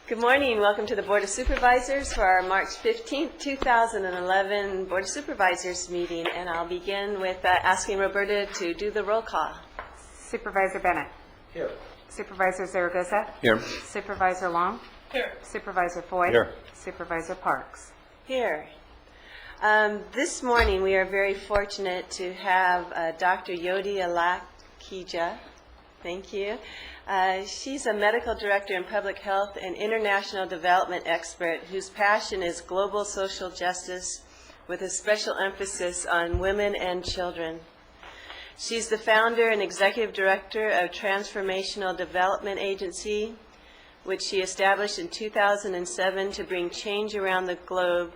Good morning. Welcome to the Board of Supervisors for our March 15th, 2011 Board of Supervisors meeting. And I'll begin with asking Roberta to do the roll call. Supervisor Bennett. Here. Supervisor Zaragoza. Here. Supervisor Long. Here. Supervisor Foy. Here. Supervisor Parks. Here. This morning we are very fortunate to have Dr. Yodi Alakija. Thank you. She's a medical director in public health and international development expert whose passion is global social justice with a special emphasis on women and children. She's the founder and executive director of Transformational Development Agency, which she established in 2007 to bring change around the globe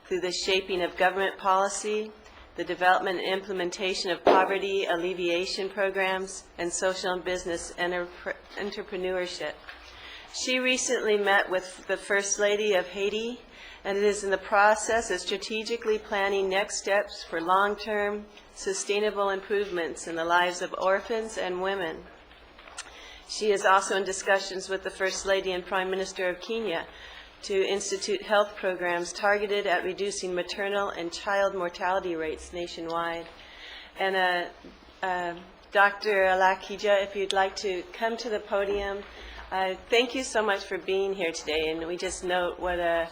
through the shaping of government policy, the development and implementation of poverty alleviation programs, and social and business entrepreneurship. She recently met with the First Lady of Haiti and is in the process of strategically planning next steps for long-term sustainable improvements in the lives of orphans and women. She is also in discussions with the First Lady and Prime Minister of Kenya to institute health programs targeted at reducing maternal and child mortality rates nationwide. And Dr. Alakija, if you'd like to come to the podium, thank you so much for being here today. And we just note what a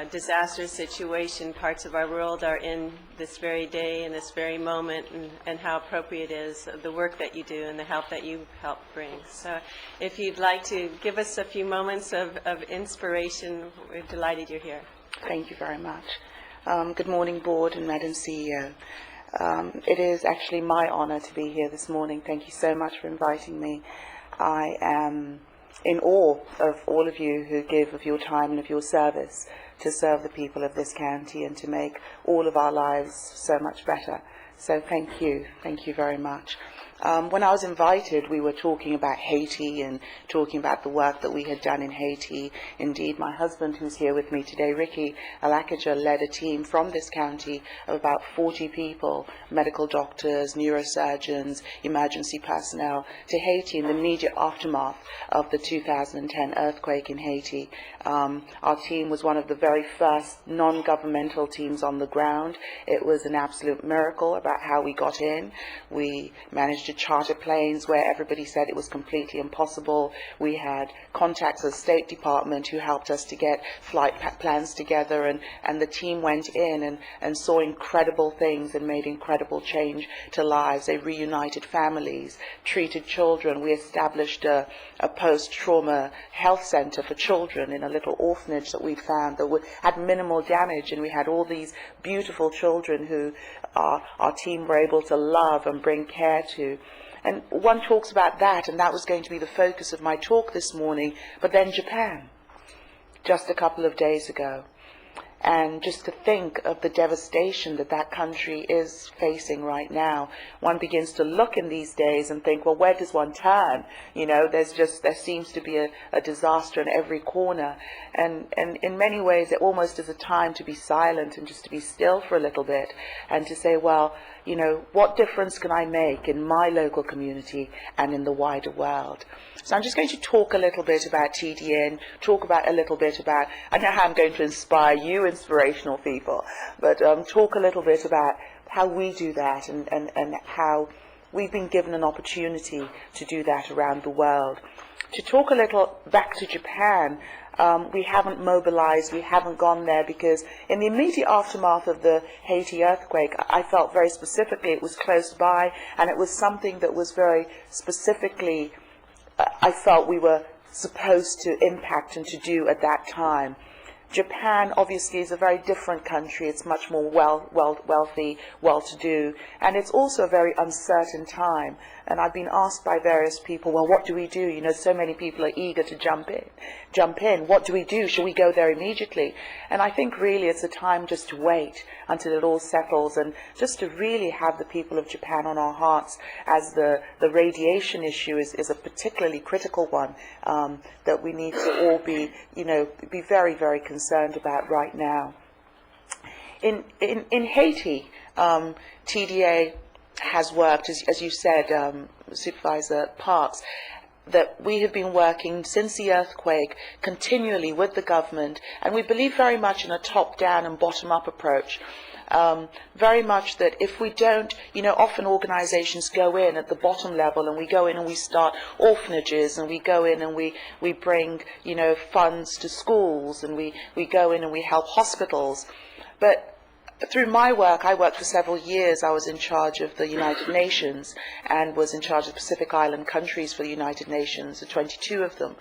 disastrous situation parts of our world are in this very day and this very moment, and how appropriate is the work that you do and the help that you help bring. So if you'd like to give us a few moments of inspiration, we're delighted you're here. Thank you very much. Good morning, Board and Madam CEO. It is actually my honor to be here this morning. Thank you so much for inviting me. I am in awe of all of you who give of your time and of your service to serve the people of this county and to make all of our lives so much better. So thank you very much. When I was invited, we were talking about Haiti and talking about the work that we had done in Haiti. Indeed, my husband, who's here with me today, Ricky Alakija, led a team from this county of about 40 people, medical doctors, neurosurgeons, emergency personnel, to Haiti in the immediate aftermath of the 2010 earthquake in Haiti. Our team was one of the very first non-governmental teams on the ground. It was an absolute miracle about how we got in. We managed to charter planes where everybody said it was completely impossible. We had contacts with the State Department who helped us to get flight plans together, and the team went in and saw incredible things and made incredible change to lives. They reunited families, treated children. We established a post-trauma health center for children in a little orphanage that we found that had minimal damage, and we had all these beautiful children who our team were able to love and bring care to. And one talks about that, and that was going to be the focus of my talk this morning. But then Japan, just a couple of days ago. And just to think of the devastation that that country is facing right now, one begins to look in these days and think, well, where does one turn? There seems to be a disaster in every corner. And in many ways, it almost is a time to be silent and just to be still for a little bit and to say, well, what difference can I make in my local community and in the wider world? So I'm just going to talk a little bit about TDN, a little bit about, I don't know how I'm going to inspire you inspirational people, but talk a little bit about how we do that and how we've been given an opportunity to do that around the world. To talk a little back to Japan, we haven't mobilized, we haven't gone there because in the immediate aftermath of the Haiti earthquake, I felt very specifically it was close by, and it was something that was very specifically I felt we were supposed to impact and to do at that time. Japan obviously is a very different country. It's much more wealthy, well-to-do, and it's also a very uncertain time. And I've been asked by various people, well, what do we do? So many people are eager to jump in. What do we do? Should we go there immediately? And I think really it's a time just to wait until it all settles and just to really have the people of Japan on our hearts, as the radiation issue is a particularly critical one that we need to all be very, very concerned about right now. In Haiti, TDA has worked, as you said, Supervisor Parks, that we have been working since the earthquake continually with the government, and we believe very much in a top-down and bottom-up approach. Very much that if we don't, often organizations go in at the bottom level, and we go in and we start orphanages, and we go in and we bring, funds to schools, and we go in and we help hospitals. But through my work, I worked for several years. I was in charge of the United Nations and was in charge of Pacific Island countries for the United Nations, 22 of them.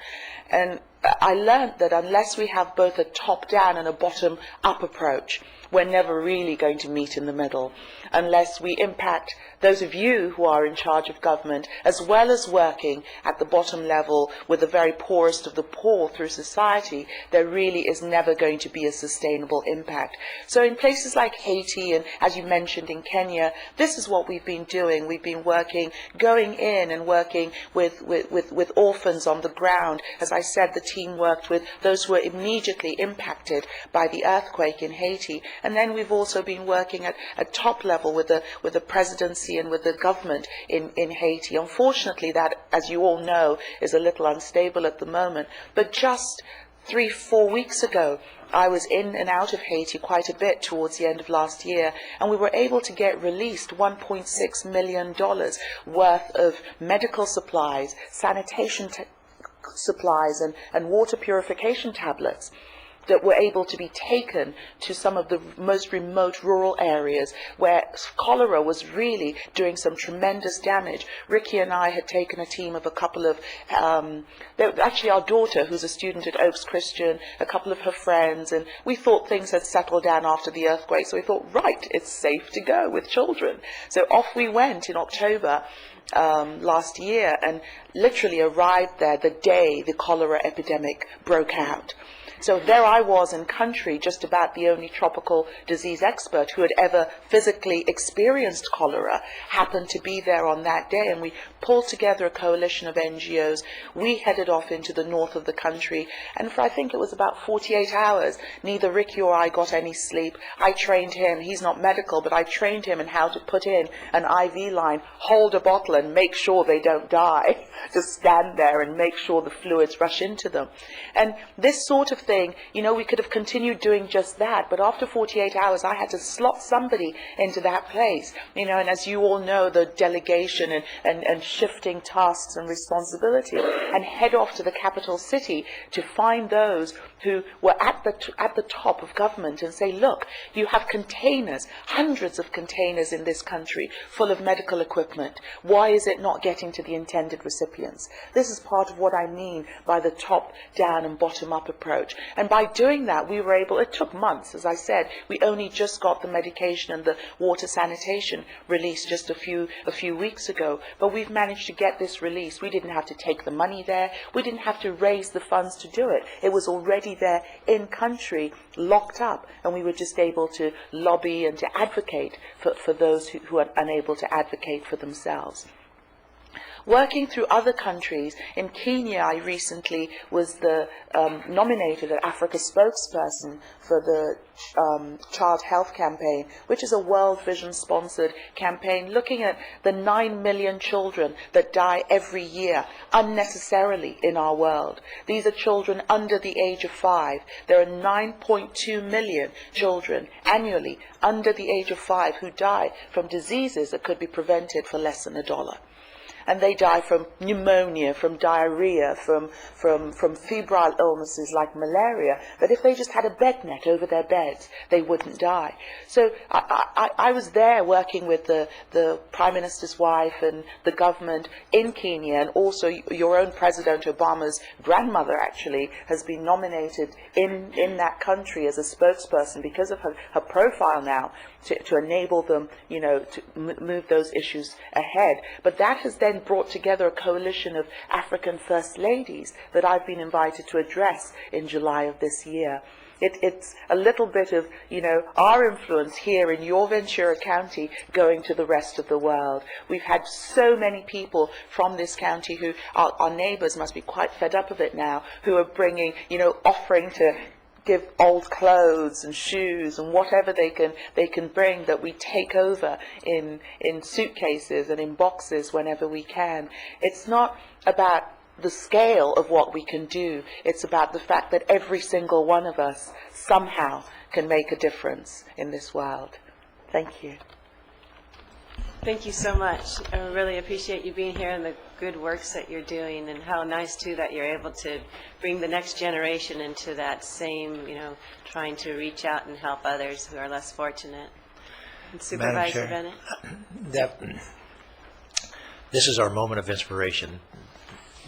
And I learned that unless we have both a top-down and a bottom-up approach, we're never really going to meet in the middle. Unless we impact those of you who are in charge of government, as well as working at the bottom level with the very poorest of the poor through society, there really is never going to be a sustainable impact. So in places like Haiti, and as you mentioned in Kenya, this is what we've been doing. We've been working, going in and working with orphans on the ground. As I said, the team worked with those who were immediately impacted by the earthquake in Haiti. And then we've also been working at top level with the presidency and with the government in Haiti. Unfortunately, that, as you all know, is a little unstable at the moment. But just 3-4 weeks ago, I was in and out of Haiti quite a bit towards the end of last year, and we were able to get released $1.6 million worth of medical supplies, sanitation supplies, and water purification tablets that were able to be taken to some of the most remote rural areas where cholera was really doing some tremendous damage. Ricky and I had taken a team of a couple of, actually our daughter, who's a student at Oaks Christian, a couple of her friends, and we thought things had settled down after the earthquake, so we thought, right, it's safe to go with children. So off we went in October last year, and literally arrived there the day the cholera epidemic broke out. So there I was in country, just about the only tropical disease expert who had ever physically experienced cholera, happened to be there on that day, and we pulled together a coalition of NGOs. We headed off into the north of the country, and for I think it was about 48 hours, neither Ricky or I got any sleep. I trained him, he's not medical, but I trained him in how to put in an IV line, hold a bottle and make sure they don't die, just stand there and make sure the fluids rush into them. And this sort of thing, we could have continued doing just that, but after 48 hours I had to slot somebody into that place, and as you all know, the delegation and shifting tasks and responsibility, and head off to the capital city to find those who were at the top of government and say, look, you have containers, hundreds of containers in this country full of medical equipment. Why is it not getting to the intended recipients? This is part of what I mean by the top-down and bottom-up approach. And by doing that, we were able, it took months, as I said, we only just got the medication and the water sanitation released just a few weeks ago, but we've managed to get this release. We didn't have to take the money there. We didn't have to raise the funds to do it. It was already there in country, locked up, and we were just able to lobby and to advocate for those who are unable to advocate for themselves. Working through other countries, in Kenya I recently was nominated as Africa spokesperson for the Child Health Campaign, which is a World Vision sponsored campaign looking at the 9 million children that die every year unnecessarily in our world. These are children under the age of 5. There are 9.2 million children annually under the age of 5 who die from diseases that could be prevented for less than $1. And they die from pneumonia, from diarrhea, from febrile illnesses like malaria, that if they just had a bed net over their beds, they wouldn't die. So I was there working with the Prime Minister's wife and the government in Kenya, and also your own President Obama's grandmother actually has been nominated in that country as a spokesperson because of her profile now, to enable them, to move those issues ahead. But that has then brought together a coalition of African First Ladies that I've been invited to address in July of this year. It's a little bit of, our influence here in your Ventura County going to the rest of the world. We've had so many people from this county who, our neighbors must be quite fed up of it now, who are bringing, offering to give old clothes and shoes and whatever they can bring that we take over in suitcases and in boxes whenever we can. It's not about the scale of what we can do. It's about the fact that every single one of us somehow can make a difference in this world. Thank you. Thank you so much. I really appreciate you being here and the good works that you're doing, and how nice, too, that you're able to bring the next generation into that same, trying to reach out and help others who are less fortunate. And Supervisor Madam Bennett? Chair, this is our moment of inspiration.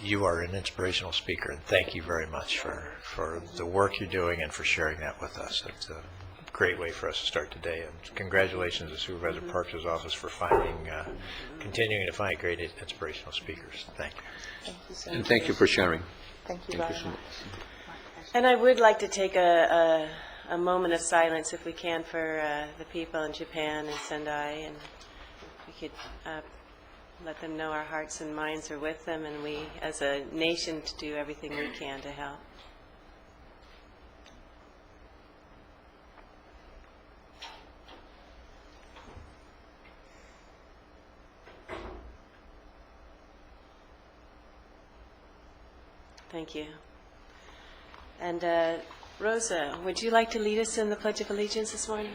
You are an inspirational speaker, and thank you very much for the work you're doing and for sharing that with us. It's a great way for us to start today, and congratulations to Supervisor Parks' office for continuing to find great inspirational speakers. Thank you. Thank you so And much. thank you for sharing. Thank you very much. And I would like to take a moment of silence, if we can, for the people in Japan and Sendai, and we could let them know our hearts and minds are with them, and we, as a nation, to do everything we can to help. Thank you. And Rosa, would you like to lead us in the Pledge of Allegiance this morning?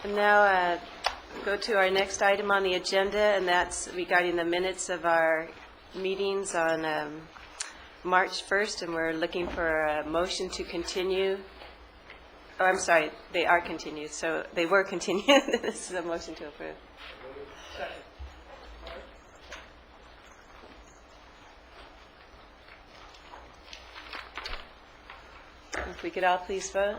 And now go to our next item on the agenda, and that's regarding the minutes of our meetings on March 1st, and we're looking for a motion to continue. Oh, I'm sorry, they are continued, so they were continued. This is a motion to approve. If we could all please vote.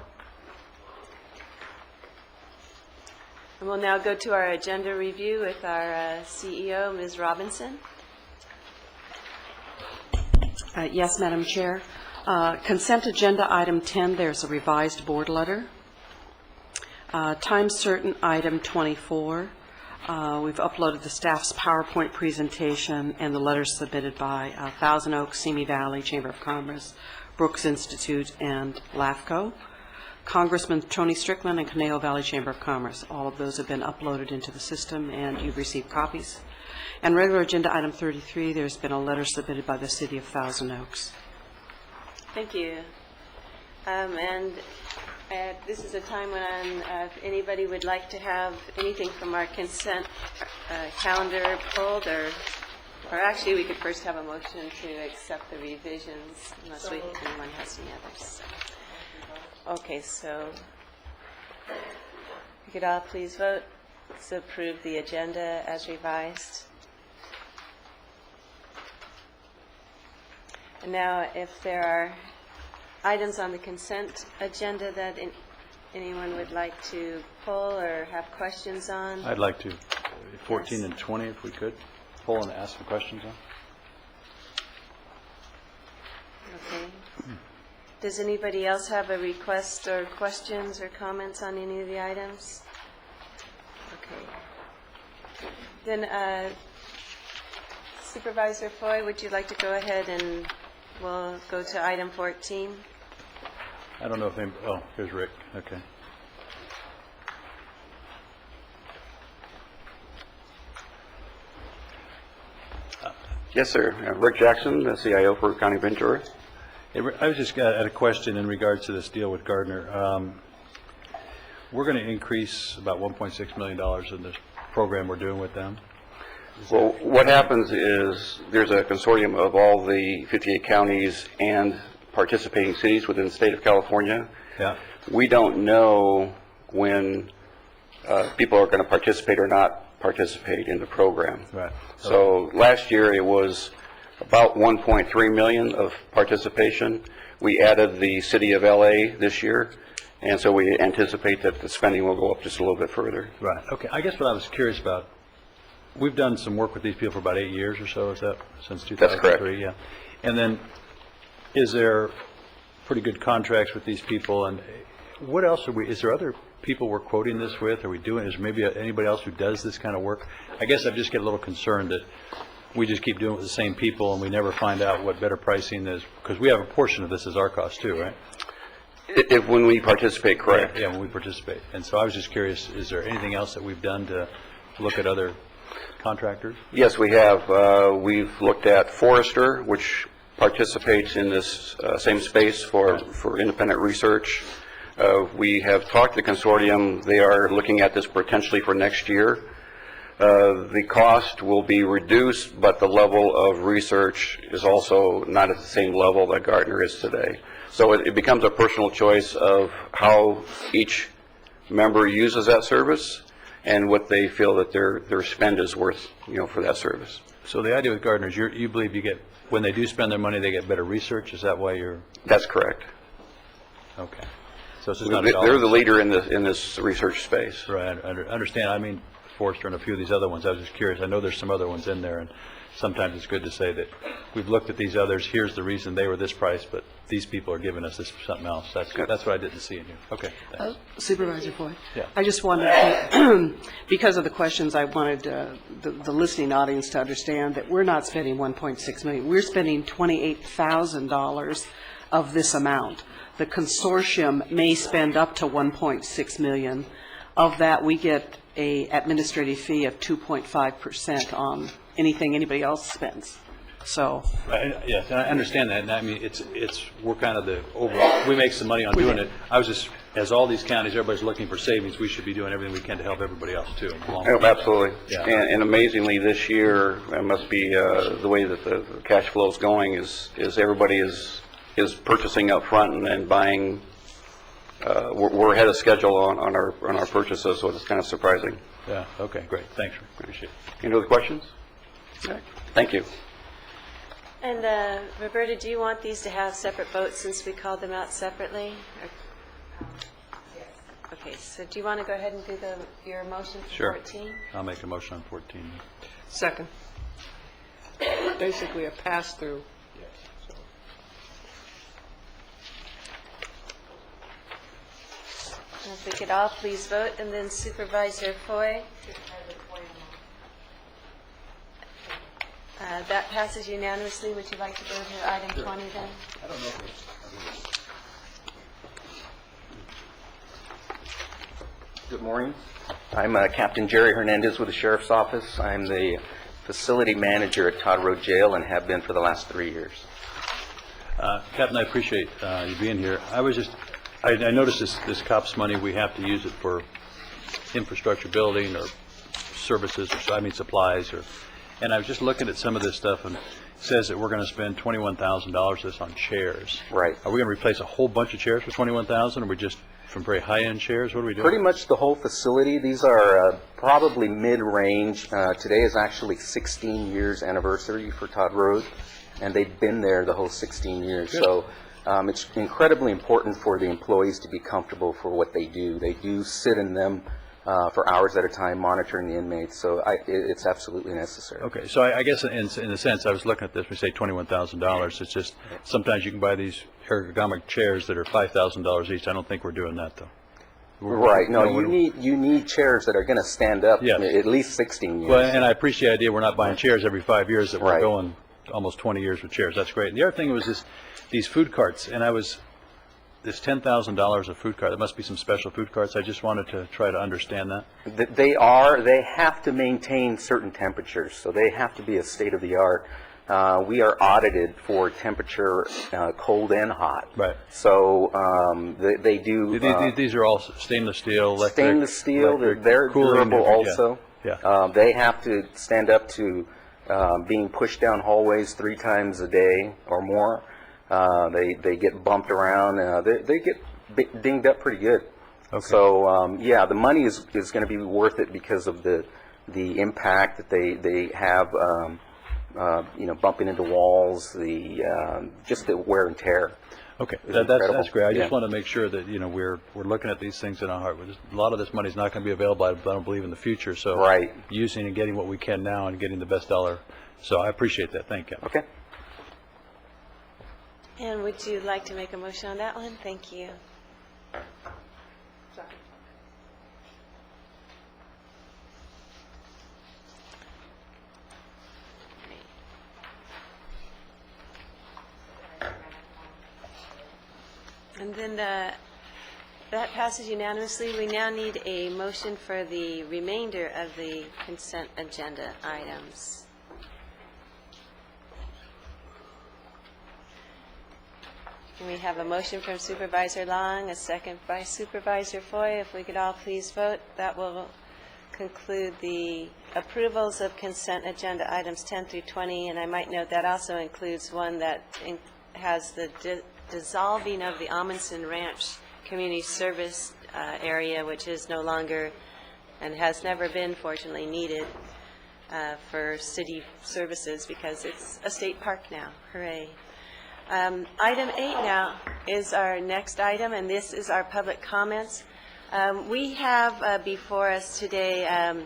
And we'll now go to our agenda review with our CEO, Ms. Robinson. Yes, Madam Chair. Consent agenda item 10, there's a revised board letter. Time certain item 24, we've uploaded the staff's PowerPoint presentation and the letters submitted by Thousand Oaks, Simi Valley Chamber of Commerce, Brooks Institute, and LAFCO. Congressman Tony Strickland and Conejo Valley Chamber of Commerce. All of those have been uploaded into the system, and you've received copies. And regular agenda item 33, there's been a letter submitted by the City of Thousand Oaks. Thank you. And this is a time when if anybody would like to have anything from our consent calendar pulled, or actually we could first have a motion to accept the revisions, unless anyone has any others. Okay, so we could all please vote to approve the agenda as revised. And now, if there are items on the consent agenda that anyone would like to pull or have questions on? I'd like to, 14 and 20, if we could, pull and ask some questions on. Okay. Does anybody else have a request or questions or comments on any of the items? Okay. Then Supervisor Foy, would you like to go ahead and we'll go to item 14? I don't know if anybody, oh, here's Rick, okay. Yes, sir. Rick Jackson, the CIO for County of Ventura. Hey, I was just got a question in regards to this deal with Gardner. We're going to increase about $1.6 million in this program we're doing with them. Well, what happens is there's a consortium of all the 58 counties and participating cities within the state of California. Yeah. We don't know when people are going to participate or not participate in the program. Right. So last year it was about 1.3 million of participation. We added the city of LA this year, and so we anticipate that the spending will go up just a little bit further. Right. Okay. I guess what I was curious about, we've done some work with these people for about 8 years or so, is that since 2003? That's correct. Yeah. And then is there pretty good contracts with these people, and What else are we, is there other people we're quoting this with? Are we doing, is there maybe anybody else who does this kind of work? I guess I just get a little concerned that we just keep doing it with the same people and we never find out what better pricing is, because we have a portion of this as our cost too, right? If, when we participate, correct. Yeah, when we participate. And so I was just curious, is there anything else that we've done to look at other contractors? Yes, we have. We've looked at Forrester, which participates in this same space for independent research. We have talked to the consortium. They are looking at this potentially for next year. The cost will be reduced, but the level of research is also not at the same level that Gartner is today. So it becomes a personal choice of how each member uses that service and what they feel that their spend is worth, for that service. So the idea with Gardner is you believe you get, when they do spend their money, they get better research? Is that why you're? That's correct. Okay. So it's just not a dollar. They're the leader in this research space. Right, I understand. I mean, Forrester and a few of these other ones. I was just curious. I know there's some other ones in there, and sometimes it's good to say that we've looked at these others. Here's the reason they were this price, but these people are giving us this something else. That's what I didn't see in here. Okay. Thanks. Supervisor Foy? Yeah. I just wanted to, because of the questions, I wanted the listening audience to understand that we're not spending $1.6 million. We're spending $28,000 of this amount. The consortium may spend up to $1.6 million. Of that, we get a administrative fee of 2.5% on anything anybody else spends. So. Yes, and I understand that. And I mean, we're kind of the overall, we make some money on doing it. I was just, as all these counties, everybody's looking for savings, we should be doing everything we can to help everybody else too. Absolutely. Yeah. And amazingly, this year, it must be the way that the cash flow is going is everybody is purchasing up front and buying. We're ahead of schedule on our purchases, so it's kind of surprising. Yeah, okay, great. Thanks, appreciate it. Any other questions? Okay. Thank you. And Roberta, do you want these to have separate votes since we called them out separately? Yes. Okay, so do you want to go ahead and do your motion for Sure. 14? I'll make a motion on 14. Second. Basically a pass-through. If we could all please vote, and then Supervisor Foy. That passes unanimously. Would you like to go to item 20 then? Good morning. I'm Captain Jerry Hernandez with the Sheriff's Office. I'm the facility manager at Todd Road Jail and have been for the last 3 years. Captain, I appreciate you being here. I noticed this COPS money, we have to use it for infrastructure building or services, or supplies, and I was just looking at some of this stuff, and it says that we're going to spend $21,000 this on chairs. Right. Are we going to replace a whole bunch of chairs for $21,000, or are we just from very high-end chairs? What are we doing? Pretty much the whole facility. These are probably mid-range. Today is actually 16 years anniversary for Todd Road, and they've been there the whole 16 years. Good. So it's incredibly important for the employees to be comfortable for what they do. They do sit in them for hours at a time monitoring the inmates, so it's absolutely necessary. Okay, so I guess in a sense, I was looking at this, we say $21,000. It's just, sometimes you can buy these ergonomic chairs that are $5,000 each. I don't think we're doing that, though. Right, no, you need chairs that are going to stand up Yes. at least 16 years. Well, and I appreciate the idea we're not buying chairs every 5 years, that we're Right. going almost 20 years with chairs. That's great. And the other thing was these food carts, and this $10,000 of food cart, there must be some special food carts. I just wanted to try to understand that. They have to maintain certain temperatures, so they have to be a state-of-the-art. We are audited for temperature, cold and hot. Right. So they do. These are all stainless steel, electric. Stainless steel, electric, they're cooling, durable yeah. also. Yeah. They have to stand up to being pushed down hallways 3 times a day or more. They get bumped around. They get dinged up pretty good. Okay. So yeah, the money is going to be worth it because of the impact that they have. Bumping into walls, just the wear and tear. Okay, It's that's incredible. great. I just Yeah. want to make sure that, we're looking at these things in our heart. A lot of this money is not going to be available, I don't believe, in the future. So Right. using and getting what we can now and getting the best dollar. So I appreciate that. Thank you. Okay. And would you like to make a motion on that one? Thank you. And then that passes unanimously. We now need a motion for the remainder of the consent agenda items. And we have a motion from Supervisor Long, a second by Supervisor Foy. If we could all please vote, that will conclude the approvals of consent agenda items 10 through 20. And I might note that also includes one that has the dissolving of the Amundsen Ranch Community Service area, which is no longer and has never been, fortunately, needed for city services because it's a state park now. Hooray. Item 8 now is our next item, and this is our public comments. We have before us today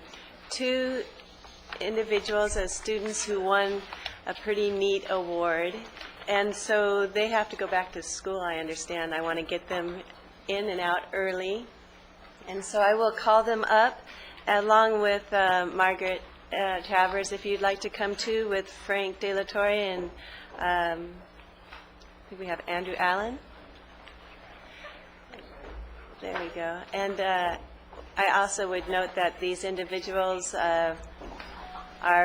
2 individuals as students who won a pretty neat award, and so they have to go back to school, I understand. I want to get them in and out early, and so I will call them up along with Margaret Travers, if you'd like to come too, with Frank De La Torre and I think we have Andrew Allen. There we go. And I also would note that these individuals are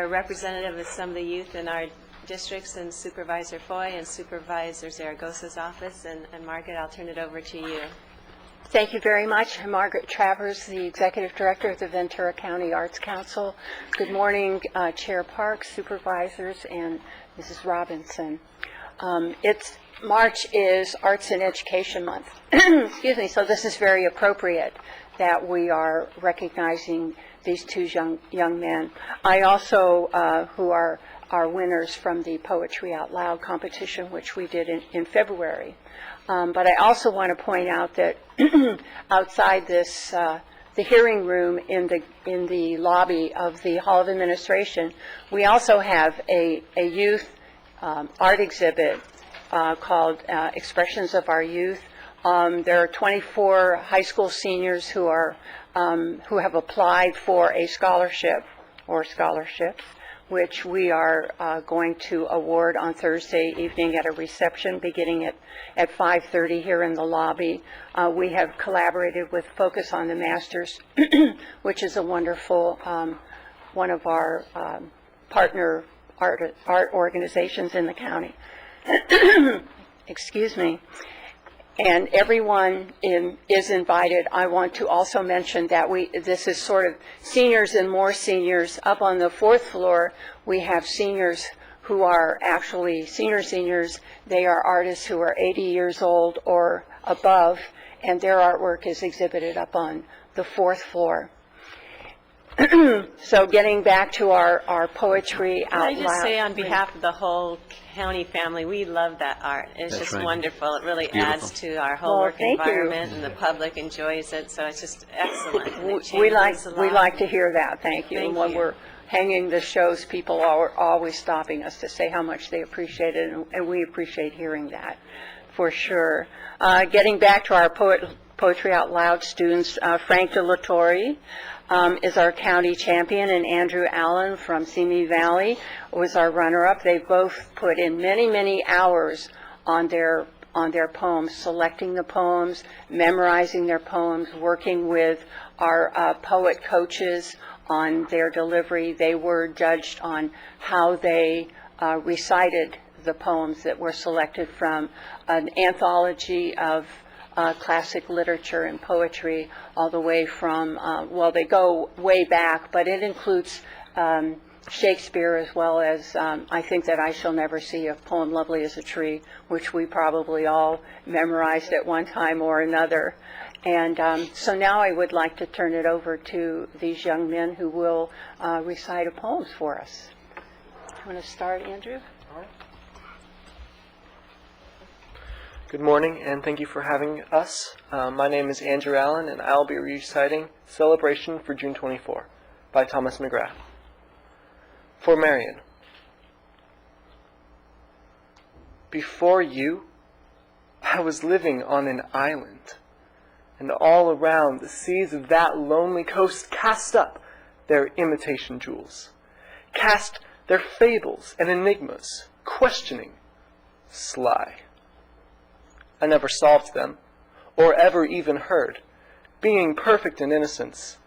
representative of some of the youth in our districts, and Supervisor Foy and Supervisor Zaragoza's office. And Margaret, I'll turn it over to you. Thank you very much. I'm Margaret Travers, the Executive Director of the Ventura County Arts Council. Good morning, Chair Parks, Supervisors, and Mrs. Robinson. March is Arts and Education Month. Excuse me, so this is very appropriate that we are recognizing these 2 young men. I also, who are winners from the Poetry Out Loud competition, which we did in February. But I also want to point out that outside this, the hearing room in the lobby of the Hall of Administration, we also have a youth art exhibit called Expressions of Our Youth. There are 24 high school seniors who have applied for a scholarship or scholarships, which we are going to award on Thursday evening at a reception beginning at 5:30 here in the lobby. We have collaborated with Focus on the Masters, which is a wonderful one of our partner art organizations in the county. Excuse me. And everyone is invited. I want to also mention that this is sort of seniors and more seniors. Up on the 4th floor, we have seniors who are actually seniors. They are artists who are 80 years old or above, and their artwork is exhibited up on the 4th floor. So getting back to our poetry out loud. Can I just say on behalf of the whole county family, we love that art. It's That's just right. wonderful. It really Beautiful. adds to our whole Well, work thank you. environment, and the public enjoys it, so it's just excellent. and it We changes a lot. like to hear that. Thank you. Thank And when you. we're hanging the shows, people are always stopping us to say how much they appreciate it, and we appreciate hearing that, for sure. Getting back to our Poetry Out Loud students, Frank De La Torre is our county champion, and Andrew Allen from Simi Valley was our runner-up. They both put in many, many hours on their poems, selecting the poems, memorizing their poems, working with our poet coaches on their delivery. They were judged on how they recited the poems that were selected from an anthology of classic literature and poetry, all the way from, they go way back, but it includes Shakespeare, as well as I Think That I Shall Never See, a poem Lovely as a Tree, which we probably all memorized at one time or another. And so now I would like to turn it over to these young men who will recite a poem for us. You want to start, Andrew? Good morning, and thank you for having us. My name is Andrew Allen, and I'll be reciting Celebration for June 24 by Thomas McGrath. For Marion. Before you, I was living on an island, and all around the seas of that lonely coast cast up their imitation jewels, cast their fables and enigmas, questioning, sly. I never solved them, or ever even heard, being perfect in innocence,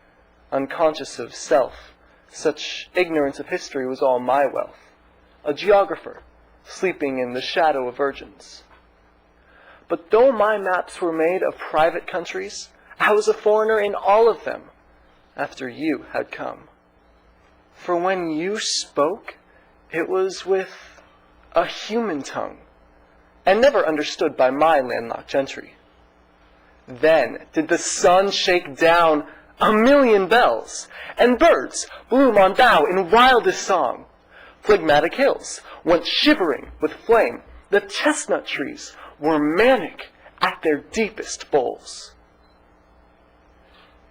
unconscious of self. Such ignorance of history was all my wealth, a geographer, sleeping in the shadow of virgins. But though my maps were made of private countries, I was a foreigner in all of them, after you had come. For when you spoke, it was with a human tongue, and never understood by my landlocked gentry. Then did the sun shake down 1,000,000 bells, and birds bloom on bough in wildest song. Phlegmatic hills went shivering with flame. The chestnut trees were manic at their deepest bowls.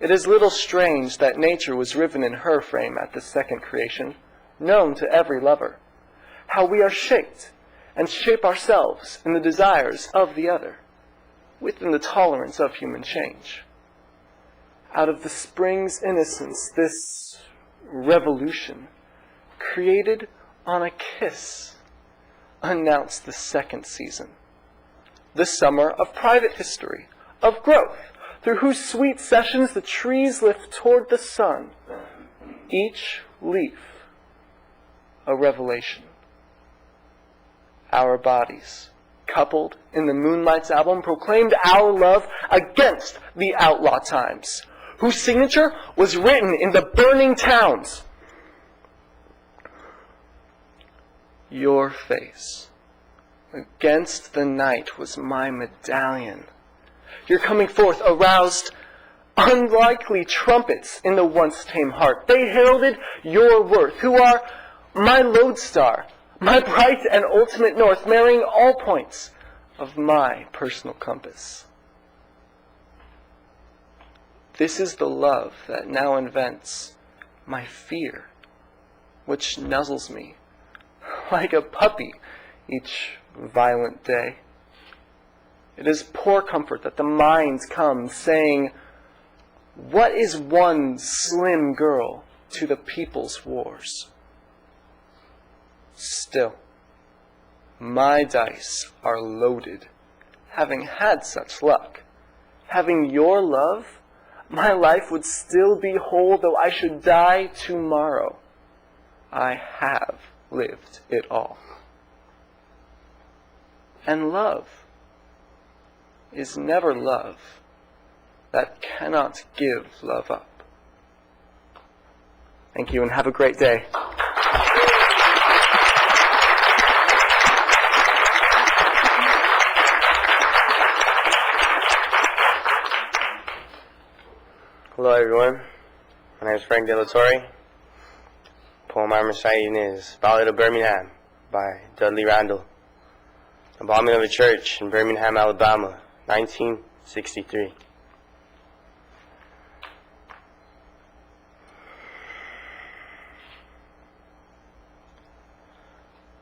It is little strange that nature was riven in her frame at the second creation, known to every lover, how we are shaped and shape ourselves in the desires of the other, within the tolerance of human change. Out of the spring's innocence, this revolution, created on a kiss, announced the second season, the summer of private history, of growth, through whose sweet sessions the trees lift toward the sun, each leaf a revelation. Our bodies, coupled in the Moonlight's album, proclaimed our love against the outlaw times, whose signature was written in the burning towns. Your face against the night was my medallion. Your coming forth aroused unlikely trumpets in the once tame heart. They heralded your worth, who are my lodestar, my bright and ultimate north, marrying all points of my personal compass. This is the love that now invents my fear, which nuzzles me like a puppy each violent day. It is poor comfort that the mind comes saying, what is one slim girl to the people's wars? Still, my dice are loaded, having had such luck. Having your love, my life would still be whole, though I should die tomorrow. I have lived it all. And love is never love that cannot give love up. Thank you, and have a great day. Hello everyone, my name is Frank De La Torre. The poem I'm reciting is Ballad of Birmingham by Dudley Randall. The bombing of a church in Birmingham, Alabama, 1963.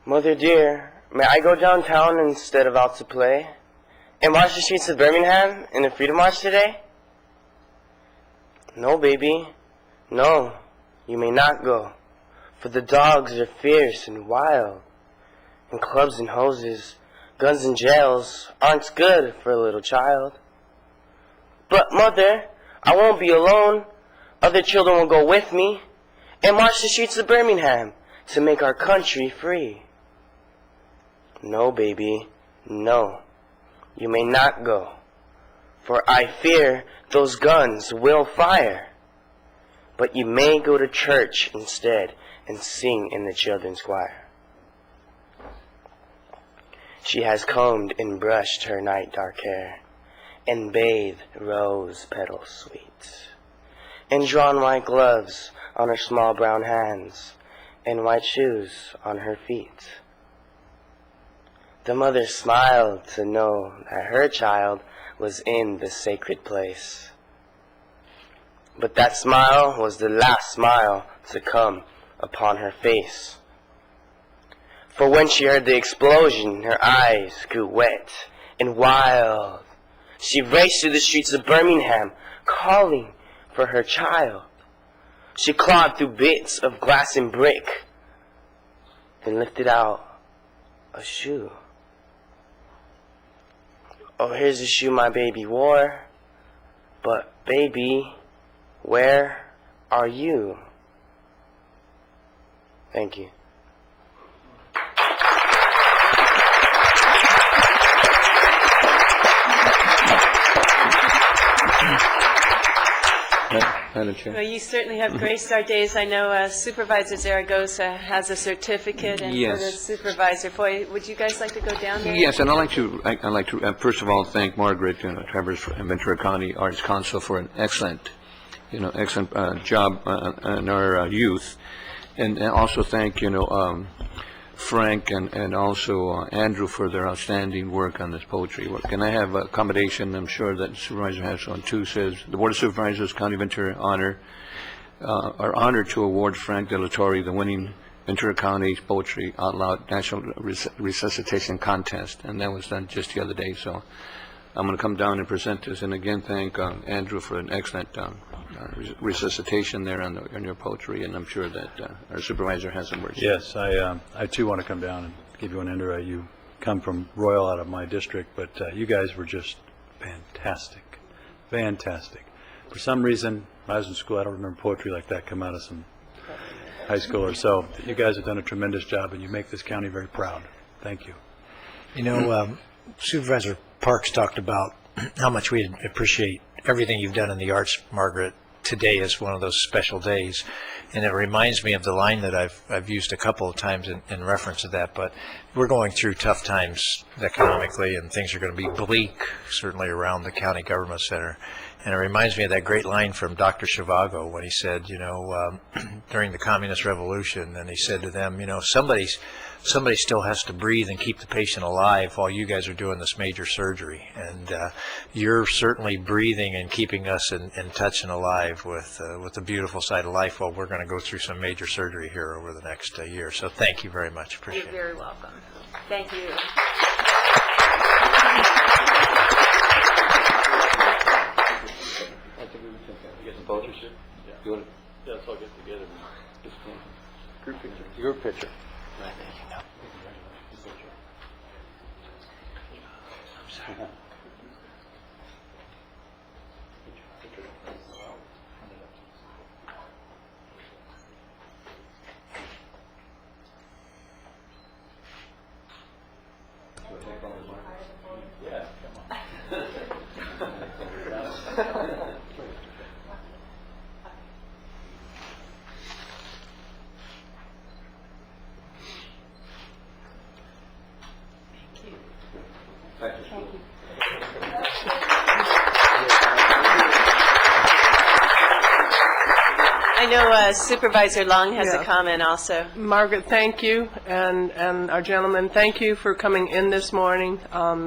Mother dear, may I go downtown instead of out to play? And march the streets of Birmingham in the Freedom March today? No, baby, no, you may not go, for the dogs are fierce and wild, and clubs and hoses, guns and jails aren't good for a little child. But, Mother, I won't be alone. Other children will go with me and march the streets of Birmingham to make our country free. No, baby, no, you may not go, for I fear those guns will fire. But you may go to church instead and sing in the children's choir. She has combed and brushed her night dark hair, and bathed rose petals sweet, and drawn white gloves on her small brown hands, and white shoes on her feet. The mother smiled to know that her child was in the sacred place. But that smile was the last smile to come upon her face. For when she heard the explosion, her eyes grew wet and wild. She raced through the streets of Birmingham, calling for her child. She clawed through bits of glass and brick, and lifted out a shoe. Oh, here's the shoe my baby wore. But, baby, where are you? Thank you. Madam Chair. Well, you certainly have graced our days. I know Supervisor Zaragoza has a certificate, and for the Yes. Supervisor Foy, would you guys like to go down there? Yes, and I'd like to first of all thank Margaret Travers and Ventura County Arts Council for an excellent job on our youth, and also thank Frank and also Andrew for their outstanding work on this poetry work. And I have accommodation, I'm sure that the supervisor has on too, says the Board of Supervisors, County Ventura are honored to award Frank De La Torre the winning Ventura County Poetry Out Loud National Resuscitation Contest, and that was done just the other day. So I'm going to come down and present this, and again thank Andrew for an excellent resuscitation there on your poetry, and I'm sure that our supervisor has some words. Yes, I too want to come down and give you an intro. You come from Royal, out of my district, but you guys were just fantastic, fantastic. For some reason, when I was in school, I don't remember poetry like that come out of some high school or so. You guys have done a tremendous job, and you make this county very proud. Thank you. You know, Supervisor Parks talked about how much we appreciate everything you've done in the arts, Margaret. Today is one of those special days, and it reminds me of the line that I've used a couple of times in reference to that. But we're going through tough times economically, and things are going to be bleak, certainly around the county government center. And it reminds me of that great line from Dr. Zhivago when he said, during the Communist Revolution, and he said to them, somebody still has to breathe and keep the patient alive while you guys are doing this major surgery. And you're certainly breathing and keeping us in touch and alive with the beautiful side of life while we're going to go through some major surgery here over the next year. So thank you very much. Appreciate it. You're very welcome. Thank you. Yes, I'll get together. Group picture. Group picture. I know Supervisor Long has a comment also. Margaret, thank you, and our gentlemen, thank you for coming in this morning.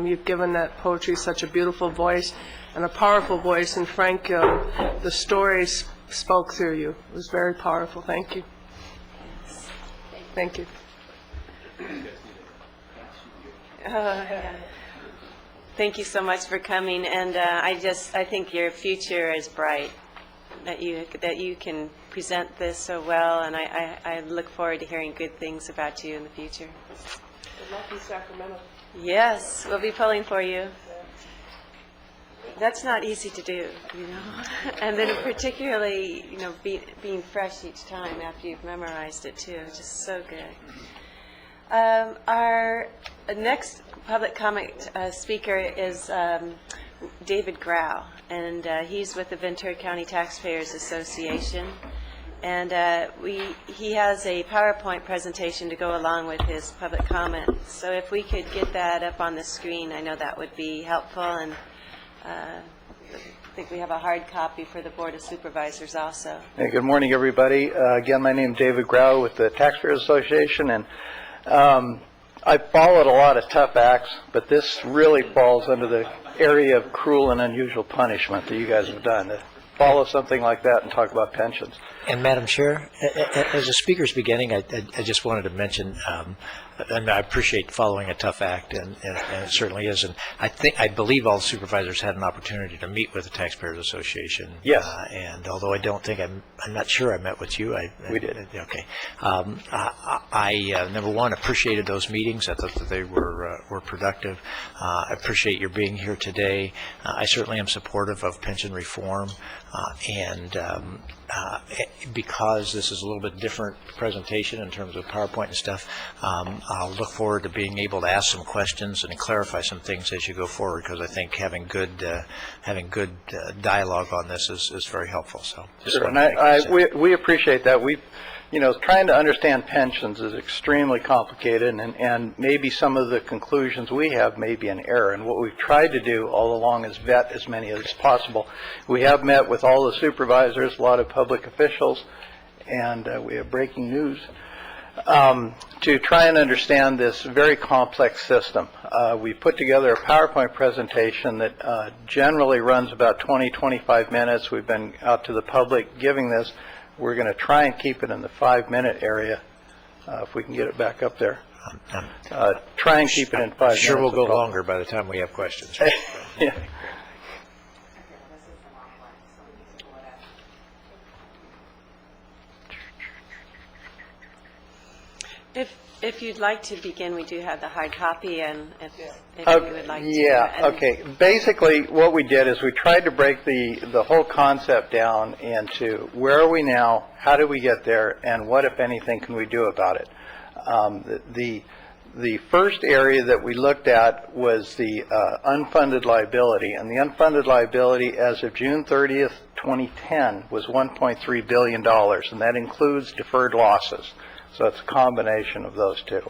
You've given that poetry such a beautiful voice and a powerful voice, and Frank, the stories spoke through you. It was very powerful. Thank you. Thank you. Thank you so much for coming, and I think your future is bright, that you can present this so well, and I look forward to hearing good things about you in the future. Good luck in Sacramento. Yes, we'll be pulling for you. That's not easy to do, and then particularly, being fresh each time after you've memorized it too, just so good. Our next public comment speaker is David Grau, and he's with the Ventura County Taxpayers Association, and he has a PowerPoint presentation to go along with his public comment. So if we could get that up on the screen, I know that would be helpful, and I think we have a hard copy for the Board of Supervisors also. Hey, good morning, everybody. Again, my name is David Grau with the Taxpayers Association, and I followed a lot of tough acts, but this really falls under the area of cruel and unusual punishment that you guys have done. To follow something like that and talk about pensions. And Madam Chair, as a speaker's beginning, I just wanted to mention, and I appreciate following a tough act, and it certainly is. And I believe all the supervisors had an opportunity to meet with the Taxpayers Association. Yes. And although I'm not sure I met with you. We did. Okay. number one, appreciated those meetings. I thought that they were productive. I appreciate your being here today. I certainly am supportive of pension reform, and because this is a little bit different presentation in terms of PowerPoint and stuff, I'll look forward to being able to ask some questions and clarify some things as you go forward, because I think having good dialogue on this is very helpful. So, sure. And we appreciate that. Trying to understand pensions is extremely complicated, and maybe some of the conclusions we have may be an error. And what we've tried to do all along is vet as many as possible. We have met with all the supervisors, a lot of public officials, and we have breaking news to try and understand this very complex system. We put together a PowerPoint presentation that generally runs about 20-25 minutes. We've been out to the public giving this. We're going to try and keep it in the 5-minute area, if we can get it back up there. Try and keep it in 5 minutes. Sure, we'll go longer by the time we have questions. Yeah. If you'd like to begin, we do have the hard copy, and if you would like to. Yeah, okay. Basically, what we did is we tried to break the whole concept down into where are we now, how did we get there, and what, if anything, can we do about it. The first area that we looked at was the unfunded liability, and the unfunded liability as of June 30th, 2010 was $1.3 billion, and that includes deferred losses. So it's a combination of those two.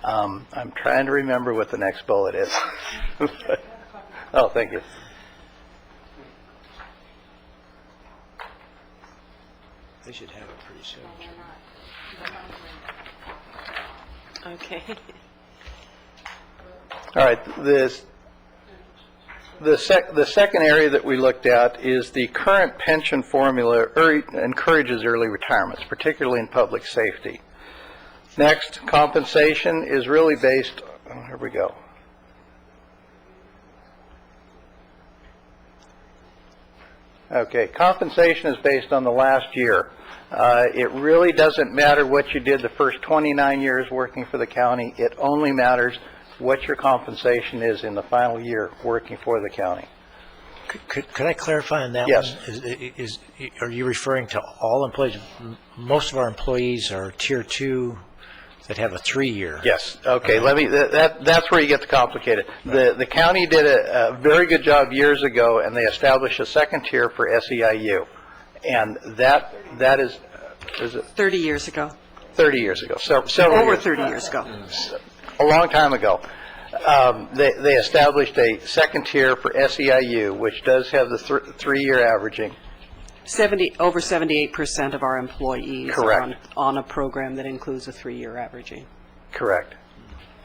I'm trying to remember what the next bullet is. Oh, thank you. They should have it pretty soon. Okay. All right. The second area that we looked at is the current pension formula encourages early retirements, particularly in public safety. Next, compensation is really based, here we go. Okay, compensation is based on the last year. It really doesn't matter what you did the first 29 years working for the county. It only matters what your compensation is in the final year working for the county. Could I clarify on that yes. one? Are you referring to all employees? Most of our employees are Tier 2 that have a 3-year. Yes. Okay. That's where you get the complicated. Right. The county did a very good job years ago, and they established a second tier for SEIU, and that is it 30 years ago. 30 years ago. Several Over years. 30 years ago. A long time ago. They established a second tier for SEIU, which does have the 3-year averaging. Over 78% of our employees Correct. are on a program that includes a 3-year averaging. Correct.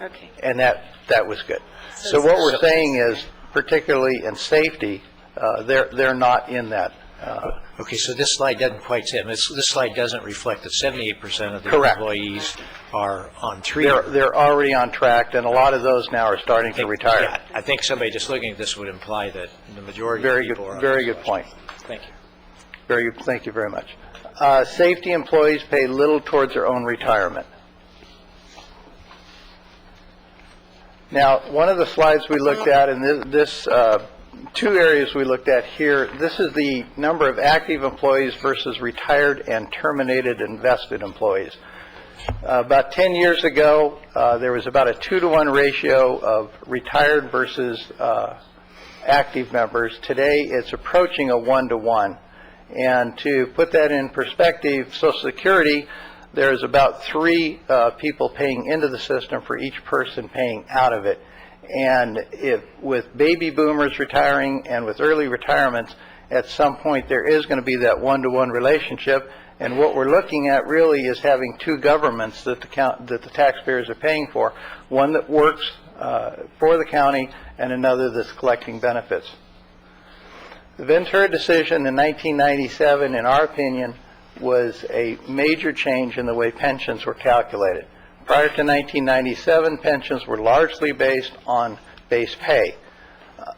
Okay. And that was good. So what we're saying is, particularly in safety, they're not in that. Okay, so this slide doesn't quite say it. This slide doesn't reflect that 78% of the Correct. employees are on 3-year. They're already on track, and a lot of those now are starting to retire. Yeah, I think somebody just looking at this would imply that the majority Very of people are on Very this good slide. point. Thank you. Very good. Thank you very much. Safety employees pay little towards their own retirement. Now, one of the slides we looked at, and this 2 areas we looked at here, this is the number of active employees versus retired and terminated and vested employees. About 10 years ago, there was about a 2-to-1 ratio of retired versus active members. Today, it's approaching a 1-to-1. And to put that in perspective, Social Security, there's about 3 people paying into the system for each person paying out of it. And with baby boomers retiring and with early retirements, at some point there is going to be that 1-to-1 relationship. And what we're looking at really is having 2 governments that the taxpayers are paying for, one that works for the county and another that's collecting benefits. The Ventura decision in 1997, in our opinion, was a major change in the way pensions were calculated. Prior to 1997, pensions were largely based on base pay.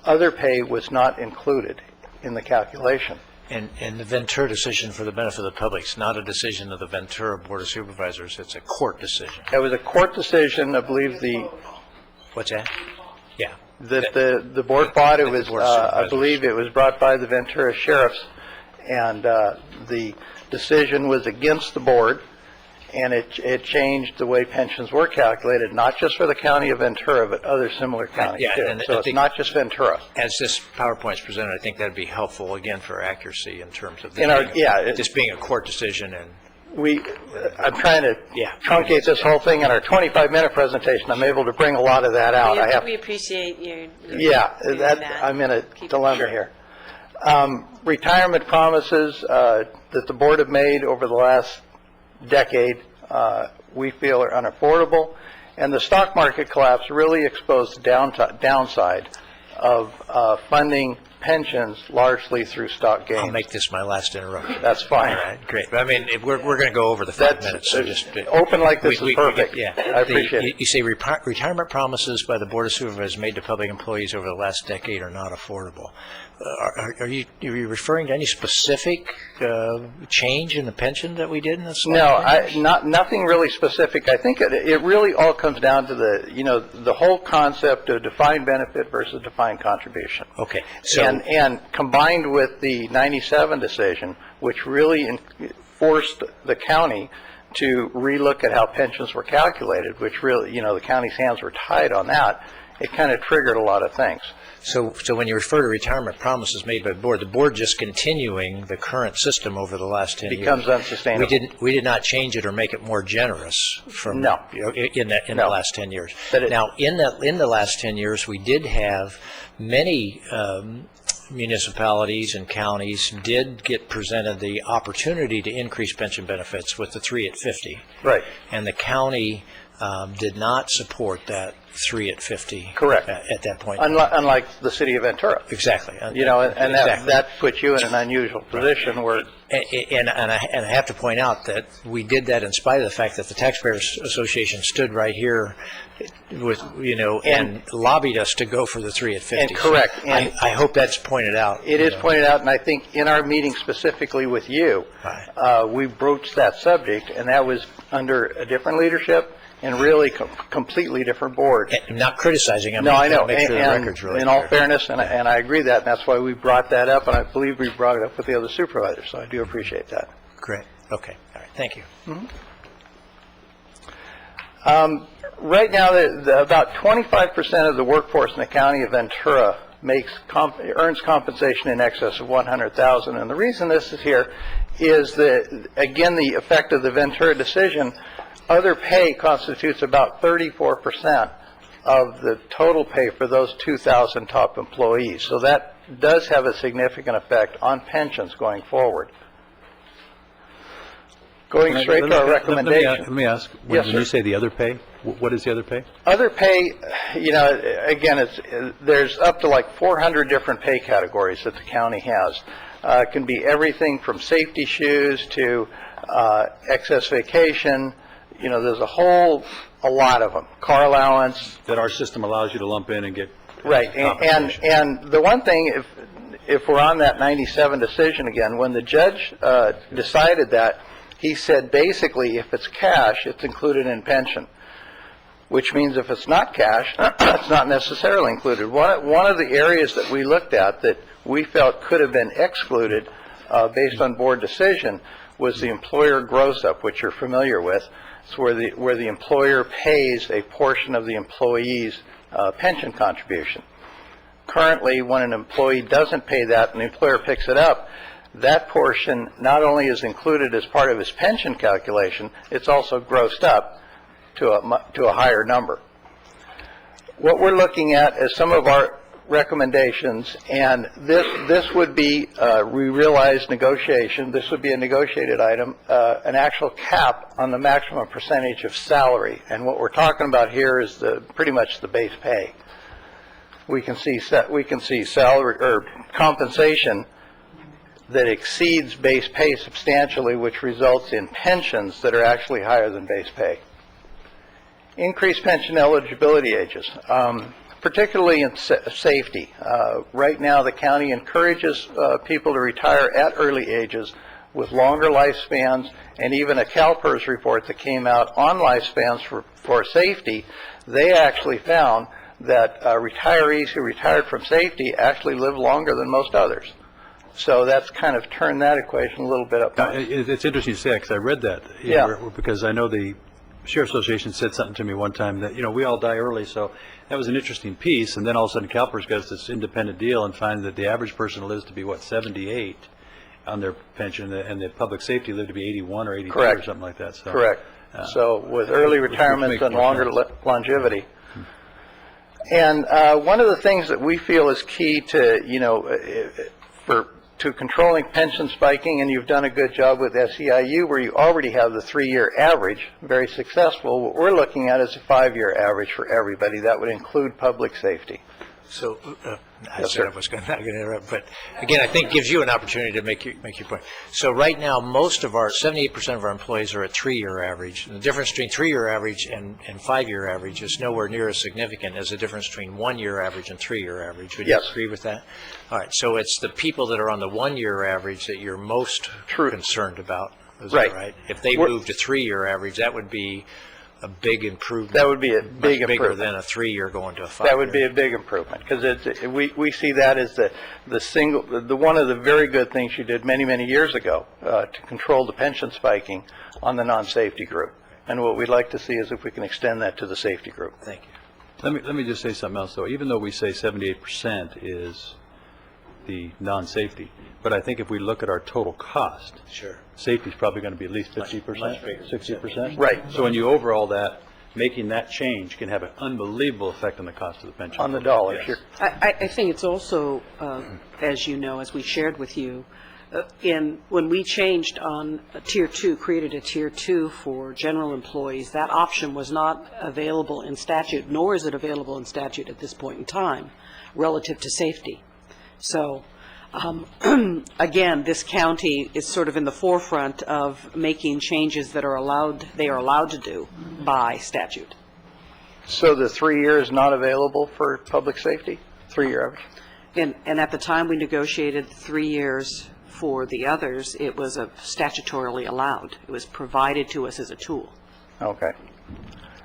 Other pay was not included in the calculation. And the Ventura decision, for the benefit of the public, is not a decision of the Ventura Board of Supervisors. It's a court decision. It was a court decision, I believe What's that? Yeah. that the board fought. It was, Board of I Supervisors. believe it was brought by the Ventura sheriffs, and the decision was against the board, and it changed the way pensions were calculated, not just for the county of Ventura, but other similar counties Yeah, too. and I So it's think- not just Ventura. As this PowerPoint's presented, I think that'd be helpful, again, for accuracy in terms of In our- this yeah, being, this being a court decision. And I'm trying to truncate this whole thing in our 25-minute presentation. I'm able to bring a lot of that out. We appreciate your doing that I'm in a dilemma here. Retirement promises that the board have made over the last decade, we feel are unaffordable, and the stock market collapse really exposed the downside of funding pensions largely through stock gains. I'll make this my last interruption. That's fine. All right, great. But I mean, we're going to go over the 5 minutes, so just... Open like this is perfect. Yeah. I appreciate it. You say retirement promises by the Board of Supervisors made to public employees over the last decade are not affordable. Are you referring to any specific change in the pension that we did in this? No, nothing really specific. I think it really all comes down to the whole concept of defined benefit versus defined contribution. Okay. So And combined with the 97 decision, which really forced the county to relook at how pensions were calculated, which really, the county's hands were tied on that, it kind of triggered a lot of things. So when you refer to retirement promises made by the board just continuing the current system over the last 10 years. Becomes unsustainable. We did not change it or make it more generous from No. In the last 10 years. Now, in the last 10 years, we did have many municipalities and counties did get presented the opportunity to increase pension benefits with the 3 at 50. Right. And the county did not support that 3 at 50. Correct. At that point. Unlike the city of Ventura. Exactly. And Exactly. that puts you in an unusual position where... And I have to point out that we did that in spite of the fact that the Taxpayers Association stood right here with, and lobbied us to go for the 3 at 50. And correct. So I hope that's pointed out. It is pointed out, and I think in our meeting specifically with you, we broached that subject, and that was under a different leadership and really completely different board. And not criticizing. No, I know. Make sure the record's really in all clear. fairness, and I agree that, and that's why we brought that up, and I believe we brought it up with the other supervisors, so I do appreciate that. Great. Okay. All right. Thank you. Right now, about 25% of the workforce in the county of Ventura earns compensation in excess of $100,000, and the reason this is here is that, again, the effect of the Ventura decision. Other pay constitutes about 34% of the total pay for those 2,000 top employees. So that does have a significant effect on pensions going forward. Going straight to our recommendation. Let me ask, Yes, when sir. you say the other pay, what is the other pay? Other pay, again, there's up to like 400 different pay categories that the county has. It can be everything from safety shoes to excess vacation. There's a lot of them. Car allowance. That our system allows you to lump in and get Right. compensation. And the one thing, if we're on that 97 decision again, when the judge decided that, he said basically if it's cash, it's included in pension, which means if it's not cash, it's not necessarily included. One of the areas that we looked at that we felt could have been excluded based on board decision was the employer gross up, which you're familiar with. It's where the employer pays a portion of the employee's pension contribution. Currently, when an employee doesn't pay that and the employer picks it up, that portion not only is included as part of his pension calculation, it's also grossed up to a higher number. What we're looking at is some of our recommendations, and this would be we realized negotiation. This would be a negotiated item, an actual cap on the maximum percentage of salary. And what we're talking about here is pretty much the base pay. We can see salary or compensation that exceeds base pay substantially, which results in pensions that are actually higher than base pay. Increased pension eligibility ages. particularly in safety. Right now, the county encourages people to retire at early ages with longer lifespans, and even a CalPERS report that came out on lifespans for safety, they actually found that retirees who retired from safety actually live longer than most others. So that's kind of turned that equation a little bit up. It's interesting you say that, because I read that. Because I know the Sheriff's Association said something to me one time that, we all die early, so that was an interesting piece, and then all of a sudden CalPERS does this independent deal and finds that the average person lives to be, 78 on their pension, and the public safety lived to be 81 or 82 Correct. or something like that. So, correct. So with early retirements and longer longevity. And one of the things that we feel is key to, to controlling pension spiking, and you've done a good job with SEIU where you already have the 3-year average, very successful. What we're looking at is a 5-year average for everybody. That would include public safety. So I said I was not going to interrupt, but again, I think gives you an opportunity to make your point. So right now, 78% of our employees are at 3-year average. And the difference between 3-year average and 5-year average is nowhere near as significant as the difference between 1-year average and 3-year average. Would you agree with that? All right. So it's the people that are on the 1-year average that you're most concerned about. Is that right? If they move to 3-year average, that would be a big improvement. That would be a big improvement. Bigger than a 3-year going to a 5-year. That would be a big improvement, because we see that as the one of the very good things you did many years ago to control the pension spiking on the non-safety group. And what we'd like to see is if we can extend that to the safety group. Thank you. Let me just say something else, though. Even though we say 78% is the non-safety, but I think if we look at our total cost, safety is probably going to be at least 50%, 60%. Right. So when you overall that, making that change can have an unbelievable effect on the cost of the pension. On the dollar. Yes. I think it's also, as you know, as we shared with you, when we changed on Tier 2, created a Tier 2 for general employees, that option was not available in statute, nor is it available in statute at this point in time, relative to safety. So, again, this county is sort of in the forefront of making changes that they are allowed to do by statute. So the 3 years not available for public safety? 3-year average? And at the time we negotiated 3 years for the others, it was statutorily allowed. It was provided to us as a tool. Okay.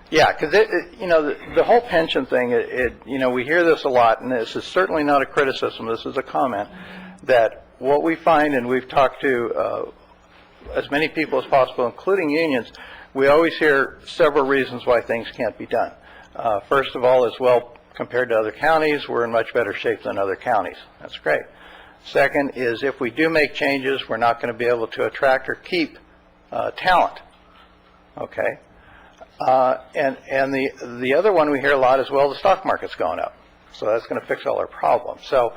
Yeah, because the whole pension thing, we hear this a lot, and this is certainly not a criticism, this is a comment, that what we find, and we've talked to as many people as possible, including unions, we always hear several reasons why things can't be done. First of all, as well, compared to other counties, we're in much better shape than other counties. That's great. Second is, if we do make changes, we're not going to be able to attract or keep talent. Okay. And the other one we hear a lot as well, the stock market's going up. So that's going to fix all our problems. So,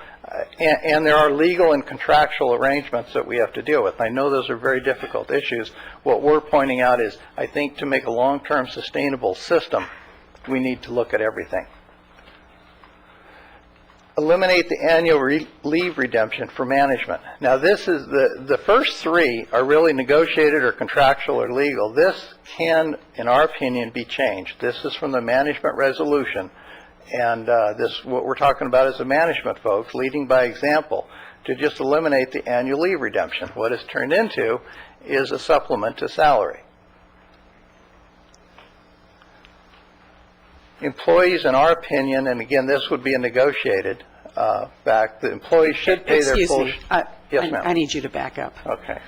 and there are legal and contractual arrangements that we have to deal with. I know those are very difficult issues. What we're pointing out is, I think to make a long-term sustainable system, we need to look at everything. Eliminate the annual leave redemption for management. Now this is the first 3 are really negotiated or contractual or legal. This can, in our opinion, be changed. This is from the management resolution, and what we're talking about is the management folks leading by example to just eliminate the annual leave redemption. What it's turned into is a supplement to salary. Employees, in our opinion, and again, this would be a negotiated fact, the employees should pay their full... Excuse me. Yes, ma'am. I need you to back up. Okay.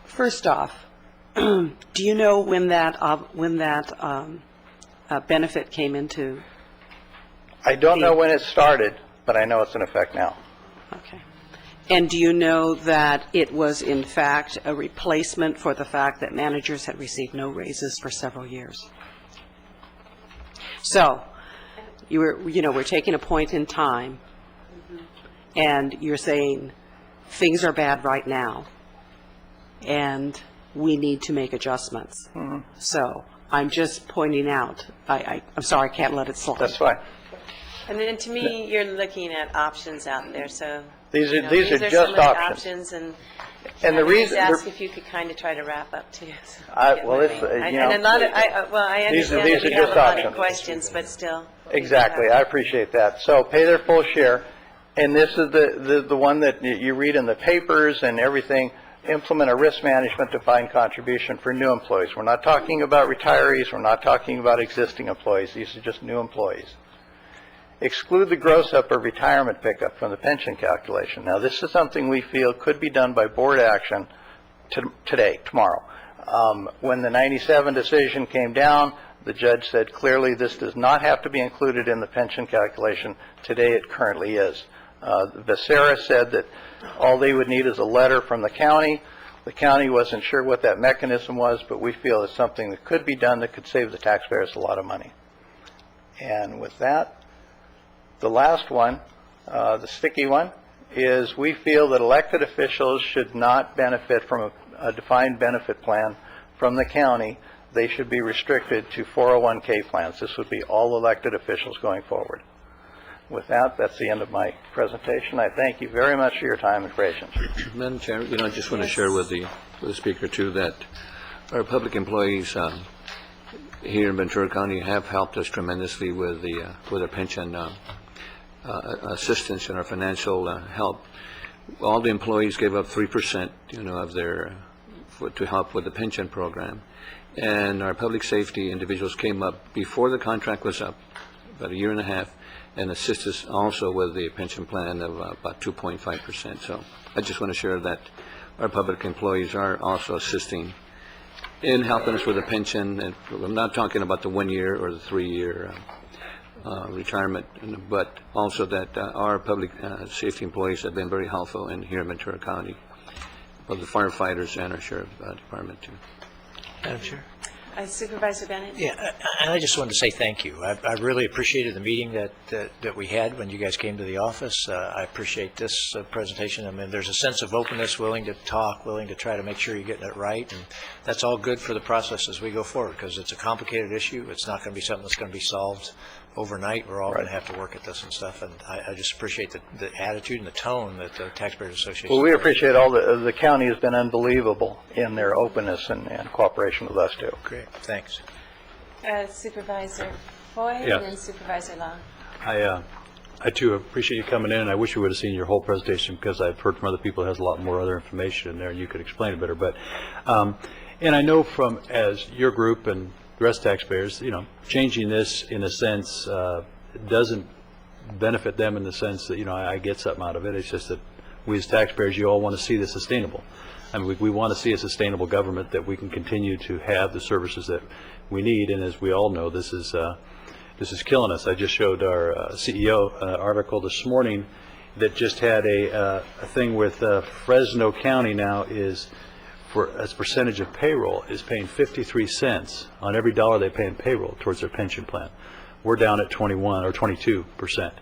First off, do you know when that benefit came into? I don't know when it started, but I know it's in effect now. Okay. And do you know that it was, in fact, a replacement for the fact that managers had received no raises for several years? So, we're taking a point in time, and you're saying things are bad right now, and we need to make adjustments. Mm-hmm. So, I'm just pointing out, I'm sorry, I can't let it slide. That's fine. And then to me, you're looking at options out there, so. These are these just some of the options. and the reason I ask if you could kind of try to wrap up too. So well, it's, and a lot of, I understand these that are you have just a lot options. of questions, but still. Exactly, I appreciate that. So pay their full share, and this is the one that you read in the papers and everything, implement a risk management defined contribution for new employees. We're not talking about retirees, we're not talking about existing employees, these are just new employees. Exclude the gross up of retirement pickup from the pension calculation. Now, this is something we feel could be done by board action today, tomorrow. When the 97 decision came down, the judge said clearly this does not have to be included in the pension calculation. Today it currently is. Becerra said that all they would need is a letter from the county. The county wasn't sure what that mechanism was, but we feel it's something that could be done that could save the taxpayers a lot of money. And with that, the last one, the sticky one, is we feel that elected officials should not benefit from a defined benefit plan from the county. They should be restricted to 401k plans. This would be all elected officials going forward. With that, that's the end of my presentation. I thank you very much for your time and patience. Madam Chair, I just want to share with the Speaker, too, that our public employees here in Ventura County have helped us tremendously with their pension assistance and our financial help. All the employees gave up 3%, of their to help with the pension program, and our public safety individuals came up before the contract was up, about a year and a half, and assist us also with the pension plan of about 2.5%. So I just want to share that our public employees are also assisting in helping us with the pension. And I'm not talking about the 1 year or the 3 year retirement, but also that our public safety employees have been very helpful in here in Ventura County, both the firefighters and our sheriff department too. Madam Chair? Supervisor Bennett? Yeah, and I just wanted to say thank you. I really appreciated the meeting that we had when you guys came to the office. I appreciate this presentation. I mean, there's a sense of openness, willing to talk, willing to try to make sure you're getting it right, and that's all good for the process as we go forward, because it's a complicated issue. It's not going to be something that's going to be solved overnight. We're all going to have to work at this and stuff, and I just appreciate the attitude and the tone that the Taxpayers Association. Well, we appreciate all the county has been unbelievable in their openness and cooperation with us too. Great, thanks. Supervisor Foy Yeah. and then Supervisor Long. I too appreciate you coming in. I wish we would have seen your whole presentation, because I've heard from other people that has a lot more other information in there, and you could explain it better. But and I know from as your group and the rest of taxpayers, changing this in a sense doesn't benefit them in the sense that I get something out of it. It's just that we as taxpayers, you all want to see this sustainable. I mean, we want to see a sustainable government that we can continue to have the services that we need. And as we all know, this is killing us. I just showed our CEO an article this morning that just had a thing with Fresno County now is, as a percentage of payroll, is paying 53 cents on every dollar they pay in payroll towards their pension plan. We're down at 21 or 22%.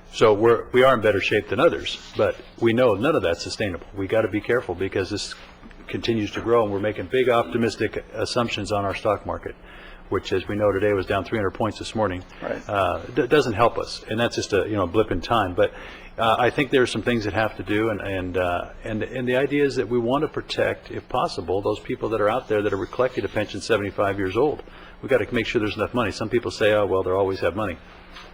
So we are in better shape than others, but we know none of that's sustainable. We got to be careful, because this continues to grow, and we're making big optimistic assumptions on our stock market, which, as we know today, was down 300 points this morning. Right. Doesn't help us, and that's just a blip in time. But I think there are some things that have to do, and the idea is that we want to protect, if possible, those people that are out there that are collecting a pension 75 years old. We've got to make sure there's enough money. Some people say, oh, well, they'll always have money.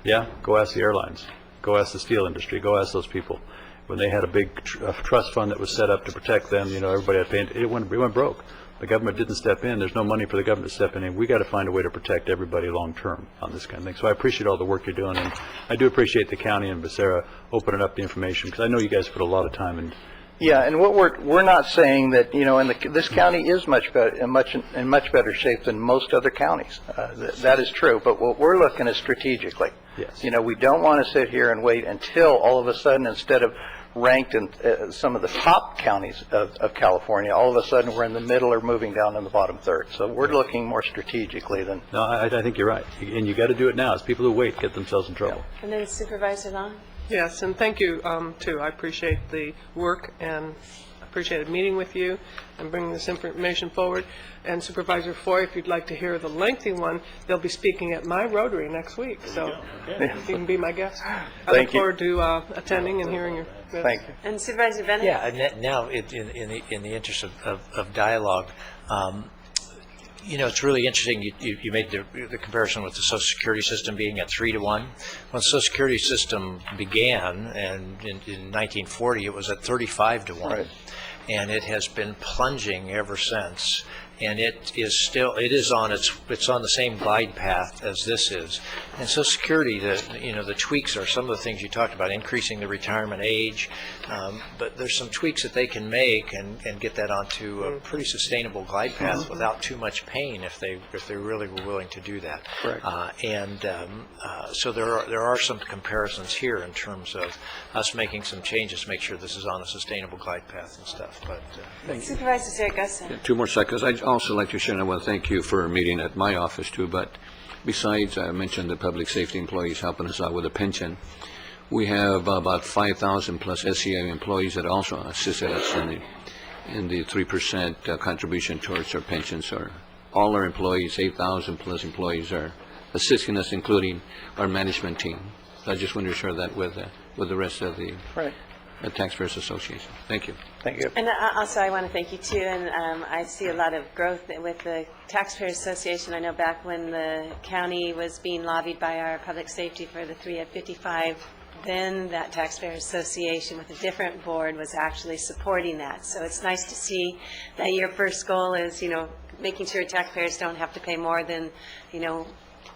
Yeah, go ask the airlines. Go ask the steel industry. Go ask those people. When they had a big trust fund that was set up to protect them, everybody had paid. It went broke. The government didn't step in. There's no money for the government to step in. And we got to find a way to protect everybody long term on this kind of thing. So I appreciate all the work you're doing, and I do appreciate the county and Becerra opening up the information, because I know you guys put a lot of time in. Yeah, and what we're not saying that this county is much better in much better shape than most other counties. That is true. But what we're looking at strategically. Yes. We don't want to sit here and wait until all of a sudden, instead of ranked in some of the top counties of California, all of a sudden we're in the middle or moving down in the bottom third. So we're looking more strategically than. No, I think you're right, and you got to do it now. It's people who wait get themselves in trouble. And then Supervisor Long. Yes, and thank you, too. I appreciate the work and appreciated meeting with you and bringing this information forward. And Supervisor Foy, if you'd like to hear the lengthy one, they'll be speaking at my Rotary next week, so you can be my guest. I look forward to attending and hearing your views. Thank you. And Supervisor Bennett? Yeah, and now in the interest of dialogue, You know, it's really interesting. You made the comparison with the Social Security system being at 3 to 1. When the Social Security system began, and in 1940, it was at 35 to 1. Right. And it has been plunging ever since. And it is on the same glide path as this is. And Social Security, the tweaks are some of the things you talked about, increasing the retirement age, but there's some tweaks that they can make and get that onto a pretty sustainable glide path without too much pain if they really were willing to do that. Correct. So there are some comparisons here in terms of us making some changes to make sure this is on a sustainable glide path and stuff. But Supervisor Zaragoza. 2 more seconds. I'd also like to share, and I want to thank you for a meeting at my office too, but besides, I mentioned the public safety employees helping us out with a pension. We have about 5,000 plus SCI employees that also assisted us in the 3% contribution towards our pensions. All our employees, 8,000 plus employees, are assisting us, including our management team. So I just want to share that with the rest of the Taxpayers Association. Thank you. Thank you. And also, I want to thank you, too, and I see a lot of growth with the Taxpayers Association. I know back when the county was being lobbied by our public safety for the 3 at 55, then that Taxpayers Association with a different board was actually supporting that. So it's nice to see that your first goal is, making sure taxpayers don't have to pay more than,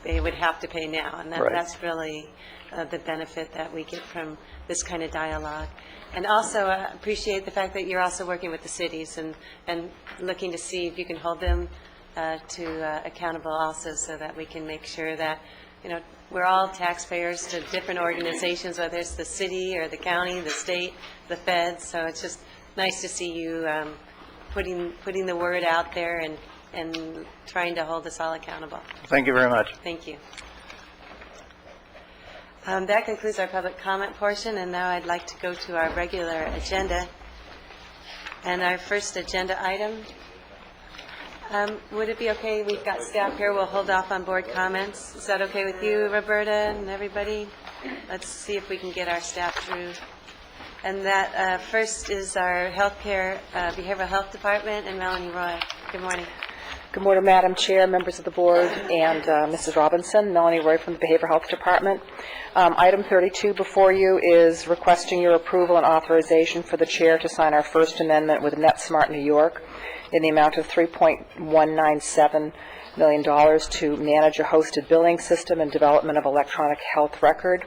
they would have to pay now. And that's really the benefit that we get from this kind of dialogue. And also appreciate the fact that you're also working with the cities and looking to see if you can hold them to accountable also, so that we can make sure that, we're all taxpayers to different organizations, whether it's the city or the county, the state, the feds. So it's just nice to see you putting the word out there and trying to hold us all accountable. Thank you very much. Thank you. That concludes our public comment portion, and now I'd like to go to our regular agenda. And our first agenda item, would it be okay, we've got staff here, we'll hold off on board comments. Is that okay with you, Roberta, and everybody? Let's see if we can get our staff through. And that first is our healthcare, behavioral health department, and Melanie Roy. Good morning. Good morning, Madam Chair, members of the board, and Mrs. Robinson. Melanie Roy from the Behavioral Health Department. Item 32 before you is requesting your approval and authorization for the chair to sign our First Amendment with NetSmart New York in the amount of $3.197 million to manage a hosted billing system and development of electronic health record.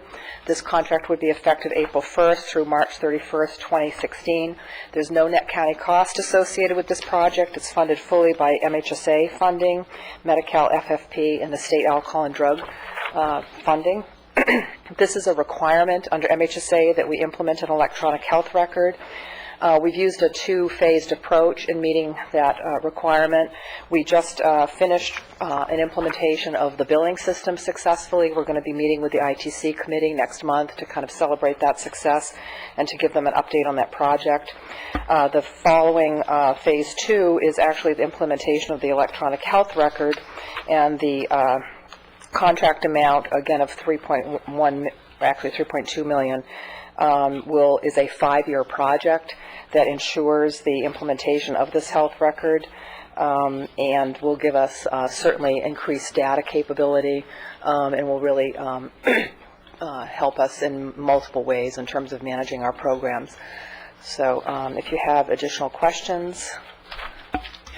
This contract would be effective April 1st through March 31st, 2016. There's no net county cost associated with this project. It's funded fully by MHSA funding, Medi-Cal FFP, and the state alcohol and drug funding. This is a requirement under MHSA that we implement an electronic health record. We've used a two-phased approach in meeting that requirement. We just finished an implementation of the billing system successfully. We're going to be meeting with the ITC committee next month to kind of celebrate that success and to give them an update on that project. The following phase 2 is actually the implementation of the electronic health record, and the contract amount, again, of 3.2 million is a 5-year project that ensures the implementation of this health record, and will give us certainly increased data capability, and will really help us in multiple ways in terms of managing our programs. So if you have additional questions,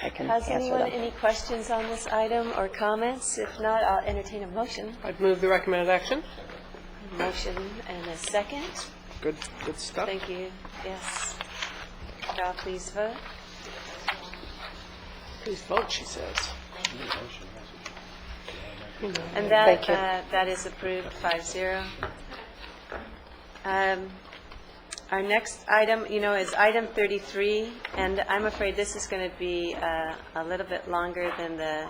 I can answer them. Has anyone any questions on this item or comments? If not, I'll entertain a motion. I'd move the recommended action. Motion and a second. Good stuff. Thank you. Yes. Val, please vote. Please vote, she says. And that is approved 5-0. Our next item, is item 33, and I'm afraid this is going to be a little bit longer than the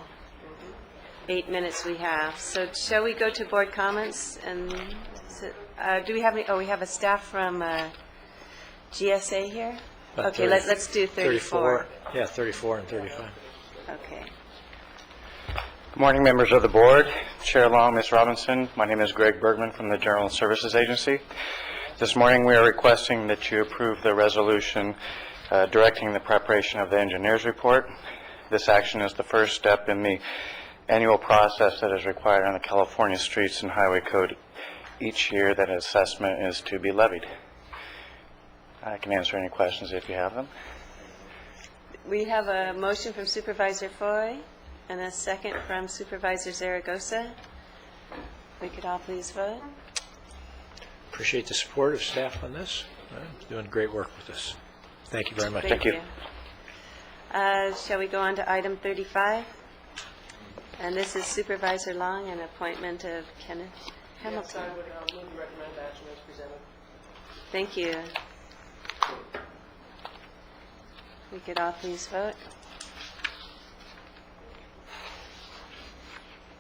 8 minutes we have. So shall we go to board comments? And do we have any? Oh, we have a staff from GSA here. Okay, let's do 34. Yeah, 34 and 35. Okay. Good morning, members of the board, Chair Long, Ms. Robinson. My name is Greg Bergman from the General Services Agency. This morning we are requesting that you approve the resolution directing the preparation of the engineer's report. This action is the first step in the annual process that is required on the California Streets and Highway Code each year that an assessment is to be levied. I can answer any questions if you have them. We have a motion from Supervisor Foy and a second from Supervisor Zaragoza. We could all please vote. Appreciate the support of staff on this. Doing great work with this. Thank you very much. Thank you. Shall we go on to item 35? And this is Supervisor Long and appointment of Kenneth Hamilton. Yes, I would move to recommend action as presented. Thank you. We could all please vote.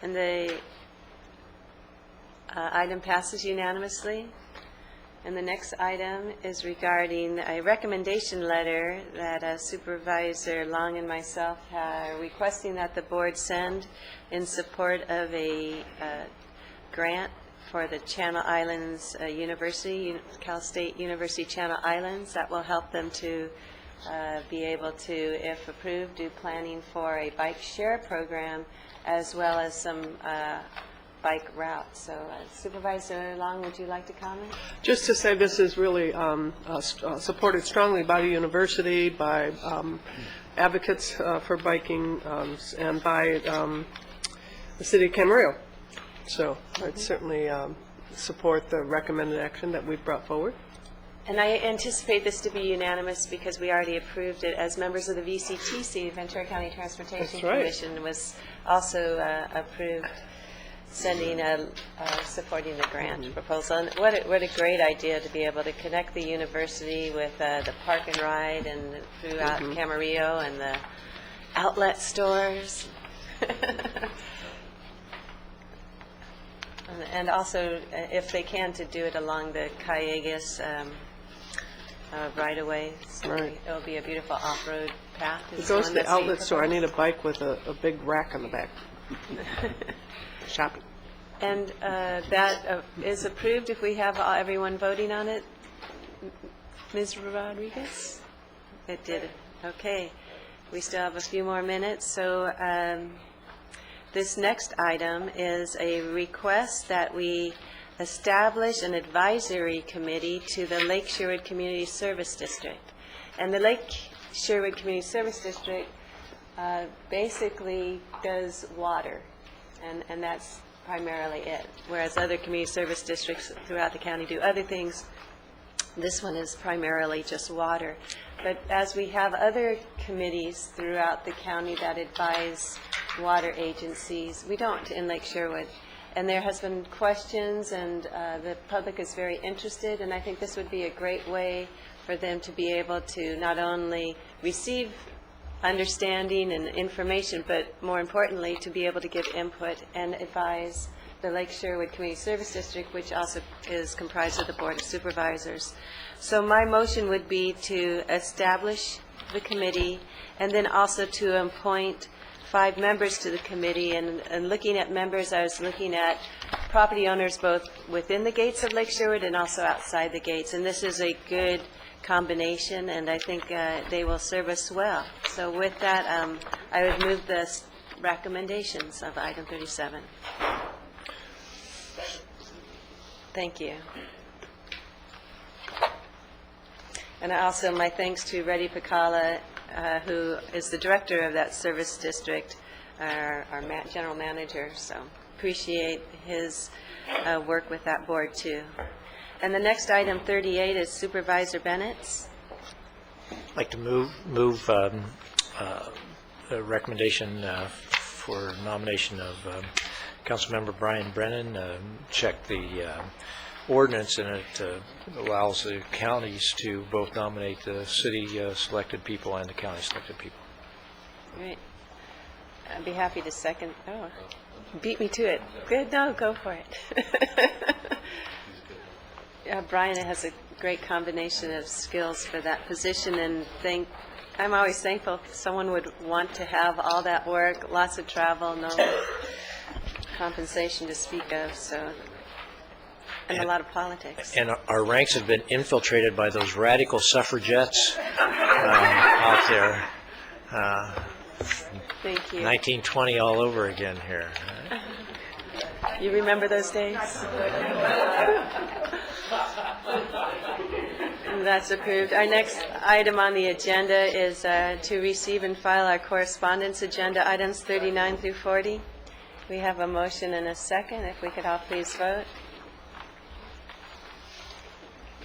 And the item passes unanimously. And the next item is regarding a recommendation letter that Supervisor Long and myself are requesting that the board send in support of a grant for the Channel Islands University, Cal State University Channel Islands, that will help them to be able to, if approved, do planning for a bike share program as well as some bike routes. So Supervisor Long, would you like to comment? Just to say this is really supported strongly by the university, by advocates for biking, and by the city of Camarillo. So I'd certainly support the recommended action that we've brought forward. And I anticipate this to be unanimous because we already approved it as members of the VCTC, Ventura County Transportation That's right. Commission, was also approved sending supporting the grant proposal. And what a great idea to be able to connect the university with the park and ride and throughout Camarillo and the outlet stores. And also, if they can, to do it along the Callegas right-of-way. So Right. It'll be a beautiful off-road path. It goes to the outlet store. I need a bike with a big rack on the back. Shopping. And that is approved if we have everyone voting on it? Ms. Rodriguez? It did. Okay. We still have a few more minutes. So this next item is a request that we establish an advisory committee to the Lake Sherwood Community Service District. And the Lake Sherwood Community Service District basically does water, and that's primarily it. Whereas other community service districts throughout the county do other things, this one is primarily just water. But as we have other committees throughout the county that advise water agencies, we don't in Lake Sherwood. And there has been questions, and the public is very interested, and I think this would be a great way for them to be able to not only receive understanding and information, but more importantly, to be able to give input and advise the Lake Sherwood Community Service District, which also is comprised of the Board of Supervisors. So my motion would be to establish the committee and then also to appoint 5 members to the committee. And looking at members, I was looking at property owners both within the gates of Lake Sherwood and also outside the gates. And this is a good combination, and I think they will serve us well. So with that, I would move the recommendations of item 37. Thank you. And also my thanks to Reddy Picala, who is the director of that service district, our general manager. So appreciate his work with that board too. And the next item, 38, is Supervisor Bennett's. I'd like to move a recommendation for nomination of Councilmember Brian Brennan. Check the ordinance, and it allows the counties to both nominate the city-selected people and the county-selected people. Great. I'd be happy to second. Oh, beat me to it. Good. No, go for it. Brian has a great combination of skills for that position, and I'm always thankful someone would want to have all that work, lots of travel, no compensation to speak of, and a lot of politics. And our ranks have been infiltrated by those radical suffragettes out there. Thank you. 1920 all over again here. You remember those days? That's approved. Our next item on the agenda is to receive and file our correspondence agenda, items 39 through 40. We have a motion and a second. If we could all please vote.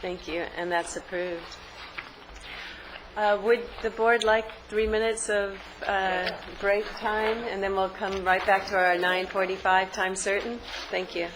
Thank you, and that's approved. Would the board like 3 minutes of break time, and then we'll come right back to our 9:45 time certain? Thank you.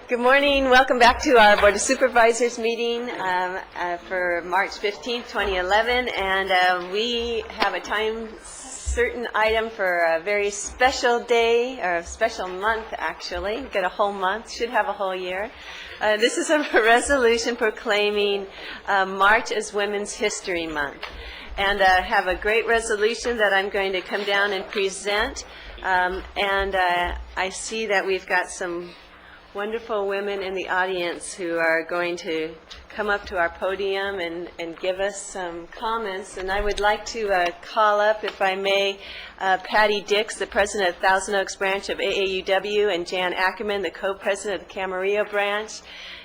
Good morning. Welcome back to our Board of Supervisors meeting for March 15th, 2011. And we have a time certain item for a very special day, or a special month, actually. We've got a whole month, should have a whole year. This is a resolution proclaiming March as Women's History Month. And have a great resolution that I'm going to come down and present. I see that we've got some wonderful women in the audience who are going to come up to our podium and give us some comments. And I would like to call up, if I may, Patty Dix, the president of Thousand Oaks branch of AAUW, and Jan Ackerman, the co-president of the Camarillo branch.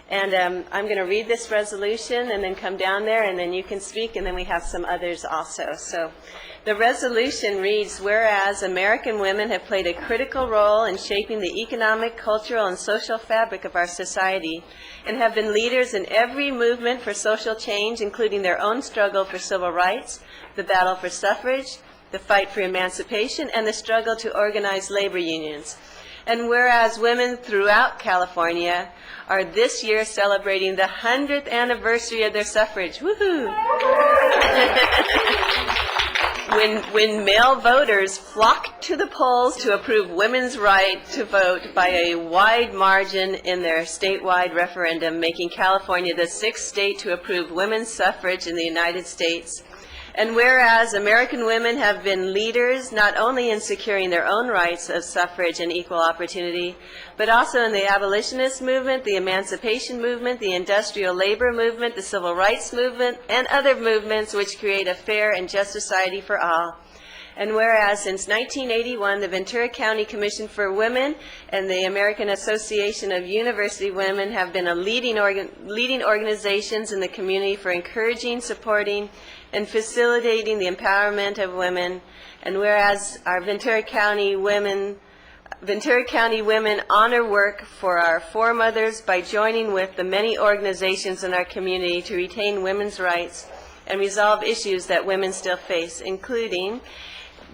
And I'm going to read this resolution and then come down there, and then you can speak, and then we have some others also. So the resolution reads, whereas American women have played a critical role in shaping the economic, cultural, and social fabric of our society, and have been leaders in every movement for social change, including their own struggle for civil rights, the battle for suffrage, the fight for emancipation, and the struggle to organize labor unions. And whereas women throughout California are this year celebrating the 100th anniversary of their suffrage. Woohoo! When male voters flocked to the polls to approve women's right to vote by a wide margin in their statewide referendum, making California the 6th state to approve women's suffrage in the United States. And whereas American women have been leaders not only in securing their own rights of suffrage and equal opportunity, but also in the abolitionist movement, the emancipation movement, the industrial labor movement, the civil rights movement, and other movements which create a fair and just society for all. And whereas since 1981, the Ventura County Commission for Women and the American Association of University Women have been leading organizations in the community for encouraging, supporting, and facilitating the empowerment of women. And whereas our Ventura County women honor work for our foremothers by joining with the many organizations in our community to retain women's rights and resolve issues that women still face, including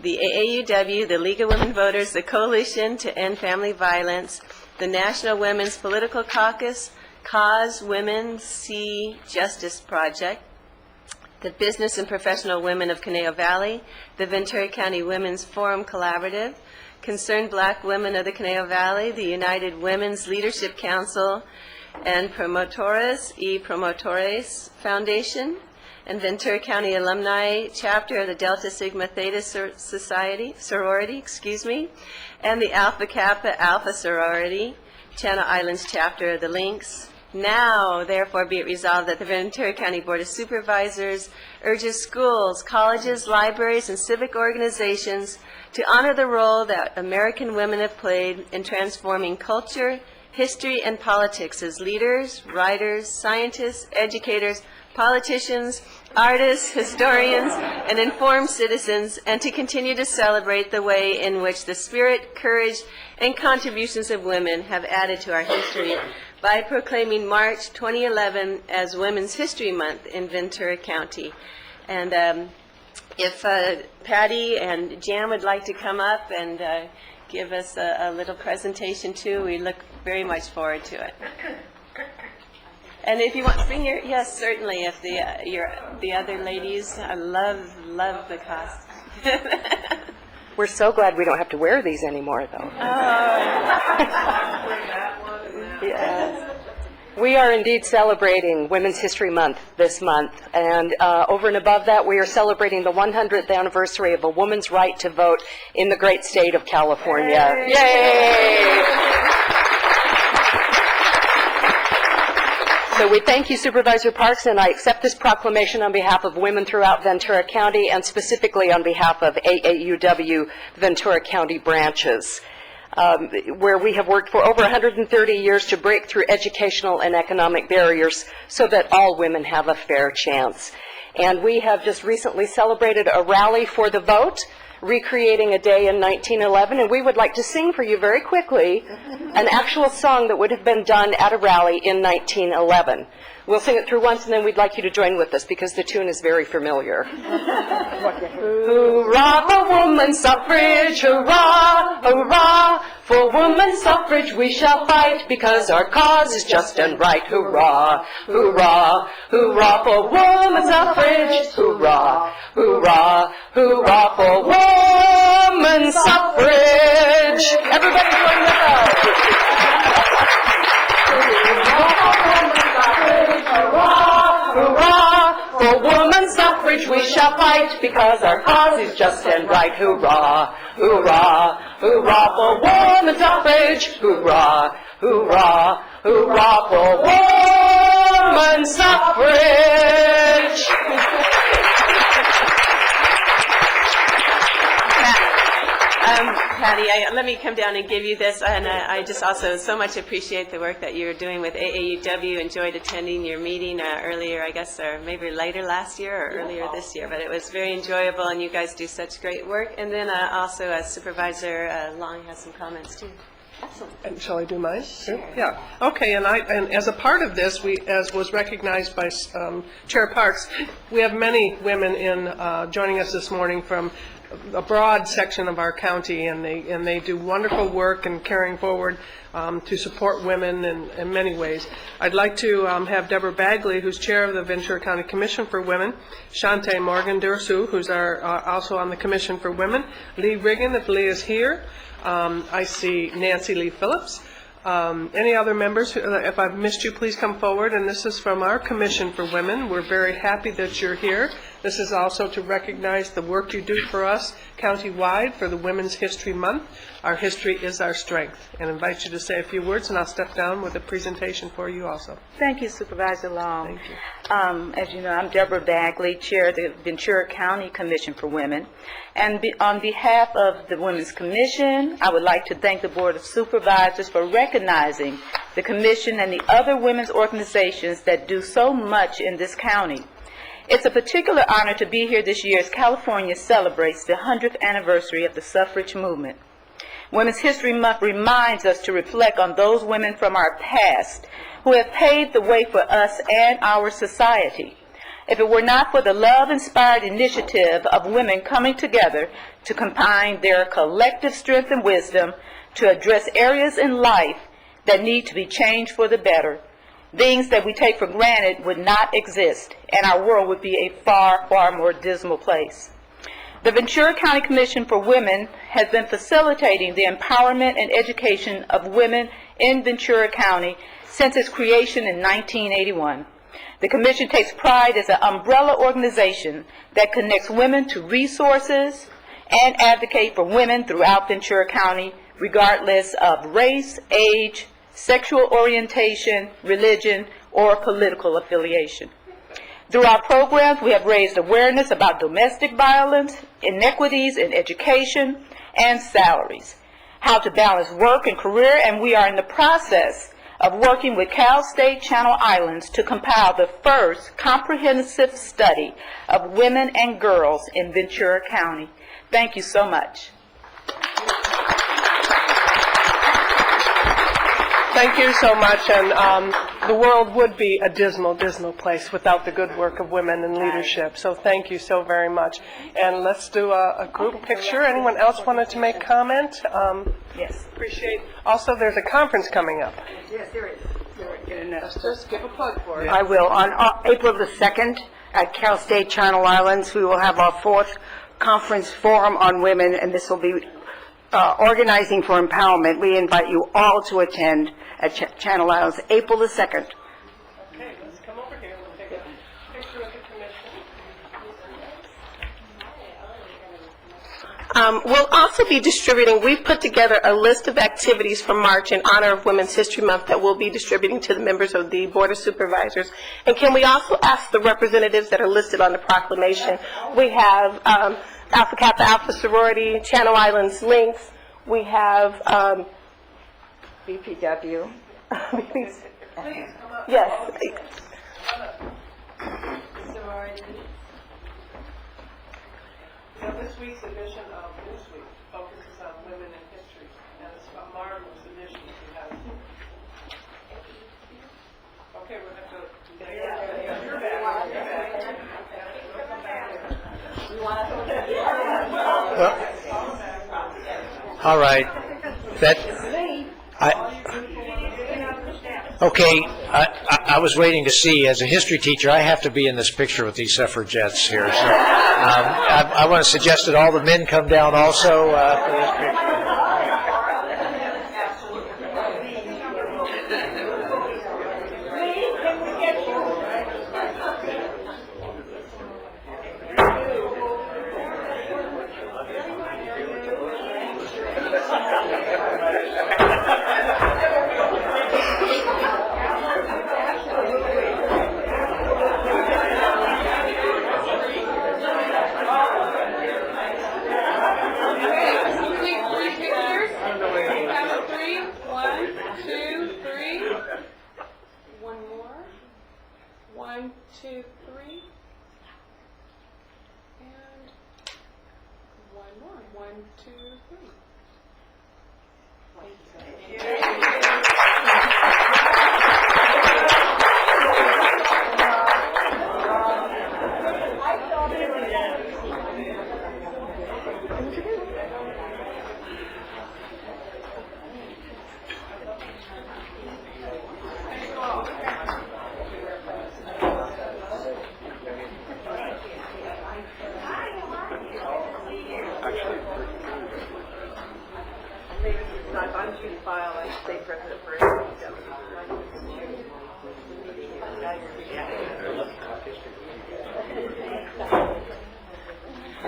the AAUW, the League of Women Voters, the Coalition to End Family Violence, the National Women's Political Caucus, Cause Women See Justice Project, the Business and Professional Women of Conejo Valley, the Ventura County Women's Forum Collaborative, Concerned Black Women of the Conejo Valley, the United Women's Leadership Council, and Promotores y Promotores Foundation, and Ventura County Alumni Chapter of the Delta Sigma Theta Sorority, and the Alpha Kappa Alpha Sorority, Channel Islands Chapter of the Lynx. Now, therefore, be it resolved that the Ventura County Board of Supervisors urges schools, colleges, libraries, and civic organizations to honor the role that American women have played in transforming culture, history, and politics as leaders, writers, scientists, educators, politicians, artists, historians, and informed citizens, and to continue to celebrate the way in which the spirit, courage, and contributions of women have added to our history by proclaiming March 2011 as Women's History Month in Ventura County. And if Patty and Jan would like to come up and give us a little presentation too, we look very much forward to it. And if you want to bring your, yes, certainly, if the other ladies, I love the costume. We're so glad we don't have to wear these anymore, though. Yes. We are indeed celebrating Women's History Month this month, and over and above that, we are celebrating the 100th anniversary of a woman's right to vote in the great state of California. Yay! So we thank you, Supervisor Parks, and I accept this proclamation on behalf of women throughout Ventura County and specifically on behalf of AAUW Ventura County branches, where we have worked for over 130 years to break through educational and economic barriers so that all women have a fair chance. And we have just recently celebrated a rally for the vote, recreating a day in 1911, and we would like to sing for you very quickly an actual song that would have been done at a rally in 1911. We'll sing it through once, and then we'd like you to join with us, because the tune is very familiar. Hurrah for women's suffrage, hurrah, hurrah. For women's suffrage we shall fight, because our cause is just and right. Hurrah, hurrah, hurrah for women's suffrage. Hurrah, hurrah, hurrah for women's suffrage. Everybody join with us. Hurrah, hurrah, for women's suffrage we shall fight, because our cause is just and right. Hurrah, hurrah, hurrah for women's suffrage. Hurrah, hurrah, hurrah for women's suffrage. Patty, let me come down and give you this, and I just also so much appreciate the work that you're doing with AAUW. Enjoyed attending your meeting earlier, I guess, or maybe later last year or earlier this year, but it was very enjoyable, and you guys do such great work. And then also Supervisor Long has some comments, too. Excellent. And shall I do mine? Sure. Yeah. Okay, and as a part of this, as was recognized by Chair Parks, we have many women joining us this morning from a broad section of our county, and they do wonderful work in carrying forward to support women in many ways. I'd like to have Deborah Bagley, who's chair of the Ventura County Commission for Women, Shante Morgan-Dursu, who's also on the Commission for Women, Lee Riggin, if Lee is here. I see Nancy Lee Phillips. Any other members? If I've missed you, please come forward. And this is from our Commission for Women. We're very happy that you're here. This is also to recognize the work you do for us countywide for the Women's History Month. Our history is our strength. And I invite you to say a few words, and I'll step down with a presentation for you also. Thank you, Supervisor Long. Thank you. As you know, I'm Deborah Bagley, Chair of the Ventura County Commission for Women. And on behalf of the Women's Commission, I would like to thank the Board of Supervisors for recognizing the Commission and the other women's organizations that do so much in this county. It's a particular honor to be here this year as California celebrates the 100th anniversary of the suffrage movement. Women's History Month reminds us to reflect on those women from our past who have paved the way for us and our society. If it were not for the love-inspired initiative of women coming together to combine their collective strength and wisdom to address areas in life that need to be changed for the better, things that we take for granted would not exist, and our world would be a far, far more dismal place. The Ventura County Commission for Women has been facilitating the empowerment and education of women in Ventura County since its creation in 1981. The Commission takes pride as an umbrella organization that connects women to resources and advocate for women throughout Ventura County, regardless of race, age, sexual orientation, religion, or political affiliation. Through our programs, we have raised awareness about domestic violence, inequities in education, and salaries, how to balance work and career, and we are in the process of working with Cal State Channel Islands to compile the first comprehensive study of women and girls in Ventura County. Thank you so much. Thank you so much, and the world would be a dismal, dismal place without the good work of women in leadership, so thank you so very much. And let's do a group picture. Anyone else wanted to make comment? Yes. Appreciate. Also, there's a conference coming up. Yes, there is. Let's just give a plug for it. I will. On April the 2nd at Cal State Channel Islands, we will have our 4th conference forum on women, and this will be Organizing for Empowerment. We invite you all to attend at Channel Islands, April the 2nd. Okay, let's come over here. We'll take a picture of the commission. We'll also be distributing, we've put together a list of activities for March in honor of Women's History Month that we'll be distributing to the members of the Board of Supervisors. And can we also ask the representatives that are listed on the proclamation? We have Alpha Kappa Alpha Sorority, Channel Islands Links. We have BPW. Yes. So this week's edition of Newsweek focuses on women in history, and it's a marvelous edition we have. Okay, we're going to go. All right. Okay, I was waiting to see, as a history teacher, I have to be in this picture with these suffragettes here. So I want to suggest that all the men come down also for this picture. One, two, three. And one more. One, two, three.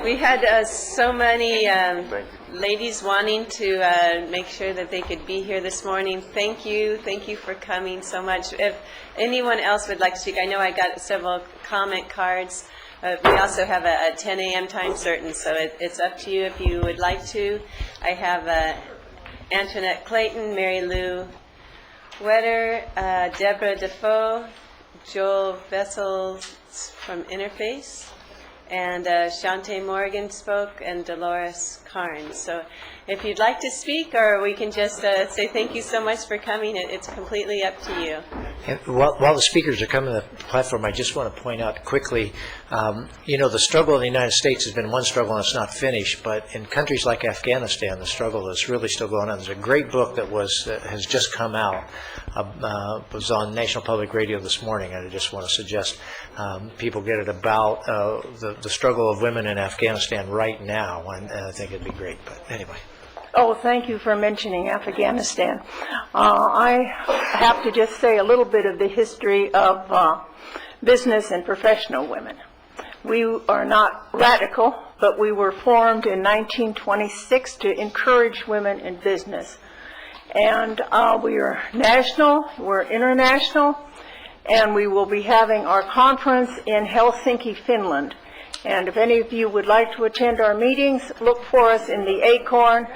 We had so many ladies wanting to make sure that they could be here this morning. Thank you for coming so much. If anyone else would like to speak, I know I got several comment cards. We also have a 10 a.m. time certain, so it's up to you if you would like to. I have Antoinette Clayton, Mary Lou Wetter, Deborah Defoe, Joel Vessels from Interface, and Shante Morgan spoke, and Dolores Carnes. So if you'd like to speak, or we can just say thank you so much for coming, it's completely up to you. And while the speakers are coming to the platform, I just want to point out quickly, the struggle in the United States has been one struggle and it's not finished, but in countries like Afghanistan, the struggle is really still going on. There's a great book that has just come out, was on National Public Radio this morning, and I just want to suggest people get it about the struggle of women in Afghanistan right now, and I think it'd be great. But anyway. Oh, thank you for mentioning Afghanistan. I have to just say a little bit of the history of business and professional women. We are not radical, but we were formed in 1926 to encourage women in business. And we are national, we're international, and we will be having our conference in Helsinki, Finland. And if any of you would like to attend our meetings, look for us in the Acorn.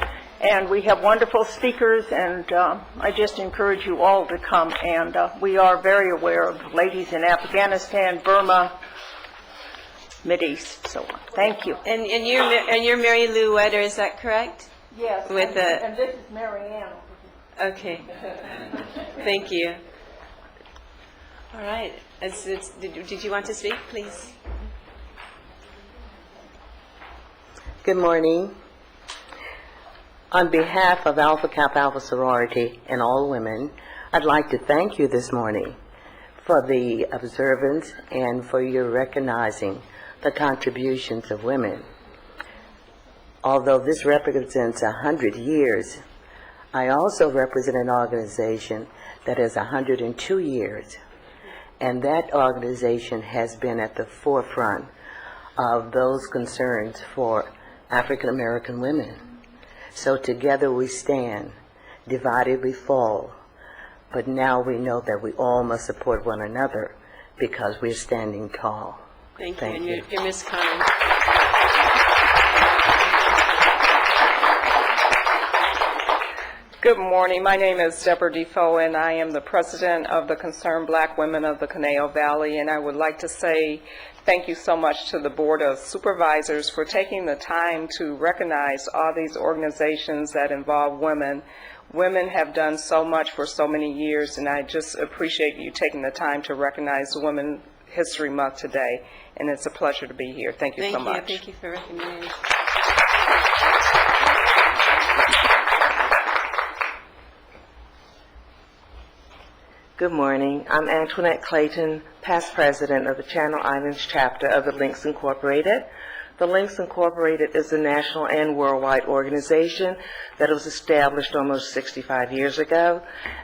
And we have wonderful speakers, and I just encourage you all to come. And we are very aware of ladies in Afghanistan, Burma, Mideast, so on. Thank you. And you're Mary Lou Wetter, is that correct? Yes, and this is Mary Ann. Okay. Thank you. All right. Did you want to speak, please? Good morning. On behalf of Alpha Kappa Alpha Sorority and all women, I'd like to thank you this morning for the observance and for your recognizing the contributions of women. Although this represents 100 years, I also represent an organization that is 102 years, and that organization has been at the forefront of those concerns for African American women. So together we stand, divided we fall, but now we know that we all must support one another because we're standing tall. Thank you. And you're Ms. Carnes. Good morning. My name is Deborah Defoe, and I am the president of the Concerned Black Women of the Conejo Valley, and I would like to say thank you so much to the Board of Supervisors for taking the time to recognize all these organizations that involve women. Women have done so much for so many years, and I just appreciate you taking the time to recognize Women's History Month today, and it's a pleasure to be here. Thank you so much. Thank you for recognizing. Good morning. I'm Antoinette Clayton, past president of the Channel Islands chapter of the Links Incorporated. The Links Incorporated is a national and worldwide organization that was established almost 65 years ago,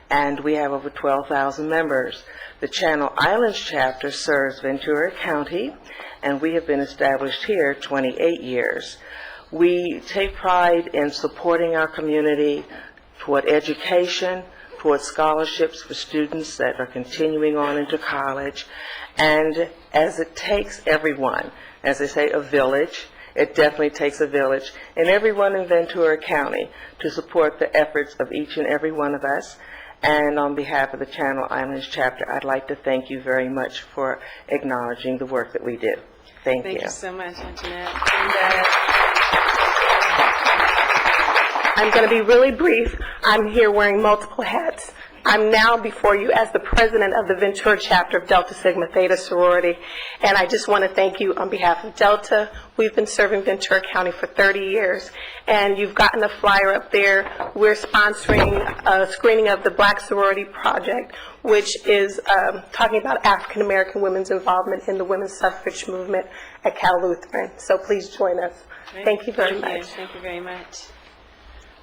and we have over 12,000 members. The Channel Islands chapter serves Ventura County, and we have been established here 28 years. We take pride in supporting our community toward education, toward scholarships for students that are continuing on into college, and as it takes everyone, as they say, a village, it definitely takes a village, and everyone in Ventura County to support the efforts of each and every one of us. And on behalf of the Channel Islands chapter, I'd like to thank you very much for acknowledging the work that we do. Thank you. Thank you so much, Antoinette. I'm going to be really brief. I'm here wearing multiple hats. I'm now before you as the president of the Ventura chapter of Delta Sigma Theta sorority, and I just want to thank you on behalf of Delta. We've been serving Ventura County for 30 years, and you've gotten a flyer up there. We're sponsoring a screening of the Black Sorority Project, which is talking about African American women's involvement in the women's suffrage movement at Cal Lutheran. So please join us. Great. Thank you very much. Thank you very much.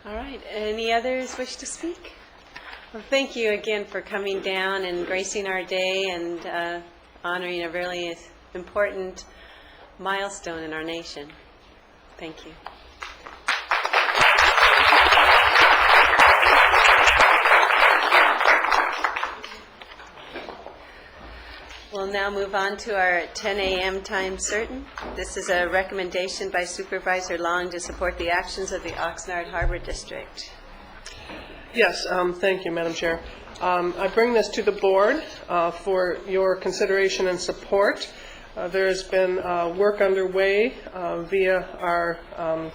All right. Any others wish to speak? Well, thank you again for coming down and gracing our day and honoring a really important milestone in our nation. Thank you. We'll now move on to our 10 a.m. time certain. This is a recommendation by Supervisor Long to support the actions of the Oxnard Harbor District. Yes, thank you, Madam Chair. I bring this to the board for your consideration and support. There has been work underway via our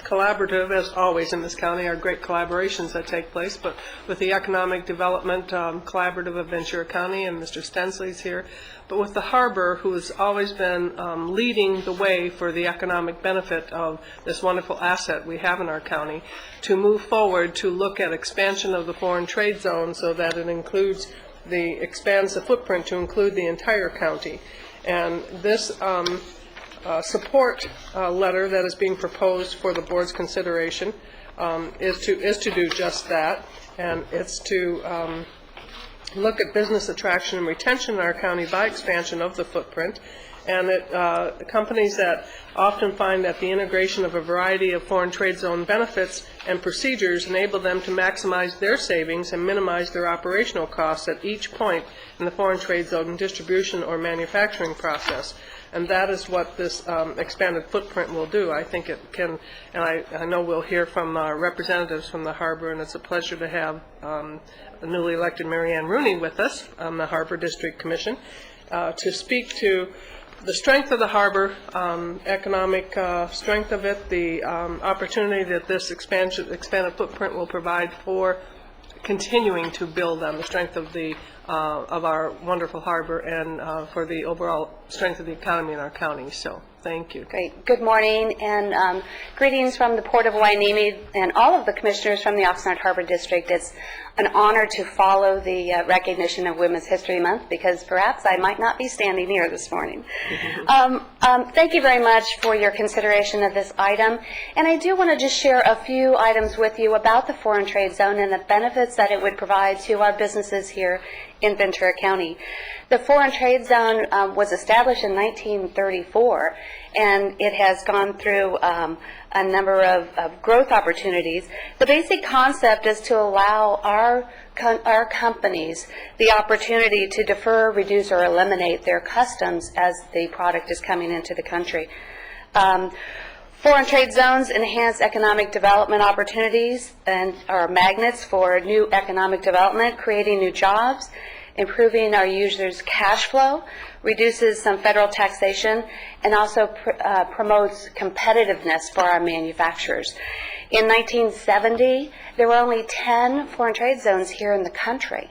collaborative, as always in this county, our great collaborations that take place, but with the Economic Development Collaborative of Ventura County, and Mr. Stensley's here, but with the harbor, who has always been leading the way for the economic benefit of this wonderful asset we have in our county, to move forward to look at expansion of the foreign trade zone so that it expands the footprint to include the entire county. And this support letter that is being proposed for the board's consideration is to do just that, and it's to look at business attraction and retention in our county by expansion of the footprint. And companies that often find that the integration of a variety of foreign trade zone benefits and procedures enable them to maximize their savings and minimize their operational costs at each point in the foreign trade zone distribution or manufacturing process. And that is what this expanded footprint will do. I think it can, and I know we'll hear from representatives from the harbor, and it's a pleasure to have the newly elected Mary Ann Rooney with us on the Harbor District Commission to speak to the strength of the harbor, economic strength of it, the opportunity that this expanded footprint will provide for continuing to build on the strength of our wonderful harbor and for the overall strength of the economy in our county. So thank you. Great. Good morning, and greetings from the Port of Hueneme and all of the commissioners from the Oxnard Harbor District. It's an honor to follow the recognition of Women's History Month, because perhaps I might not be standing here this morning. Thank you very much for your consideration of this item, and I do want to just share a few items with you about the foreign trade zone and the benefits that it would provide to our businesses here in Ventura County. The foreign trade zone was established in 1934, and it has gone through a number of growth opportunities. The basic concept is to allow our companies the opportunity to defer, reduce, or eliminate their customs as the product is coming into the country. Foreign trade zones enhance economic development opportunities and are magnets for new economic development, creating new jobs, improving our users' cash flow, reduces some federal taxation, and also promotes competitiveness for our manufacturers. In 1970, there were only 10 foreign trade zones here in the country,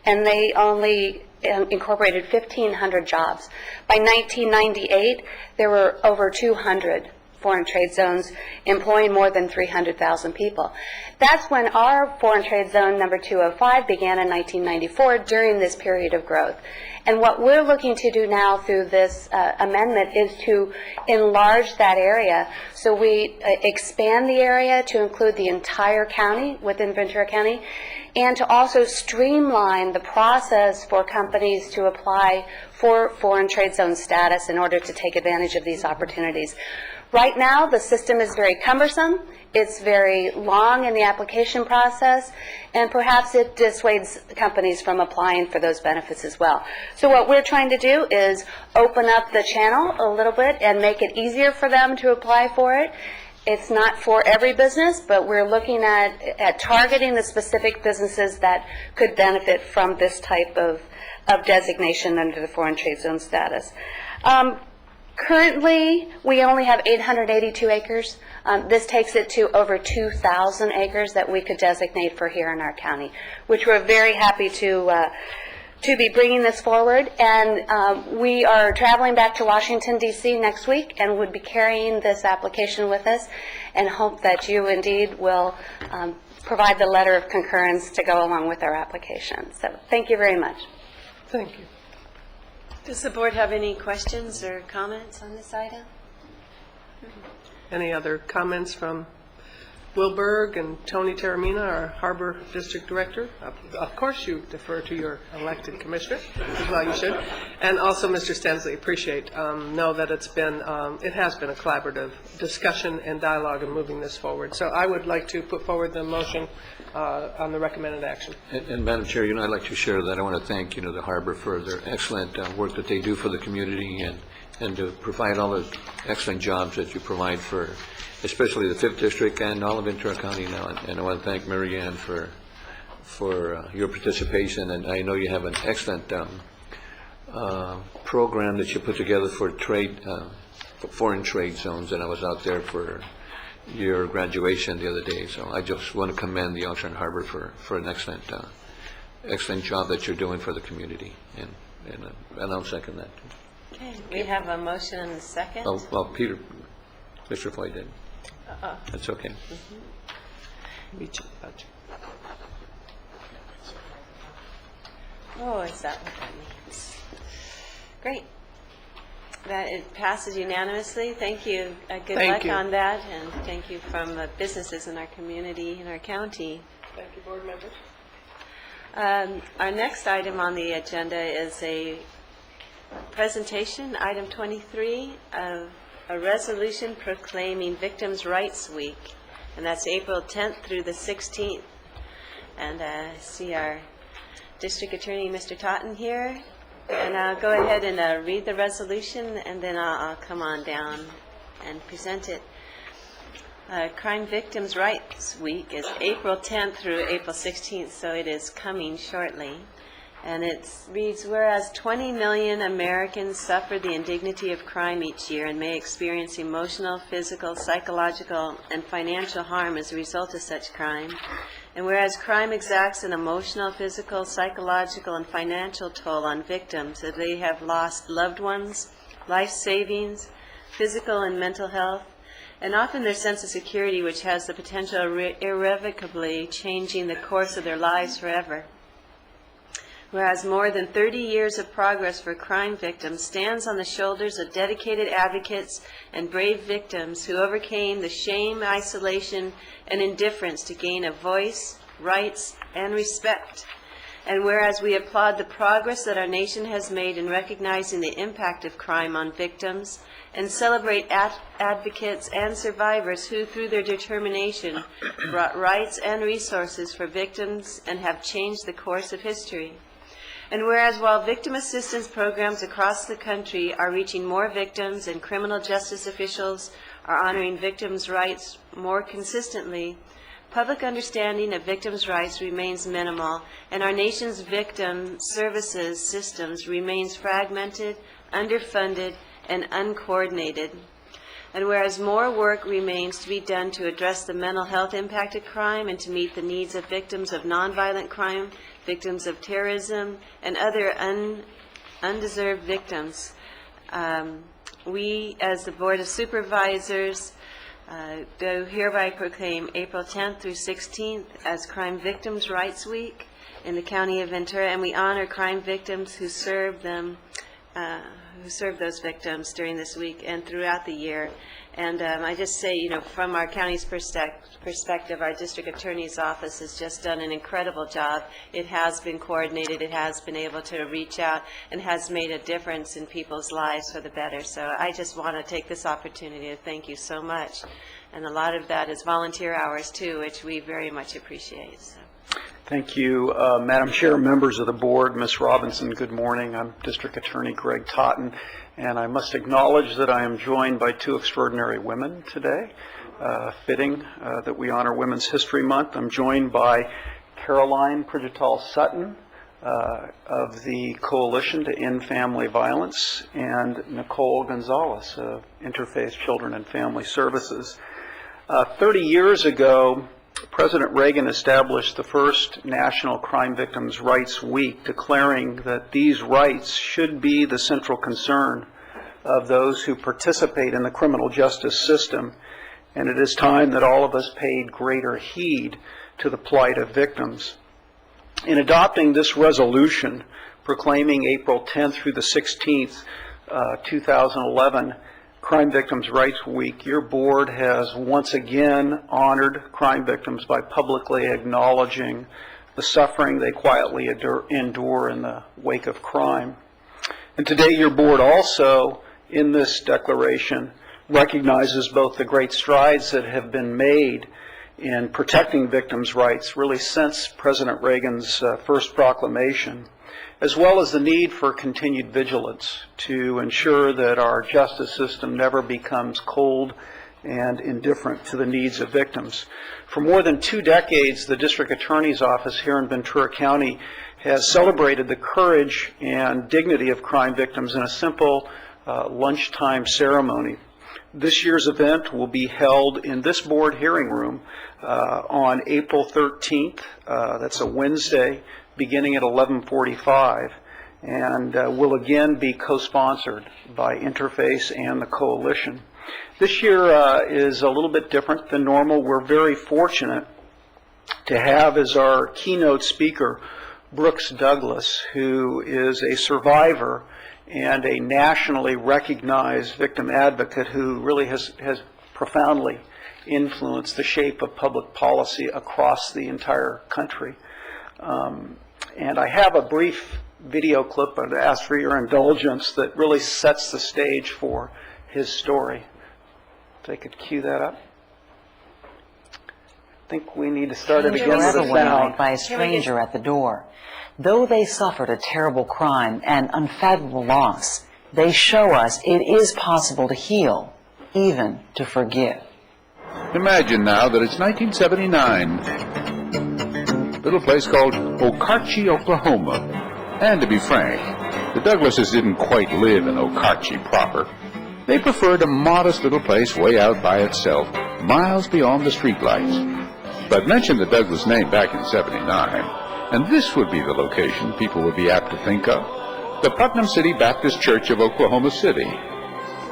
and they only incorporated 1,500 jobs. By 1998, there were over 200 foreign trade zones employing more than 300,000 people. That's when our foreign trade zone number 205 began in 1994 during this period of growth. And what we're looking to do now through this amendment is to enlarge that area. So we expand the area to include the entire county within Ventura County, and to also streamline the process for companies to apply for foreign trade zone status in order to take advantage of these opportunities. Right now, the system is very cumbersome. It's very long in the application process, and perhaps it dissuades companies from applying for those benefits as well. So what we're trying to do is open up the channel a little bit and make it easier for them to apply for it. It's not for every business, but we're looking at targeting the specific businesses that could benefit from this type of designation under the foreign trade zone status. Currently, we only have 882 acres. This takes it to over 2,000 acres that we could designate for here in our county, which we're very happy to be bringing this forward. And we are traveling back to Washington, D.C. next week, and would be carrying this application with us, and hope that you indeed will provide the letter of concurrence to go along with our application. So thank you very much. Thank you. Does the board have any questions or comments on this item? Any other comments from Will Berg and Tony Taramina, our Harbor District Director? Of course you defer to your elected commissioner, as well you should. And also Mr. Stensley, know that it has been a collaborative discussion and dialogue in moving this forward. So I would like to put forward the motion on the recommended action. And Madam Chair, I'd like to share that I want to thank, the Harbor for their excellent work that they do for the community, and to provide all the excellent jobs that you provide for, especially the 5th District and all of Ventura County now. And I want to thank Mary Ann for your participation. And I know you have an excellent program that you put together for foreign trade zones. And I was out there for your graduation the other day. So I just want to commend the Ocean Harbor for an excellent job that you're doing for the community. And I'll second that. Okay, we have a motion and a second. Oh, well, Mr. Floyd did. That's okay. Oh, is that what that means? Great. That it passes unanimously. Thank you. Good luck on that, and thank you from businesses in our community, in our county. Thank you, board members. Our next item on the agenda is a presentation, item 23, of a resolution proclaiming Victims' Rights Week, and that's April 10th through the 16th. And I see our District Attorney, Mr. Totten, here, and I'll go ahead and read the resolution, and then I'll come on down and present it. Crime Victims' Rights Week is April 10th through April 16th, so it is coming shortly. And it reads, whereas 20 million Americans suffer the indignity of crime each year and may experience emotional, physical, psychological, and financial harm as a result of such crime, and whereas crime exacts an emotional, physical, psychological, and financial toll on victims as they have lost loved ones, life savings, physical and mental health, and often their sense of security, which has the potential of irrevocably changing the course of their lives forever. Whereas more than 30 years of progress for crime victims stands on the shoulders of dedicated advocates and brave victims who overcame the shame, isolation, and indifference to gain a voice, rights, and respect. And whereas we applaud the progress that our nation has made in recognizing the impact of crime on victims, and celebrate advocates and survivors who, through their determination, brought rights and resources for victims and have changed the course of history. And whereas while victim assistance programs across the country are reaching more victims and criminal justice officials are honoring victims' rights more consistently, public understanding of victims' rights remains minimal, and our nation's victim services systems remains fragmented, underfunded, and uncoordinated. And whereas more work remains to be done to address the mental health impact of crime and to meet the needs of victims of nonviolent crime, victims of terrorism, and other undeserved victims, we, as the Board of Supervisors, do hereby proclaim April 10th through 16th as Crime Victims' Rights Week in the County of Ventura, and we honor crime victims who serve those victims during this week and throughout the year. And I just say, from our county's perspective, our district attorney's office has just done an incredible job. It has been coordinated, it has been able to reach out, and has made a difference in people's lives for the better. So I just want to take this opportunity to thank you so much. And a lot of that is volunteer hours, too, which we very much appreciate. So. Thank you, Madam Chair, members of the board, Ms. Robinson, good morning. I'm District Attorney Greg Totten, and I must acknowledge that I am joined by two extraordinary women today. Fitting that we honor Women's History Month. I'm joined by Caroline Pridgetal Sutton of the Coalition to End Family Violence, and Nicole Gonzalez of Interfaith Children and Family Services. 30 years ago, President Reagan established the first National Crime Victims' Rights Week, declaring that these rights should be the central concern of those who participate in the criminal justice system, and it is time that all of us paid greater heed to the plight of victims. In adopting this resolution, proclaiming April 10th through the 16th, 2011, Crime Victims' Rights Week, your board has once again honored crime victims by publicly acknowledging the suffering they quietly endure in the wake of crime. And today your board also, in this declaration, recognizes both the great strides that have been made in protecting victims' rights really since President Reagan's first proclamation, as well as the need for continued vigilance to ensure that our justice system never becomes cold and indifferent to the needs of victims. For more than 2 decades, the District Attorney's Office here in Ventura County has celebrated the courage and dignity of crime victims in a simple lunchtime ceremony. This year's event will be held in this board hearing room on April 13th. That's a Wednesday, beginning at 11:45, and will again be co-sponsored by Interface and the Coalition. This year is a little bit different than normal. We're very fortunate to have as our keynote speaker Brooks Douglas, who is a survivor and a nationally recognized victim advocate who really has profoundly influenced the shape of public policy across the entire country. And I have a brief video clip I'd ask for your indulgence that really sets the stage for his story. If they could cue that up. I think we need to start it again with the sound. By a stranger at the door. Though they suffered a terrible crime and unfathomable loss, they show us it is possible to heal, even to forgive. Imagine now that it's 1979. Little place called Okarche, Oklahoma. And to be frank, the Douglases didn't quite live in Okarche proper. They preferred a modest little place way out by itself, miles beyond the streetlights. But mention the Douglas name back in '79, and this would be the location people would be apt to think of. The Putnam City Baptist Church of Oklahoma City,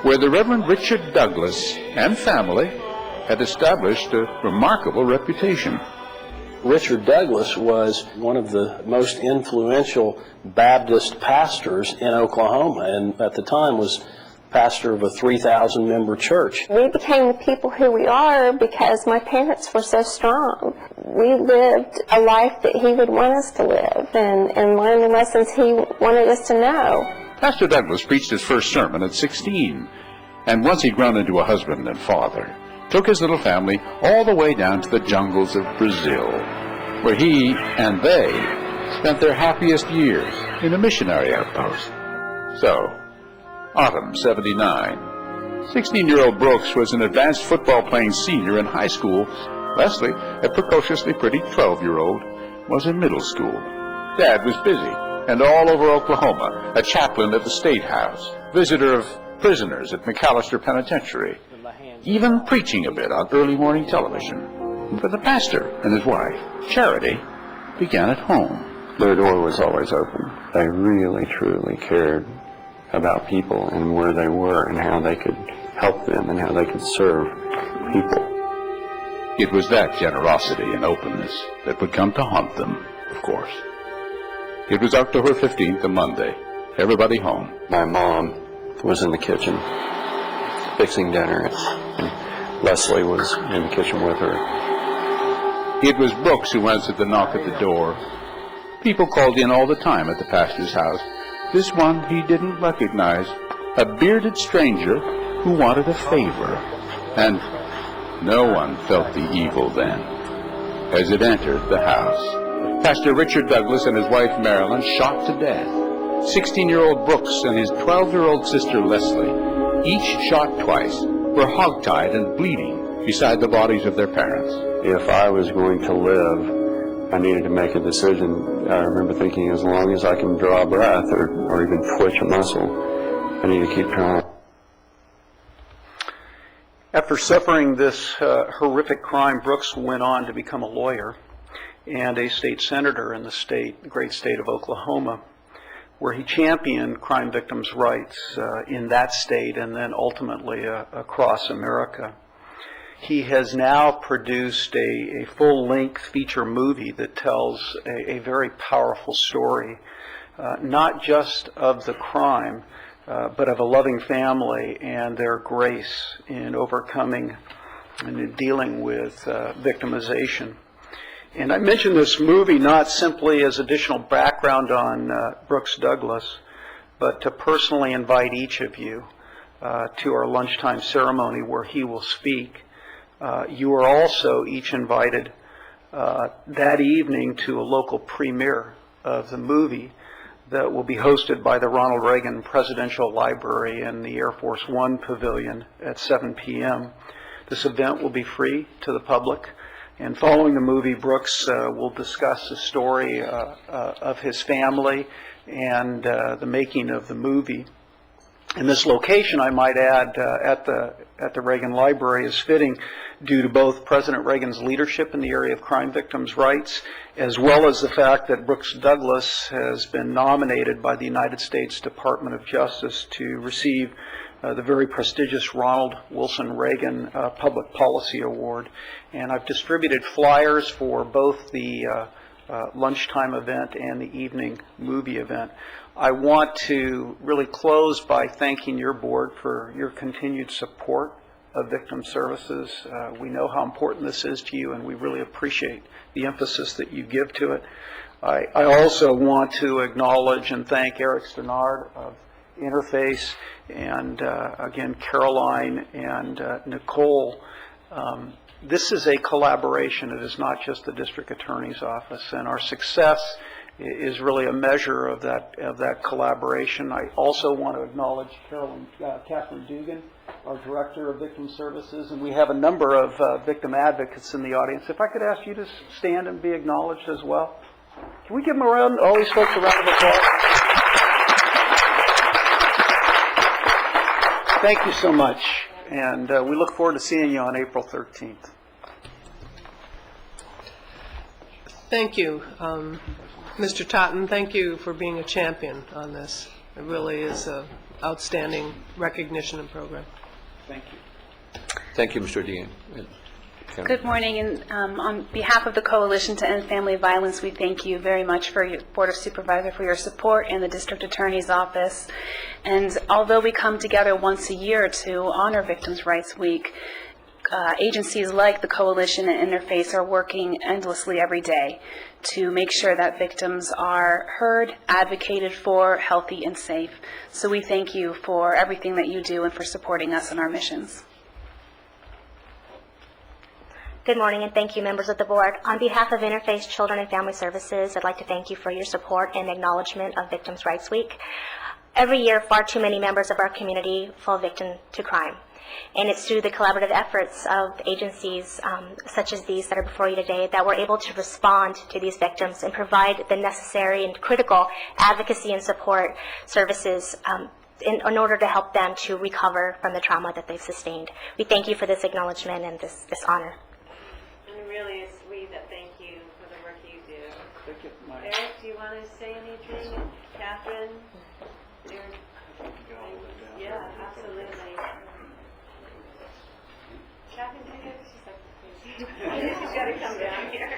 where the Reverend Richard Douglas and family had established a remarkable reputation. Richard Douglas was one of the most influential Baptist pastors in Oklahoma, and at the time was pastor of a 3,000-member church. We became the people who we are because my parents were so strong. We lived a life that he would want us to live and learn the lessons he wanted us to know. Pastor Douglas preached his first sermon at 16, and once he'd grown into a husband and father, took his little family all the way down to the jungles of Brazil, where he and they spent their happiest years in a missionary outpost. So, autumn '79. 16-year-old Brooks was an advanced football-playing senior in high school. Leslie, a precociously pretty 12-year-old, was in middle school. Dad was busy, and all over Oklahoma, a chaplain at the State House, visitor of prisoners at McAllister Penitentiary, even preaching a bit on early morning television. But the pastor and his wife, Charity, began at home. Their door was always open. They really, truly cared about people and where they were and how they could help them and how they could serve people. It was that generosity and openness that would come to haunt them, of course. It was October 15th, a Monday. Everybody home. My mom was in the kitchen fixing dinner, and Leslie was in the kitchen with her. It was Brooks who answered the knock at the door. People called in all the time at the pastor's house. This one he didn't recognize, a bearded stranger who wanted a favor. And no one felt the evil then. As it entered the house, Pastor Richard Douglas and his wife Marilyn shot to death. 16-year-old Brooks and his 12-year-old sister Leslie, each shot twice, were hogtied and bleeding beside the bodies of their parents. If I was going to live, I needed to make a decision. I remember thinking, as long as I can draw a breath or even twitch a muscle, I need to keep trying. After suffering this horrific crime, Brooks went on to become a lawyer and a state senator in the great state of Oklahoma, where he championed crime victims' rights in that state and then ultimately across America. He has now produced a full-length feature movie that tells a very powerful story, not just of the crime, but of a loving family and their grace in overcoming and in dealing with victimization. And I mention this movie not simply as additional background on Brooks Douglas, but to personally invite each of you to our lunchtime ceremony where he will speak. You are also each invited that evening to a local premiere of the movie that will be hosted by the Ronald Reagan Presidential Library in the Air Force One Pavilion at 7 p.m. This event will be free to the public, and following the movie, Brooks will discuss the story of his family and the making of the movie. And this location, I might add, at the Reagan Library is fitting due to both President Reagan's leadership in the area of crime victims' rights, as well as the fact that Brooks Douglas has been nominated by the United States Department of Justice to receive the very prestigious Ronald Wilson Reagan Public Policy Award. And I've distributed flyers for both the lunchtime event and the evening movie event. I want to really close by thanking your board for your continued support of victim services. We know how important this is to you, and we really appreciate the emphasis that you give to it. I also want to acknowledge and thank Eric Stannard of Interface and, again, Caroline and Nicole. This is a collaboration. It is not just the district attorney's office, and our success is really a measure of that collaboration. I also want to acknowledge Catherine Dugan, our Director of Victim Services, and we have a number of victim advocates in the audience. If I could ask you to stand and be acknowledged as well. Can we give them all these folks a round of applause? Thank you so much, and we look forward to seeing you on April 13th. Thank you. Mr. Totten, thank you for being a champion on this. It really is an outstanding recognition and program. Thank you. Thank you, Mr. Dean. Good morning, and on behalf of the Coalition to End Family Violence, we thank you very much for your Board of Supervisors for your support and the District Attorney's Office. And although we come together once a year to honor Victims' Rights Week, agencies like the Coalition and Interface are working endlessly every day to make sure that victims are heard, advocated for, healthy, and safe. So we thank you for everything that you do and for supporting us in our missions. Good morning, and thank you, members of the board. On behalf of Interface Children and Family Services, I'd like to thank you for your support and acknowledgement of Victims' Rights Week. Every year, far too many members of our community fall victim to crime. And it's through the collaborative efforts of agencies such as these that are before you today that we're able to respond to these victims and provide the necessary and critical advocacy and support services in order to help them to recover from the trauma that they've sustained. We thank you for this acknowledgement and this honor. And really, it's we that thank you for the work you do. Eric, do you want to say anything? Catherine? She's got to come down here.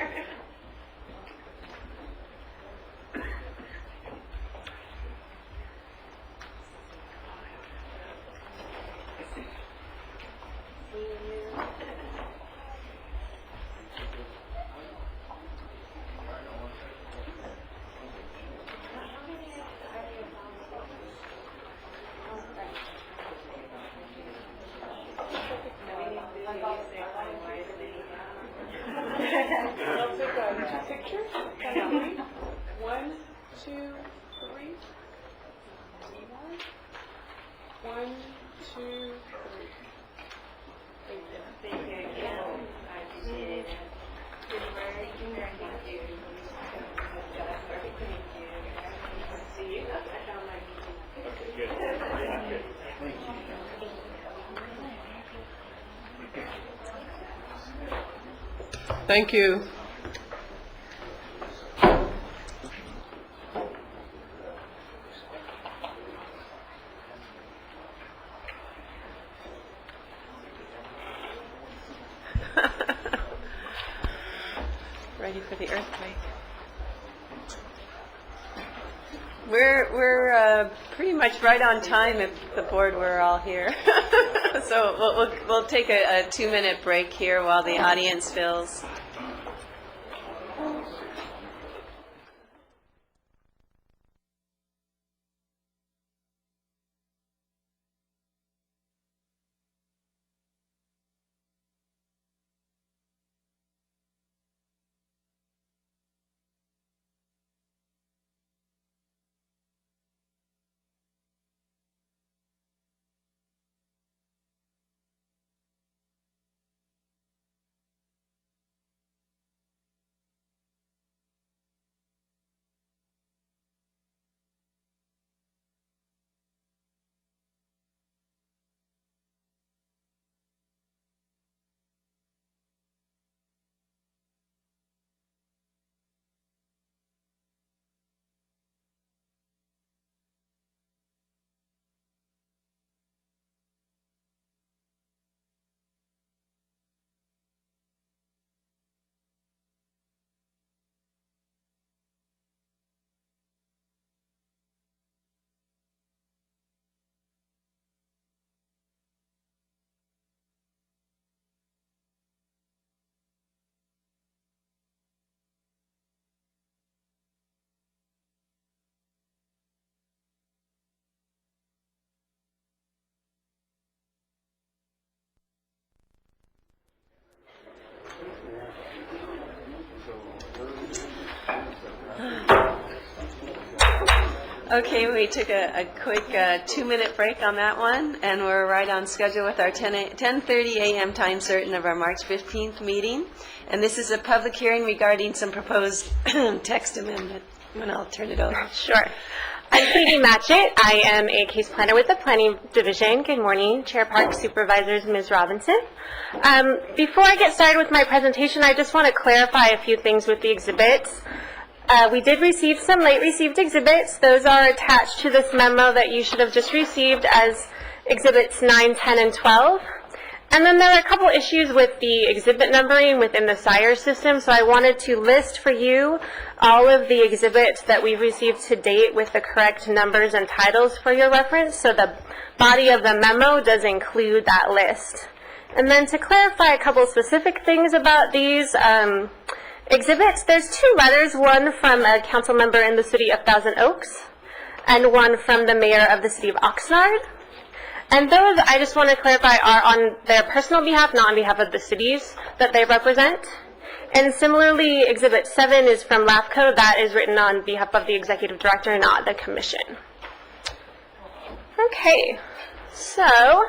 Thank you. Ready for the earthquake. We're pretty much right on time if the board were all here. So we'll take a 2-minute break here while the audience fills. Okay, we took a quick 2-minute break on that one, and we're right on schedule with our 10:30 a.m. time certain of our March 15th meeting. And this is a public hearing regarding some proposed text amendment. And I'll turn it over. Sure. I'm Katie Matchett. I am a case planner with the Planning Division. Good morning, Chair Park Supervisors, Ms. Robinson. Before I get started with my presentation, I just want to clarify a few things with the exhibits. We did receive some late received exhibits. Those are attached to this memo that you should have just received as exhibits 9, 10, and 12. And then there are a couple issues with the exhibit numbering within the SIRE system, so I wanted to list for you all of the exhibits that we've received to date with the correct numbers and titles for your reference, so the body of the memo does include that list. And then to clarify a couple specific things about these exhibits, there's 2 letters, one from a council member in the city of Thousand Oaks and one from the mayor of the city of Oxnard. And those, I just want to clarify, are on their personal behalf, not on behalf of the cities that they represent. And similarly, Exhibit 7 is from LAFCO. That is written on behalf of the executive director, not the commission. Okay, so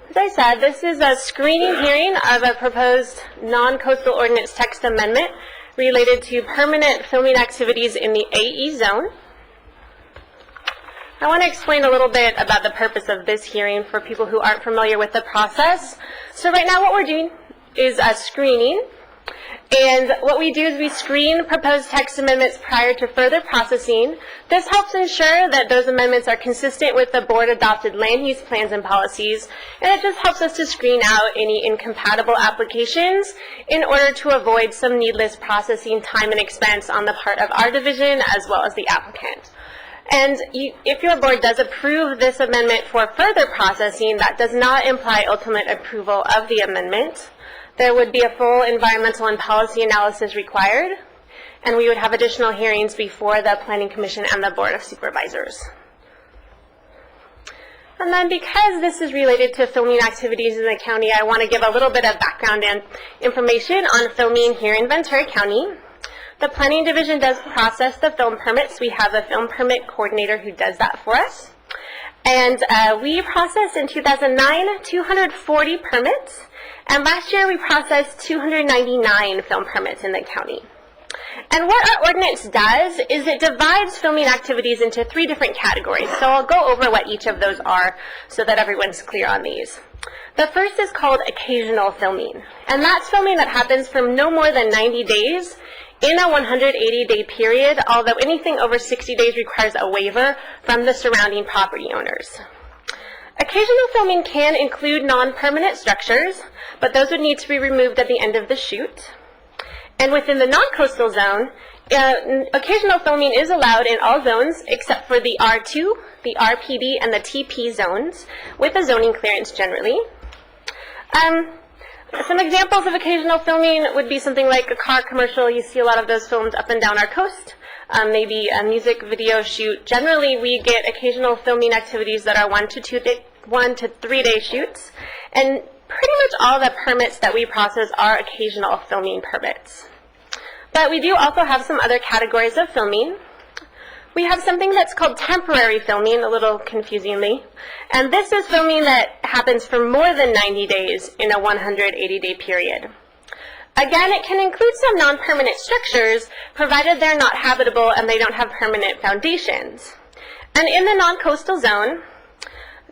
as I said, this is a screening hearing of a proposed non-coastal ordinance text amendment related to permanent filming activities in the AE zone. I want to explain a little bit about the purpose of this hearing for people who aren't familiar with the process. So right now what we're doing is a screening, And what we do is we screen proposed text amendments prior to further processing. This helps ensure that those amendments are consistent with the board-adopted land use plans and policies, and it just helps us to screen out any incompatible applications in order to avoid some needless processing time and expense on the part of our division as well as the applicant. And if your board does approve this amendment for further processing, that does not imply ultimate approval of the amendment. There would be a full environmental and policy analysis required, and we would have additional hearings before the Planning Commission and the Board of Supervisors. And then because this is related to filming activities in the county, I want to give a little bit of background and information on filming here in Ventura County. The Planning Division does process the film permits. We have a film permit coordinator who does that for us. And we processed in 2009 240 permits. And last year we processed 299 film permits in the county. And what our ordinance does is it divides filming activities into 3 different categories. So I'll go over what each of those are so that everyone's clear on these. The first is called occasional filming. And that's filming that happens for no more than 90 days in a 180-day period, although anything over 60 days requires a waiver from the surrounding property owners. Occasional filming can include non-permanent structures, but those would need to be removed at the end of the shoot. And within the non-coastal zone, occasional filming is allowed in all zones except for the R2, the RPD, and the TP zones, with a zoning clearance generally. Some examples of occasional filming would be something like a car commercial. You see a lot of those filmed up and down our coast. Maybe a music video shoot. Generally, we get occasional filming activities that are 1 to 3 day shoots. And pretty much all the permits that we process are occasional filming permits. But we do also have some other categories of filming. We have something that's called temporary filming, a little confusingly. And this is filming that happens for more than 90 days in a 180-day period. Again, it can include some non-permanent structures, provided they're not habitable and they don't have permanent foundations. And in the non-coastal zone,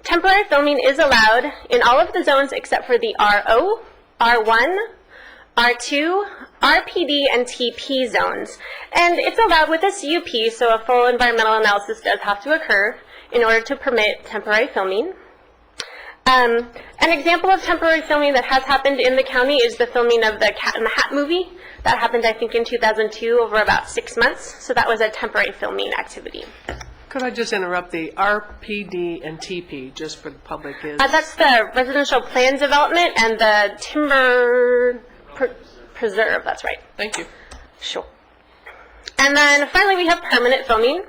temporary filming is allowed in all of the zones except for the RO, R1, R2, RPD, and TP zones. And it's allowed with a CUP, so a full environmental analysis does have to occur in order to permit temporary filming. An example of temporary filming that has happened in the county is the filming of the Cat in the Hat movie. That happened, I think, in 2002, over about 6 months. So that was a temporary filming activity. Could I just interrupt the RPD and TP, just for the public? That's the Residential Plans Development and the Timber Preserve, that's right. Thank you. Sure. And then finally we have permanent filming.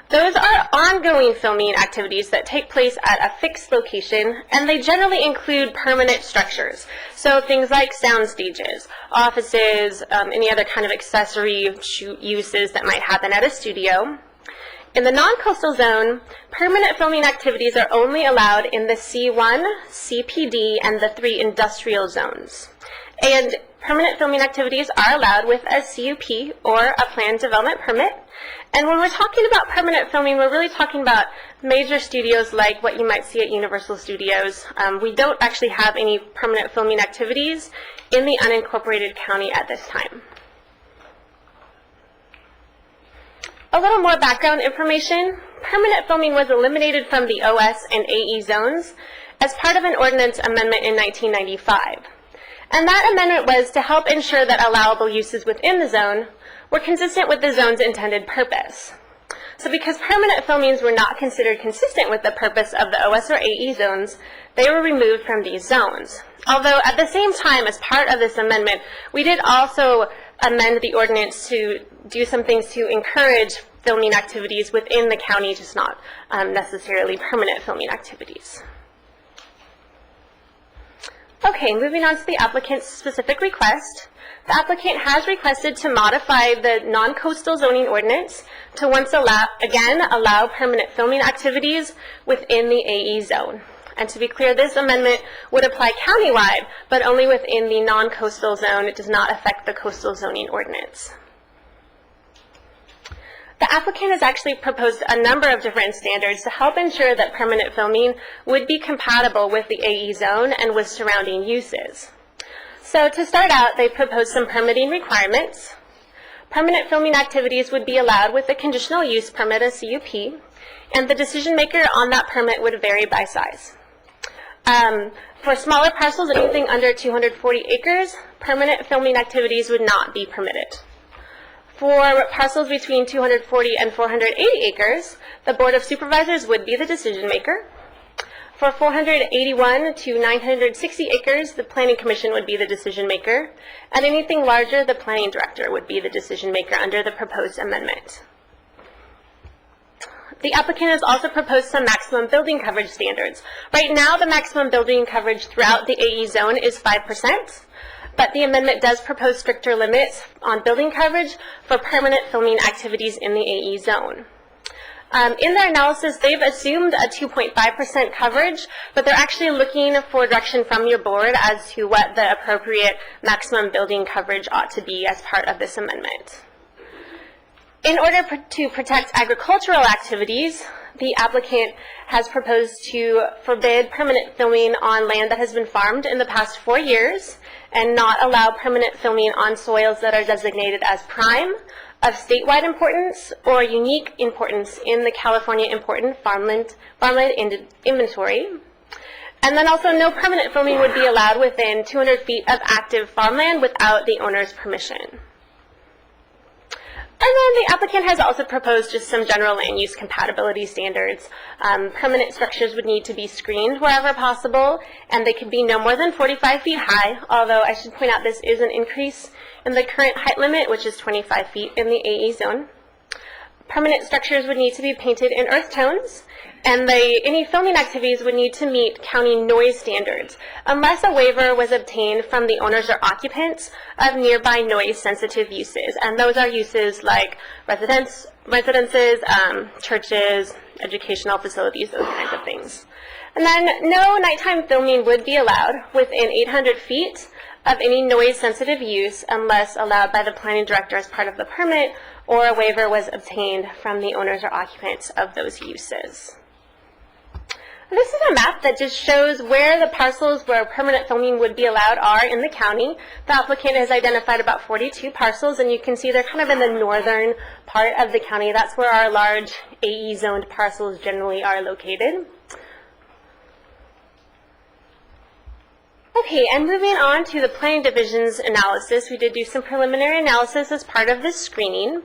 Those are ongoing filming activities that take place at a fixed location, and they generally include permanent structures. So things like sound stages, offices, any other kind of accessory shoot uses that might happen at a studio. In the non-coastal zone, permanent filming activities are only allowed in the C1, CPD, and the 3 industrial zones. And permanent filming activities are allowed with a CUP or a planned development permit. And when we're talking about permanent filming, we're really talking about major studios like what you might see at Universal Studios. We don't actually have any permanent filming activities in the unincorporated county at this time. A little more background information. Permanent filming was eliminated from the OS and AE zones as part of an ordinance amendment in 1995. And that amendment was to help ensure that allowable uses within the zone were consistent with the zone's intended purpose. So because permanent filmings were not considered consistent with the purpose of the OS or AE zones, they were removed from these zones. Although at the same time, as part of this amendment, we did also amend the ordinance to do some things to encourage filming activities within the county, just not necessarily permanent filming activities. Okay, moving on to the applicant's specific request. The applicant has requested to modify the non-coastal zoning ordinance to once again allow permanent filming activities within the AE zone. And to be clear, this amendment would apply countywide, but only within the non-coastal zone. It does not affect the coastal zoning ordinance. The applicant has actually proposed a number of different standards to help ensure that permanent filming would be compatible with the AE zone and with surrounding uses. So to start out, they proposed some permitting requirements. Permanent filming activities would be allowed with a conditional use permit, a CUP, and the decision maker on that permit would vary by size. For smaller parcels, anything under 240 acres, permanent filming activities would not be permitted. For parcels between 240 and 480 acres, the Board of Supervisors would be the decision maker. For 481 to 960 acres, the Planning Commission would be the decision maker, and anything larger, the Planning Director would be the decision maker under the proposed amendment. The applicant has also proposed some maximum building coverage standards. Right now, the maximum building coverage throughout the AE zone is 5%, but the amendment does propose stricter limits on building coverage for permanent filming activities in the AE zone. In their analysis, they've assumed a 2.5% coverage, but they're actually looking for direction from your board as to what the appropriate maximum building coverage ought to be as part of this amendment. In order to protect agricultural activities, the applicant has proposed to forbid permanent filming on land that has been farmed in the past 4 years and not allow permanent filming on soils that are designated as prime, of statewide importance, or unique importance in the California Important Farmland Inventory. And then also no permanent filming would be allowed within 200 feet of active farmland without the owner's permission. And then the applicant has also proposed just some general land use compatibility standards. Permanent structures would need to be screened wherever possible, and they could be no more than 45 feet high, although I should point out this is an increase in the current height limit, which is 25 feet in the AE zone. Permanent structures would need to be painted in earth tones, and any filming activities would need to meet county noise standards, unless a waiver was obtained from the owners or occupants of nearby noise-sensitive uses. And those are uses like residences, churches, educational facilities, those kinds of things. And then no nighttime filming would be allowed within 800 feet of any noise-sensitive use unless allowed by the planning director as part of the permit or a waiver was obtained from the owners or occupants of those uses. This is a map that just shows where the parcels where permanent filming would be allowed are in the county. The applicant has identified about 42 parcels, and you can see they're kind of in the northern part of the county. That's where our large AE-zoned parcels generally are located. Okay, and moving on to the Planning Division's analysis, we did do some preliminary analysis as part of this screening.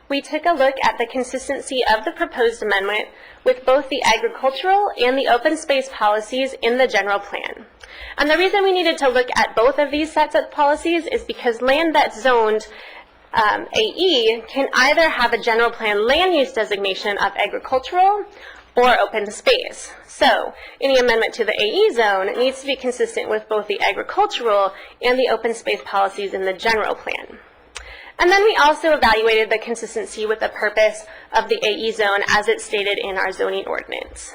We took a look at the consistency of the proposed amendment with both the agricultural and the open space policies in the general plan. And the reason we needed to look at both of these sets of policies is because land that's zoned AE can either have a general plan land use designation of agricultural or open space. So any amendment to the AE zone needs to be consistent with both the agricultural and the open space policies in the general plan. And then we also evaluated the consistency with the purpose of the AE zone as it's stated in our zoning ordinance.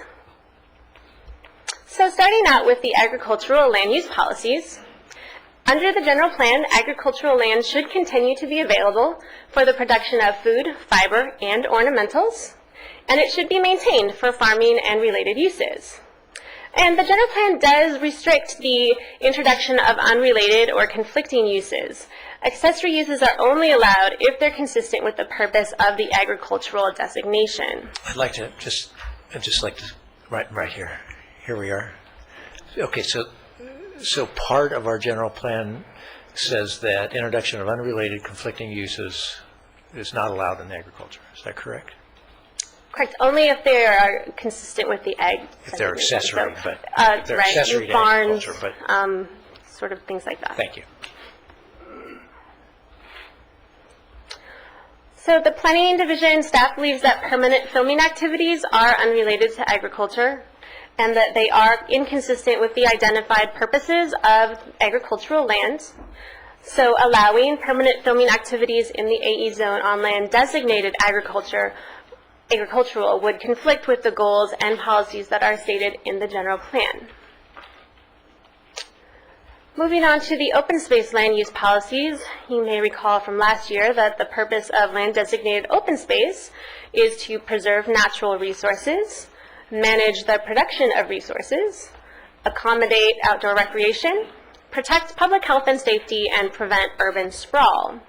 So starting out with the agricultural land use policies, under the general plan, agricultural land should continue to be available for the production of food, fiber, and ornamentals, and it should be maintained for farming and related uses. And the general plan does restrict the introduction of unrelated or conflicting uses. Accessory uses are only allowed if they're consistent with the purpose of the agricultural designation. I'd like to right here. Here we are. Okay, so part of our general plan says that introduction of unrelated conflicting uses is not allowed in agriculture. Is that correct? Correct. Only if they are consistent with the ag. If they're accessory, so, but if they're right, accessory to barns, agriculture, but sort of things like that. Thank you. So the Planning Division staff believes that permanent filming activities are unrelated to agriculture and that they are inconsistent with the identified purposes of agricultural lands. So allowing permanent filming activities in the AE zone on land designated agricultural would conflict with the goals and policies that are stated in the general plan. Moving on to the open space land use policies, you may recall from last year that the purpose of land designated open space is to preserve natural resources, manage the production of resources, accommodate outdoor recreation, protect public health and safety, and prevent urban sprawl.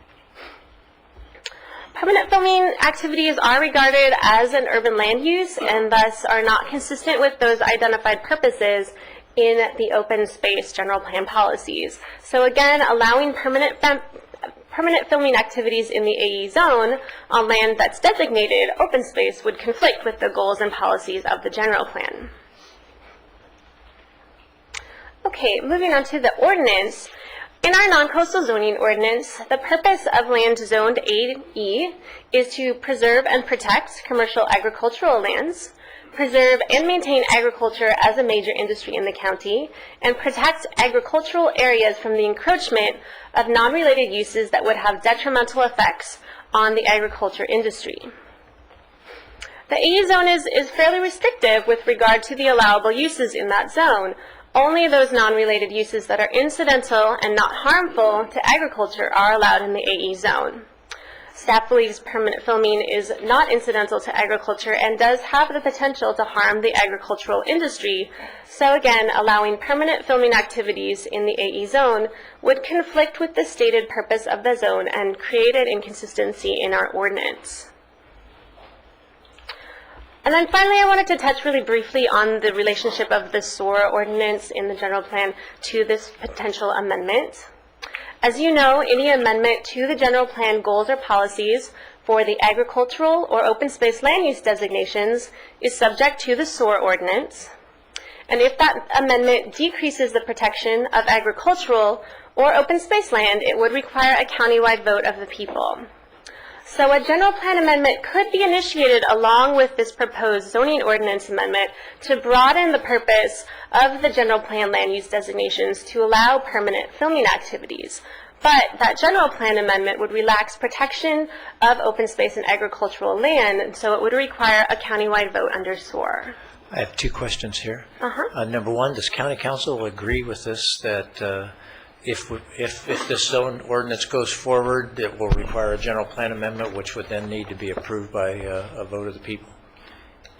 Permanent filming activities are regarded as an urban land use and thus are not consistent with those identified purposes in the open space general plan policies. So again, allowing permanent filming activities in the AE zone on land that's designated open space would conflict with the goals and policies of the general plan. Okay, moving on to the ordinance. In our non-coastal zoning ordinance, the purpose of land zoned AE is to preserve and protect commercial agricultural lands, preserve and maintain agriculture as a major industry in the county, and protect agricultural areas from the encroachment of non-related uses that would have detrimental effects on the agriculture industry. The AE zone is fairly restrictive with regard to the allowable uses in that zone. Only those non-related uses that are incidental and not harmful to agriculture are allowed in the AE zone. Staff believes permanent filming is not incidental to agriculture and does have the potential to harm the agricultural industry. So again, allowing permanent filming activities in the AE zone would conflict with the stated purpose of the zone and create an inconsistency in our ordinance. And then finally, I wanted to touch really briefly on the relationship of the SOAR ordinance in the general plan to this potential amendment. As you know, any amendment to the general plan goals or policies for the agricultural or open space land use designations is subject to the SOAR ordinance. And if that amendment decreases the protection of agricultural or open space land, it would require a countywide vote of the people. So a general plan amendment could be initiated along with this proposed zoning ordinance amendment to broaden the purpose of the general plan land use designations to allow permanent filming activities. But that general plan amendment would relax protection of open space and agricultural land, and so it would require a countywide vote under SOAR. I have two questions here. Number one, does County Council agree with this, that if this zone ordinance goes forward, it will require a general plan amendment, which would then need to be approved by a vote of the people?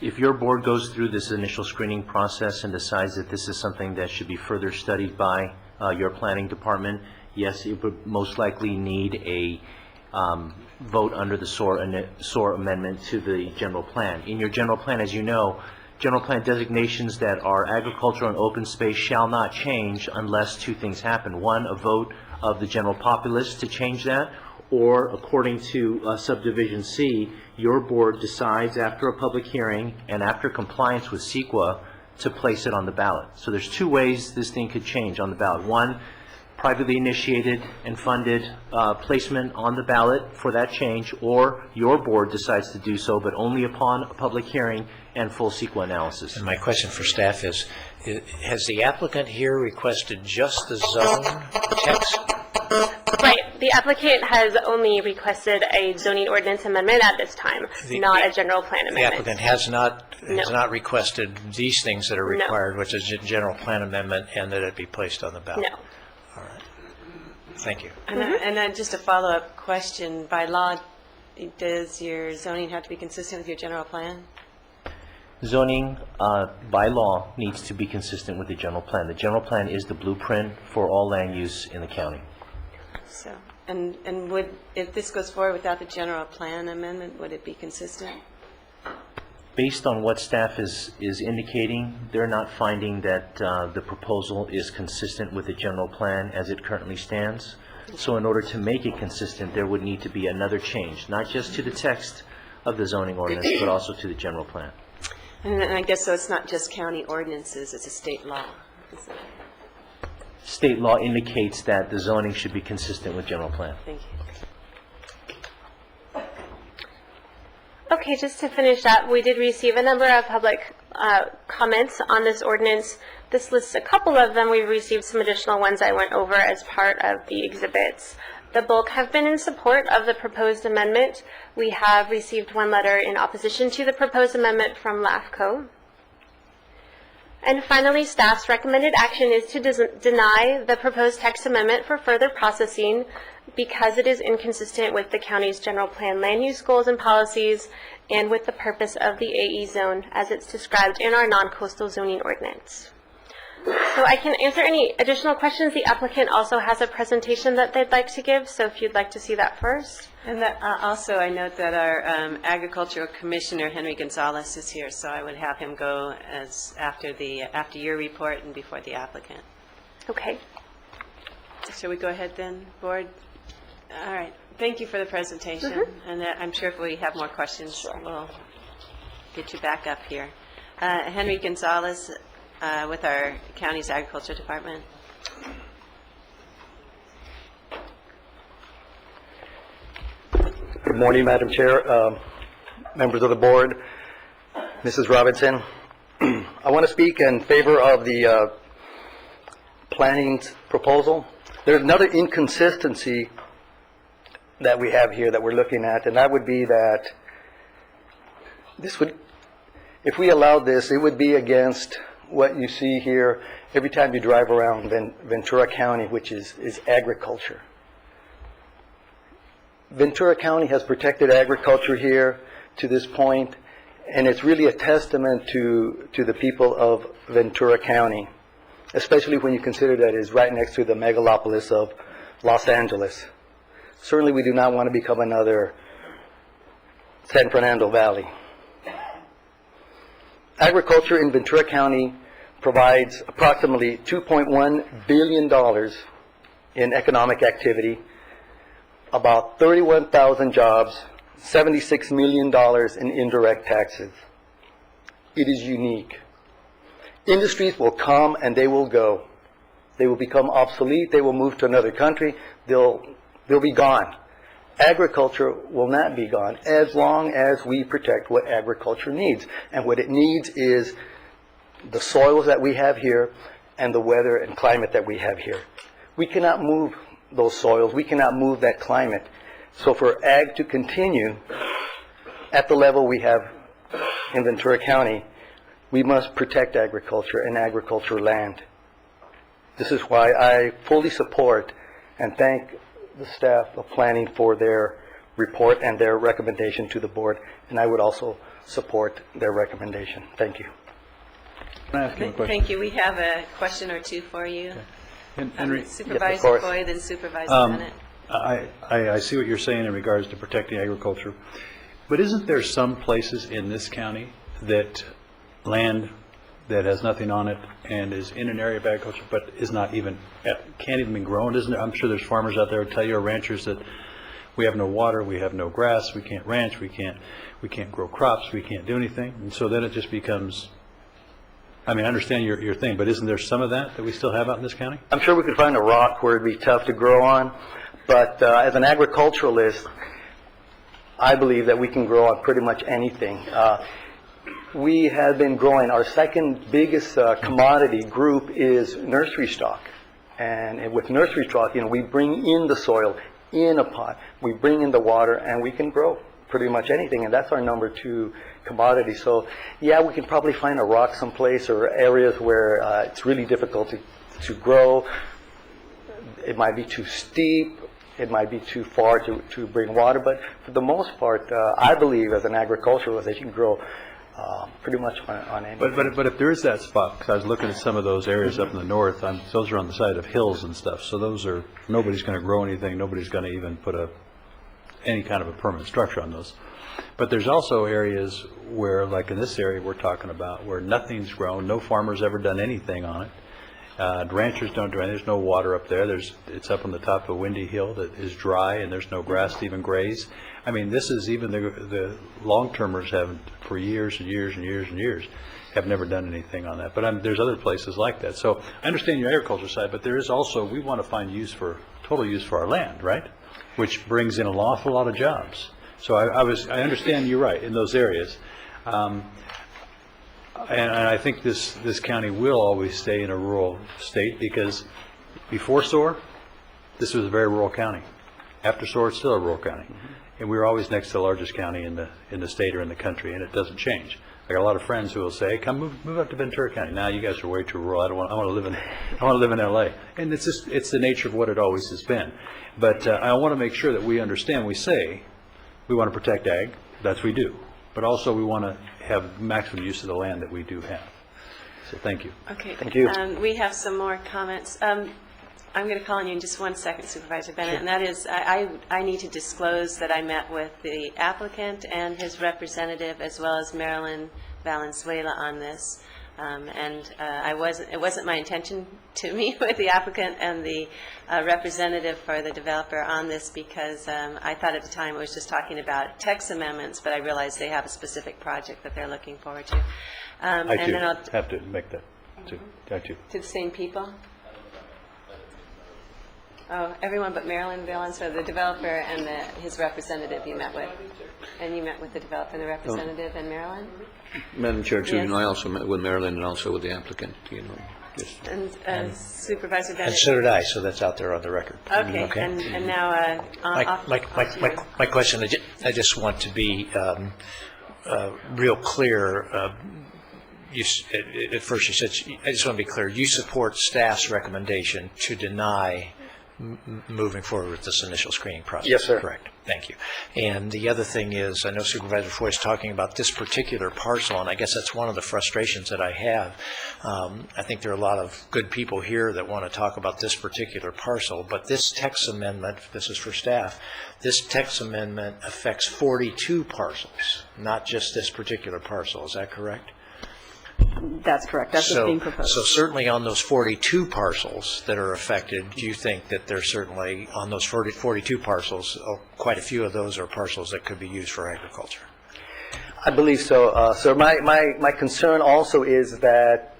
If your board goes through this initial screening process and decides that this is something that should be further studied by your planning department, yes, it would most likely need a vote under the SOAR amendment to the general plan. In your general plan, as you know, general plan designations that are agricultural and open space shall not change unless two things happen. One, a vote of the general populace to change that, or according to subdivision C, your board decides after a public hearing and after compliance with CEQA to place it on the ballot. So there's two ways this thing could change on the ballot. One, privately initiated and funded placement on the ballot for that change, or your board decides to do so, but only upon a public hearing and full CEQA analysis. And my question for staff is, has the applicant here requested just the zone text? Right. The applicant has only requested a zoning ordinance amendment at this time, not a general plan amendment. The applicant has not requested these things that are required, which is a general plan amendment, and that it be placed on the ballot? No. All right. Thank you. And then just a follow-up question. By law, does your zoning have to be consistent with your general plan? Zoning, by law, needs to be consistent with the general plan. The general plan is the blueprint for all land use in the county. So, and would, if this goes forward without the general plan amendment, would it be consistent? Based on what staff is indicating, they're not finding that the proposal is consistent with the general plan as it currently stands. So in order to make it consistent, there would need to be another change, not just to the text of the zoning ordinance, but also to the general plan. And I guess so it's not just county ordinances, it's a state law. State law indicates that the zoning should be consistent with general plan. Thank you. Okay, just to finish up, we did receive a number of public comments on this ordinance. This lists a couple of them. We've received some additional ones I went over as part of the exhibits. The bulk have been in support of the proposed amendment. We have received one letter in opposition to the proposed amendment from LAFCO. And finally, staff's recommended action is to deny the proposed text amendment for further processing because it is inconsistent with the county's general plan land use goals and policies and with the purpose of the AE zone as it's described in our non-coastal zoning ordinance. So I can answer any additional questions. The applicant also has a presentation that they'd like to give, so if you'd like to see that first. And that, also, I note that our agricultural commissioner, Henry Gonzalez, is here, so I would have him go after your report and before the applicant. Okay. Shall we go ahead then, board? All right. Thank you for the presentation, and I'm sure if we have more questions, we'll get you back up here. Henry Gonzalez with our county's agriculture department. Good morning, Madam Chair, members of the board, Mrs. Robinson. I want to speak in favor of the planning proposal. There's another inconsistency that we have here that we're looking at, and that would be that this would, if we allowed this, it would be against what you see here every time you drive around Ventura County, which is agriculture. Ventura County has protected agriculture here to this point, and it's really a testament to the people of Ventura County, especially when you consider that it's right next to the megalopolis of Los Angeles. Certainly we do not want to become another San Fernando Valley. Agriculture in Ventura County provides approximately $2.1 billion in economic activity, about 31,000 jobs, $76 million in indirect taxes. It is unique. Industries will come and they will go. They will become obsolete. They will move to another country. They'll be gone. Agriculture will not be gone as long as we protect what agriculture needs. And what it needs is the soils that we have here and the weather and climate that we have here. We cannot move those soils. We cannot move that climate. So for ag to continue at the level we have in Ventura County, we must protect agriculture and agricultural land. This is why I fully support and thank the staff of planning for their report and their recommendation to the board, and I would also support their recommendation. Thank you. Can I ask you a question? Thank you. We have a question or two for you. Henry, Supervisor Foy, then Supervisor Bennett. I see what you're saying in regards to protecting agriculture, but isn't there some places in this county that land that has nothing on it and is in an area of agriculture but is not even, can't even be grown? Isn't there? I'm sure there's farmers out there who tell you, or ranchers, that we have no water, we have no grass, we can't ranch, we can't grow crops, we can't do anything, and so then it just becomes. I mean, I understand your thing, but isn't there some of that we still have out in this county? I'm sure we could find a rock where it'd be tough to grow on, but as an agriculturalist, I believe that we can grow on pretty much anything. We have been growing, our second biggest commodity group is nursery stock. And with nursery stock, we bring in the soil in a pot, we bring in the water, and we can grow pretty much anything, and that's our number 2 commodity. So yeah, we can probably find a rock someplace or areas where it's really difficult to grow. It might be too steep, it might be too far to bring water, but for the most part, I believe as an agriculturalist that you can grow pretty much on anything. But if there is that spot, because I was looking at some of those areas up in the north, those are on the side of hills and stuff, so those are, nobody's going to grow anything, nobody's going to even put any kind of a permanent structure on those. But there's also areas where, like in this area we're talking about, where nothing's grown, no farmer's ever done anything on it. Ranchers don't do anything, there's no water up there, it's up on the top of a windy hill that is dry, and there's no grass to even graze. I mean, this is even the long-termers have, for years and years and years and years, have never done anything on that. But there's other places like that. So I understand your agriculture side, but there is also, we want to find total use for our land, right? Which brings in an awful lot of jobs. So I understand you're right in those areas. And I think this county will always stay in a rural state, because before SOAR, this was a very rural county. After SOAR, it's still a rural county. And we were always next to the largest county in the state or in the country, and it doesn't change. I got a lot of friends who will say, "Come move up to Ventura County." Now you guys are way too rural. I want to live in LA. And it's the nature of what it always has been. But I want to make sure that we understand. We say we want to protect ag. That's what we do. But also we want to have maximum use of the land that we do have. So thank you. Okay. Thank you. We have some more comments. I'm going to call on you in just 1 second, Supervisor Bennett, and that is, I need to disclose that I met with the applicant and his representative, as well as Marilyn Valenzuela on this. It wasn't my intention to meet with the applicant and the representative for the developer on this, because I thought at the time it was just talking about text amendments, but I realized they have a specific project that they're looking forward to. I and too then I'll have to make that, too. I too. to the same people? Oh, everyone but Marilyn Valenzuela, the developer and his representative you met with. And you met with the developer and the representative and Marilyn? Madam Chair, too, Yes. I also met with Marilyn and also with the applicant, And Supervisor Bennett? And so did I, so that's out there on the record. Okay, and now, My question, I just want to be real clear. At first you said, I just want to be clear, you support staff's recommendation to deny moving forward with this initial screening process? Yes, sir. Correct. Thank you. And the other thing is, I know Supervisor Foy is talking about this particular parcel, and I guess that's one of the frustrations that I have. I think there are a lot of good people here that want to talk about this particular parcel, but this text amendment, this is for staff, this text amendment affects 42 parcels, not just this particular parcel. Is that correct? That's correct. That's what's being proposed. So certainly on those 42 parcels that are affected, do you think that there's certainly, on those 42 parcels, quite a few of those are parcels that could be used for agriculture? I believe so, sir. My concern also is that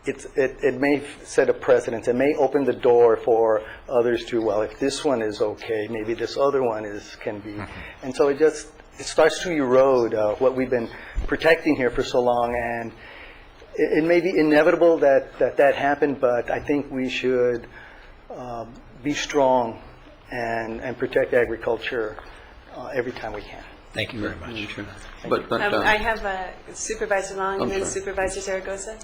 it may set a precedent. It may open the door for others to, well, if this one is okay, maybe this other one can be. And so it starts to erode what we've been protecting here for so long, and it may be inevitable that happened, but I think we should be strong and protect agriculture every time we can. Thank you very much. I have Supervisor Long and then sorry. Supervisor Zaragoza.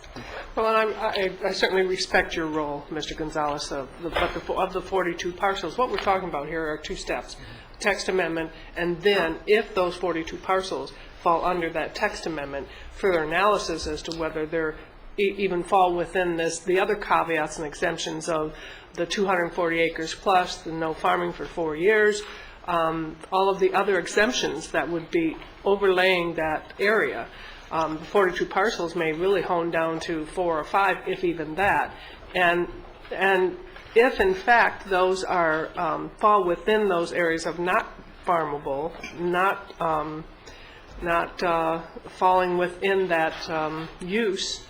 Well, I certainly respect your role, Mr. Gonzalez, but of the 42 parcels, what we're talking about here are two steps. Text amendment, and then if those 42 parcels fall under that text amendment, further analysis as to whether they're even fall within the other caveats and exemptions of the 240 acres plus, the no farming for 4 years, all of the other exemptions that would be overlaying that area. The 42 parcels may really hone down to 4 or 5, if even that, and if in fact those are fall within those areas of not farmable, not falling within that use,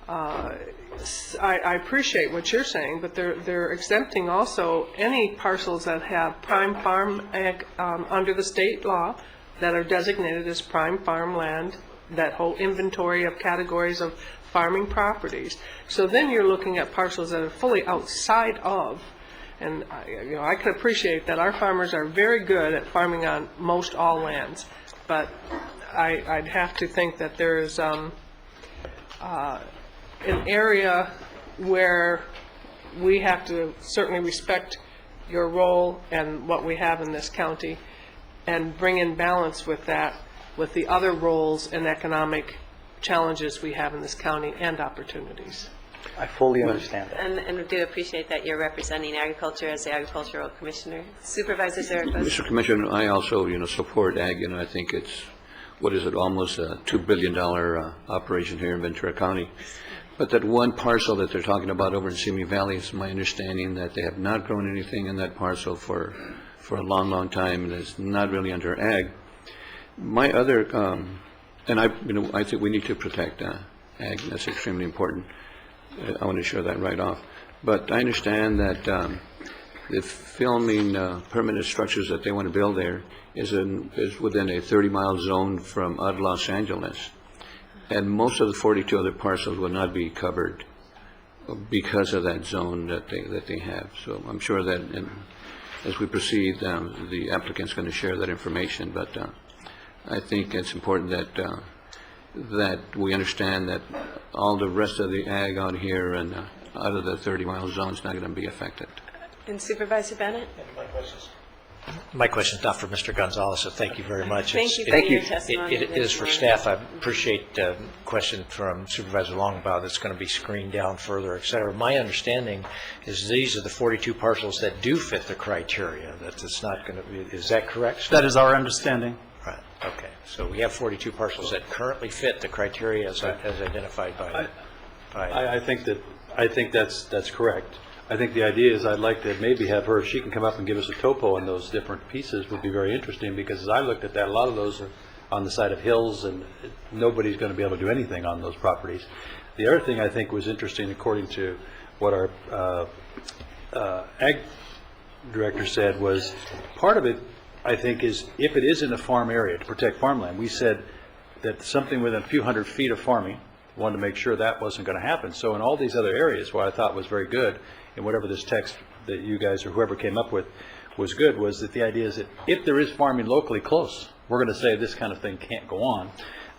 I appreciate what you're saying, but they're exempting also any parcels that have prime farm ag under the state law that are designated as prime farmland, that whole inventory of categories of farming properties. So then you're looking at parcels that are fully outside of, and I can appreciate that our farmers are very good at farming on most all lands, but I'd have to think that there's an area where we have to certainly respect your role and what we have in this county and bring in balance with that, with the other roles and economic challenges we have in this county and opportunities. I fully understand that. And we do appreciate that you're representing agriculture as the agricultural commissioner. Supervisor Zaragoza. Mr. Commissioner, I also, support ag, I think it's, almost a $2 billion operation here in Ventura County. But that one parcel that they're talking about over in Simi Valley, it's my understanding that they have not grown anything in that parcel for a long, long time, and it's not really under ag. My other, and I think we need to protect ag. That's extremely important. I want to share that right off. But I understand that the filming permanent structures that they want to build there is within a 30-mile zone from out of Los Angeles. And most of the 42 other parcels will not be covered because of that zone that they have. So I'm sure that as we proceed, the applicant's going to share that information. But I think it's important that we understand that all the rest of the ag out here and out of the 30-mile zone is not going to be affected. And Supervisor Bennett? Any more questions? My question is not for Mr. Gonzalez, so thank you very much. Thank you for your testimony. It is for staff. I appreciate the question from Supervisor Long about it's going to be screened down further, et cetera. My understanding is these are the 42 parcels that do fit the criteria, that it's not going to be, is that correct, sir? That is our understanding. Right, okay. So we have 42 parcels that currently fit the criteria as identified by... I think that's correct. I think the idea is I'd like to maybe have her, if she can come up and give us a topo on those different pieces, would be very interesting, because as I looked at that, a lot of those are on the side of hills, and nobody's going to be able to do anything on those properties. The other thing I think was interesting, according to what our ag director said, was part of it, I think, is if it is in a farm area to protect farmland. We said that something within a few hundred feet of farming, wanted to make sure that wasn't going to happen. So in all these other areas, what I thought was very good, and whatever this text that you guys or whoever came up with was good, was that the idea is that if there is farming locally close, we're going to say this kind of thing can't go on.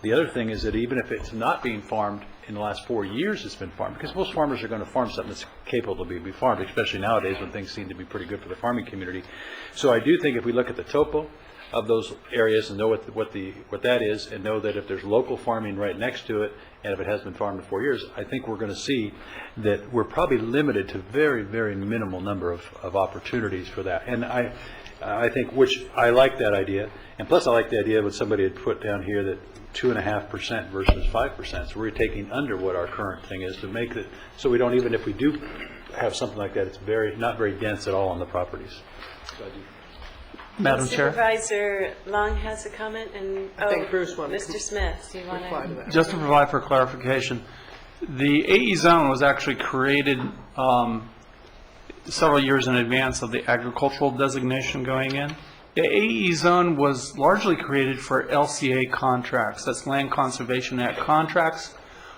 The other thing is that even if it's not being farmed in the last 4 years, it's been farmed, because most farmers are going to farm something that's capable to be farmed, especially nowadays when things seem to be pretty good for the farming community. So I do think if we look at the topo of those areas and know what that is, and know that if there's local farming right next to it, and if it has been farmed in 4 years, I think we're going to see that we're probably limited to very, very minimal number of opportunities for that. And I think, which I like that idea, and plus I like the idea what somebody had put down here that 2.5% versus 5%. So we're taking under what our current thing is to make it so we don't, even if we do have something like that, it's not very dense at all on the properties. So I do. Madam Chair? Supervisor Long has a comment, and I think Bruce wanted Mr. Smith, do you want reply to that. Just to provide for clarification, the AE zone was actually created several years in advance of the agricultural designation going in. The AE zone was largely created for LCA contracts, that's Land Conservation Act contracts,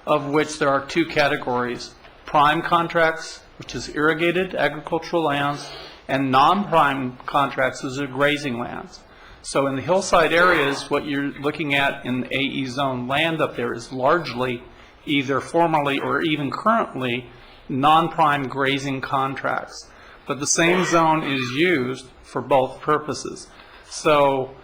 of which there are two categories: prime contracts, which is irrigated agricultural lands, and non-prime contracts, those are grazing lands. So in the hillside areas, what you're looking at in the AE zone land up there is largely either formerly or even currently non-prime grazing contracts. But the same zone is used for both purposes. So,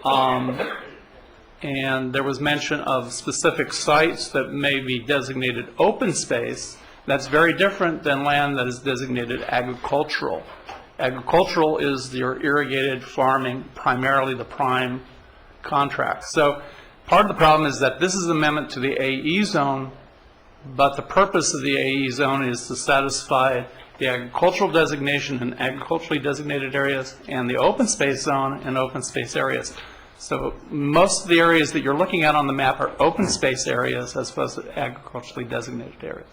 and there was mention of specific sites that may be designated open space. That's very different than land that is designated agricultural. Agricultural is your irrigated farming, primarily the prime contract. So part of the problem is that this is an amendment to the AE zone, but the purpose of the AE zone is to satisfy the agricultural designation in agriculturally designated areas and the open space zone in open space areas. So most of the areas that you're looking at on the map are open space areas as opposed to agriculturally designated areas.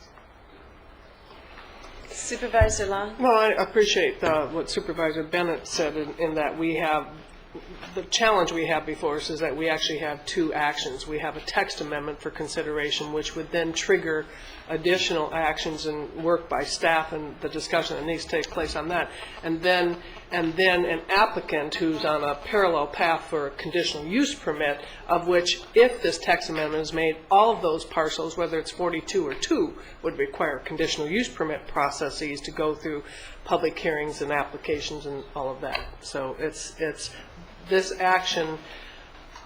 Supervisor Long? Well, I appreciate what Supervisor Bennett said in that we have, the challenge we have before us is that we actually have two actions. We have a text amendment for consideration, which would then trigger additional actions and work by staff and the discussion that needs to take place on that. And then an applicant who's on a parallel path for a conditional use permit, of which, if this text amendment is made, all of those parcels, whether it's 42 or 2, would require conditional use permit processes to go through public hearings and applications and all of that. So it's this action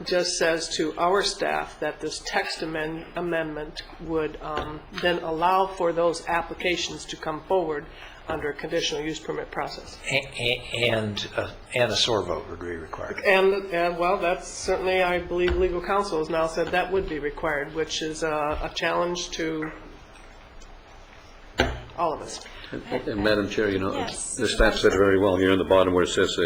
just says to our staff that this text amendment would then allow for those applications to come forward under a conditional use permit process. And a SOAR vote would be required. And well, that's certainly, I believe legal counsel has now said that would be required, which is a challenge to all of us. And Madam Chair, Yes. the staff said it very well here on the bottom where it says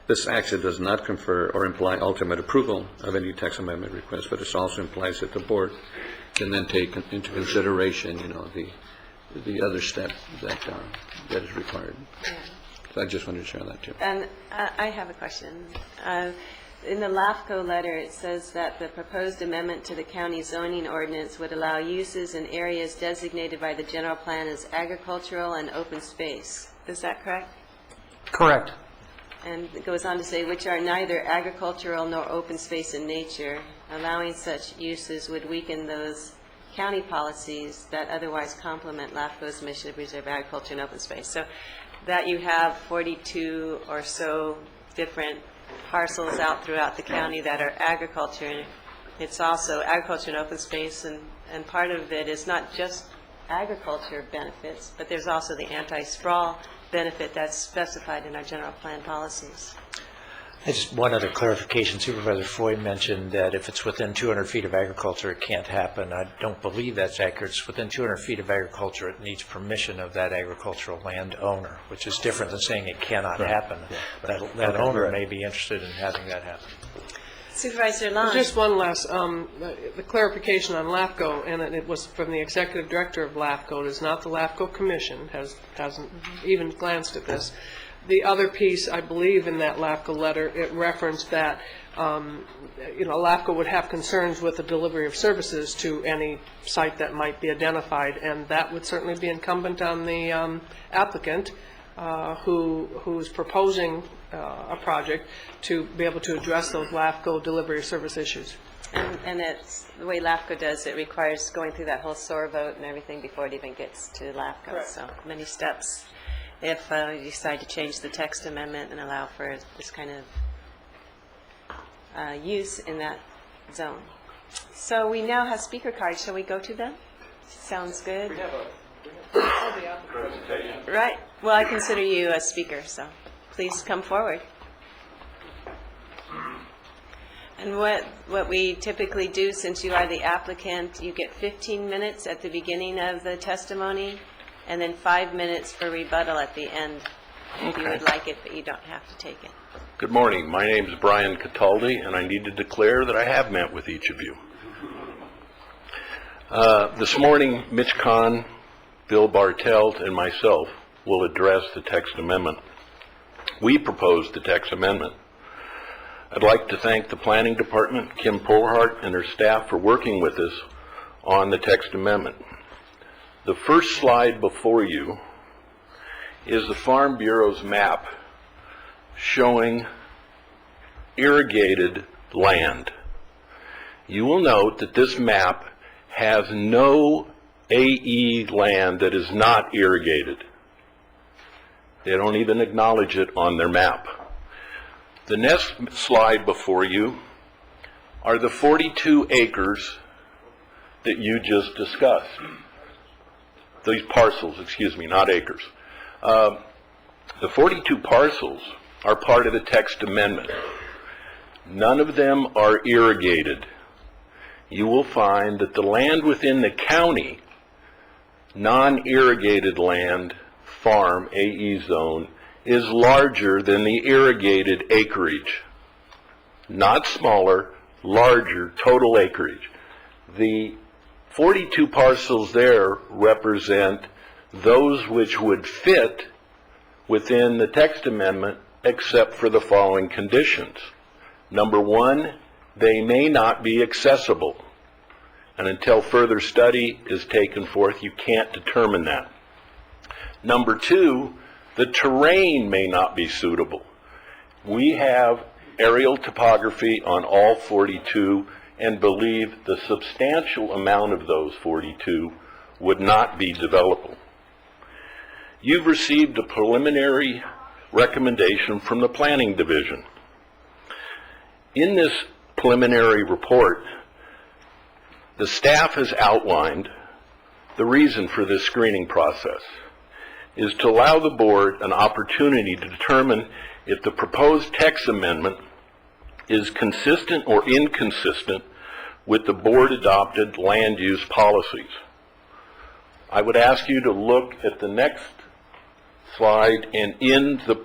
this action does not confer or imply ultimate approval of any text amendment request, but it also implies that the board can then take into consideration, the other step that is required. Yeah. So I just wanted to share that too. And I have a question. In the LAFCO letter, it says that the proposed amendment to the county zoning ordinance would allow uses in areas designated by the general plan as agricultural and open space. Is that correct? Correct. And it goes on to say, which are neither agricultural nor open space in nature. Allowing such uses would weaken those county policies that otherwise complement LAFCO's mission to preserve agriculture and open space. So that you have 42 or so different parcels out throughout the county that are agriculture. It's also agriculture and open space, and part of it is not just agriculture benefits, but there's also the anti-sprawl benefit that's specified in our general plan policies. Just one other clarification. Supervisor Foy mentioned that if it's within 200 feet of agriculture, it can't happen. I don't believe that's accurate. It's within 200 feet of agriculture, it needs permission of that agricultural landowner, which is different than saying it cannot happen. That owner may be interested in having that happen. Supervisor Long. Just one last, the clarification on LAFCO, and it was from the executive director of LAFCO. It is not the LAFCO Commission, hasn't even glanced at this. The other piece, I believe, in that LAFCO letter, it referenced that, LAFCO would have concerns with the delivery of services to any site that might be identified, and that would certainly be incumbent on the applicant who's proposing a project to be able to address those LAFCO delivery of service issues. And it's the way LAFCO does it requires going through that whole SOAR vote and everything before it even gets to LAFCO. Correct. So many steps. If you decide to change the text amendment and allow for this kind of use in that zone. So we now have speaker cards. Shall we go to them? Sounds good. We have a presentation. Right. Well, I consider you a speaker, so please come forward. And what we typically do, since you are the applicant, you get 15 minutes at the beginning of the testimony, and then 5 minutes for rebuttal at the end, if you would like it, but you don't have to take it. Good morning. My name is Brian Cataldi, and I need to declare that I have met with each of you. This morning, Mitch Kahn, Bill Bartelt, and myself will address the text amendment. We proposed the text amendment. I'd like to thank the Planning Department, Kim Polhart, and her staff for working with us on the text amendment. The first slide before you is the Farm Bureau's map showing irrigated land. You will note that this map has no AE land that is not irrigated. They don't even acknowledge it on their map. The next slide before you are the 42 acres that you just discussed. These parcels, excuse me, not acres. The 42 parcels are part of the text amendment. None of them are irrigated. You will find that the land within the county, non-irrigated land, farm, AE zone, is larger than the irrigated acreage. Not smaller, larger total acreage. The 42 parcels there represent those which would fit within the text amendment except for the following conditions. Number one, they may not be accessible. And until further study is taken forth, you can't determine that. Number two, the terrain may not be suitable. We have aerial topography on all 42 and believe the substantial amount of those 42 would not be developable. You've received a preliminary recommendation from the Planning Division. In this preliminary report, the staff has outlined the reason for this screening process is to allow the board an opportunity to determine if the proposed text amendment is consistent or inconsistent with the board-adopted land use policies. I would ask you to look at the next slide, and in the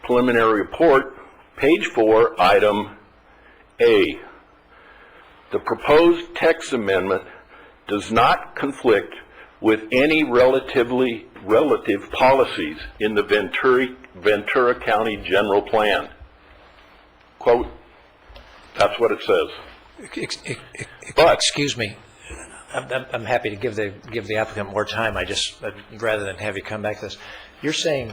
preliminary report, page 4, item A. The proposed text amendment does not conflict with any relative policies in the Ventura County General Plan. Quote, that's what it says. But, excuse me, I'm happy to give the applicant more time. Rather than have you come back to this, you're saying,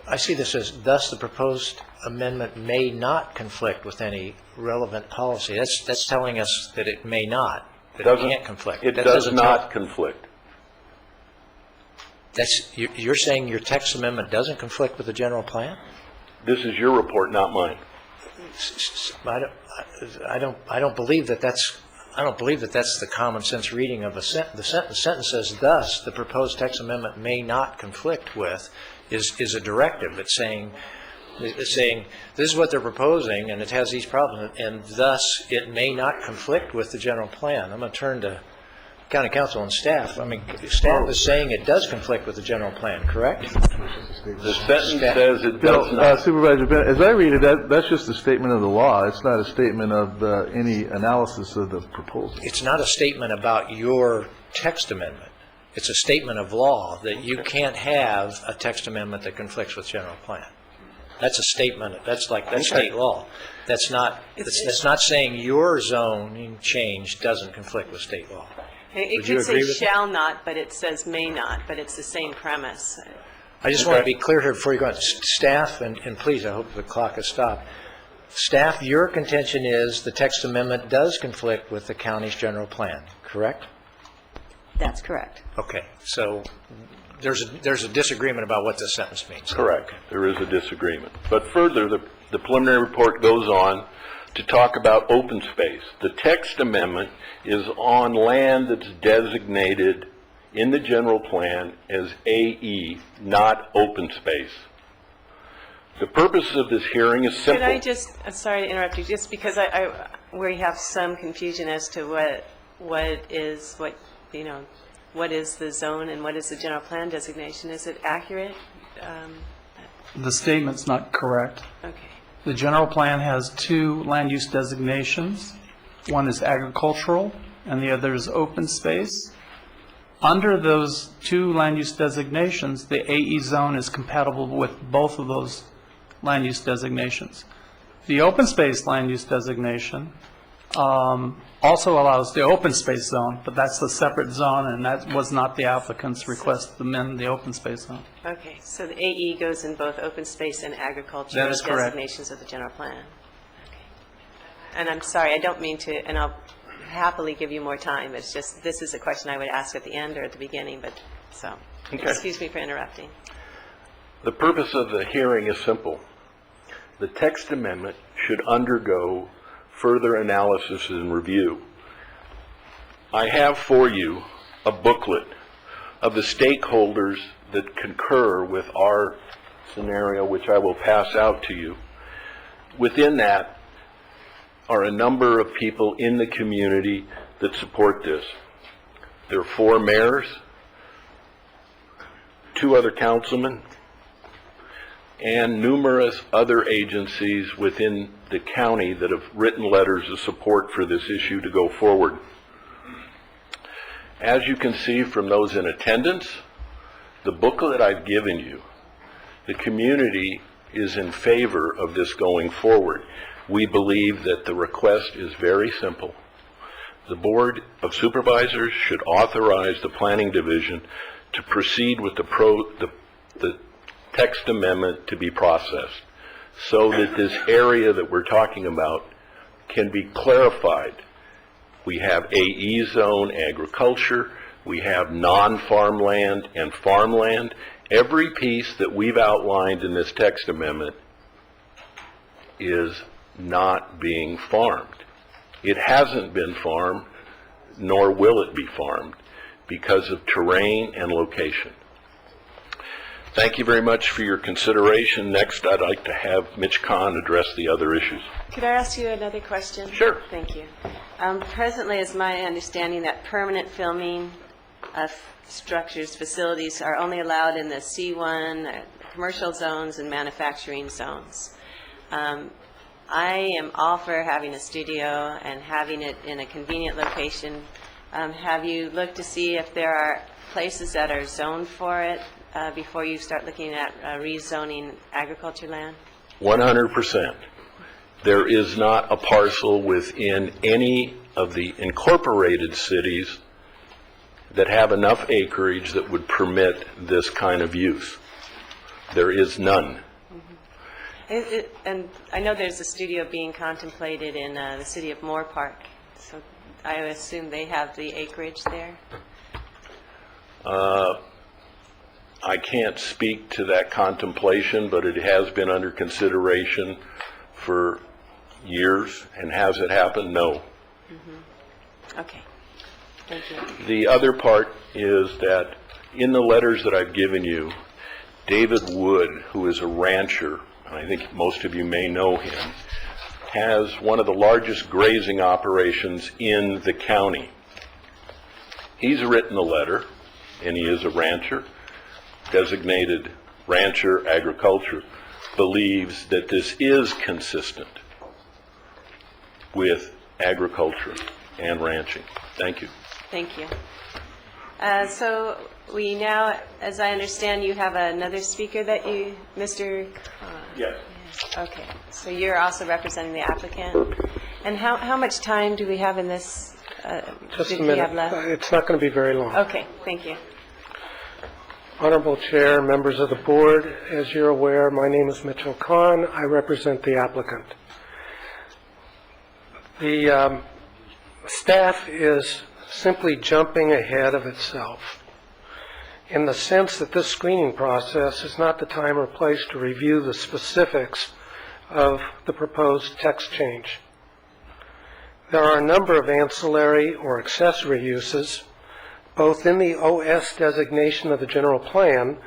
I see this as, thus the proposed amendment may not conflict with any relevant policy. That's telling us that it may not, that it can't conflict. It does not conflict. You're saying your text amendment doesn't conflict with the general plan? This is your report, not mine. I don't believe that that's the common sense reading of a sentence. The sentence says, thus, the proposed text amendment may not conflict with, is a directive. It's saying, this is what they're proposing, and it has these problems, and thus it may not conflict with the general plan. I'm going to turn to county council and staff. I mean, staff is saying it does conflict with the general plan, correct? The sentence says it does not. Supervisor Bennett, as I read it, that's just a statement of the law. It's not a statement of any analysis of the proposal. It's not a statement about your text amendment. It's a statement of law that you can't have a text amendment that conflicts with general plan. That's a statement. That's state law. That's not saying your zoning change doesn't conflict with state law. It could say shall not, but it says may not, but it's the same premise. I just want to be clear here before you go on. Staff, and please, I hope the clock has stopped. Staff, your contention is the text amendment does conflict with the county's general plan, correct? That's correct. Okay, so there's a disagreement about what this sentence means. Correct. There is a disagreement. But further, the preliminary report goes on to talk about open space. The text amendment is on land that's designated in the general plan as AE, not open space. The purpose of this hearing is simple. Could I just, sorry to interrupt you, just because we have some confusion as to what is the zone and what is the general plan designation. Is it accurate? The statement's not correct. Okay. The general plan has two land use designations. One is agricultural and the other is open space. Under those two land use designations, the AE zone is compatible with both of those land use designations. The open space land use designation also allows the open space zone, but that's a separate zone, and that was not the applicant's request to amend the open space zone. Okay, so the AE goes in both open space and agricultural That is correct. designations of the general plan. Okay. And I'm sorry, I don't mean to, and I'll happily give you more time. It's just, this is a question I would ask at the end or at the beginning, but so, excuse me for interrupting. The purpose of the hearing is simple. The text amendment should undergo further analysis and review. I have for you a booklet of the stakeholders that concur with our scenario, which I will pass out to you. Within that are a number of people in the community that support this. There are 4 mayors, 2 other councilmen, and numerous other agencies within the county that have written letters of support for this issue to go forward. As you can see from those in attendance, the booklet I've given you, the community is in favor of this going forward. We believe that the request is very simple. The Board of Supervisors should authorize the Planning Division to proceed with the text amendment to be processed so that this area that we're talking about can be clarified. We have AE zone agriculture, we have non-farmland and farmland. Every piece that we've outlined in this text amendment is not being farmed. It hasn't been farmed, nor will it be farmed because of terrain and location. Thank you very much for your consideration. Next, I'd like to have Mitch Kahn address the other issues. Could I ask you another question? Sure. Thank you. Presently, it's my understanding that permanent filming of structures, facilities are only allowed in the C1, commercial zones and manufacturing zones. I am all for having a studio and having it in a convenient location. Have you looked to see if there are places that are zoned for it before you start looking at rezoning agriculture land? 100%. There is not a parcel within any of the incorporated cities that have enough acreage that would permit this kind of use. There is none. And I know there's a studio being contemplated in the city of Moore Park, so I assume they have the acreage there? I can't speak to that contemplation, but it has been under consideration for years. And has it happened? No. Okay. Thank you. The other part is that in the letters that I've given you, David Wood, who is a rancher, and I think most of you may know him, has one of the largest grazing operations in the county. He's written a letter, and he is a rancher, designated rancher agriculture, believes that this is consistent with agriculture and ranching. Thank you. Thank you. So we now, as I understand, you have another speaker that you, Mr. Yes. Okay, so you're also representing the applicant. And how much time do we have in this? Just did a we have minute. left? It's not going to be very long. Okay, thank you. Honorable Chair, members of the board, as you're aware, my name is Mitchell Kahn. I represent the applicant. The staff is simply jumping ahead of itself in the sense that this screening process is not the time or place to review the specifics of the proposed text change. There are a number of ancillary or accessory uses, both in the OS designation of the general plan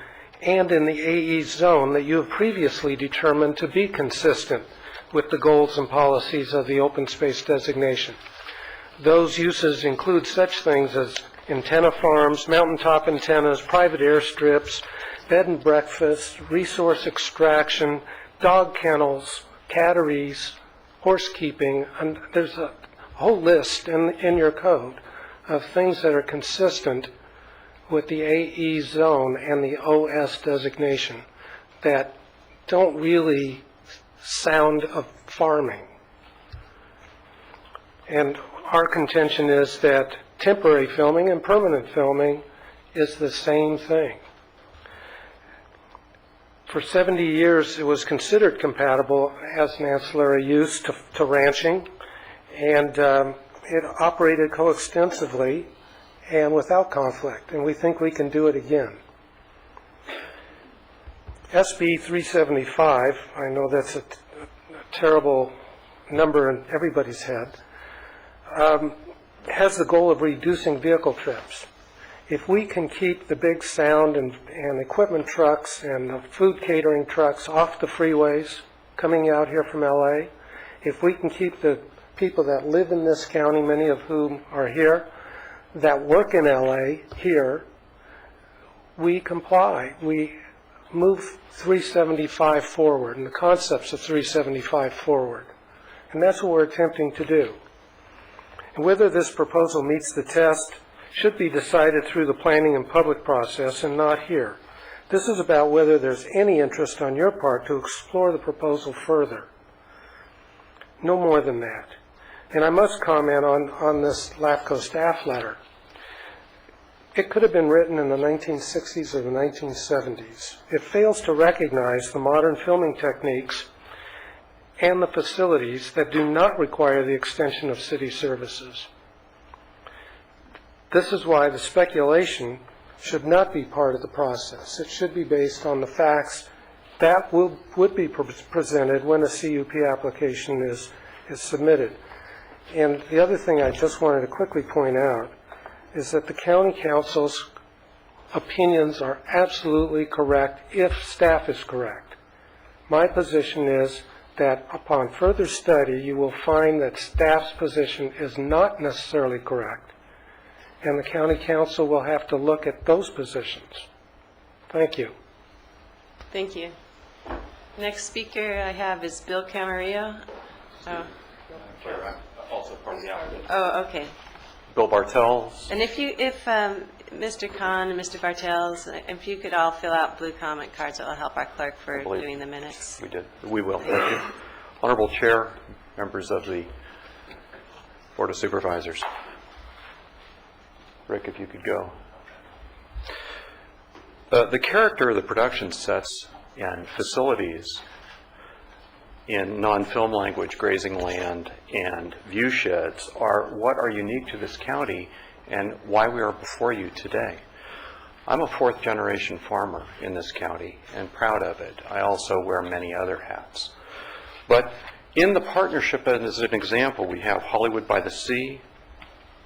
and in the AE zone, that you have previously determined to be consistent with the goals and policies of the open space designation. Those uses include such things as antenna farms, mountaintop antennas, private airstrips, bed and breakfast, resource extraction, dog kennels, catteries, horse keeping, and there's a whole list in your code of things that are consistent with the AE zone and the OS designation that don't really sound of farming. And our contention is that temporary filming and permanent filming is the same thing. For 70 years, it was considered compatible as an ancillary use to ranching, and it operated coextensively and without conflict, and we think we can do it again. SB 375, I know that's a terrible number in everybody's head, has the goal of reducing vehicle trips. If we can keep the big sound and equipment trucks and the food catering trucks off the freeways coming out here from LA, if we can keep the people that live in this county, many of whom are here, that work in LA here, we comply. We move 375 forward and the concepts of 375 forward. And that's what we're attempting to do. And whether this proposal meets the test should be decided through the planning and public process and not here. This is about whether there's any interest on your part to explore the proposal further. No more than that. And I must comment on this LAFCO staff letter. It could have been written in the 1960s or the 1970s. It fails to recognize the modern filming techniques and the facilities that do not require the extension of city services. This is why the speculation should not be part of the process. It should be based on the facts that would be presented when a CUP application is submitted. And the other thing I just wanted to quickly point out is that the county council's opinions are absolutely correct if staff is correct. My position is that upon further study, you will find that staff's position is not necessarily correct, and the county council will have to look at those positions. Thank you. Thank you. Next speaker I have is Bill Camarillo. Oh. Chair, I'm also part of the applicant. Oh, okay. Bill Bartels. And if Mr. Khan and Mr. Bartels, if you could all fill out blue comment cards, it will help our clerk for doing the minutes. We will. Thank you. Honorable Chair, members of the Board of Supervisors. Rick, if you could go. The character of the production sets and facilities in non-film language, grazing land, and view sheds are what are unique to this county and why we are before you today. I'm a fourth-generation farmer in this county and proud of it. I also wear many other hats. But in the partnership, as an example, we have Hollywood by the Sea,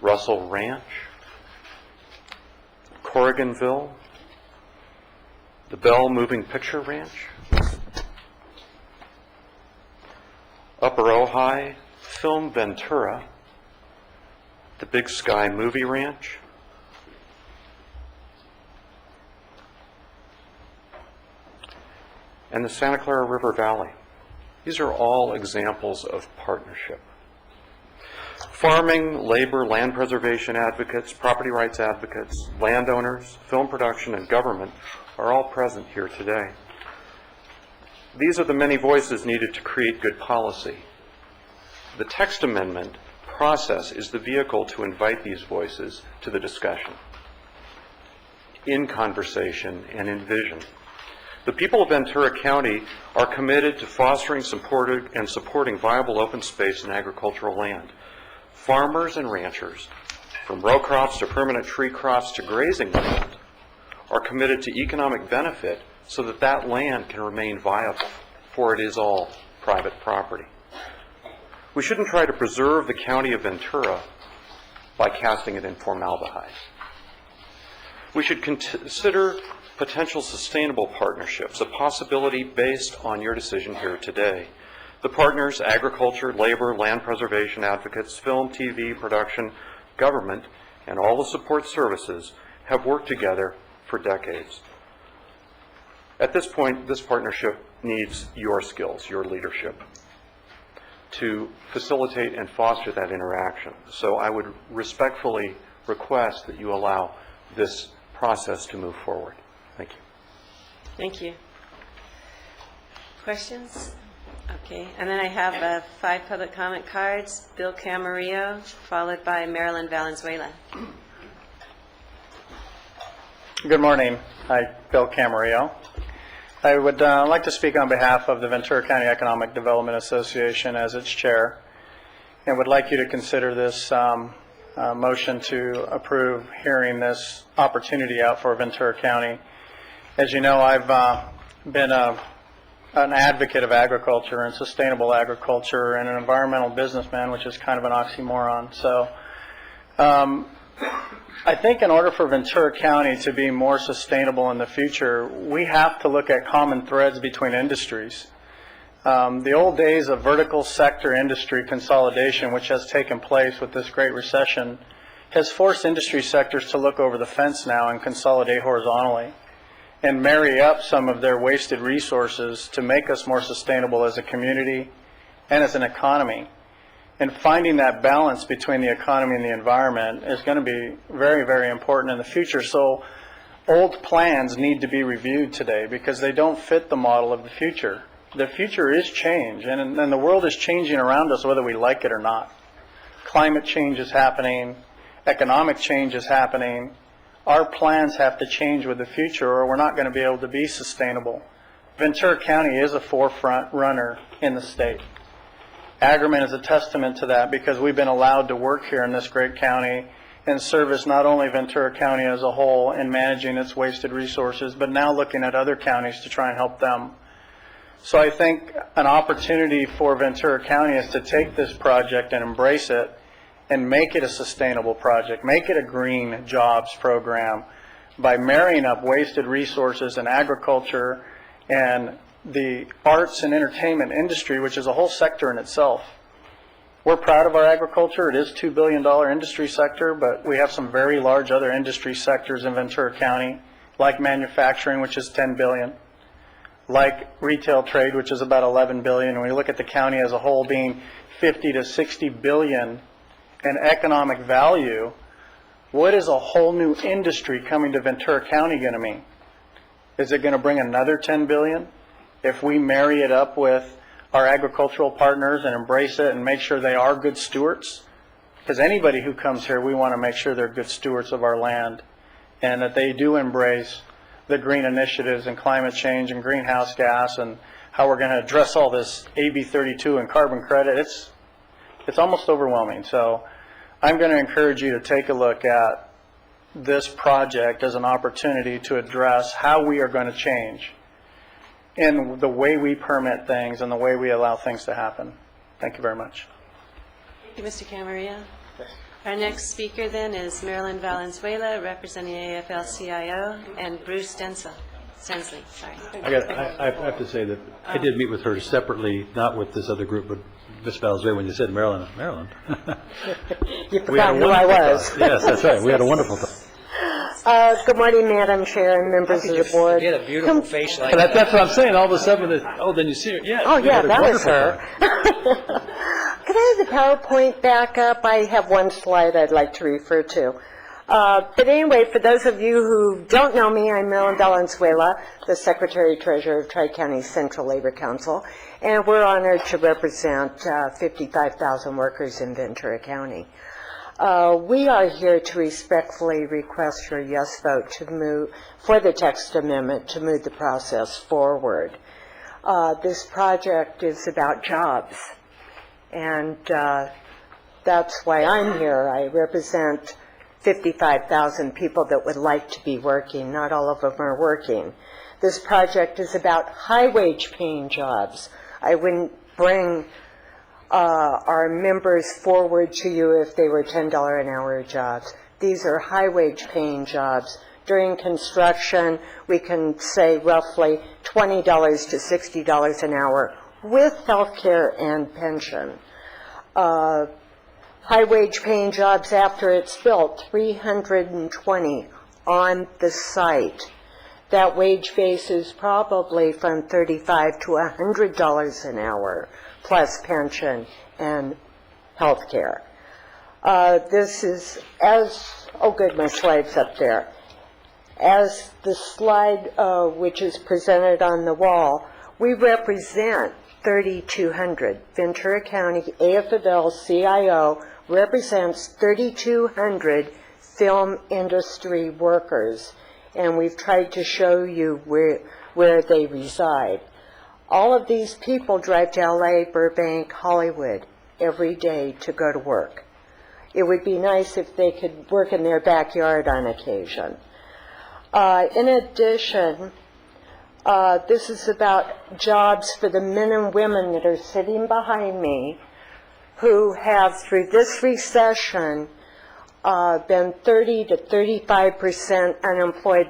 Russell Ranch, Corriganville, the Bell Moving Picture Ranch, Upper Ojai, Film Ventura, the Big Sky Movie Ranch, and the Santa Clara River Valley. These are all examples of partnership. Farming, labor, land preservation advocates, property rights advocates, landowners, film production, and government are all present here today. These are the many voices needed to create good policy. The text amendment process is the vehicle to invite these voices to the discussion, in conversation and in vision. The people of Ventura County are committed to fostering, supporting viable open space and agricultural land. Farmers and ranchers, from row crops to permanent tree crops to grazing land, are committed to economic benefit so that that land can remain viable, for it is all private property. We shouldn't try to preserve the county of Ventura by casting it in formaldehyde. We should consider potential sustainable partnerships, a possibility based on your decision here today. The partners, agriculture, labor, land preservation advocates, film, TV, production, government, and all the support services have worked together for decades. At this point, this partnership needs your skills, your leadership, to facilitate and foster that interaction. So I would respectfully request that you allow this process to move forward. Thank you. Thank you. Questions? Okay, and then I have 5 public comment cards. Bill Camarillo, followed by Marilyn Valenzuela. Good morning. Hi, Bill Camarillo. I would like to speak on behalf of the Ventura County Economic Development Association as its chair, and would like you to consider this motion to approve hearing this opportunity out for Ventura County. As you know, I've been an advocate of agriculture and sustainable agriculture and an environmental businessman, which is kind of an oxymoron. So I think in order for Ventura County to be more sustainable in the future, we have to look at common threads between industries. The old days of vertical sector industry consolidation, which has taken place with this Great Recession, has forced industry sectors to look over the fence now and consolidate horizontally and marry up some of their wasted resources to make us more sustainable as a community and as an economy. And finding that balance between the economy and the environment is going to be very, very important in the future. So old plans need to be reviewed today because they don't fit the model of the future. The future is change, and the world is changing around us whether we like it or not. Climate change is happening, economic change is happening. Our plans have to change with the future or we're not going to be able to be sustainable. Ventura County is a forefront runner in the state. Agriman is a testament to that because we've been allowed to work here in this great county and service not only Ventura County as a whole in managing its wasted resources, but now looking at other counties to try and help them. So I think an opportunity for Ventura County is to take this project and embrace it and make it a sustainable project, make it a green jobs program by marrying up wasted resources in agriculture and the arts and entertainment industry, which is a whole sector in itself. We're proud of our agriculture. It is a $2 billion industry sector, but we have some very large other industry sectors in Ventura County, like manufacturing, which is $10 billion, like retail trade, which is about $11 billion. And we look at the county as a whole being $50 to $60 billion in economic value. What is a whole new industry coming to Ventura County going to mean? Is it going to bring another $10 billion? If we marry it up with our agricultural partners and embrace it and make sure they are good stewards, because anybody who comes here, we want to make sure they're good stewards of our land and that they do embrace the green initiatives and climate change and greenhouse gas and how we're going to address all this AB 32 and carbon credit. It's almost overwhelming. So I'm going to encourage you to take a look at this project as an opportunity to address how we are going to change in the way we permit things and the way we allow things to happen. Thank you very much. Thank you, Mr. Camarillo. Our next speaker then is Marilyn Valenzuela, representing AFL-CIO, and Bruce Stensley. Sorry. I have to say that I did meet with her separately, not with this other group, but Ms. Valenzuela, when you said Maryland. You forgot who I was. Yes, that's right. We had a wonderful time. Good morning, Madam Chair and members of the board. Get a beautiful face like That's what I'm saying. All of a sudden, then you see her. Yeah. Oh, we yeah, had a that was wonderful her. time. Could I have the PowerPoint back up? I have one slide I'd like to refer to. But anyway, for those of you who don't know me, I'm Marilyn Valenzuela, the Secretary-Treasurer of Tri-County Central Labor Council, and we're honored to represent 55,000 workers in Ventura County. We are here to respectfully request your yes vote to move for the text amendment to move the process forward. This project is about jobs, and that's why I'm here. I represent 55,000 people that would like to be working. Not all of them are working. This project is about high-wage paying jobs. I wouldn't bring our members forward to you if they were $10 an hour jobs. These are high-wage paying jobs. During construction, we can say roughly $20 to $60 an hour with health care and pension. High-wage paying jobs after it's built, 320 on the site. That wage base is probably from $35 to $100 an hour, plus pension and health care. This is good, my slide's up there. As the slide which is presented on the wall, we represent 3,200. Ventura County AFL-CIO represents 3,200 film industry workers, and we've tried to show you where they reside. All of these people drive to LA, Burbank, Hollywood every day to go to work. It would be nice if they could work in their backyard on occasion. In addition, this is about jobs for the men and women that are sitting behind me who have, through this recession, been 30 to 35% unemployed.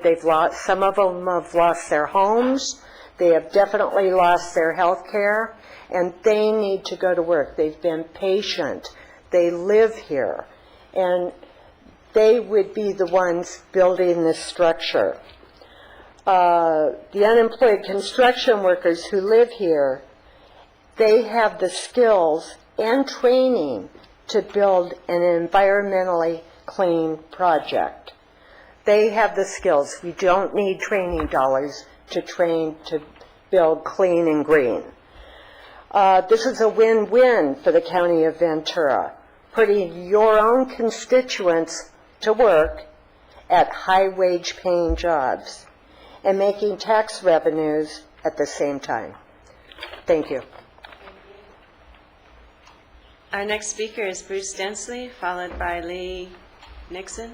Some of them have lost their homes. They have definitely lost their health care, and they need to go to work. They've been patient. They live here, and they would be the ones building this structure. The unemployed construction workers who live here, they have the skills and training to build an environmentally clean project. They have the skills. We don't need training dollars to train to build clean and green. This is a win-win for the County of Ventura, putting your own constituents to work at high-wage paying jobs and making tax revenues at the same time. Thank you. Our next speaker is Bruce Stensley, followed by Lee Nixon.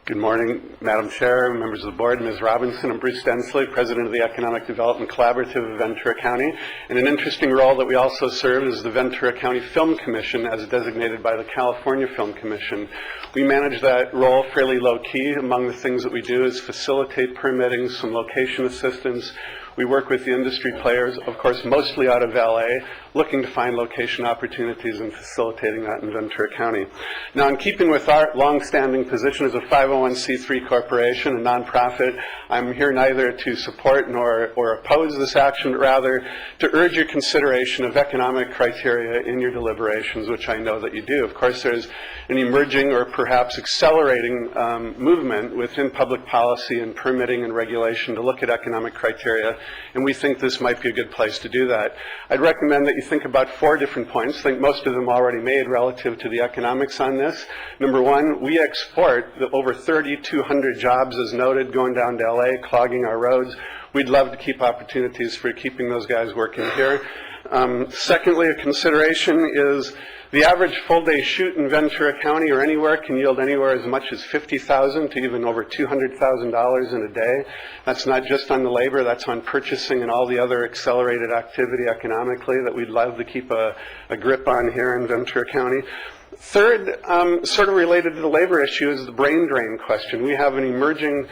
Good morning, Madam Chair, members of the board, Ms. Robinson. I'm Bruce Stensley, President of the Economic Development Collaborative of Ventura County. And an interesting role that we also serve is the Ventura County Film Commission, as designated by the California Film Commission. We manage that role fairly low-key. Among the things that we do is facilitate permitting, some location assistance. We work with the industry players, of course, mostly out of LA, looking to find location opportunities and facilitating that in Ventura County. Now, in keeping with our long-standing position as a 501c3 corporation, a nonprofit, I'm here neither to support nor oppose this action, but rather to urge your consideration of economic criteria in your deliberations, which I know that you do. Of course, there's an emerging or perhaps accelerating movement within public policy and permitting and regulation to look at economic criteria, and we think this might be a good place to do that. I'd recommend that you think about 4 different points. I think most of them already made relative to the economics on this. Number one, we export over 3,200 jobs, as noted, going down to LA, clogging our roads. We'd love to keep opportunities for keeping those guys working here. Secondly, a consideration is The average full-day shoot in Ventura County or anywhere can yield anywhere as much as $50,000 to even over $200,000 in a day. That's not just on the labor, that's on purchasing and all the other accelerated activity economically that we'd love to keep a grip on here in Ventura County. Third, sort of related to the labor issue, is the brain drain question. We have an emerging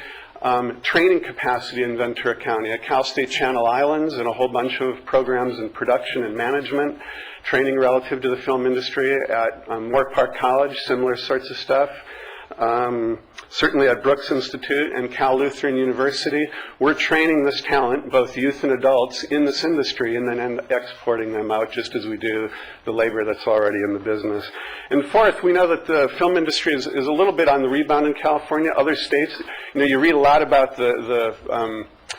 training capacity in Ventura County at Cal State Channel Islands and a whole bunch of programs in production and management, training relative to the film industry at Moore Park College, similar sorts of stuff. Certainly at Brooks Institute and Cal Lutheran University, we're training this talent, both youth and adults, in this industry and then exporting them out just as we do the labor that's already in the business. And fourth, we know that the film industry is a little bit on the rebound in California. Other states, you read a lot about the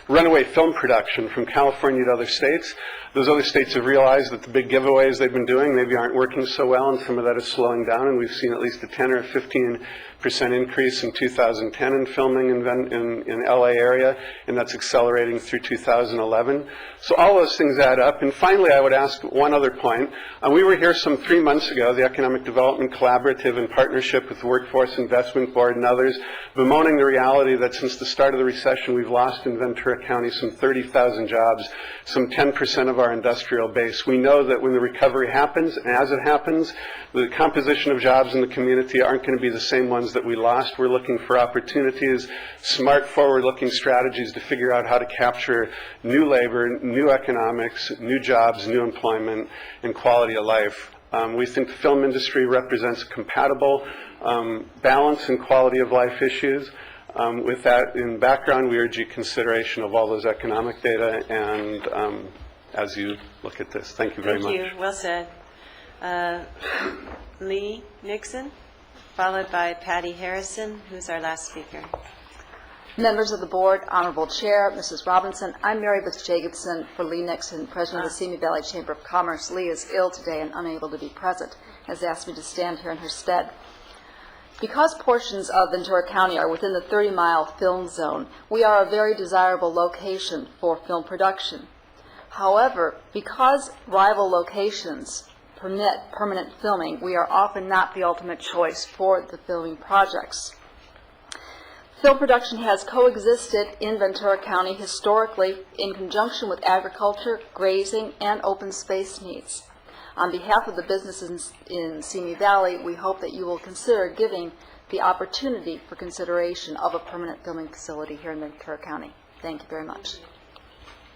runaway film production from California to other states. Those other states have realized that the big giveaways they've been doing maybe aren't working so well, and some of that is slowing down, and we've seen at least a 10 or 15% increase in 2010 in filming in LA area, and that's accelerating through 2011. So all those things add up. And finally, I would ask one other point. We were here some 3 months ago, the Economic Development Collaborative, in partnership with the Workforce Investment Board and others, bemoaning the reality that since the start of the recession, we've lost in Ventura County some 30,000 jobs, some 10% of our industrial base. We know that when the recovery happens, and as it happens, the composition of jobs in the community aren't going to be the same ones that we lost. We're looking for opportunities, smart, forward-looking strategies to figure out how to capture new labor, new economics, new jobs, new employment, and quality of life. We think the film industry represents compatible balance and quality of life issues. With that in background, we urge you consideration of all those economic data and as you look at this. Thank you very much. Thank you. Well said. Lee Nixon, followed by Patty Harrison, who's our last speaker. Members of the board, Honorable Chair, Mrs. Robinson, I'm Mary Beth Jacobson for Lee Nixon, President of the Simi Valley Chamber of Commerce. Lee is ill today and unable to be present, has asked me to stand here in her stead. Because portions of Ventura County are within the 30-mile film zone, we are a very desirable location for film production. However, because rival locations permit permanent filming, we are often not the ultimate choice for the filming projects. Film production has coexisted in Ventura County historically in conjunction with agriculture, grazing, and open space needs. On behalf of the businesses in Simi Valley, we hope that you will consider giving the opportunity for consideration of a permanent filming facility here in Ventura County. Thank you very much.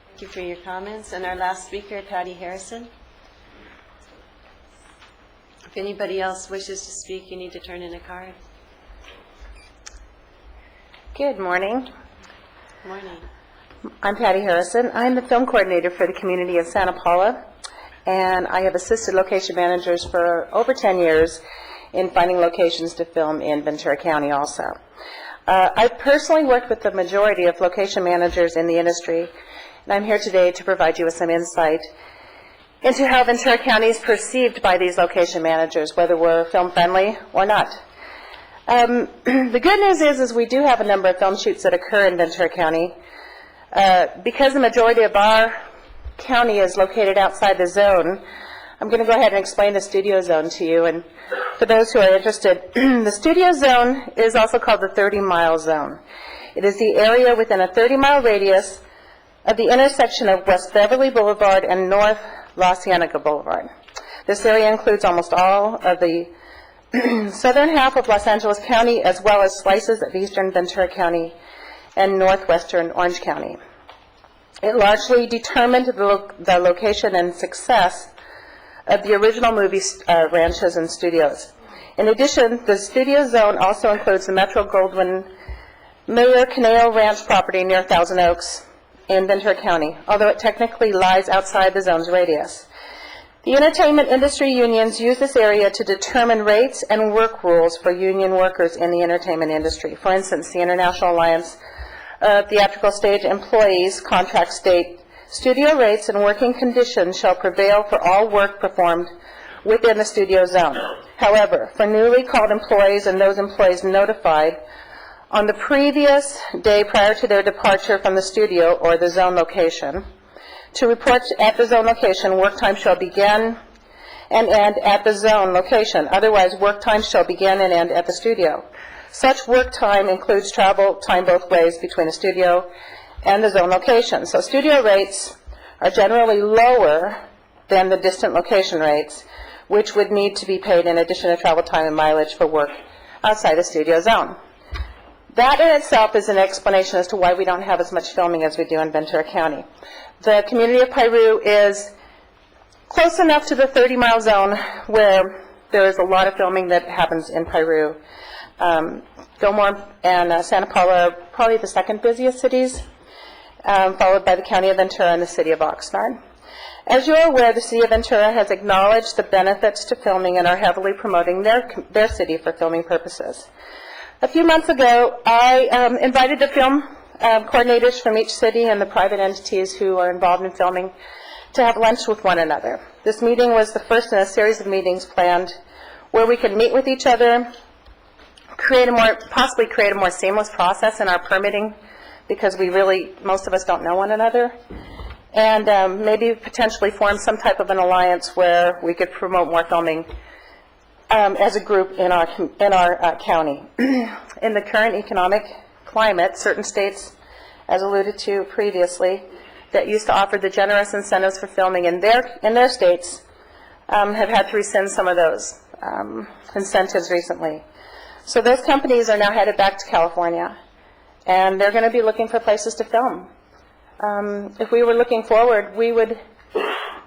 Thank you for your comments. And our last speaker, Patty Harrison. If anybody else wishes to speak, you need to turn in a card. Good morning. Good morning. I'm Patty Harrison. I'm the film coordinator for the community of Santa Paula, and I have assisted location managers for over 10 years in finding locations to film in Ventura County also. I've personally worked with the majority of location managers in the industry, and I'm here today to provide you with some insight into how Ventura County is perceived by these location managers, whether we're film friendly or not. The good news is we do have a number of film shoots that occur in Ventura County. Because the majority of our county is located outside the zone, I'm going to go ahead and explain the studio zone to you. And for those who are interested, the studio zone is also called the 30-mile zone. It is the area within a 30-mile radius of the intersection of West Beverly Boulevard and North La Cienega Boulevard. This area includes almost all of the southern half of Los Angeles County, as well as slices of eastern Ventura County and northwestern Orange County. It largely determined the location and success of the original movie ranches and studios. In addition, the studio zone also includes the Metro-Goldwyn-Mayer Canal Ranch property near Thousand Oaks in Ventura County, although it technically lies outside the zone's radius. The entertainment industry unions use this area to determine rates and work rules for union workers in the entertainment industry. For instance, the International Alliance of Theatrical Stage Employees contract state, studio rates and working conditions shall prevail for all work performed within the studio zone. However, for newly called employees and those employees notified on the previous day prior to their departure from the studio or the zone location, to report at the zone location, work time shall begin and end at the zone location. Otherwise, work time shall begin and end at the studio. Such work time includes travel time both ways between the studio and the zone location. So studio rates are generally lower than the distant location rates, which would need to be paid in addition to travel time and mileage for work outside the studio zone. That in itself is an explanation as to why we don't have as much filming as we do in Ventura County. The community of Piru is close enough to the 30-mile zone where there is a lot of filming that happens in Piru. Fillmore and Santa Paula are probably the second busiest cities, followed by the county of Ventura and the city of Oxnard. As you're aware, the city of Ventura has acknowledged the benefits to filming and are heavily promoting their city for filming purposes. A few months ago, I invited the film coordinators from each city and the private entities who are involved in filming to have lunch with one another. This meeting was the first in a series of meetings planned where we could meet with each other, possibly create a more seamless process in our permitting, because most of us don't know one another, and maybe potentially form some type of an alliance where we could promote more filming as a group in our county. In the current economic climate, certain states, as alluded to previously, that used to offer the generous incentives for filming in their states have had to rescind some of those incentives recently. So those companies are now headed back to California, and they're going to be looking for places to film. If we were looking forward, we would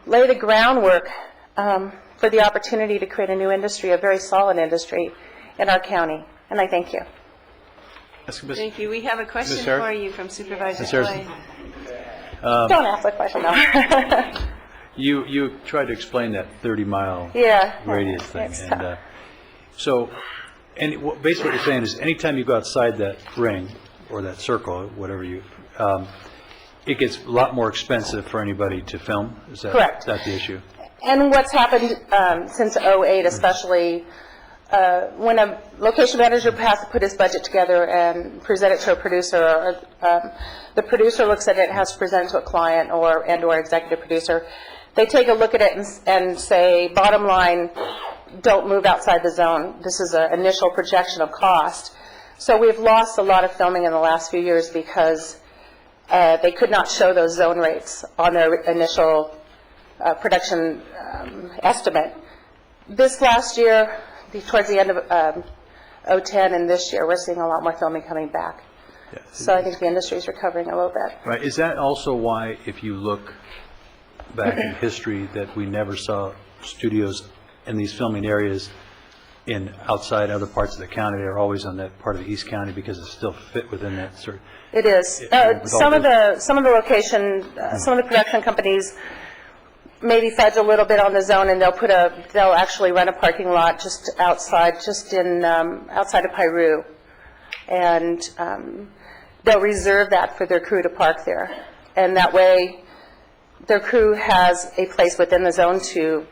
lay the groundwork for the opportunity to create a new industry, a very solid industry in our county. And I thank you. Thank you. We have a question for you from Supervisor Choi. Don't ask the question, though. You tried to explain that 30-mile radius thing. And basically what you're saying is anytime you go outside that ring or that circle, whatever it gets a lot more expensive for anybody to film? Is that, correct. Is that the issue? And what's happened since 2008 especially, when a location manager has to put his budget together and present it to a producer, or the producer looks at it and has to present it to a client or executive producer, they take a look at it and say, bottom line, don't move outside the zone. This is an initial projection of cost. So we've lost a lot of filming in the last few years because they could not show those zone rates on their initial production estimate. This last year, towards the end of 2010 and this year, we're seeing a lot more filming coming back. Yeah. So I think the industry is recovering a little bit. Right. Is that also why, if you look back in history, that we never saw studios in these filming areas outside other parts of the county? They're always on that part of the East County because it's still fit within that sort of... It is. Some of the location, some of the production companies maybe fudge a little bit on the zone, and they'll actually rent a parking lot just outside of Piru, and they'll reserve that for their crew to park there, and that way their crew has a place within the zone to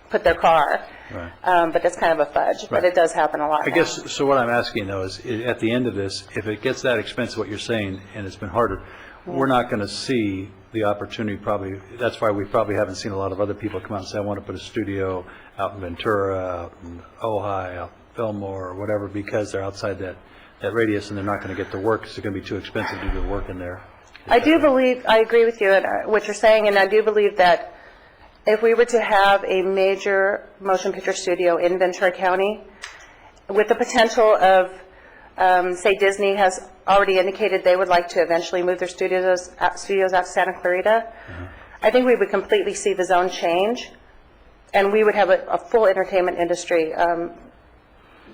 put their car. Right. But that's kind of a fudge, right. But it does happen a lot. I guess, so what I'm asking though is, at the end of this, if it gets that expensive, what you're saying, and it's been harder, we're not going to see the opportunity probably. That's why we probably haven't seen a lot of other people come out and say, I want to put a studio out in Ventura, out in Ojai, out in Fillmore, or whatever, because they're outside that radius and they're not going to get the work because it's going to be too expensive to do the work in there. I agree with you and what you're saying, and I do believe that if we were to have a major motion picture studio in Ventura County, with the potential of, say, Disney has already indicated they would like to eventually move their studios out to Santa Clarita, I think we would completely see the zone change, and we would have a full entertainment industry.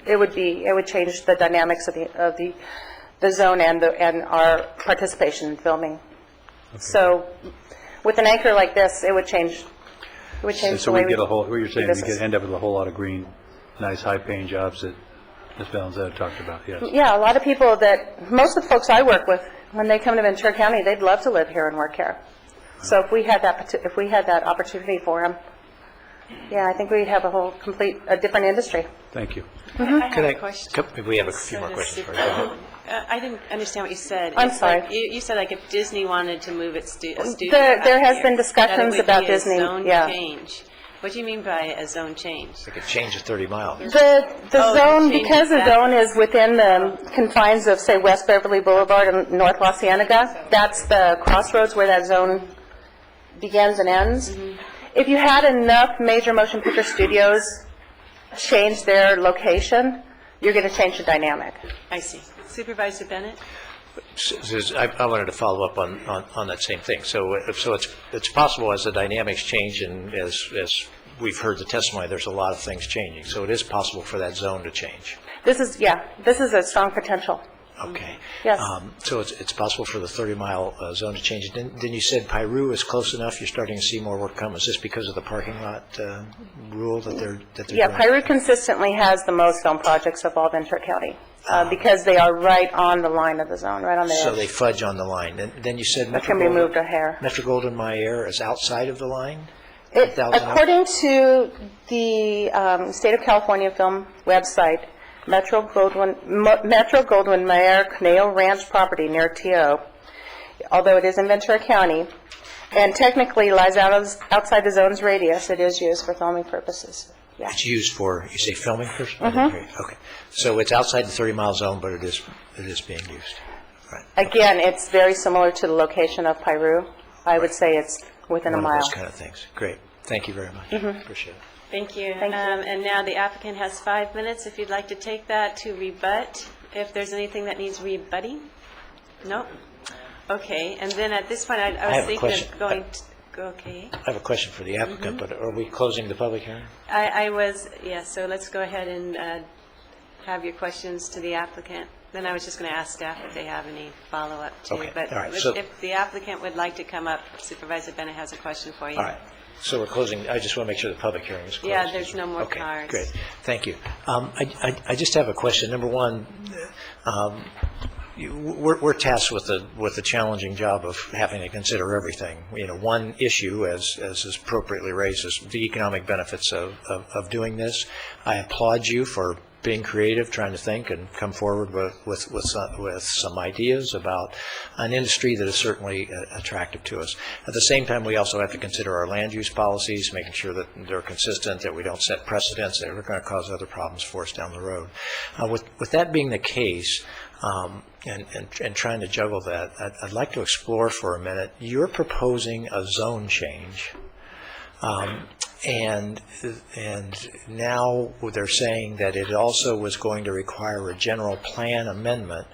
It would change the dynamics of the zone and our participation in filming. Okay. So, with an anchor like this, it would change. So we get what you're saying, we could end up with a whole lot of green, nice, high-paying jobs that Ms. Valenzuela talked about. Yes. Yeah, a lot of people most of the folks I work with, when they come to Ventura County, they'd love to live here and work here. So if we had that opportunity for them, yeah, I think we'd have a different industry. Thank you. I have a question. We have a few more questions for you. I didn't understand what you said. I'm sorry. You said if Disney wanted to move its studio there has been that discussions it would about be Disney. A zone yeah. change. What do you mean by a zone change? Like a change of 30 miles. The Oh, zone, change because the that. zone is within the confines of, say, West Beverly Boulevard and North La Cienega, that's the crossroads where that zone begins and ends. Mm-hmm. If you had enough major motion picture studios change their location, you're going to change the dynamic. I see. Supervisor Bennett? I wanted to follow up on that same thing. So it's possible as the dynamics change and as we've heard the testimony, there's a lot of things changing. So it is possible for that zone to change. This is a strong potential. Okay. Yes. So it's possible for the 30-mile zone to change. Then you said Piru is close enough. You're starting to see more work come. Is this because of the parking lot rule that they're Yeah, doing? Piru consistently has the most zone projects of all Ventura County because they are right on the line of the zone, right on the So edge. they fudge on the line. And then you said It can be moved a hair. Metro-Goldwyn-Mayer is outside of the line? According to the State of California Film website, Metro-Goldwyn-Mayer Canal Ranch property near T.O., although it is in Ventura County, and technically lies outside the zone's radius, it is used for filming purposes. Yeah. It's used for, you say filming purposes? Mhm. Okay. So it's outside the 30-mile zone, but it is being used. Again, it's very similar to the location of Piru. I would say it's within a One mile. of those kind of things. Great. Thank you very much. Mhm. Appreciate it. Thank you. Thank you. And now the applicant has 5 minutes, if you'd like to take that to rebut, if there's anything that needs rebutting? Nope? Okay, and then at this point, I I was have a thinking question. of going, okay. I have a question for the applicant, but are we closing the public hearing? I was, yes, so let's go ahead and have your questions to the applicant. Then I was just going to ask staff if they have any follow-up too. Okay, But all right, so- if the applicant would like to come up, Supervisor Bennett has a question for you. All right. So we're closing, I just want to make sure the public hearing is closed. Yeah, there's no more Okay, cards. great. Thank you. I just have a question. Number one, we're tasked with the challenging job of having to consider everything. You know, one issue, as is appropriately raised, is the economic benefits of doing this. I applaud you for being creative, trying to think and come forward with some ideas about an industry that is certainly attractive to us. At the same time, we also have to consider our land use policies, making sure that they're consistent, that we don't set precedents that are going to cause other problems for us down the road. With that being the case, and trying to juggle that, I'd like to explore for a minute. You're proposing a zone change. And now they're saying that it also was going to require a general plan amendment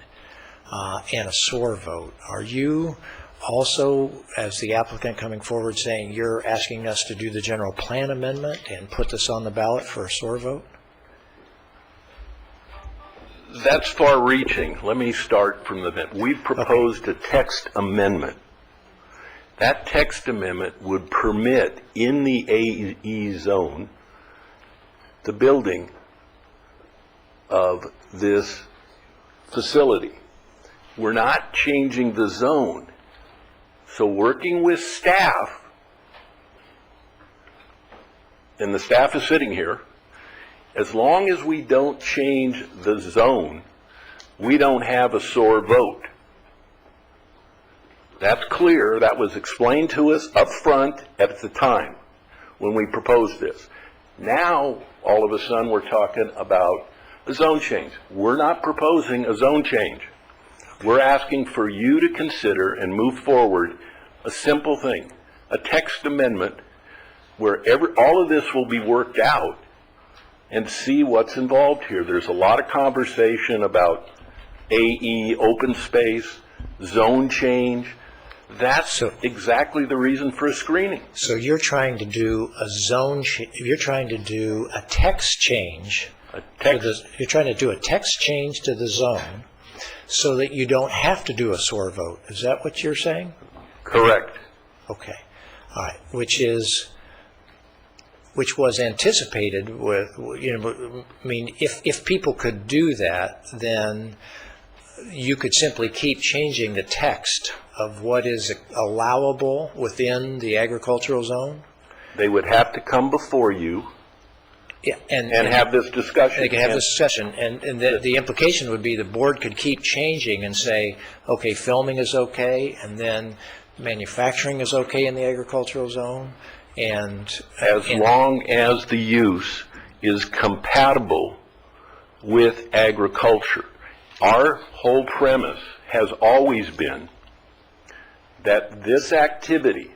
and a SOAR vote. Are you also, as the applicant coming forward, saying you're asking us to do the general plan amendment and put this on the ballot for a SOAR vote? That's far-reaching. Let me start from the bit. We've proposed a text amendment. That text amendment would permit in the AE zone the building of this facility. We're not changing the zone. So working with staff, and the staff is sitting here, as long as we don't change the zone, we don't have a SOAR vote. That's clear. That was explained to us up front at the time when we proposed this. Now, all of a sudden, we're talking about a zone change. We're not proposing a zone change. We're asking for you to consider and move forward a simple thing, a text amendment where all of this will be worked out and see what's involved here. There's a lot of conversation about AE, open space, zone change. That's exactly the reason for a screening. So you're trying to do a you're trying to do a text change. You're trying to do a text change to the zone so that you don't have to do a SOAR vote. Is that what you're saying? Correct. Okay. All right. Which was anticipated with, I mean, if people could do that, then you could simply keep changing the text of what is allowable within the agricultural zone? They would have to come before you and have this discussion. They can have this discussion, and the implication would be the board could keep changing and say, okay, filming is okay, and then manufacturing is okay in the agricultural zone, As long as the use is compatible with agriculture. Our whole premise has always been that this activity,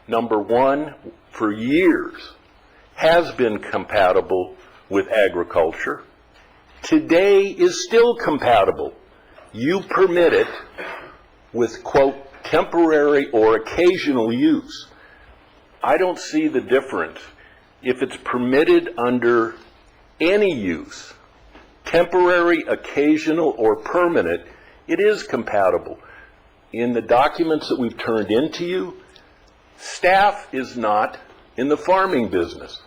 number one, for years, has been compatible with agriculture. Today is still compatible. You permit it with, quote, temporary or occasional use. I don't see the difference. If it's permitted under any use, temporary, occasional, or permanent, it is compatible. In the documents that we've turned into you, staff is not in the farming business.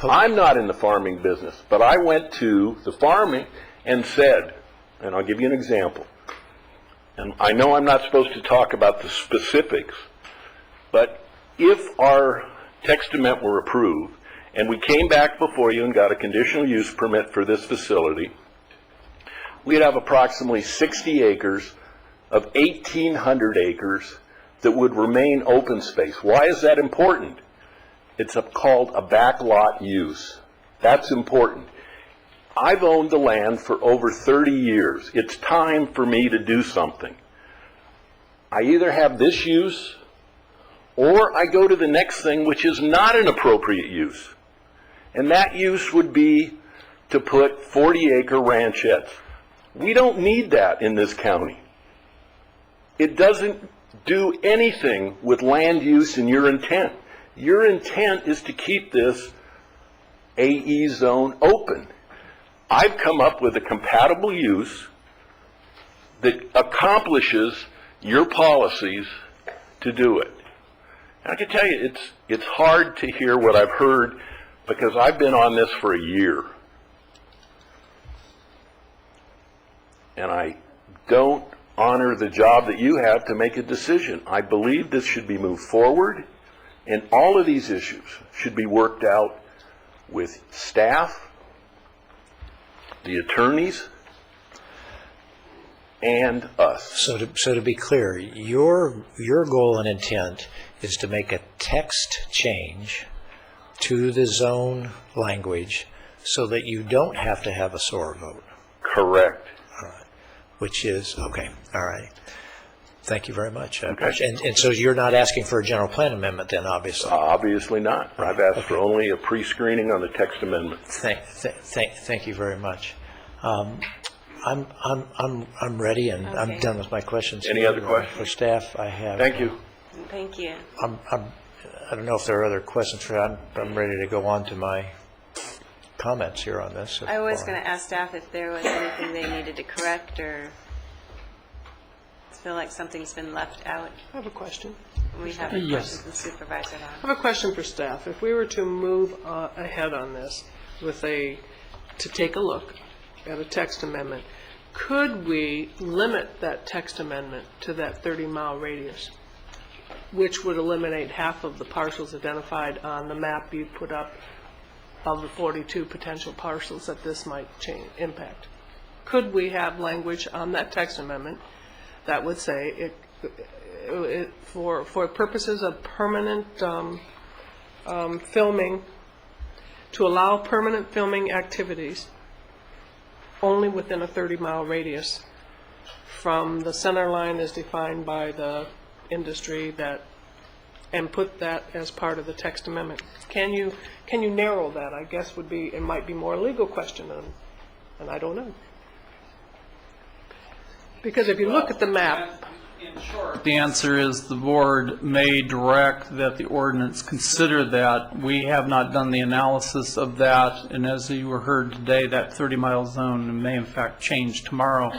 I'm not in the farming business, but I went to the farming and said, and I'll give you an example, and I know I'm not supposed to talk about the specifics, but if our text amendment were approved and we came back before you and got a conditional use permit for this facility, we'd have approximately 60 acres of 1,800 acres that would remain open space. Why is that important? It's called a backlot use. That's important. I've owned the land for over 30 years. It's time for me to do something. I either have this use or I go to the next thing, which is not an appropriate use. And that use would be to put 40-acre ranchettes. We don't need that in this county. It doesn't do anything with land use and your intent. Your intent is to keep this AE zone open. I've come up with a compatible use that accomplishes your policies to do it. And I can tell you, it's hard to hear what I've heard because I've been on this for a year. And I don't honor the job that you have to make a decision. I believe this should be moved forward, and all of these issues should be worked out with staff, the attorneys, and us. So to be clear, your goal and intent is to make a text change to the zone language so that you don't have to have a SOAR vote. Correct. All right. Which is, okay, all right. Thank you very much. Okay. And so you're not asking for a general plan amendment then, obviously? Obviously not. I've asked for only a pre-screening on the text amendment. Thank you very much. I'm ready, and Okay. I'm done with my questions. Any other questions? For staff, I have. Thank you. Thank you. I don't know if there are other questions for you. I'm ready to go on to my comments here on this. I was going to ask staff if there was anything they needed to correct or feel like something's been left out. I have a question. We have a Yes. question from Supervisor I Long. have a question for staff. If we were to move ahead on this to take a look at a text amendment, could we limit that text amendment to that 30-mile radius, which would eliminate half of the parcels identified on the map you put up of the 42 potential parcels that this might impact? Could we have language on that text amendment that would say for purposes of permanent filming, to allow permanent filming activities only within a 30-mile radius from the center line as defined by the industry and put that as part of the text amendment? Can you narrow that? I guess it might be more a legal question, and I don't know. Because if you look at the map, The answer is the board may direct that the ordinance consider that. We have not done the analysis of that, and as you were heard today, that 30-mile zone may in fact change tomorrow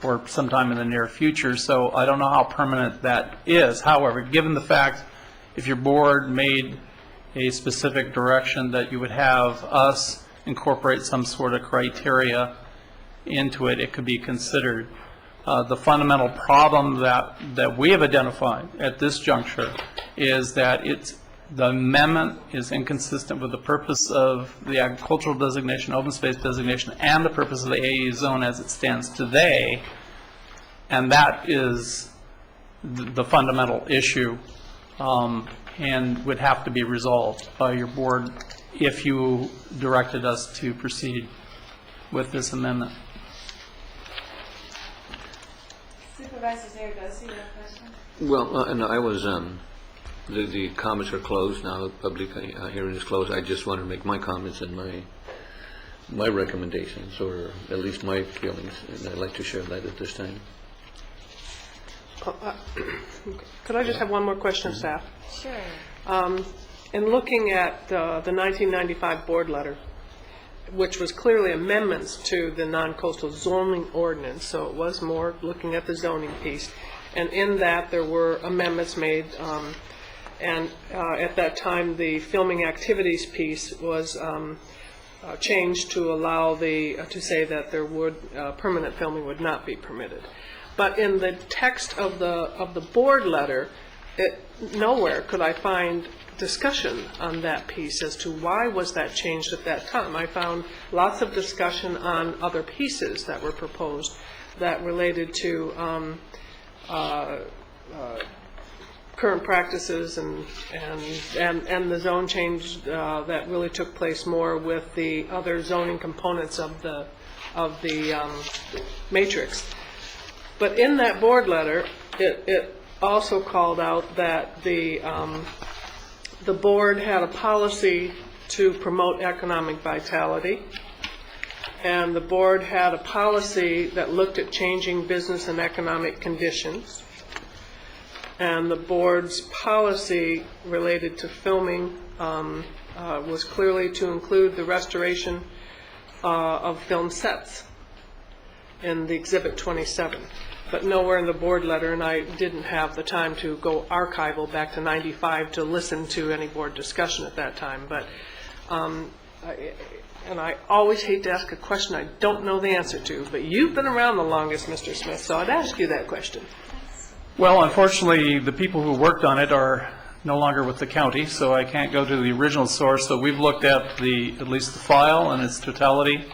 or sometime in the near future, so I don't know how permanent that is. However, given the fact, if your board made a specific direction that you would have us incorporate some sort of criteria into it, it could be considered. The fundamental problem that we have identified at this juncture is that the amendment is inconsistent with the purpose of the agricultural designation, open space designation, and the purpose of the AE zone as it stands today, and that is the fundamental issue and would have to be resolved by your board if you directed us to proceed with this amendment. Supervisor Zaragoza, you have a question? Well, no, I was, the comments are closed now, the public hearing is closed. I just want to make my comments and my recommendations, or at least my feelings, and I'd like to share that at this time. Could I just have one more question, staff? Sure. In looking at the 1995 board letter, which was clearly amendments to the non-coastal zoning ordinance, so it was more looking at the zoning piece, and in that there were amendments made, and at that time the filming activities piece was changed to allow to say that there would permanent filming would not be permitted. But in the text of the board letter, nowhere could I find discussion on that piece as to why was that changed at that time. I found lots of discussion on other pieces that were proposed that related to current practices and the zone change that really took place more with the other zoning components of the matrix. But in that board letter, it also called out that the board had a policy to promote economic vitality, and the board had a policy that looked at changing business and economic conditions, and the board's policy related to filming was clearly to include the restoration of film sets in the Exhibit 27. But nowhere in the board letter, and I didn't have the time to go archival back to 95 to listen to any board discussion at that time. But, and I always hate to ask a question I don't know the answer to, but you've been around the longest, Mr. Smith, so I'd ask you that question. Well, unfortunately, the people who worked on it are no longer with the county, so I can't go to the original source. So we've looked at at least the file in its totality.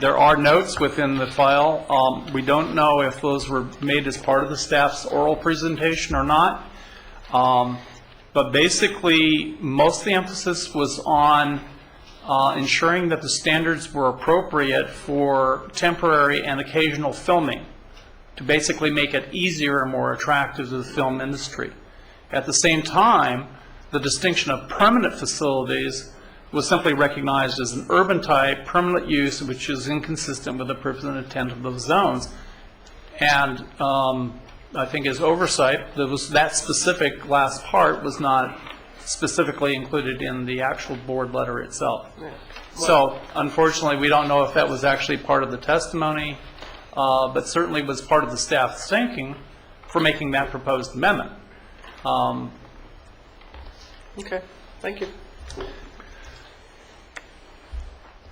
There are notes within the file. We don't know if those were made as part of the staff's oral presentation or not. But basically, most of the emphasis was on ensuring that the standards were appropriate for temporary and occasional filming, to basically make it easier and more attractive to the film industry. At the same time, the distinction of permanent facilities was simply recognized as an urban type, permanent use, which is inconsistent with the purpose and intent of those zones. And I think as oversight, that specific last part was not specifically included in the actual board letter itself. Yeah. So unfortunately, we don't know if that was actually part of the testimony, but certainly was part of the staff's thinking for making that proposed amendment. Okay, thank you.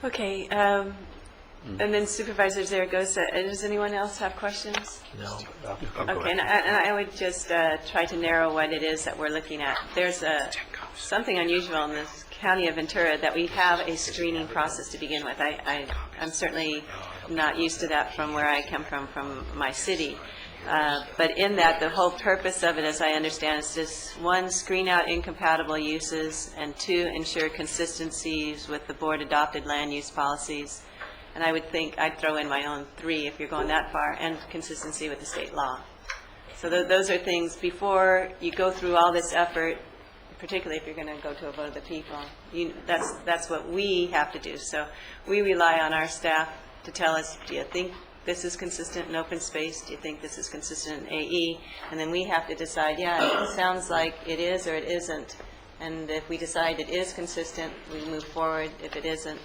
Okay, and then Supervisor Zaragoza, does anyone else have questions? No. Okay, and I would just try to narrow what it is that we're looking at. There's something unusual in this county of Ventura that we have a screening process to begin with. I'm certainly not used to that from where I come from my city. But in that, the whole purpose of it, as I understand, is just, one, screen out incompatible uses, and two, ensure consistencies with the board-adopted land use policies. And I would think I'd throw in my own 3 if you're going that far, and consistency with the state law. So those are things, before you go through all this effort, particularly if you're going to go to a vote of the people, that's what we have to do. So we rely on our staff to tell us, do you think this is consistent in open space? Do you think this is consistent in AE? And then we have to decide, yeah, it sounds like it is or it isn't. And if we decide it is consistent, we move forward. If it isn't,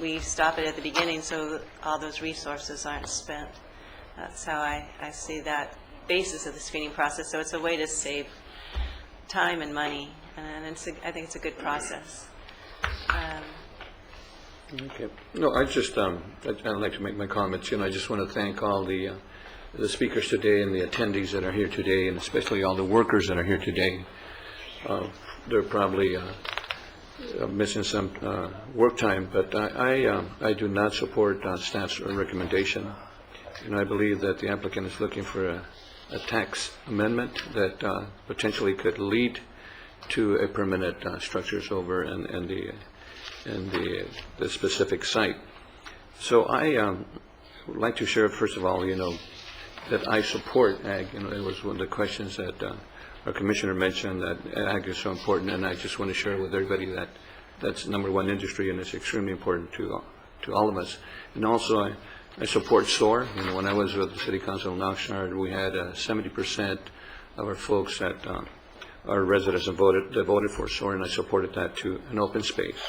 we stop it at the beginning so all those resources aren't spent. That's how I see that basis of the screening process. So it's a way to save time and money, and I think it's a good process. Okay. No, I'd like to make my comments. I just want to thank all the speakers today and the attendees that are here today, and especially all the workers that are here today. They're probably missing some work time, but I do not support staff's recommendation. I believe that the applicant is looking for tax amendment that potentially could lead to a permanent structures over in the specific site. So I would like to share, first of all, that I support ag. It was one of the questions that our commissioner mentioned, that ag is so important, and I just want to share with everybody that that's number one industry, and it's extremely important to all of us. And also, I support SOAR. When I was with the City Council in Oxnard, we had 70% of our folks that our residents voted for SOAR, and I supported that to an open space.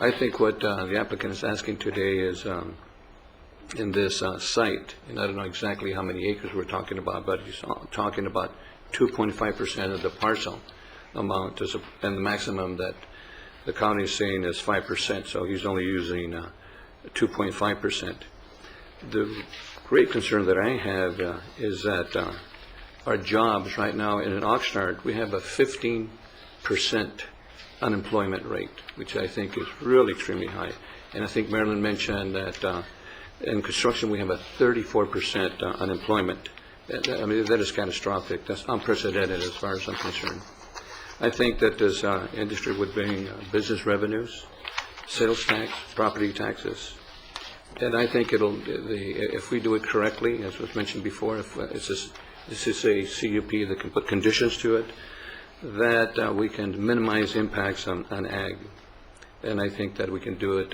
I think what the applicant is asking today is in this site, and I don't know exactly how many acres we're talking about, but he's talking about 2.5% of the parcel amount, and the maximum that the county is saying is 5%, so he's only using 2.5%. The great concern that I have is that our jobs right now in Oxnard, we have a 15% unemployment rate, which I think is really extremely high. And I think Marilyn mentioned that in construction we have a 34% unemployment. I mean, that is catastrophic. That's unprecedented as far as I'm concerned. I think that this industry would bring business revenues, sales tax, property taxes, and I think if we do it correctly, as was mentioned before, if this is a CUP that can put conditions to it, that we can minimize impacts on ag, and I think that we can do it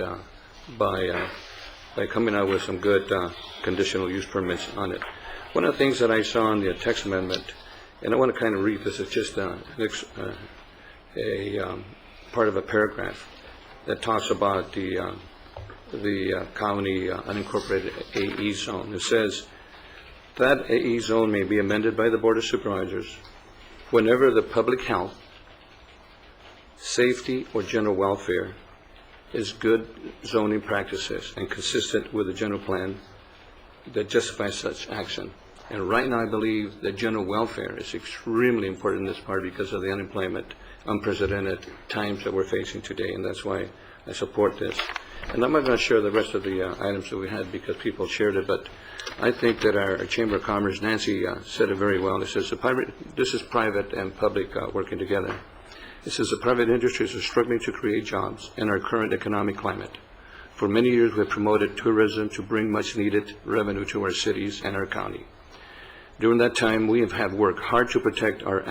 by coming out with some good conditional use permits on it. One of the things that I saw in the text amendment, and I want to kind of read this, it's just a part of a paragraph that talks about the county unincorporated AE zone. It says that AE zone may be amended by the Board of Supervisors whenever the public health, safety, or general welfare is good zoning practices and consistent with the general plan that justifies such action. And right now I believe that general welfare is extremely important in this part because of the unemployment, unprecedented times that we're facing today, and that's why I support this. And I'm not going to share the rest of the items that we had because people shared it, but I think that our Chamber of Commerce, Nancy, said it very well. It says this is private and public working together. It says the private industries are struggling to create jobs in our current economic climate. For many years we have promoted tourism to bring much needed revenue to our cities and our county. During that time we have had worked hard to protect our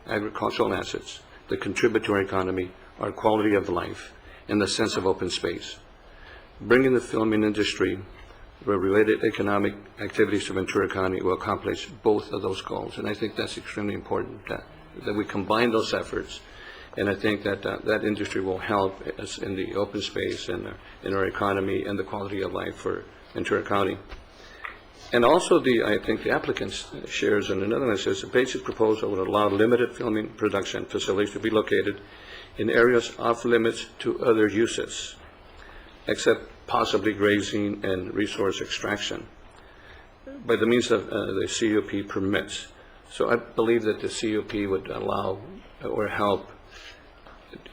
agricultural assets that contribute to our economy, our quality of life, and the sense of open space. Bringing the filming industry where related economic activities to Ventura County will accomplish both of those goals. And I think that's extremely important, that we combine those efforts. And I think that that industry will help us in the open space and in our economy and the quality of life for Ventura County. And also I think the applicant shares in another one, says the basic proposal would allow limited filming production facilities to be located in areas off limits to other uses, except possibly grazing and resource extraction, by the means of the CUP permits. So I believe that the CUP would allow or help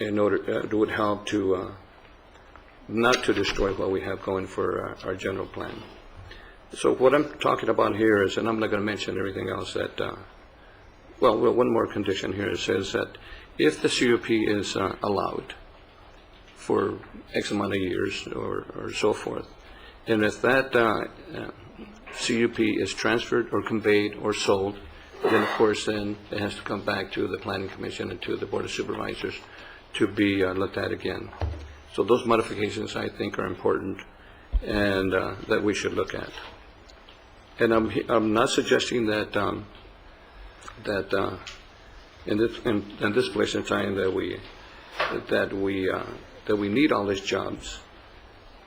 would help to not to destroy what we have going for our general plan. So what I'm talking about here is, and I'm not going to mention everything else, that well, one more condition here. It says that if the CUP is allowed for X amount of years or so forth, and if that CUP is transferred or conveyed or sold, then of course then it has to come back to the Planning Commission and to the Board of Supervisors to be looked at again. So those modifications I think are important and that we should look at. And I'm not suggesting that in this place in time that we need all these jobs,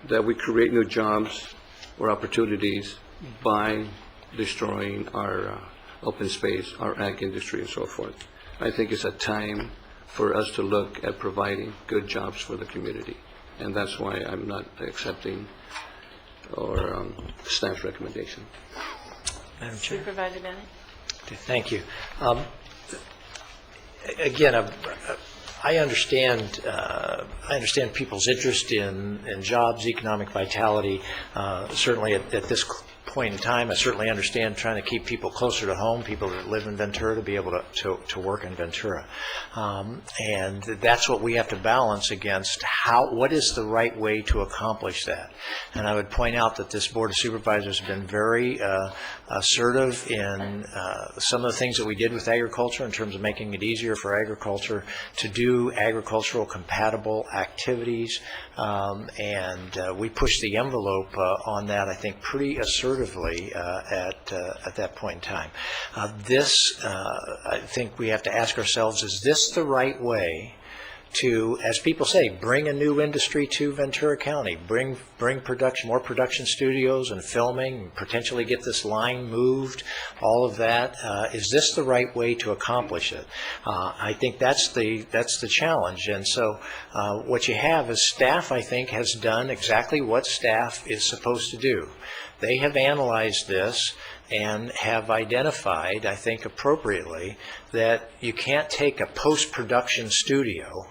that we create new jobs or opportunities by destroying our open space, our ag industry, and so forth. I think it's a time for us to look at providing good jobs for the community, and that's why I'm not accepting or staff's recommendation. Madam Chair. Supervisor Bennett? Thank you. Again, I understand people's interest in jobs, economic vitality. Certainly at this point in time. I certainly understand trying to keep people closer to home, people that live in Ventura, to be able to work in Ventura. And that's what we have to balance against what is the right way to accomplish that. And I would point out that this Board of Supervisors has been very assertive in some of the things that we did with agriculture in terms of making it easier for agriculture to do agricultural compatible activities. And we pushed the envelope on that, I think, pretty assertively at that point in time. I think we have to ask ourselves, is this the right way to, as people say, bring a new industry to Ventura County, bring production, more production studios and filming, potentially get this line moved, all of that. Is this the right way to accomplish it? I think that's the challenge. And so what you have is staff, I think, has done exactly what staff is supposed to do. They have analyzed this and have identified, I think appropriately, that you can't take a post-production studio,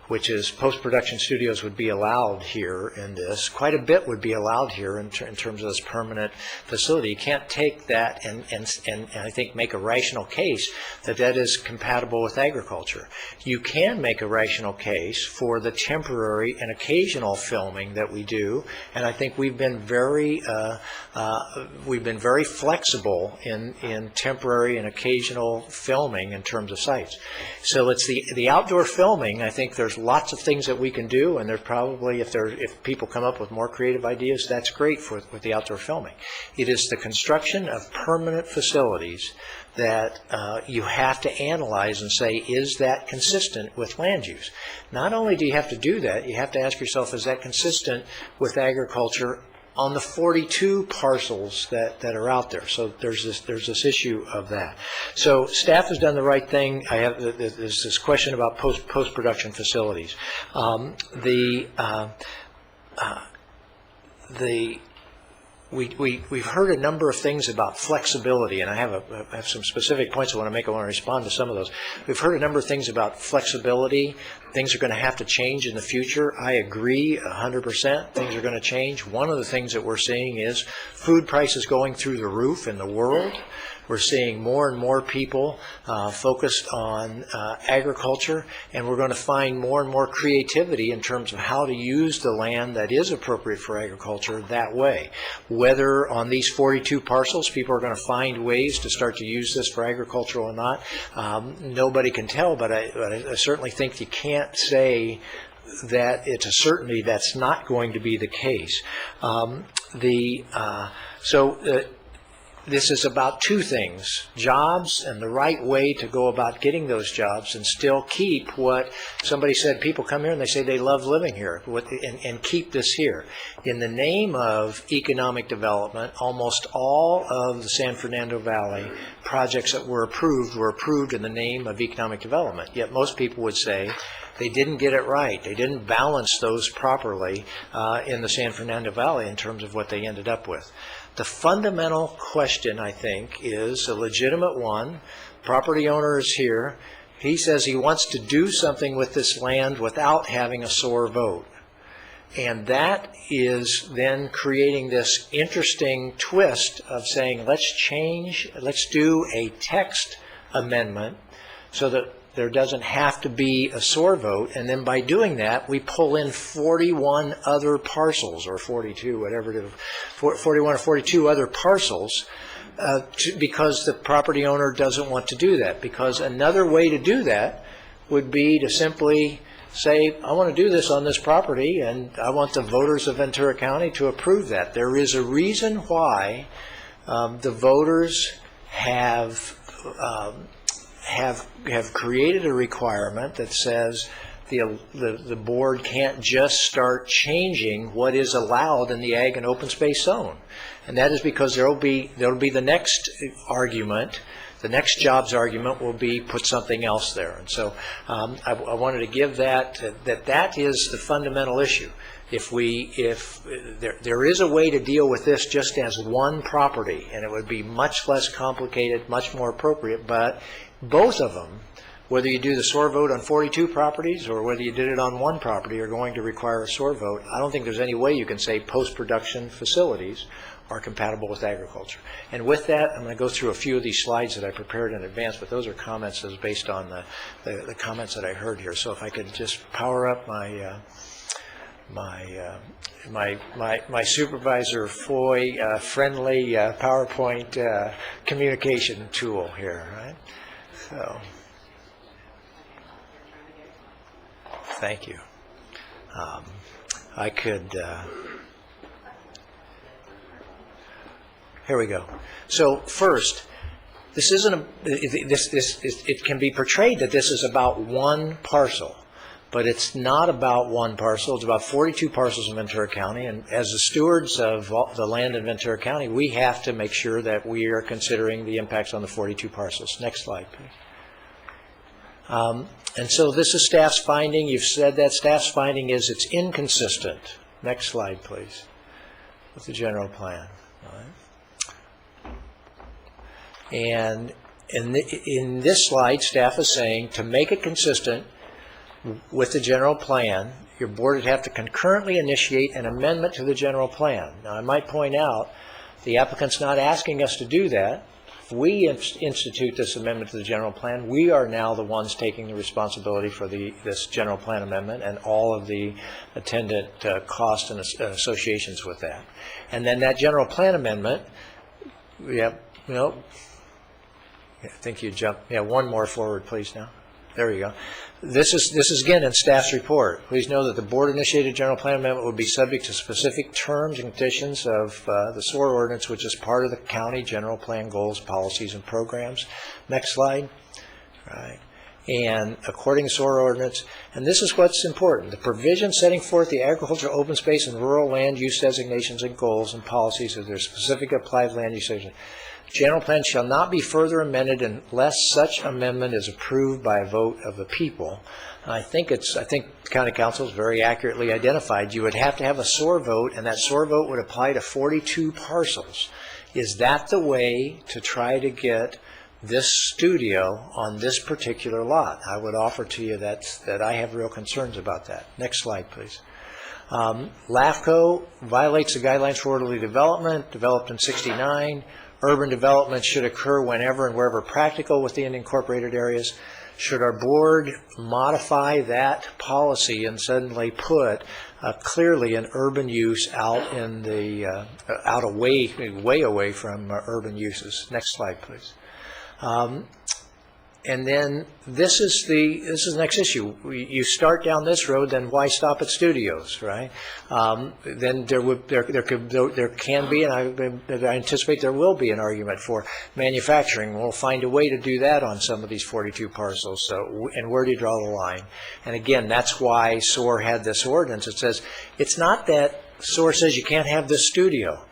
which is post-production studios would be allowed here in this. Quite a bit would be allowed here in terms of this permanent facility. You can't take that and I think make a rational case that that is compatible with agriculture. You can make a rational case for the temporary and occasional filming that we do, and I think we've been very flexible in temporary and occasional filming in terms of sites. So it's the outdoor filming. I think there's lots of things that we can do, and there's probably, if people come up with more creative ideas, that's great with the outdoor filming. It is the construction of permanent facilities that you have to analyze and say, is that consistent with land use? Not only do you have to do that, you have to ask yourself, is that consistent with agriculture on the 42 parcels that are out there? So there's this issue of that. So staff has done the right thing. There's this question about post-production facilities. We've heard a number of things about flexibility, and I have some specific points I want to make. I want to respond to some of those. We've heard a number of things about flexibility. Things are going to have to change in the future. I agree 100%. Things are going to change. One of the things that we're seeing is food prices going through the roof in the world. We're seeing more and more people focused on agriculture, and we're going to find more and more creativity in terms of how to use the land that is appropriate for agriculture that way. Whether on these 42 parcels people are going to find ways to start to use this for agriculture or not, nobody can tell, but I certainly think you can't say that it's a certainty that's not going to be the case. This is about two things: jobs and the right way to go about getting those jobs and still keep what somebody said. People come here and they say they love living here, and keep this here. In the name of economic development, almost all of the San Fernando Valley projects that were approved in the name of economic development. Yet most people would say they didn't get it right. They didn't balance those properly in the San Fernando Valley in terms of what they ended up with. The fundamental question, I think, is a legitimate one. Property owner is here. He says he wants to do something with this land without having a sore vote. And that is then creating this interesting twist of saying, let's do a text amendment so that there doesn't have to be a sore vote, and then by doing that, we pull in 41 other parcels, or 42, whatever it is, 41 or 42 other parcels, because the property owner doesn't want to do that. Because another way to do that would be to simply say, I want to do this on this property, and I want the voters of Ventura County to approve that. There is a reason why the voters have created a requirement that says the board can't just start changing what is allowed in the ag and open space zone, and that is because there will be the next argument. The next jobs argument will be put something else there, and so I wanted to give that is the fundamental issue. If there is a way to deal with this just as one property, and it would be much less complicated, much more appropriate, but both of them whether you do the SOAR vote on 42 properties or whether you did it on one property, are going to require a SOAR vote. I don't think there's any way you can say post-production facilities are compatible with agriculture. And with that, I'm going to go through a few of these slides that I prepared in advance, but those are comments as based on the comments that I heard here. So if I could just power up my my Supervisor Foy friendly PowerPoint communication tool here, right? So, thank you. I could. Here we go. So first, this isn't it can be portrayed that this is about one parcel. But it's not about one parcel. It's about 42 parcels in Ventura County. And as the stewards of the land in Ventura County, we have to make sure that we are considering the impacts on the 42 parcels. Next slide, please. And so this is staff's finding. You've said that staff's finding is it's inconsistent. Next slide, please, with the general plan. All right. And in this slide, staff is saying to make it consistent with the general plan, your board would have to concurrently initiate an amendment to the general plan. Now, I might point out the applicant's not asking us to do that. If we institute this amendment to the general plan, we are now the ones taking the responsibility for this general plan amendment and all of the attendant costs and associations with that. And then that general plan amendment, I think you jumped, one more forward, please now. There you go. This is again in staff's report. Please know that the board-initiated general plan amendment would be subject to specific terms and conditions of the SOAR ordinance, which is part of the county general plan goals, policies, and programs. Next slide. Right. And according to SOAR ordinance, and this is what's important, the provision setting forth the agricultural, open space, and rural land use designations and goals and policies of their specific applied land use designations. General plan shall not be further amended unless such amendment is approved by a vote of the people. And I think county council has very accurately identified you would have to have a SOAR vote, and that SOAR vote would apply to 42 parcels. Is that the way to try to get this studio on this particular lot? I would offer to you that I have real concerns about that. Next slide, please. LAFCO violates the guidelines for orderly development, developed in '69. Urban development should occur whenever and wherever practical within incorporated areas. Should our board modify that policy and suddenly put clearly an urban use out in the way away from urban uses? Next slide, please. And then this is the next issue. You start down this road, then why stop at studios, right? Then there can be, and I anticipate there will be an argument for manufacturing. We'll find a way to do that on some of these 42 parcels. So, and where do you draw the line? And again, that's why SOAR had this ordinance. It says it's not that SOAR says you can't have this studio.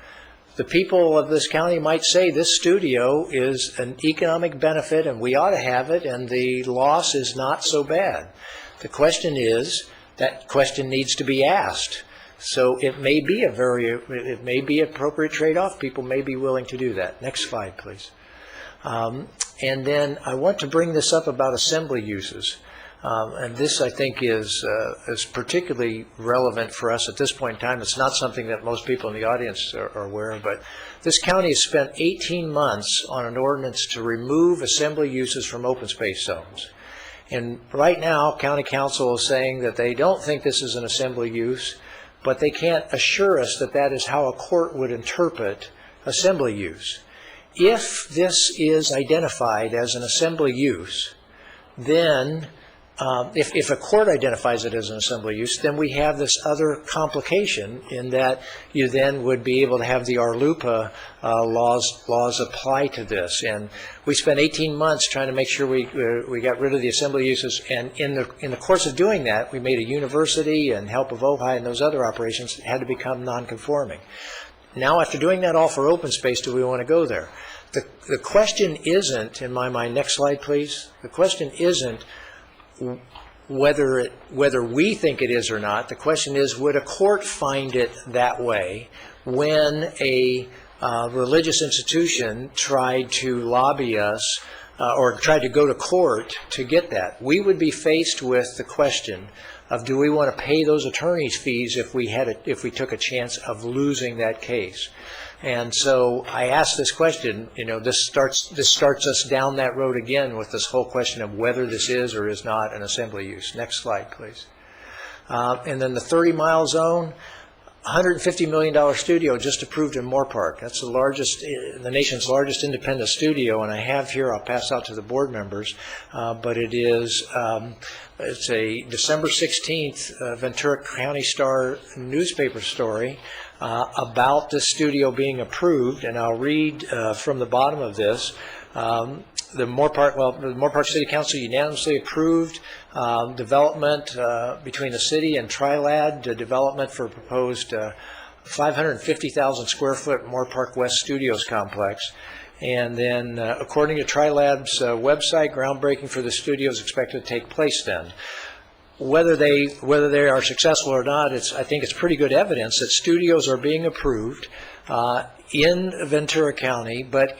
The people of this county might say this studio is an economic benefit and we ought to have it, and the loss is not so bad. The question is, that question needs to be asked. So it may be an appropriate trade-off. People may be willing to do that. Next slide, please. And then I want to bring this up about assembly uses. And this, I think, is particularly relevant for us at this point in time. It's not something that most people in the audience are aware of, but this county has spent 18 months on an ordinance to remove assembly uses from open space zones. And right now, county council is saying that they don't think this is an assembly use, but they can't assure us that that is how a court would interpret assembly use. If this is identified as an assembly use, then if a court identifies it as an assembly use, then we have this other complication in that you then would be able to have the RLUPA laws apply to this. And we spent 18 months trying to make sure we got rid of the assembly uses. And in the course of doing that, we made a university and help of OHI and those other operations had to become non-conforming. Now, after doing that all for open space, do we want to go there? The question isn't, in my mind, next slide, please. The question isn't whether we think it is or not. The question is, would a court find it that way when a religious institution tried to lobby us or tried to go to court to get that, we would be faced with the question of, do we want to pay those attorney's fees if we took a chance of losing that case? And so I asked this question. This starts us down that road again with this whole question of whether this is or is not an assembly use. Next slide, please. And then the 30-mile zone, $150 million studio just approved in Moore Park. That's the nation's largest independent studio, and I have here, I'll pass out to the board members, but it's a December 16th Ventura County Star newspaper story about this studio being approved, and I'll read from the bottom of this. The Moore Park City Council unanimously approved development between the city and Trilad, development for proposed 550,000 square foot Moore Park West Studios complex. And then, according to Trilad's website, groundbreaking for the studio is expected to take place then. Whether they are successful or not, I think it's pretty good evidence that studios are being approved in Ventura County, but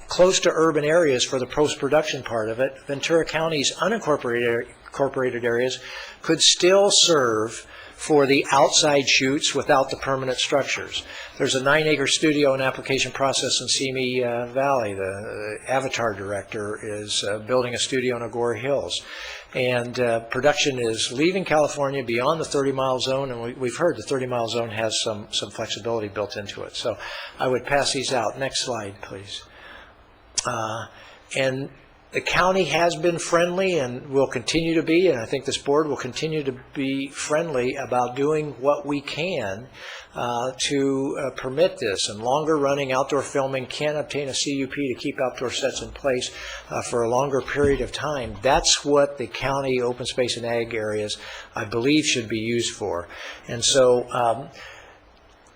close to urban areas for the post-production part of it. Ventura County's unincorporated areas could still serve for the outside shoots without the permanent structures. There's a 9-acre studio and application process in Simi Valley. The Avatar director is building a studio in Agoura Hills. And production is leaving California beyond the 30-mile zone, and we've heard the 30-mile zone has some flexibility built into it. So I would pass these out. Next slide, please. And the county has been friendly and will continue to be, and I think this board will continue to be friendly about doing what we can to permit this. And longer-running outdoor filming can obtain a CUP to keep outdoor sets in place for a longer period of time. That's what the county open space and ag areas, I believe, should be used for. And so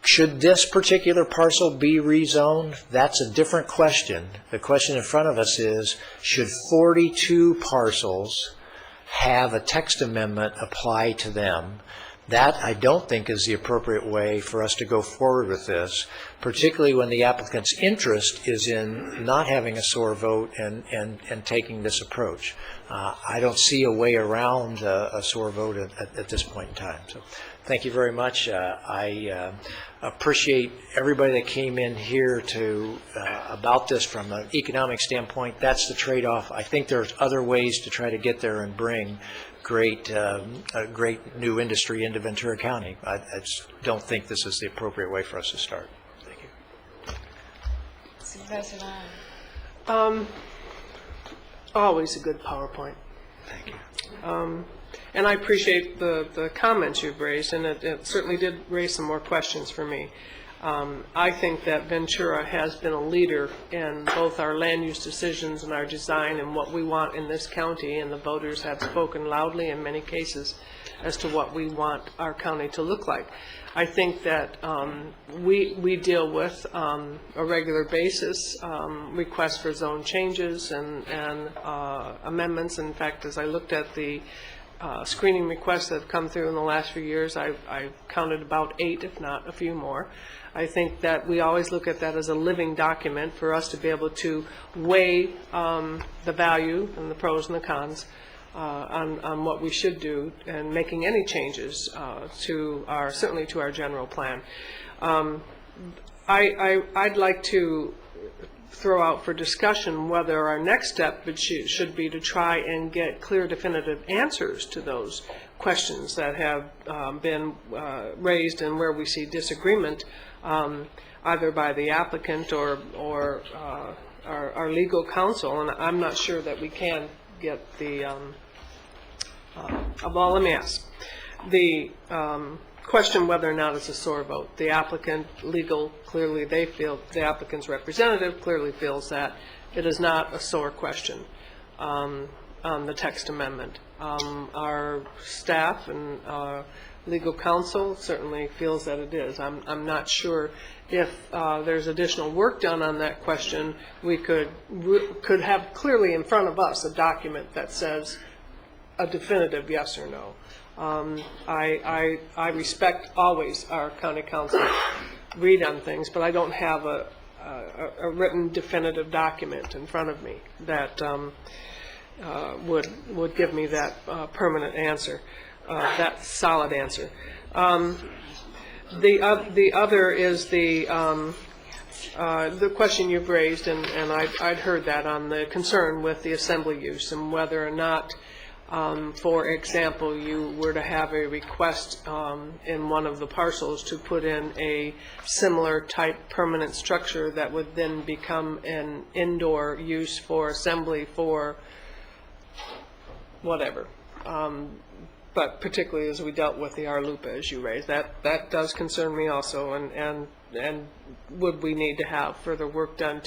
should this particular parcel be rezoned? That's a different question. The question in front of us is, should 42 parcels have a text amendment apply to them? That, I don't think, is the appropriate way for us to go forward with this, particularly when the applicant's interest is in not having a SOAR vote and taking this approach. I don't see a way around a SOAR vote at this point in time. So thank you very much. I appreciate everybody that came in here about this from an economic standpoint. That's the trade-off. I think there's other ways to try to get there and bring great new industry into Ventura County. I just don't think this is the appropriate way for us to start. Thank you. Supervisor Long. Always a good PowerPoint. Thank you. And I appreciate the comments you've raised, and it certainly did raise some more questions for me. I think that Ventura has been a leader in both our land use decisions and our design and what we want in this county, and the voters have spoken loudly in many cases as to what we want our county to look like. I think that we deal with a regular basis requests for zone changes and amendments. In fact, as I looked at the screening requests that have come through in the last few years, I counted about 8, if not a few more. I think that we always look at that as a living document for us to be able to weigh the value and the pros and the cons on what we should do and making any changes certainly to our general plan. I'd like to throw out for discussion whether our next step should be to try and get clear, definitive answers to those questions that have been raised and where we see disagreement, either by the applicant or our legal counsel. And I'm not sure that we can get the well, let me ask the question whether or not it's a SOAR vote. The applicant, legal, clearly they feel, the applicant's representative clearly feels that it is not a SOAR question on the text amendment. Our staff and legal counsel certainly feels that it is. I'm not sure if there's additional work done on that question. We could have clearly in front of us a document that says a definitive yes or no. I respect always our county council read on things, but I don't have a written definitive document in front of me that would give me that permanent answer, that solid answer. The other is the question you've raised, and I'd heard that on the concern with the assembly use and whether or not, for example, you were to have a request in one of the parcels to put in a similar type permanent structure that would then become an indoor use for assembly for whatever. But particularly as we dealt with the RLUPA, as you raised, that does concern me also, and would we need to have further work done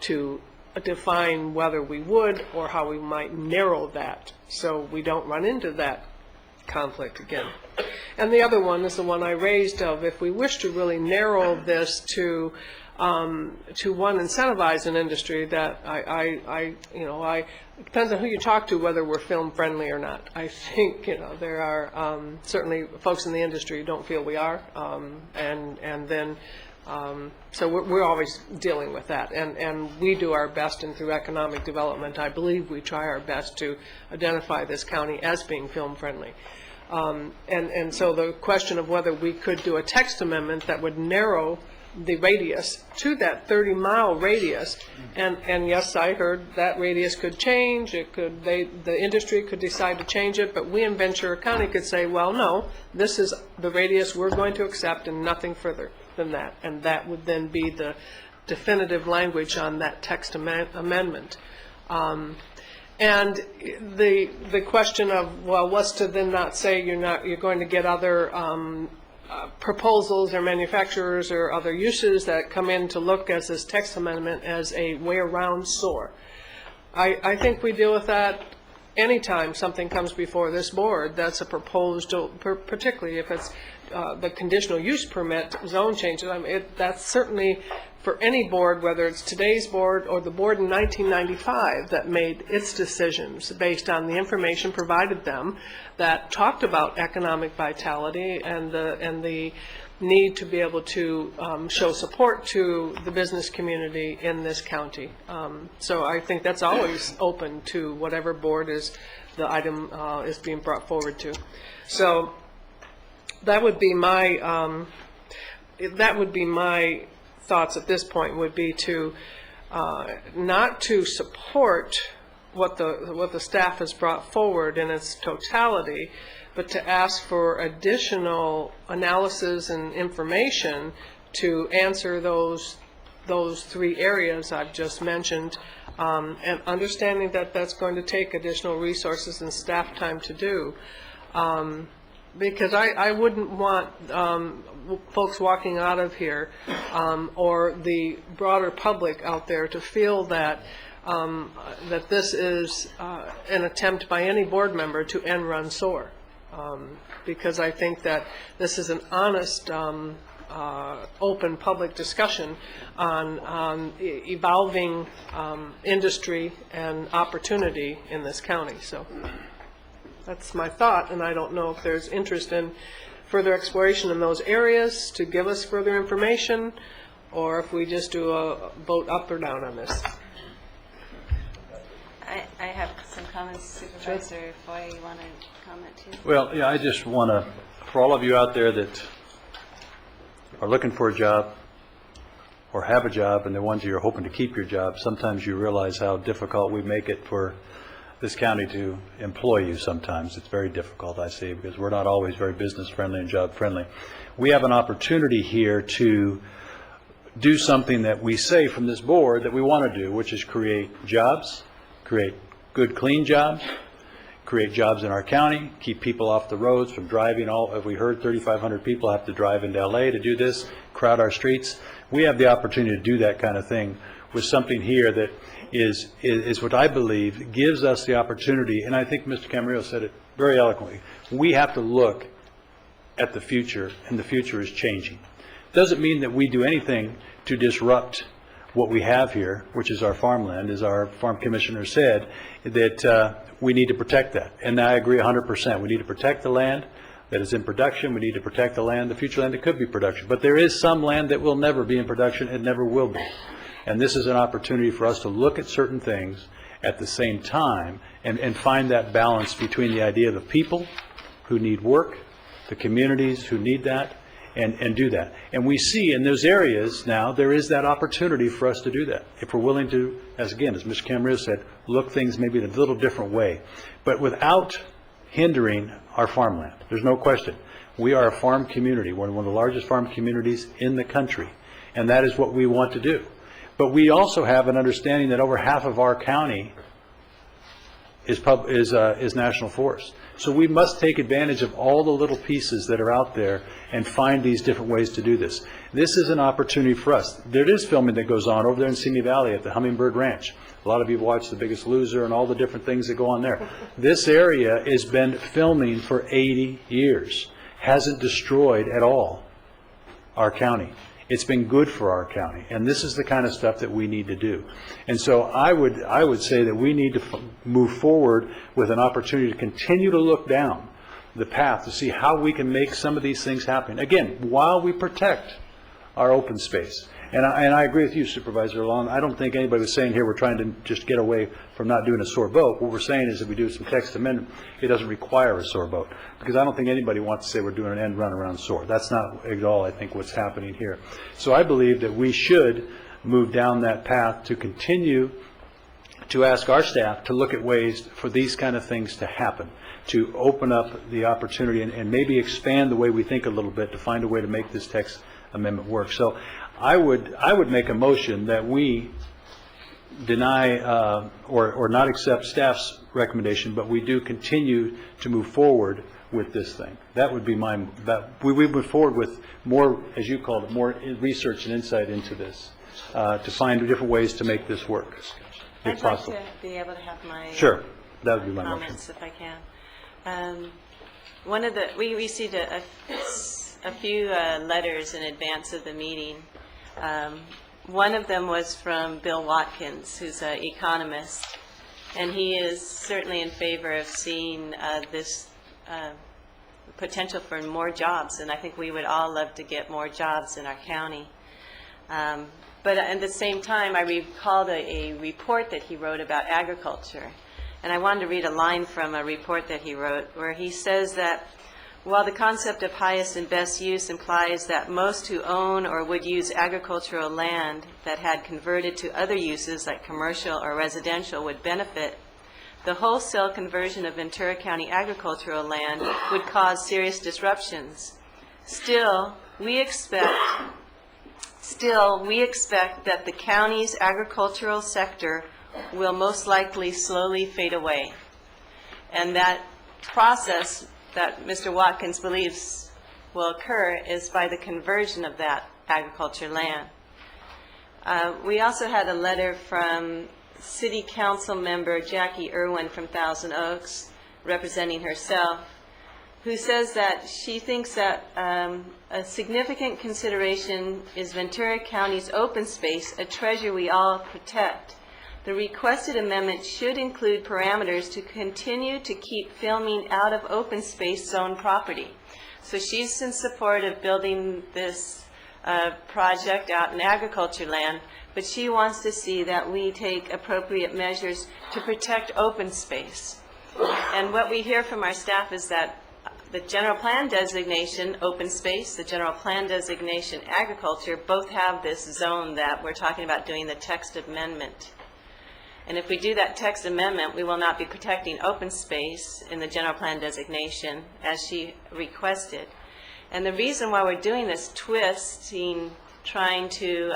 to define whether we would or how we might narrow that so we don't run into that conflict again. And the other one is the one I raised of, if we wish to really narrow this to one, incentivize an industry that it depends on who you talk to whether we're film friendly or not. I think, there are certainly folks in the industry who don't feel we are, so we're always dealing with that, and we do our best, and through economic development, I believe we try our best to identify this county as being film friendly. And so the question of whether we could do a text amendment that would narrow the radius to that 30-mile radius, and yes, I heard that radius could change. It could, the industry could decide to change it, but we in Ventura County could say, well, no, this is the radius we're going to accept and nothing further than that, and that would then be the definitive language on that text amendment. And the question of, well, what's to then not say you're going to get other proposals or manufacturers or other uses that come in to look as this text amendment as a way around SOAR. I think we deal with that anytime something comes before this board that's a proposed, particularly if it's the conditional use permit zone changes. That's certainly for any board, whether it's today's board or the board in 1995 that made its decisions based on the information provided them that talked about economic vitality and the need to be able to show support to the business community in this county. So I think that's always open to whatever board the item is being brought forward to. So that would be my thoughts at this point, would be to not to support what the staff has brought forward in its totality, but to ask for additional analysis and information to answer those three areas I've just mentioned, and understanding that that's going to take additional resources and staff time to do. Because I wouldn't want folks walking out of here or the broader public out there to feel that that this is an attempt by any board member to end run SOAR. Because I think that this is an honest, open public discussion on evolving industry and opportunity in this county. So that's my thought, and I don't know if there's interest in further exploration in those areas to give us further information, or if we just do a vote up or down on this. I have some comments, Supervisor Foy, you want to comment too? Well, yeah, I just want to, for all of you out there that are looking for a job or have a job, and the ones who are hoping to keep your job, sometimes you realize how difficult we make it for this county to employ you sometimes. It's very difficult, I see, because we're not always very business friendly and job friendly. We have an opportunity here to do something that we say from this board that we want to do, which is create jobs, create good, clean jobs, create jobs in our county, keep people off the roads from driving. As we heard, 3,500 people have to drive into LA to do this, crowd our streets. We have the opportunity to do that kind of thing with something here that is what I believe gives us the opportunity, and I think Mr. Camarillo said it very eloquently. We have to look at the future, and the future is changing. Doesn't mean that we do anything to disrupt what we have here, which is our farmland, as our farm commissioner said, that we need to protect that. And I agree 100%. We need to protect the land that is in production. We need to protect the land, the future land that could be production. But there is some land that will never be in production and never will be. And this is an opportunity for us to look at certain things at the same time and find that balance between the idea of the people who need work, the communities who need that, and do that. And we see in those areas now, there is that opportunity for us to do that. If we're willing to, as Mr. Camarillo said, look things maybe in a little different way. But without hindering our farmland. There's no question. We are a farm community. We're one of the largest farm communities in the country. And that is what we want to do. But we also have an understanding that over half of our county is national forest. So we must take advantage of all the little pieces that are out there and find these different ways to do this. This is an opportunity for us. There is filming that goes on over there in Simi Valley at the Hummingbird Ranch. A lot of you watch The Biggest Loser and all the different things that go on there. This area has been filming for 80 years. Hasn't destroyed at all our county. It's been good for our county, and this is the kind of stuff that we need to do. And so I would say that we need to move forward with an opportunity to continue to look down the path to see how we can make some of these things happen. Again, while we protect our open space. And I agree with you, Supervisor Long. I don't think anybody was saying here we're trying to just get away from not doing a SOAR vote. What we're saying is if we do some text amendment, it doesn't require a SOAR vote. Because I don't think anybody wants to say we're doing an end run around SOAR. That's not at all, I think, what's happening here. So I believe that we should move down that path to continue to ask our staff to look at ways for these kind of things to happen, to open up the opportunity and maybe expand the way we think a little bit to find a way to make this text amendment work. So I would make a motion that we deny or not accept staff's recommendation, but we do continue to move forward with this thing. That would be we move forward with more, as you called it, more research and insight into this to find different ways to make this work, if possible. I'd like to be able to have my Sure, that would be my comments motion. if I can. We received a few letters in advance of the meeting. One of them was from Bill Watkins, who's an economist, and he is certainly in favor of seeing this potential for more jobs, and I think we would all love to get more jobs in our county. But at the same time, I recalled a report that he wrote about agriculture, and I wanted to read a line from a report that he wrote where he says that while the concept of highest and best use implies that most who own or would use agricultural land that had converted to other uses like commercial or residential would benefit, the wholesale conversion of Ventura County agricultural land would cause serious disruptions. Still, we expect that the county's agricultural sector will most likely slowly fade away. And that process that Mr. Watkins believes will occur is by the conversion of that agriculture land. We also had a letter from City Council member Jackie Irwin from Thousand Oaks, representing herself, who says that she thinks that a significant consideration is Ventura County's open space, a treasure we all protect. The requested amendment should include parameters to continue to keep filming out of open space zone property. So she's in support of building this project out in agriculture land, but she wants to see that we take appropriate measures to protect open space. And what we hear from our staff is that the general plan designation, open space, the general plan designation, agriculture, both have this zone that we're talking about doing the text amendment. And if we do that text amendment, we will not be protecting open space in the general plan designation as she requested. And the reason why we're doing this twisting, trying to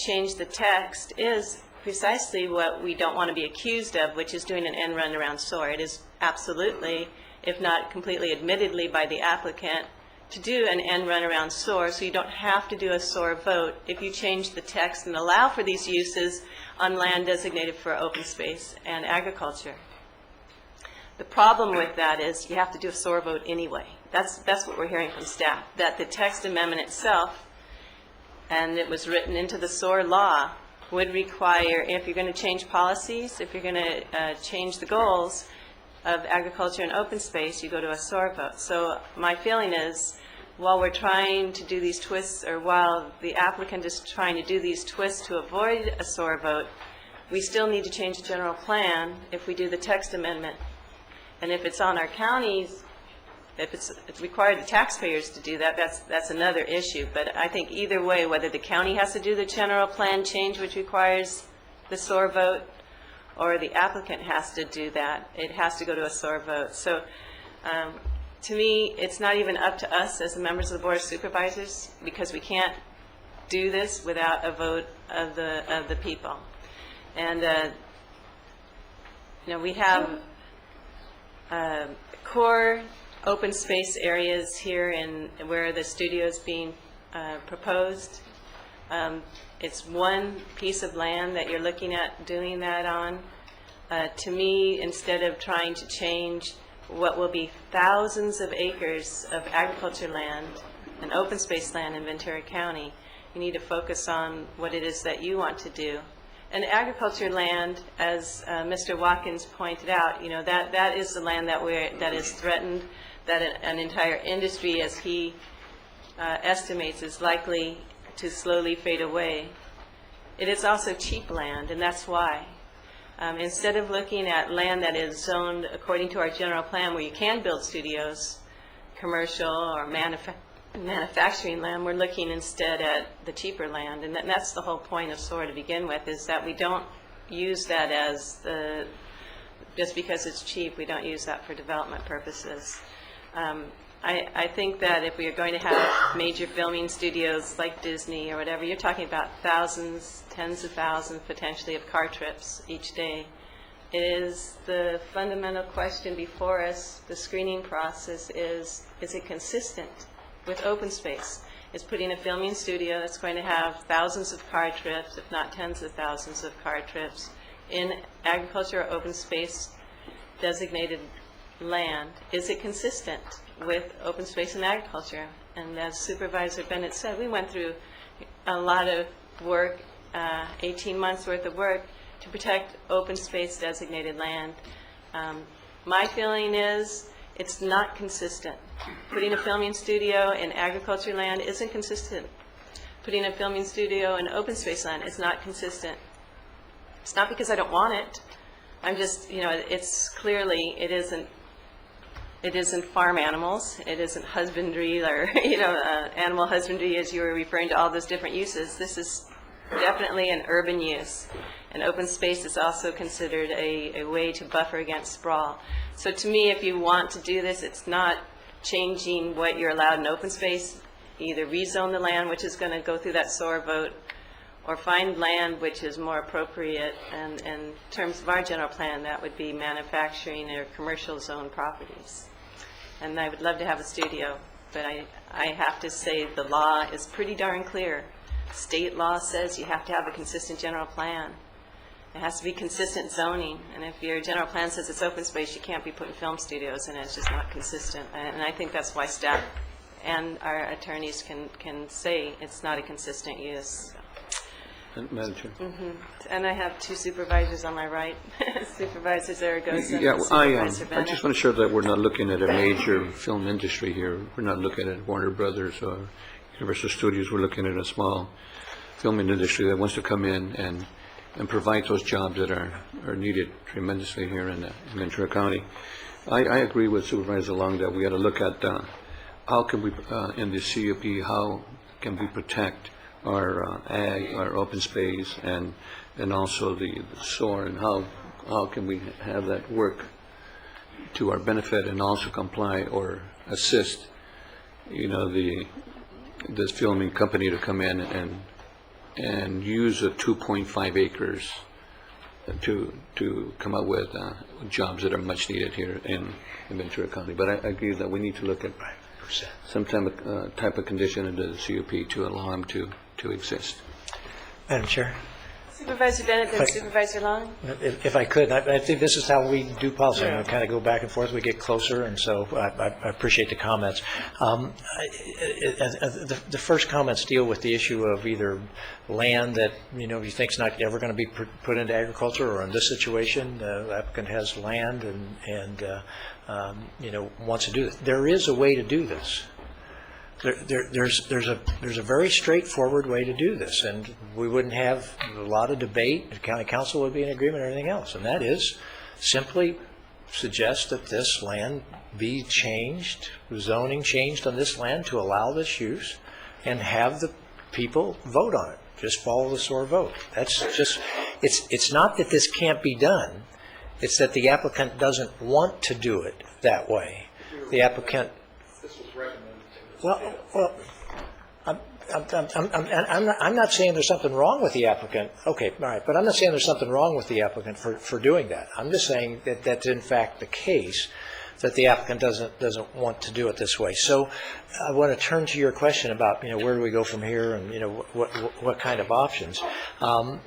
change the text, is precisely what we don't want to be accused of, which is doing an end run around SOAR. It is absolutely, if not completely admittedly by the applicant, to do an end run around SOAR, so you don't have to do a SOAR vote if you change the text and allow for these uses on land designated for open space and agriculture. The problem with that is you have to do a SOAR vote anyway. That's what we're hearing from staff, that the text amendment itself, and it was written into the SOAR law, would require, if you're going to change policies, if you're going to change the goals, of agriculture and open space, you go to a SOAR vote. So my feeling is, while we're trying to do these twists, or while the applicant is trying to do these twists to avoid a SOAR vote, we still need to change the general plan if we do the text amendment. And if it's on our counties, if it's required the taxpayers to do that, that's another issue. But I think either way, whether the county has to do the general plan change, which requires the SOAR vote, or the applicant has to do that, it has to go to a SOAR vote. So to me, it's not even up to us as the members of the Board of Supervisors, because we can't do this without a vote of the people. And we have core open space areas here in where the studio is being proposed. It's one piece of land that you're looking at doing that on. To me, instead of trying to change what will be thousands of acres of agriculture land and open space land in Ventura County, you need to focus on what it is that you want to do. And agriculture land, as Mr. Watkins pointed out, that is the land that is threatened, that an entire industry, as he estimates, is likely to slowly fade away. It is also cheap land, and that's why. Instead of looking at land that is zoned according to our general plan where you can build studios, commercial or manufacturing land, we're looking instead at the cheaper land. And that's the whole point of SOAR to begin with, is that we don't use that as just because it's cheap, we don't use that for development purposes. I think that if we are going to have major filming studios like Disney or whatever, you're talking about thousands, tens of thousands potentially of car trips each day. It is the fundamental question before us, the screening process is it consistent with open space? Is putting a filming studio that's going to have thousands of car trips, if not tens of thousands of car trips, in agriculture or open space designated land, is it consistent with open space and agriculture? And as Supervisor Bennett said, we went through a lot of work, 18 months worth of work to protect open space designated land. My feeling is it's not consistent. Putting a filming studio in agriculture land isn't consistent. Putting a filming studio in open space land is not consistent. It's not because I don't want it. I'm just, it's clearly, it isn't farm animals, it isn't husbandry or, animal husbandry, as you were referring to all those different uses. This is definitely an urban use. And open space is also considered a way to buffer against sprawl. So to me, if you want to do this, it's not changing what you're allowed in open space. Either rezone the land, which is going to go through that SOAR vote, or find land which is more appropriate. And in terms of our general plan, that would be manufacturing or commercial zone properties. And I would love to have a studio, but I have to say the law is pretty darn clear. State law says you have to have a consistent general plan. It has to be consistent zoning, and if your general plan says it's open space, you can't be putting film studios in it. It's just not consistent. And I think that's why staff and our attorneys can say it's not a consistent use. Madam Chair. And I have two supervisors on my right, Supervisor Zaragoza Yeah, and Supervisor I Bennett. just want to show that we're not looking at a major film industry here. We're not looking at Warner Brothers or Universal Studios. We're looking at a small filming industry that wants to come in and provide those jobs that are needed tremendously here in Ventura County. I agree with Supervisor Long that we got to look at how can we, in the CUP, how can we protect our ag, our open space, and also the SOAR, and how can we have that work to our benefit and also comply or assist, this filming company to come in and use the 2.5 acres to come up with jobs that are much needed here in Ventura County. But I agree that we need to look at some type of condition in the CUP to allow them to exist. Madam Chair. Supervisor Bennett, then Supervisor Long. If I could, I think this is how we do policy. We kind of go back and forth, we get closer, and so I appreciate the comments. The first comments deal with the issue of either land that, you think is not ever going to be put into agriculture, or in this situation, the applicant has land and wants to do this. There is a way to do this. There's a very straightforward way to do this, and we wouldn't have a lot of debate. The county council would be in agreement, and everything else, and that is simply suggest that this land be changed, zoning changed on this land to allow this use, and have the people vote on it. Just follow the SOAR vote. That's just. It's not that this can't be done. It's that the applicant doesn't want to do it that way. The applicant. Well, I'm not saying there's something wrong with the applicant. Okay, all right, but I'm not saying there's something wrong with the applicant for doing that. I'm just saying that that's in fact the case, that the applicant doesn't want to do it this way. So I want to turn to your question about where do we go from here, and what kind of options. To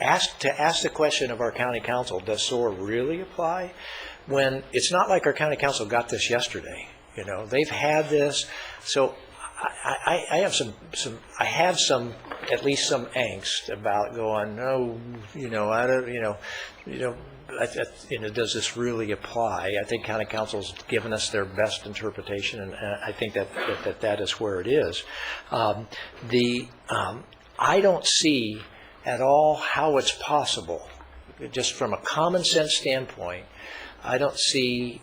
ask the question of our county council, does SOAR really apply? When it's not like our county council got this yesterday. They've had this, so I have some at least some angst about going, no, I don't, does this really apply? I think county council's given us their best interpretation, and I think that is where it is. I don't see at all how it's possible, just from a common sense standpoint. I don't see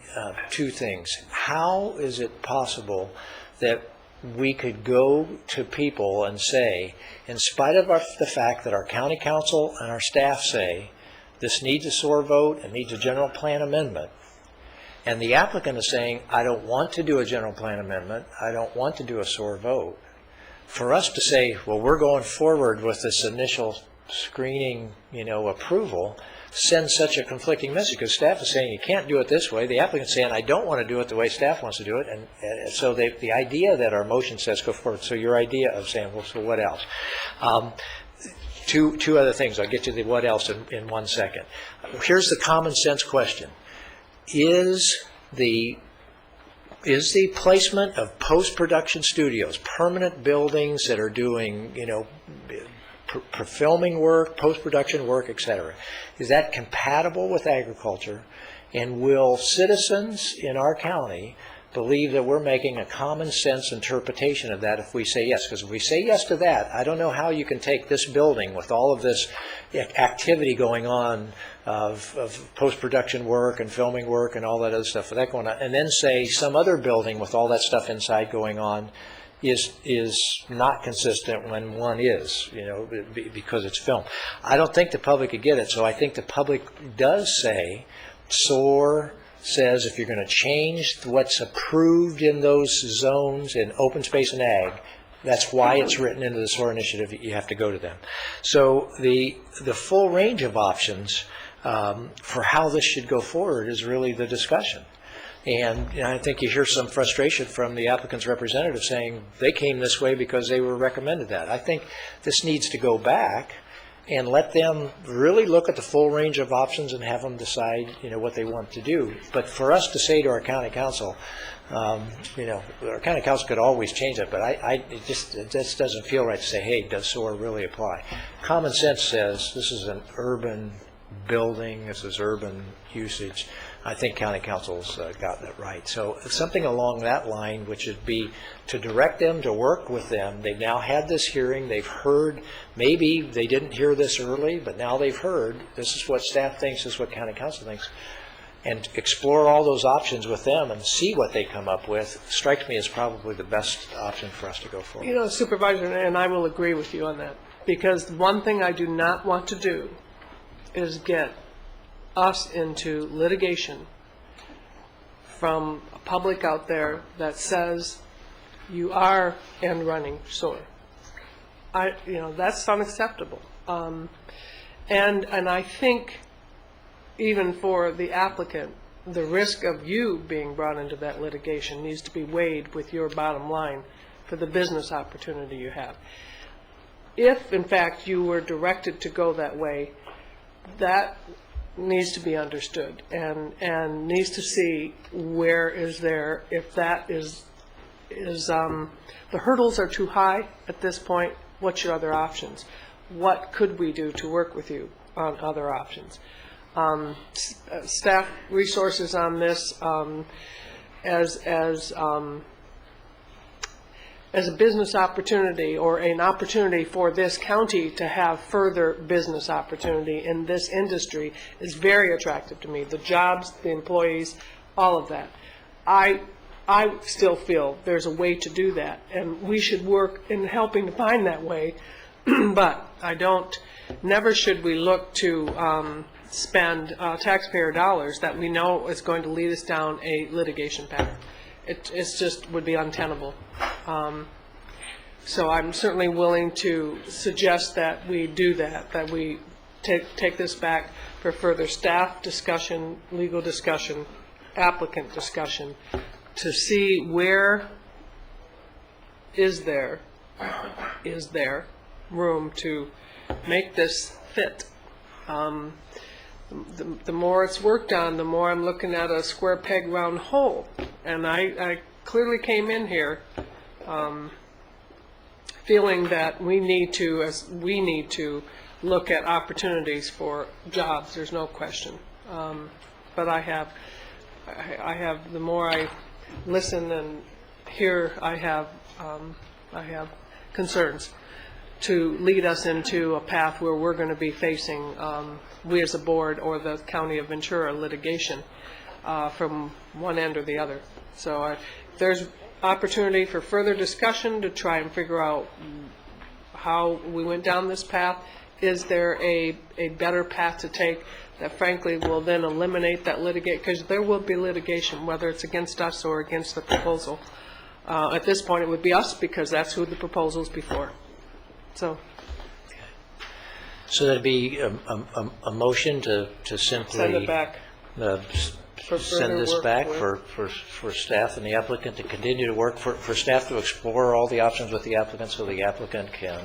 two things. How is it possible that we could go to people and say, in spite of the fact that our county council and our staff say this needs a SOAR vote and needs a general plan amendment, and the applicant is saying, I don't want to do a general plan amendment, I don't want to do a SOAR vote, for us to say, well, we're going forward with this initial screening, approval, sends such a conflicting message, because staff is saying you can't do it this way, the applicant's saying I don't want to do it the way staff wants to do it, and so the idea that our motion says go forward, so your idea of saying, well, so what else? Two other things, I'll get to the what else in 1 second. Here's the common sense question. Is the placement of post-production studios, permanent buildings that are doing, filming work, post-production work, etc. Is that compatible with agriculture? And will citizens in our county believe that we're making a common sense interpretation of that if we say yes? Because if we say yes to that, I don't know how you can take this building with all of this activity going on of post-production work and filming work and all that other stuff, that going on, and then say some other building with all that stuff inside going on is not consistent when one is, because it's film. I don't think the public could get it, so I think the public does say, SOAR says if you're going to change what's approved in those zones in open space and ag, that's why it's written into the SOAR initiative, you have to go to them. So the full range of options for how this should go forward is really the discussion. And I think you hear some frustration from the applicant's representative saying they came this way because they were recommended that. I think this needs to go back and let them really look at the full range of options and have them decide, what they want to do. But for us to say to our county council, our county council could always change that, but it just doesn't feel right to say, hey, does SOAR really apply? Common sense says this is an urban building, this is urban usage. I think county council's gotten it right. So something along that line, which would be to direct them to work with them. They've now had this hearing. They've heard, maybe they didn't hear this early, but now they've heard. This is what staff thinks, this is what county council thinks. And explore all those options with them and see what they come up with strikes me as probably the best option for us to go forward. Supervisor, and I will agree with you on that. Because one thing I do not want to do is get us into litigation from a public out there that says you are end running SOAR. That's unacceptable. And I think even for the applicant, the risk of you being brought into that litigation needs to be weighed with your bottom line for the business opportunity you have. if in fact you were directed to go that way, that needs to be understood and needs to see where is there, if that is the hurdles are too high at this point, what's your other options? What could we do to work with you on other options? Staff resources on this as a business opportunity or an opportunity for this county to have further business opportunity in this industry is very attractive to me. The jobs, the employees, all of that. I still feel there's a way to do that, and we should work in helping to find that way. But never should we look to spend taxpayer dollars that we know is going to lead us down a litigation path. It's just would be untenable. So I'm certainly willing to suggest that we do that we take this back for further staff discussion, legal discussion, applicant discussion, to see where is there room to make this fit. The more it's worked on, the more I'm looking at a square peg round hole. And I clearly came in here feeling that we need to look at opportunities for jobs. There's no question. But I have the more I listen and hear, I have concerns to lead us into a path where we're going to be facing, we as a board or the County of Ventura, litigation from one end or the other. So there's opportunity for further discussion to try and figure out how we went down this path. Is there a better path to take that frankly will then eliminate that litigation? Because there will be litigation, whether it's against us or against the proposal. At this point, it would be us because that's who the proposal's before. So that'd be a motion to simply send it back. Send this back for staff and the applicant to continue to work, for staff to explore all the options with the applicant so the applicant can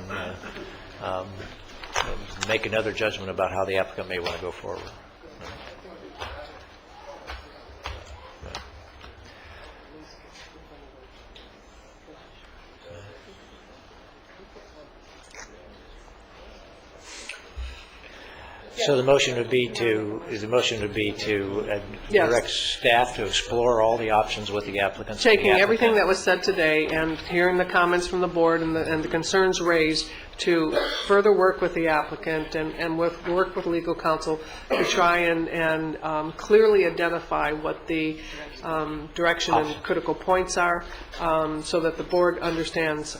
make another judgment about how the applicant may want to go forward. So the motion would be to direct staff to explore all the options with the applicants. Taking everything that was said today and hearing the comments from the board and the concerns raised, to further work with the applicant and work with legal counsel to try and clearly identify what the direction and critical points are, so that the board understands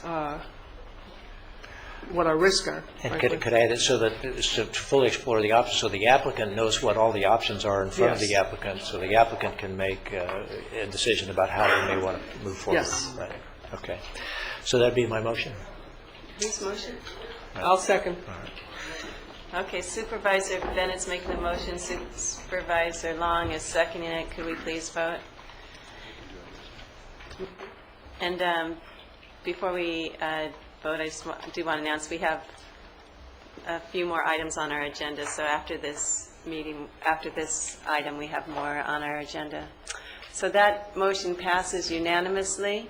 what our risks are. And could I add it so that to fully explore the options, so the applicant knows what all the options are in front of the applicant, so the applicant can make a decision about how they may want to move forward. Yes. Right. Okay. So that'd be my motion. Whose motion? I'll second. All right. Okay, Supervisor Bennett's making the motion, Supervisor Long is seconding it. Could we please vote? And before we vote, I do want to announce we have a few more items on our agenda. So after this meeting, after this item, we have more on our agenda. So that motion passes unanimously,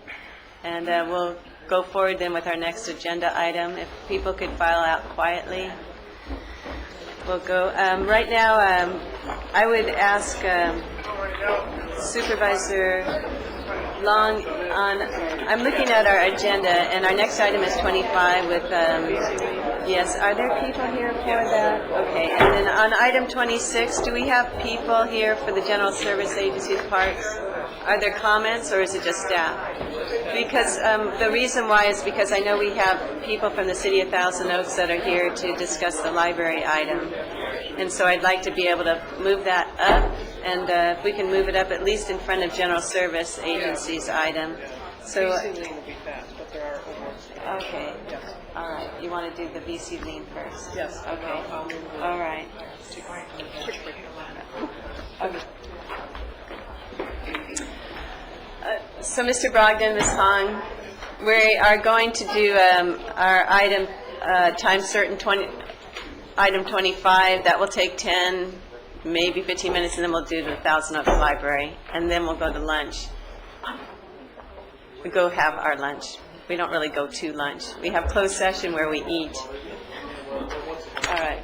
and we'll go forward then with our next agenda item. If people could file out quietly, we'll go. Right now, I would ask Supervisor Long I'm looking at our agenda, and our next item is 25 with, yes, are there people here for that? Okay, and then on item 26, do we have people here for the General Service Agency's parts? Are there comments, or is it just staff? Because the reason why is because I know we have people from the City of Thousand Oaks that are here to discuss the library item. And so I'd like to be able to move that up, and if we can move it up at least in front of General Service Agency's item. So, okay, all right. You want to do the VC lien first? Yes. Okay. All right. Okay. So, Mr. Brogdon, Ms. Hong, we are going to do our item time certain, item 25, that will take 10, maybe 15 minutes, and then we'll do the Thousand Oaks Library, and then we'll go to lunch. We go have our lunch. We don't really go to lunch. We have closed session where we eat. All right.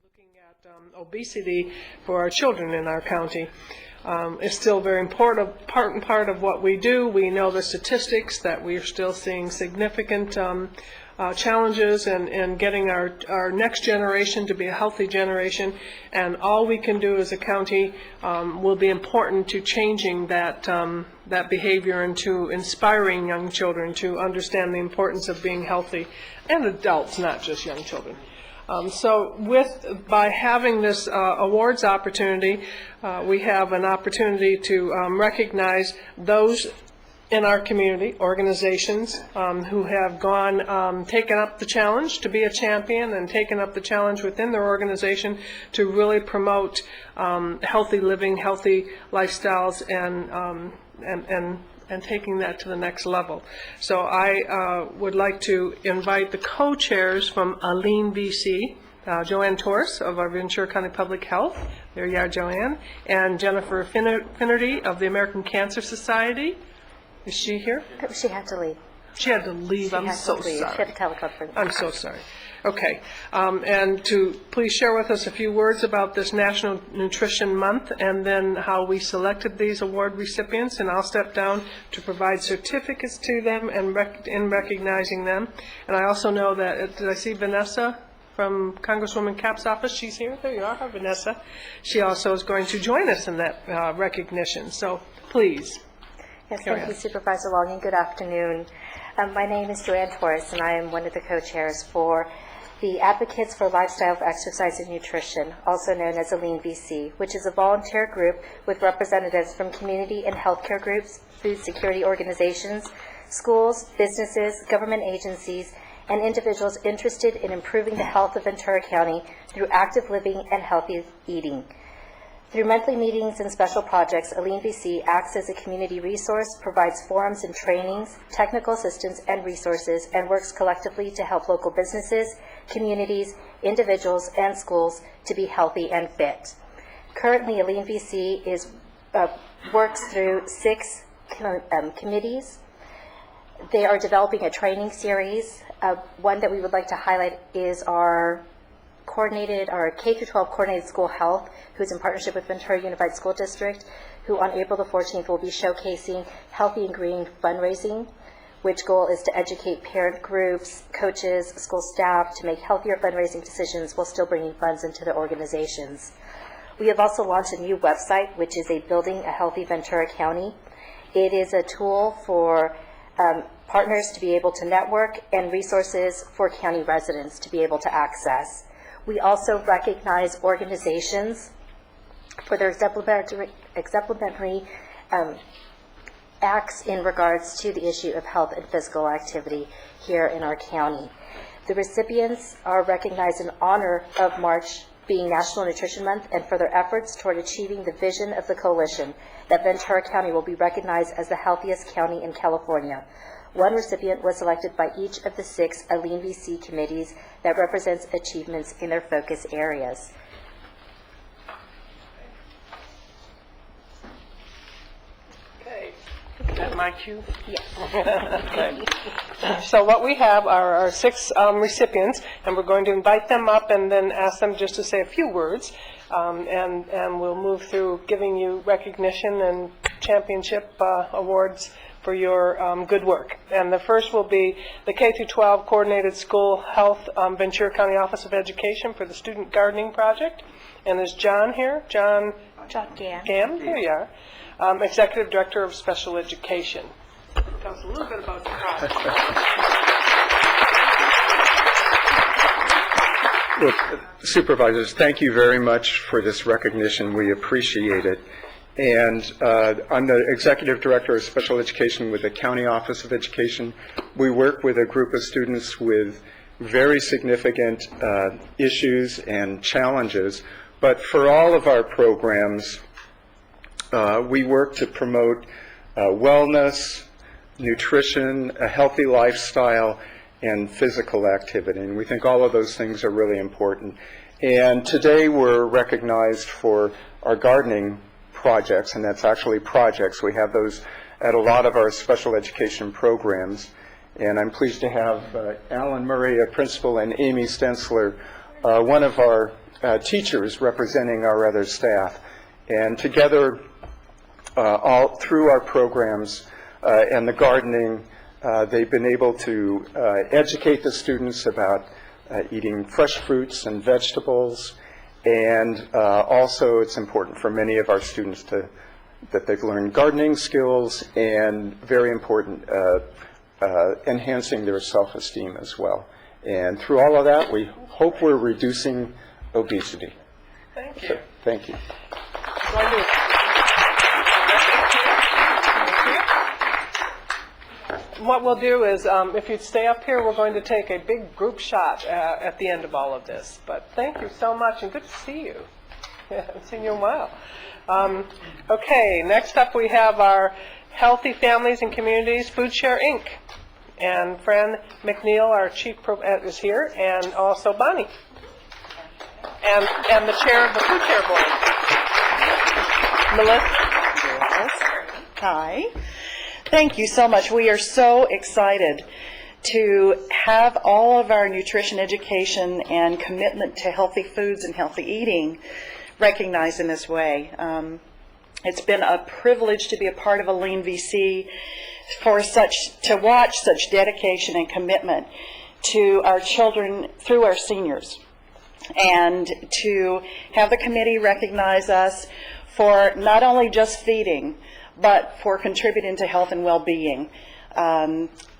Looking at obesity for our children in our county is still very important part of what we do. We know the statistics that we are still seeing significant challenges and getting our next generation to be a healthy generation, and all we can do as a county will be important to changing that behavior and to inspiring young children to understand the importance of being healthy, and adults, not just young children. So by having this awards opportunity, we have an opportunity to recognize those in our community, organizations who have taken up the challenge to be a champion and taken up the challenge within their organization to really promote healthy living, healthy lifestyles, and taking that to the next level. So I would like to invite the co-chairs from Aline VC, Joanne Torres of our Ventura County Public Health, there you are, Joanne, and Jennifer Finnerty of the American Cancer Society. Is she here? She had to leave. She had to leave. I'm so sorry. She had a teleconference. I'm so sorry. Okay. And to please share with us a few words about this National Nutrition Month and then how we selected these award recipients. And I'll step down to provide certificates to them and in recognizing them. And I also know that, did I see Vanessa from Congresswoman Capps' office? She's here. There you are, Vanessa. She also is going to join us in that recognition. So please. Yes, thank you, Supervisor Long, and good afternoon. My name is Joanne Torres, and I am one of the co-chairs for the Advocates for Lifestyle, Exercise, and Nutrition, also known as Aline VC, which is a volunteer group with representatives from community and healthcare groups, food security organizations, schools, businesses, government agencies, and individuals interested in improving the health of Ventura County through active living and healthy eating. Through monthly meetings and special projects, Aline VC acts as a community resource, provides forums and trainings, technical assistance and resources, and works collectively to help local businesses, communities, individuals, and schools to be healthy and fit. Currently, Aline VC works through 6 committees. They are developing a training series. One that we would like to highlight is our K-12 coordinated school health, who's in partnership with Ventura Unified School District, who on April the 14th will be showcasing Healthy and Green fundraising, which goal is to educate parent groups, coaches, school staff to make healthier fundraising decisions while still bringing funds into their organizations. We have also launched a new website, which is Building a Healthy Ventura County. It is a tool for partners to be able to network and resources for county residents to be able to access. We also recognize organizations for their exemplary acts in regards to the issue of health and physical activity here in our county. The recipients are recognized in honor of March being National Nutrition Month and for their efforts toward achieving the vision of the coalition that Ventura County will be recognized as the healthiest county in California. One recipient was selected by each of the 6 Aline VC committees that represents achievements in their focus areas. Okay. Is that my cue? Yes. Okay. So what we have are our 6 recipients, and we're going to invite them up and then ask them just to say a few words, and we'll move through giving you recognition and championship awards for your good work. And the first will be the K-12 Coordinated School Health Ventura County Office of Education for the Student Gardening Project. And there's John here. John Gam, here you are, Executive Director of Special Education. Tell us a little bit about your project. Look, Supervisors, thank you very much for this recognition. We appreciate it. And I'm the Executive Director of Special Education with the County Office of Education. We work with a group of students with very significant issues and challenges. But for all of our programs, we work to promote wellness, nutrition, a healthy lifestyle, and physical activity. And we think all of those things are really important. And today we're recognized for our gardening projects, and that's actually projects. We have those at a lot of our special education programs. And I'm pleased to have Alan Murray, a principal, and Amy Stensler, one of our teachers representing our other staff. And together, all through our programs and the gardening, They've been able to educate the students about eating fresh fruits and vegetables, and also it's important for many of our students that they've learned gardening skills, and very important, enhancing their self-esteem as well. And through all of that, we hope we're reducing obesity. Thank you. So, thank you. What we'll do is, if you'd stay up here, we're going to take a big group shot at the end of all of this. But thank you so much, and good to see you. Yeah, I haven't seen you in a while. Okay, next up we have our Healthy Families and Communities Food Share, Inc. And Fran McNeil, our chief, is here, and also Bonnie. And the chair of the Food Share Board. Melissa? Hi. Thank you so much. We are so excited to have all of our nutrition education and commitment to healthy foods and healthy eating recognized in this way. It's been a privilege to be a part of a Lean VC to watch such dedication and commitment to our children through our seniors, and to have the committee recognize us for not only just feeding, but for contributing to health and well-being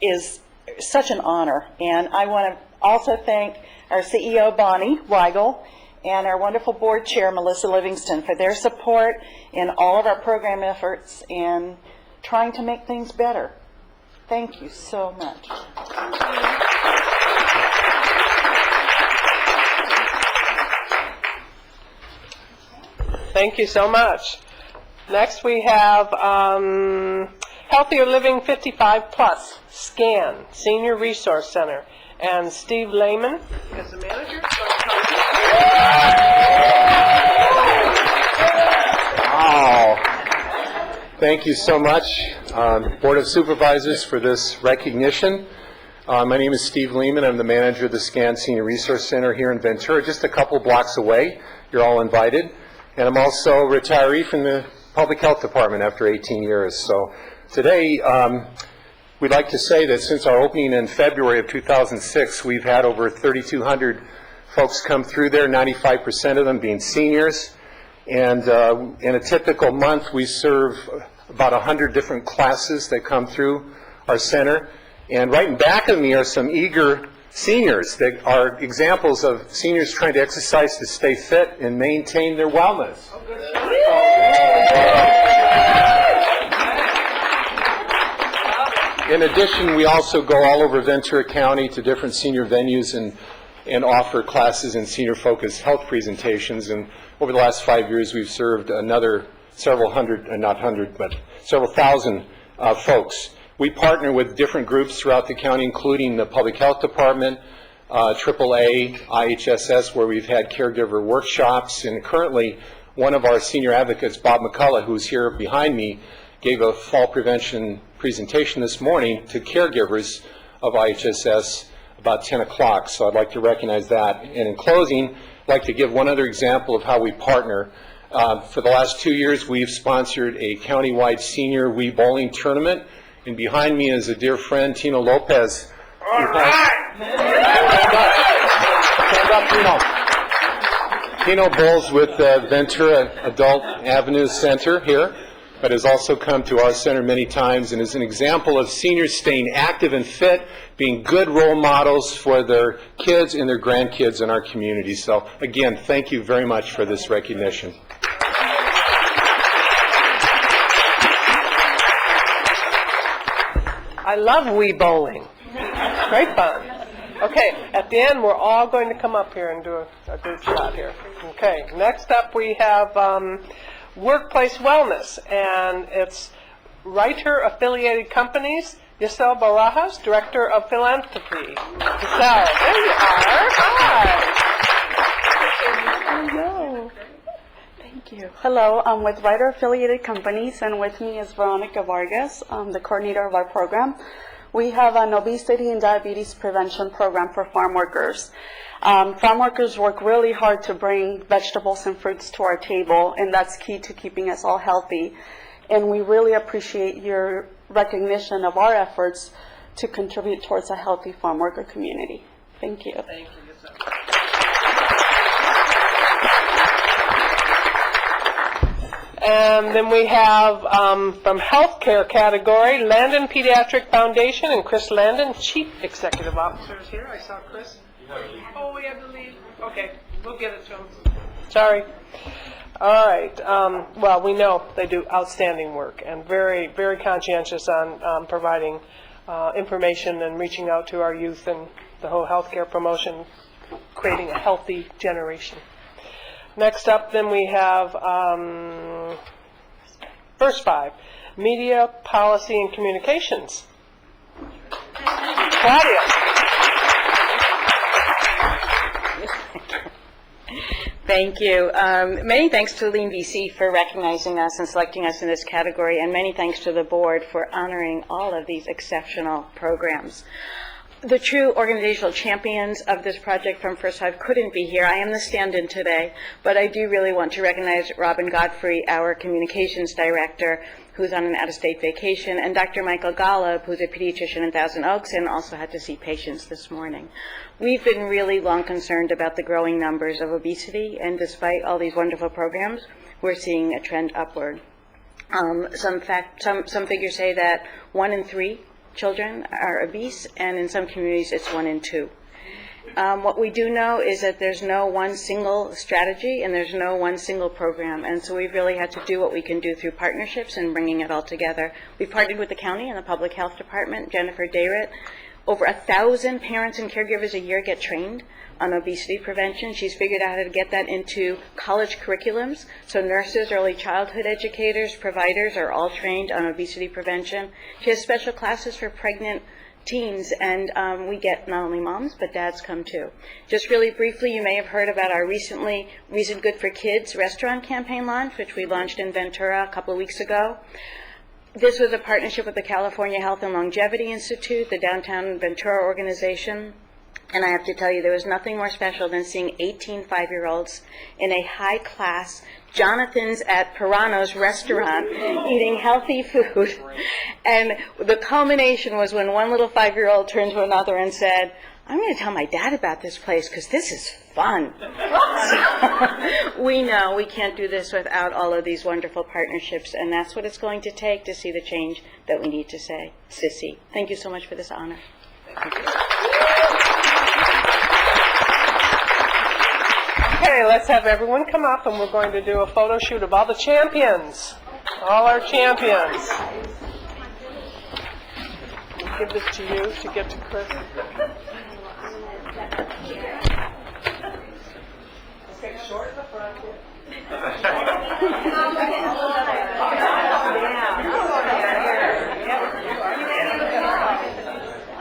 is such an honor. And I want to also thank our CEO, Bonnie Weigel, and our wonderful board chair, Melissa Livingston, for their support in all of our program efforts and trying to make things better. Thank you so much. Thank you so much. Next we have Healthier Living 55 Plus, SCAN, Senior Resource Center. And Steve Lehman is the manager. Wow. Thank you so much, Board of Supervisors, for this recognition. My name is Steve Lehman. I'm the manager of the SCAN Senior Resource Center here in Ventura, just a couple blocks away. You're all invited. And I'm also a retiree from the Public Health Department after 18 years. So today, we'd like to say that since our opening in February of 2006, we've had over 3,200 folks come through there, 95% of them being seniors. And in a typical month, we serve about 100 different classes that come through our center. And right in back of me are some eager seniors that are examples of seniors trying to exercise to stay fit and maintain their wellness. In addition, we also go all over Ventura County to different senior venues and offer classes and senior-focused health presentations. And over the last 5 years, we've served another several hundred, not hundred, but several thousand folks. We partner with different groups throughout the county, including the Public Health Department, AAA, IHSS, where we've had caregiver workshops. And currently, one of our senior advocates, Bob McCullough, who's here behind me, gave a fall prevention presentation this morning to caregivers of IHSS about 10 o'clock. So I'd like to recognize that. And in closing, I'd like to give one other example of how we partner. For the last 2 years, we've sponsored a countywide senior Wii bowling tournament. And behind me is a dear friend, Tino Lopez. Stand up, Tino. Tino bowls with Ventura Adult Avenue Center here, but has also come to our center many times and is an example of seniors staying active and fit, being good role models for their kids and their grandkids in our community. So again, thank you very much for this recognition. I love Wii bowling. Great fun. Okay, at the end, we're all going to come up here and do a group shot here. Okay, next up we have Workplace Wellness, and it's writer-affiliated companies. Giselle Barajas, Director of Philanthropy. Giselle, there you are. Hi. Hello. Thank you. Hello, I'm with Writer Affiliated Companies, and with me is Veronica Vargas, the coordinator of our program. We have an obesity and diabetes prevention program for farm workers. Farm workers work really hard to bring vegetables and fruits to our table, and that's key to keeping us all healthy. And we really appreciate your recognition of our efforts to contribute towards a healthy farm worker community. Thank you. Thank you. And then we have from healthcare category, Landon Pediatric Foundation, and Chris Landon, Chief Executive Officer, is here. I saw Chris. Oh, we have to leave. Okay, we'll give it to him. Sorry. All right. Well, we know they do outstanding work and very, very conscientious on providing information and reaching out to our youth and the whole healthcare promotion, creating a healthy generation. Next up, then we have verse 5, Media, Policy, and Communications. Claudia. Thank you. Many thanks to Lean VC for recognizing us and selecting us in this category, and many thanks to the board for honoring all of these exceptional programs. The true organizational champions of this project from First Five couldn't be here. I am the stand-in today, but I do really want to recognize Robin Godfrey, our communications director, who's on an out-of-state vacation, and Dr. Michael Golub, who's a pediatrician in Thousand Oaks and also had to see patients this morning. We've been really long concerned about the growing numbers of obesity, and despite all these wonderful programs, we're seeing a trend upward. Some figures say that 1 in 3 children are obese, and in some communities it's 1 in 2. What we do know is that there's no one single strategy and there's no one single program, and so we've really had to do what we can do through partnerships and bringing it all together. We've partnered with the county and the public health department. Jennifer Dayrit, over 1,000 parents and caregivers a year get trained on obesity prevention. She's figured out how to get that into college curriculums, so nurses, early childhood educators, providers are all trained on obesity prevention. She has special classes for pregnant teens, and we get not only moms, but dads come too. Just really briefly, you may have heard about our recently Reason Good for Kids restaurant campaign launch, which we launched in Ventura a couple of weeks ago. This was a partnership with the California Health and Longevity Institute, the Downtown Ventura organization, and I have to tell you, there was nothing more special than seeing 18 5-year-olds in a high-class Jonathan's at Pirano's restaurant eating healthy food. And the culmination was when one little 5-year-old turned to another and said, I'm going to tell my dad about this place because this is fun. So, we know we can't do this without all of these wonderful partnerships, and that's what it's going to take to see the change that we need to see. Thank you so much for this honor. Okay, let's have everyone come up, and we're going to do a photo shoot of all the champions, all our champions. I'll give this to you to get to Chris. Okay, short in the front.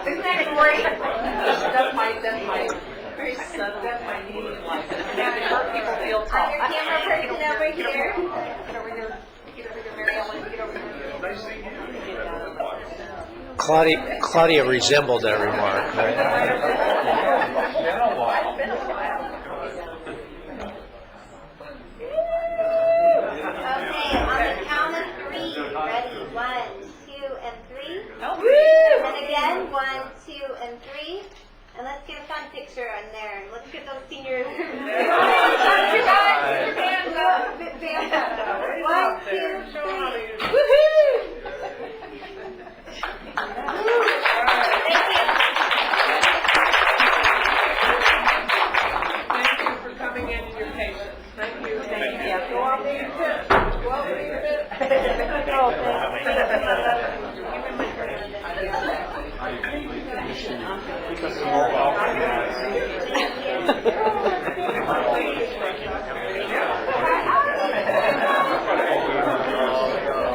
Isn't that great? That's my very subtle, that's my meaning like it. It hurt people feel tall. Your camera person over here. Get over here. Get over here, Mary Ellen. Get over here. Nice seeing you. Claudia resembled that remark, right? Okay, on the count of 3. Ready? 1, 2, and 3. And again, 1, 2, and 3. And let's get a fun picture on there. Let's get those seniors. 1, 2, 3. Woohoo! Thank you for coming in and your patience. Thank you. Thank you. Go on, leave it. Go on, leave it. Oh,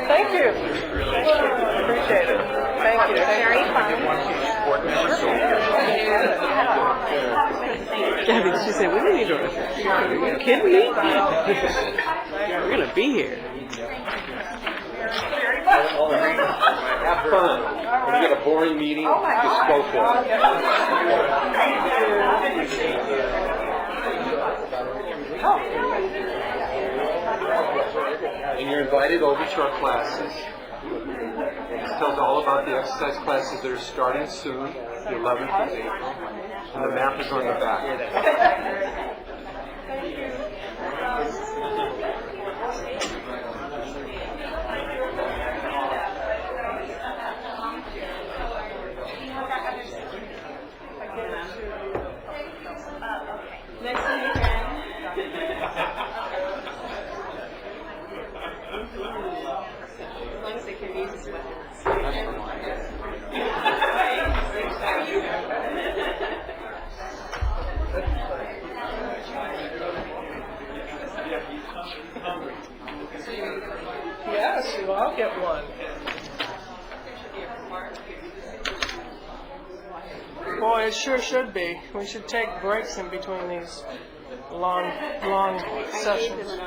thank you. Appreciate it. Thank you. Very fun. Gabby, she said, we don't need to. Are you kidding me? We're going to be here. Have fun. When you get a boring meeting, just go for it. And you're invited over to our classes. tells all about the exercise classes that are starting soon, the 11th of April, and the map is on the back. Yes, you all get one. Boy, it sure should be. We should take breaks in between these long sessions.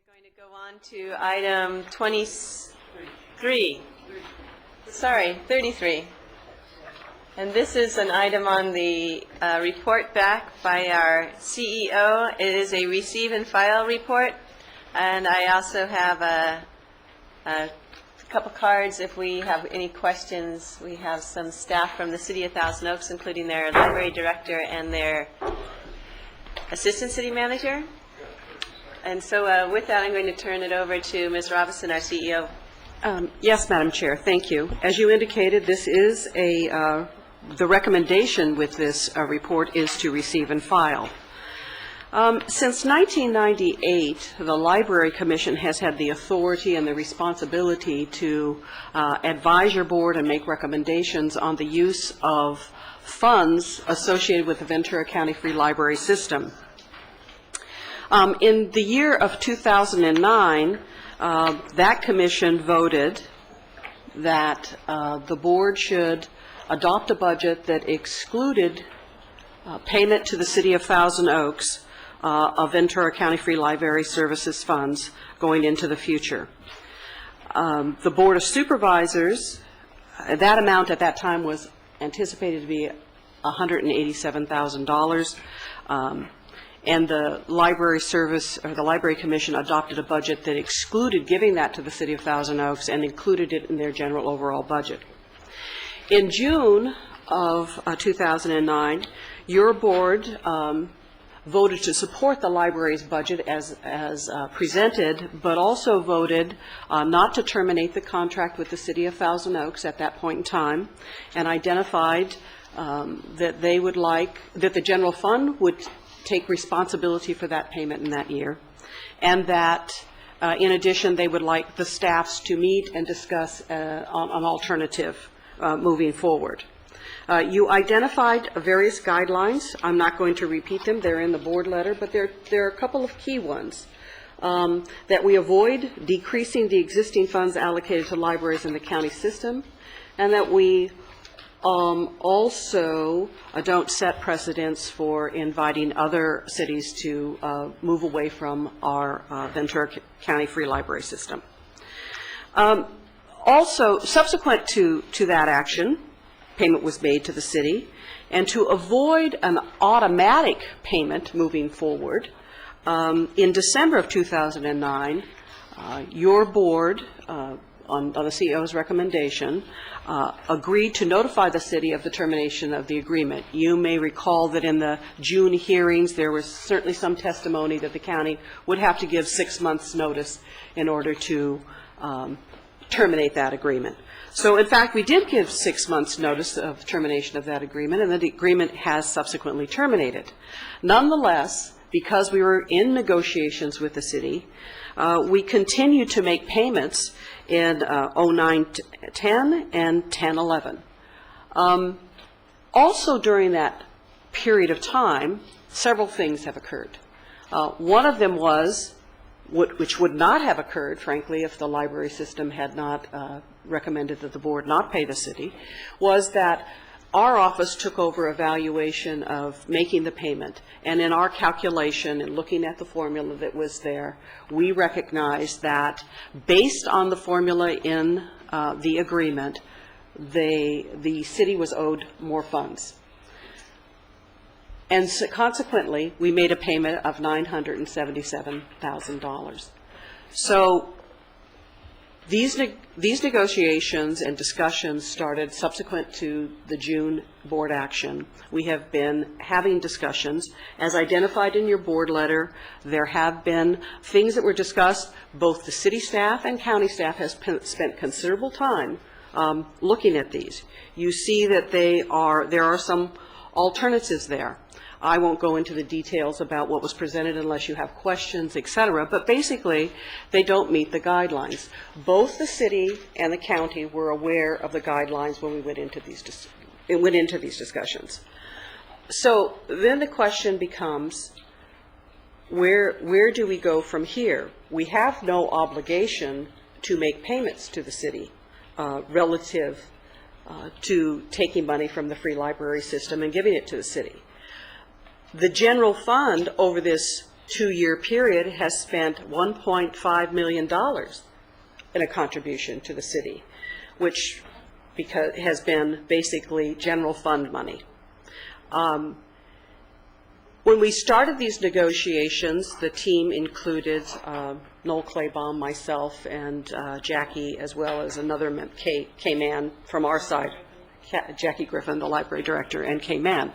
Going to go on to item 23. Sorry, 33. And this is an item on the report back by our CEO. It is a receive and file report. And I also have a couple cards if we have any questions. We have some staff from the City of Thousand Oaks, including their library director and their assistant city manager. And so with that, I'm going to turn it over to Ms. Robinson, our CEO. Yes, Madam Chair, thank you. As you indicated, this is the recommendation with this report is to receive and file. Since 1998, the Library Commission has had the authority and the responsibility to advise your board and make recommendations on the use of funds associated with the Ventura County Free Library System. In the year of 2009, that commission voted that the board should adopt a budget that excluded payment to the City of Thousand Oaks of Ventura County Free Library Services funds going into the future. The Board of Supervisors, that amount at that time was anticipated to be $187,000. And the Library Service, or the Library Commission, adopted a budget that excluded giving that to the City of Thousand Oaks and included it in their general overall budget. In June of 2009, your board voted to support the library's budget as presented, but also voted not to terminate the contract with the City of Thousand Oaks at that point in time, and identified that they would like, that the general fund would take responsibility for that payment in that year, and that in addition they would like the staffs to meet and discuss an alternative moving forward. You identified various guidelines. I'm not going to repeat them. They're in the board letter, but there are a couple of key ones. That we avoid decreasing the existing funds allocated to libraries in the county system, and that we also don't set precedents for inviting other cities to move away from our Ventura County Free Library System. Also, subsequent to that action, payment was made to the city, and to avoid an automatic payment moving forward, in December of 2009, your board, on the CEO's recommendation, agreed to notify the city of the termination of the agreement. You may recall that in the June hearings, there was certainly some testimony that the county would have to give 6 months' notice in order to terminate that agreement. So, in fact, we did give 6 months' notice of termination of that agreement, and the agreement has subsequently terminated. Nonetheless, because we were in negotiations with the city, we continued to make payments in 09-10 and 10-11. Also during that period of time, several things have occurred. One of them was, which would not have occurred, frankly, if the library system had not recommended that the board not pay the city, was that our office took over evaluation of making the payment. And in our calculation and looking at the formula that was there, we recognized that based on the formula in the agreement, the city was owed more funds. And so consequently, we made a payment of $977,000. So these negotiations and discussions started subsequent to the June board action. We have been having discussions. As identified in your board letter, there have been things that were discussed. Both the city staff and county staff has spent considerable time looking at these. You see that there are some alternatives there. I won't go into the details about what was presented unless you have questions, et cetera, but basically, they don't meet the guidelines. Both the city and the county were aware of the guidelines when we went into these discussions. So then the question becomes, where do we go from here? We have no obligation to make payments to the city relative to taking money from the free library system and giving it to the city. The general fund over this 2-year period has spent $1.5 million in a contribution to the city, which has been basically general fund money. When we started these negotiations, the team included Noel Claybaum, myself, and Jackie, as well as another K-man from our side, Jackie Griffin, the library director, and K-man.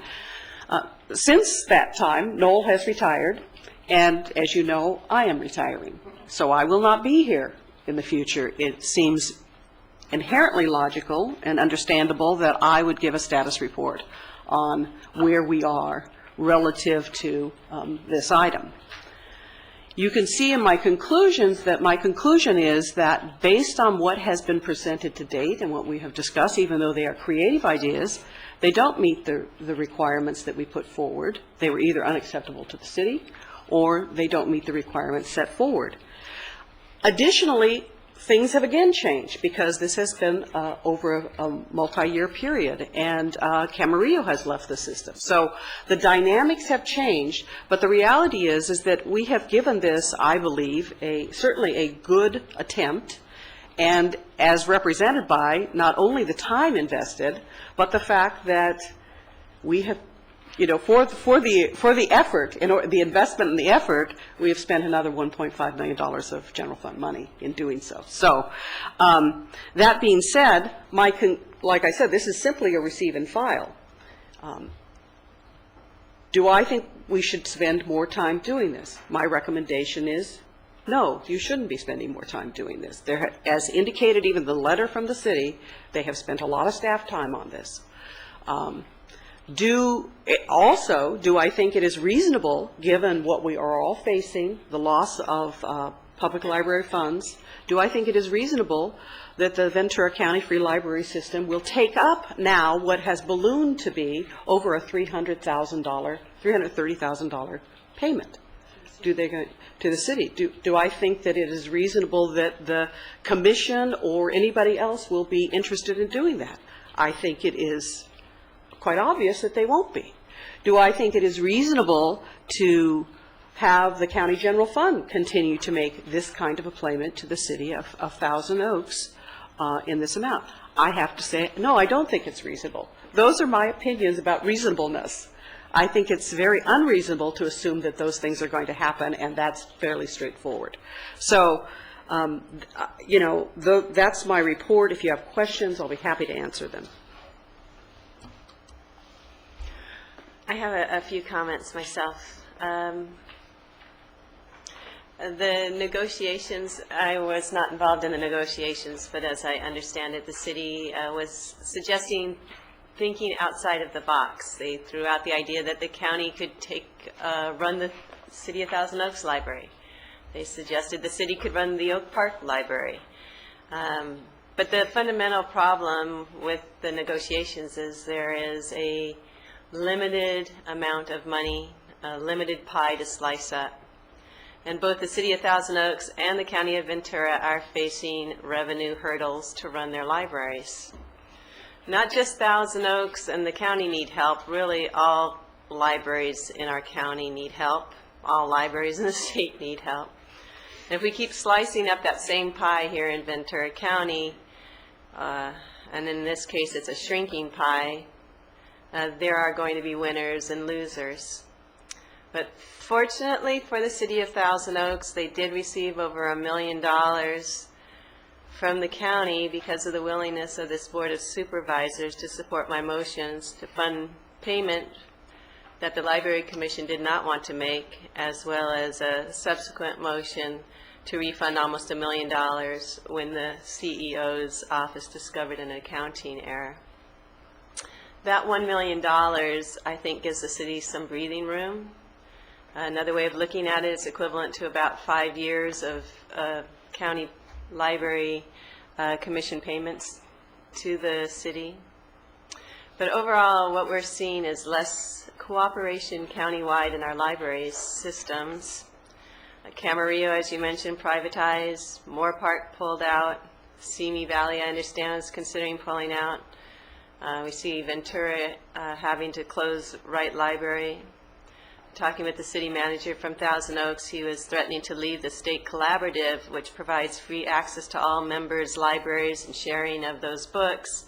Since that time, Noel has retired, and as you know, I am retiring. So I will not be here in the future. It seems inherently logical and understandable that I would give a status report on where we are relative to this item. You can see in my conclusions that my conclusion is that based on what has been presented to date and what we have discussed, even though they are creative ideas, they don't meet the requirements that we put forward. They were either unacceptable to the city or they don't meet the requirements set forward. Additionally, things have again changed because this has been over a multi-year period, and Camarillo has left the system. So the dynamics have changed, but the reality is that we have given this, I believe, certainly a good attempt, and as represented by not only the time invested, but the fact that we have, for the effort, the investment and the effort, we have spent another $1.5 million of general fund money in doing so. So that being said, like I said, this is simply a receive and file. Do I think we should spend more time doing this? My recommendation is no, you shouldn't be spending more time doing this. As indicated, even the letter from the city, they have spent a lot of staff time on this. Do I think it is reasonable, given what we are all facing, the loss of public library funds, do I think it is reasonable that the Ventura County Free Library System will take up now what has ballooned to be over a $330,000 payment? To the city? Do I think that it is reasonable that the commission or anybody else will be interested in doing that? I think it is quite obvious that they won't be. Do I think it is reasonable to have the county general fund continue to make this kind of a payment to the city of Thousand Oaks in this amount? I have to say, no, I don't think it's reasonable. Those are my opinions about reasonableness. I think it's very unreasonable to assume that those things are going to happen, and that's fairly straightforward. So, that's my report. If you have questions, I'll be happy to answer them. I have a few comments myself. The negotiations, I was not involved in the negotiations, but as I understand it, the city was suggesting thinking outside of the box. They threw out the idea that the county could run the City of Thousand Oaks Library. They suggested the city could run the Oak Park Library. But the fundamental problem with the negotiations is there is a limited amount of money, a limited pie to slice up. And both the City of Thousand Oaks and the County of Ventura are facing revenue hurdles to run their libraries. Not just Thousand Oaks and the county need help, really all libraries in our county need help. All libraries in the state need help. And if we keep slicing up that same pie here in Ventura County, and in this case it's a shrinking pie, there are going to be winners and losers. But fortunately for the City of Thousand Oaks, they did receive over $1 million from the county because of the willingness of this Board of Supervisors to support my motions to fund payment that the Library Commission did not want to make, as well as a subsequent motion to refund almost $1 million when the CEO's office discovered an accounting error. That $1 million, I think, gives the city some breathing room. Another way of looking at it is equivalent to about 5 years of county library commission payments to the city. But overall, what we're seeing is less cooperation countywide in our library systems. Camarillo, as you mentioned, privatized, Moore Park pulled out, Simi Valley, I understand, is considering pulling out. We see Ventura having to close Wright Library. Talking with the city manager from Thousand Oaks, he was threatening to leave the state collaborative, which provides free access to all members' libraries and sharing of those books.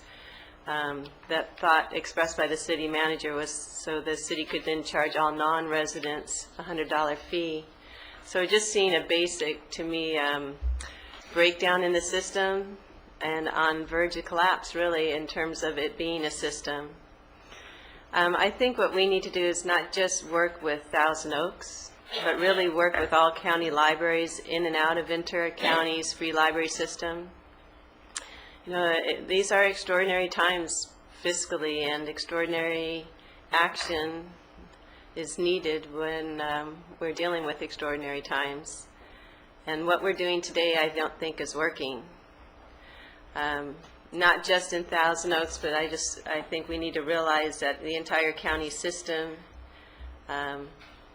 That thought expressed by the city manager was so the city could then charge all non-residents a $100 fee. So just seeing a basic, to me, breakdown in the system and on verge of collapse, really, in terms of it being a system. I think what we need to do is not just work with Thousand Oaks, but really work with all county libraries in and out of Ventura County's free library system. You know, these are extraordinary times fiscally, and extraordinary action is needed when we're dealing with extraordinary times. And what we're doing today, I don't think is working. Not just in Thousand Oaks, but I think we need to realize that the entire county system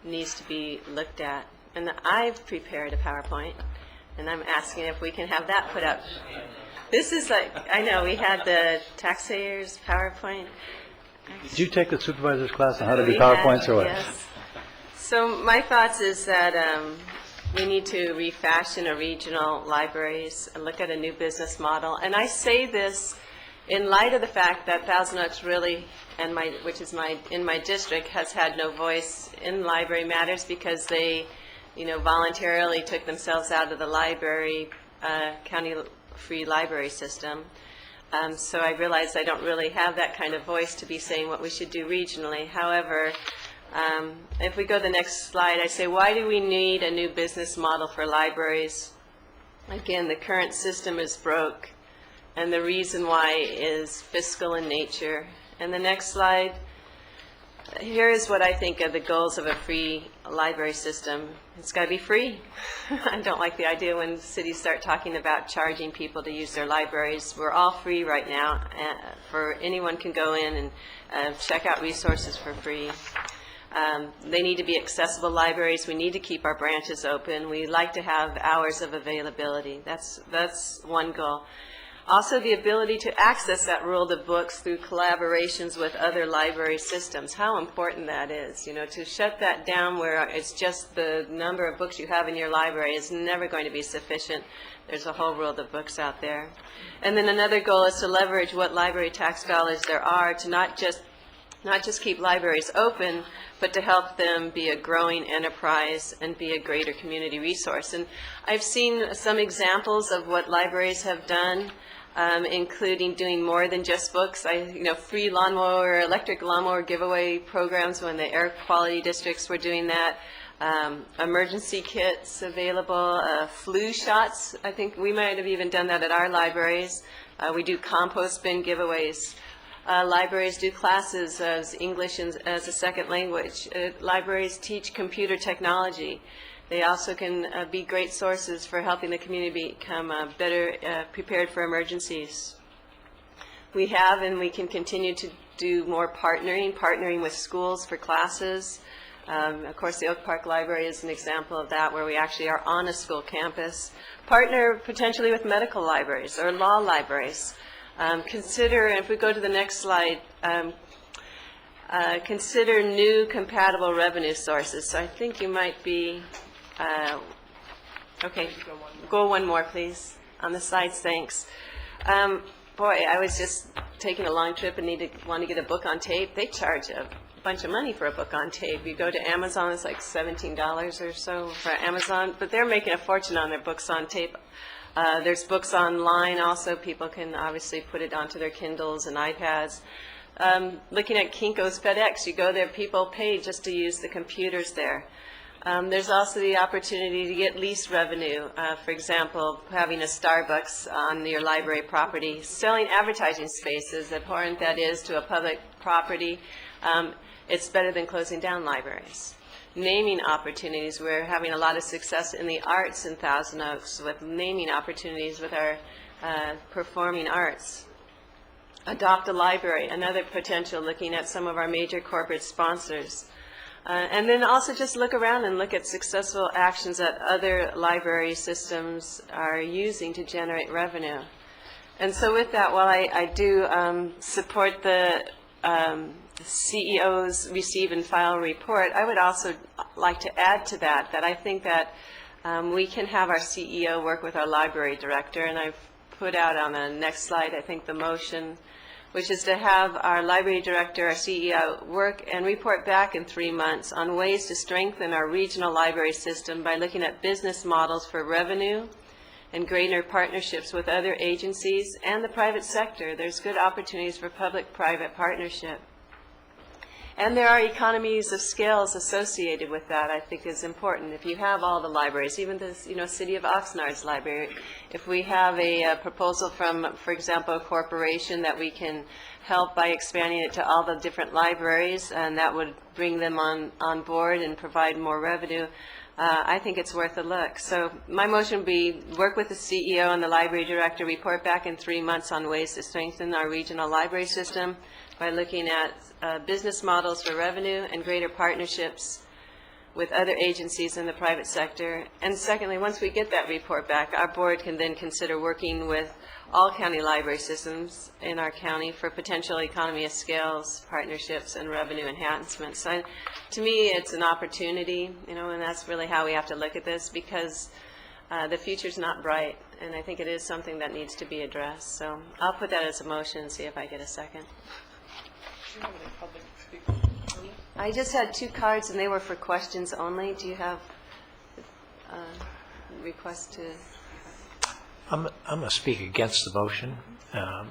needs to be looked at. And I've prepared a PowerPoint, and I'm asking if we can have that put up. This is like, I know, we had the taxpayers PowerPoint. Did you take the supervisor's class on how to do We PowerPoints had, or what? yes. So my thoughts is that we need to refashion our regional libraries and look at a new business model. And I say this in light of the fact that Thousand Oaks really, which is in my district, has had no voice in library matters because they, voluntarily took themselves out of the library, county free library system. So I realize I don't really have that kind of voice to be saying what we should do regionally. However, if we go to the next slide, I say, why do we need a new business model for libraries? Again, the current system is broke, and the reason why is fiscal in nature. And the next slide, here is what I think are the goals of a free library system. It's got to be free. I don't like the idea when cities start talking about charging people to use their libraries. We're all free right now. Anyone can go in and check out resources for free. They need to be accessible libraries. We need to keep our branches open. We like to have hours of availability. That's one goal. Also, the ability to access that world of books through collaborations with other library systems. How important that is. To shut that down where it's just the number of books you have in your library is never going to be sufficient. There's a whole world of books out there. And then another goal is to leverage what library tax dollars there are to not just keep libraries open, but to help them be a growing enterprise and be a greater community resource. And I've seen some examples of what libraries have done, including doing more than just books. Free lawnmower, electric lawnmower giveaway programs when the air quality districts were doing that. Emergency kits available, flu shots. I think we might have even done that at our libraries. We do compost bin giveaways. Libraries do classes as English as a second language. Libraries teach computer technology. They also can be great sources for helping the community become better prepared for emergencies. We have and we can continue to do more partnering with schools for classes. Of course, the Oak Park Library is an example of that, where we actually are on a school campus. Partner potentially with medical libraries or law libraries. Consider, if we go to the next slide, consider new compatible revenue sources. So I think you might be, okay, go one more, please, on the slides, thanks. Boy, I was just taking a long trip and want to get a book on tape. They charge a bunch of money for a book on tape. You go to Amazon, it's like $17 or so for Amazon, but they're making a fortune on their books on tape. There's books online also. People can obviously put it onto their Kindles and iPads. Looking at Kinko's FedEx, you go there, people pay just to use the computers there. There's also the opportunity to get lease revenue. For example, having a Starbucks on your library property, selling advertising spaces, abhorrent that is to a public property. It's better than closing down libraries. Naming opportunities. We're having a lot of success in the arts in Thousand Oaks with naming opportunities with our performing arts. Adopt a library, another potential, looking at some of our major corporate sponsors. And then also just look around and look at successful actions that other library systems are using to generate revenue. And so with that, while I do support the CEO's receive and file report, I would also like to add to that, that I think that we can have our CEO work with our library director, and I've put out on the next slide, I think, the motion, which is to have our library director, our CEO, work and report back in 3 months on ways to strengthen our regional library system by looking at business models for revenue and greater partnerships with other agencies and the private sector. There's good opportunities for public-private partnership. And there are economies of scales associated with that, I think is important. If you have all the libraries, even the City of Oxnard's library, if we have a proposal from, for example, a corporation that we can help by expanding it to all the different libraries, and that would bring them on board and provide more revenue, I think it's worth a look. So my motion would be work with the CEO and the library director, report back in 3 months on ways to strengthen our regional library system by looking at business models for revenue and greater partnerships with other agencies in the private sector. And secondly, once we get that report back, our board can then consider working with all county library systems in our county for potential economy of scales, partnerships, and revenue enhancements. So to me, it's an opportunity, and that's really how we have to look at this, because the future's not bright, and I think it is something that needs to be addressed. So I'll put that as a motion and see if I get a second. I just had 2 cards, and they were for questions only. Do you have request to? I'm going to speak against the motion. And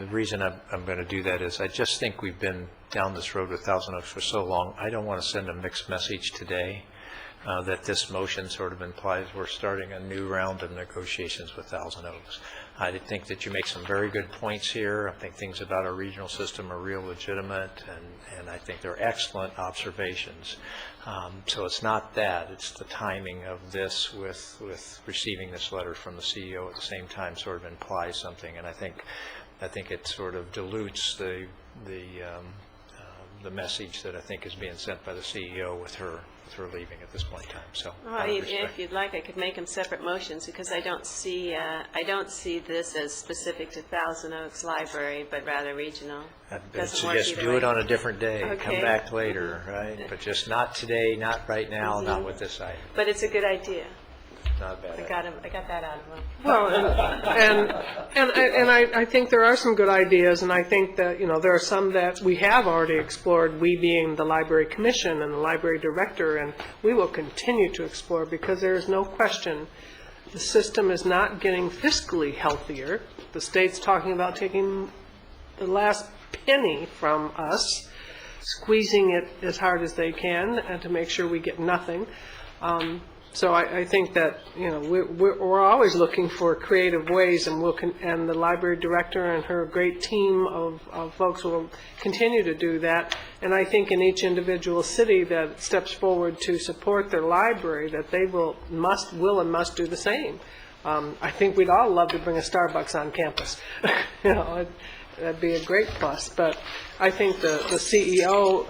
the reason I'm going to do that is I just think we've been down this road with Thousand Oaks for so long. I don't want to send a mixed message today that this motion sort of implies we're starting a new round of negotiations with Thousand Oaks. I think that you make some very good points here. I think things about our regional system are real legitimate, and I think they're excellent observations. So it's not that, it's the timing of this with receiving this letter from the CEO at the same time sort of implies something, and I think it sort of dilutes the message that I think is being sent by the CEO with her leaving at this point in time. So, if you'd like, I could make them separate motions, because I don't see this as specific to Thousand Oaks Library, but rather regional. I'd suggest do it on a different day. Okay. Come back later, right? But just not today, not right now, not with this item. But it's a good idea. Not a bad idea. I got that out of him. Well, and I think there are some good ideas, and I think that, there are some that we have already explored, we being the Library Commission and the Library Director, and we will continue to explore, because there is no question the system is not getting fiscally healthier. The state's talking about taking the last penny from us, squeezing it as hard as they can, and to make sure we get nothing. So I think that, we're always looking for creative ways, and and the library director and her great team of folks will continue to do that. And I think in each individual city that steps forward to support their library, that they will and must do the same. I think we'd all love to bring a Starbucks on campus. That'd be a great plus. But I think the CEO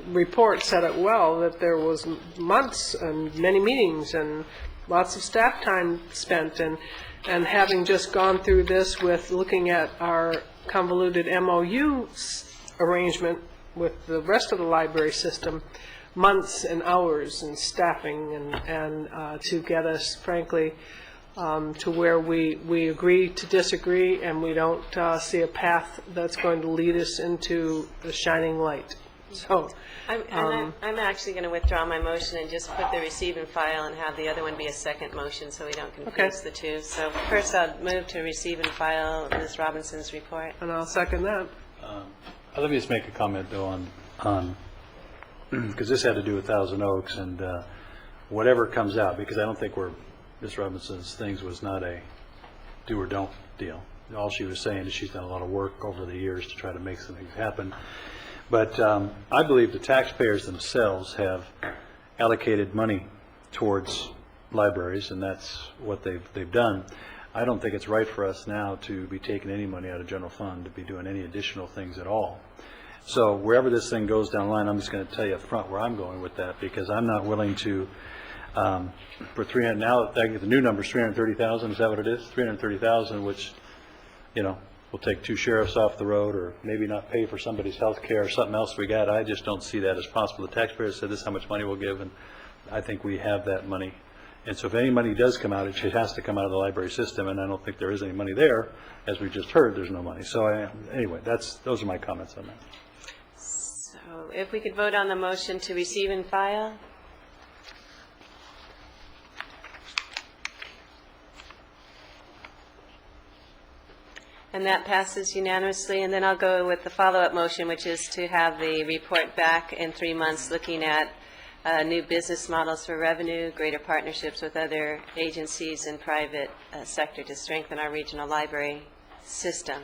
report said it well, that there was months and many meetings and lots of staff time spent. And having just gone through this with looking at our convoluted MOU arrangement with the rest of the library system, months and hours and staffing and to get us, frankly, to where we agree to disagree, and we don't see a path that's going to lead us into the shining light. So I'm actually going to withdraw my motion and just put the receive and file and have the other one be a second motion so we don't confuse the two. So first I'll move to receive and file Ms. Robinson's report. And I'll second that. Let me just make a comment, though, on because this had to do with Thousand Oaks and whatever comes out, because I don't think Ms. Robinson's things was not a do or don't deal. All she was saying is she's done a lot of work over the years to try to make some things happen. But I believe the taxpayers themselves have allocated money towards libraries, and that's what they've done. I don't think it's right for us now to be taking any money out of general fund to be doing any additional things at all. So wherever this thing goes down the line, I'm just going to tell you up front where I'm going with that, because I'm not willing to for 300 now. I think the new number is 330,000. Is that what it is? 330,000, which will take 2 sheriffs off the road, or maybe not pay for somebody's health care or something else we got. I just don't see that as possible. The taxpayers said this is how much money we'll give, and I think we have that money. And so if any money does come out, it has to come out of the library system, and I don't think there is any money there. As we just heard, there's no money. So anyway, those are my comments on that. So if we could vote on the motion to receive and file. And that passes unanimously. And then I'll go with the follow-up motion, which is to have the report back in 3 months looking at new business models for revenue, greater partnerships with other agencies and private sector to strengthen our regional library system.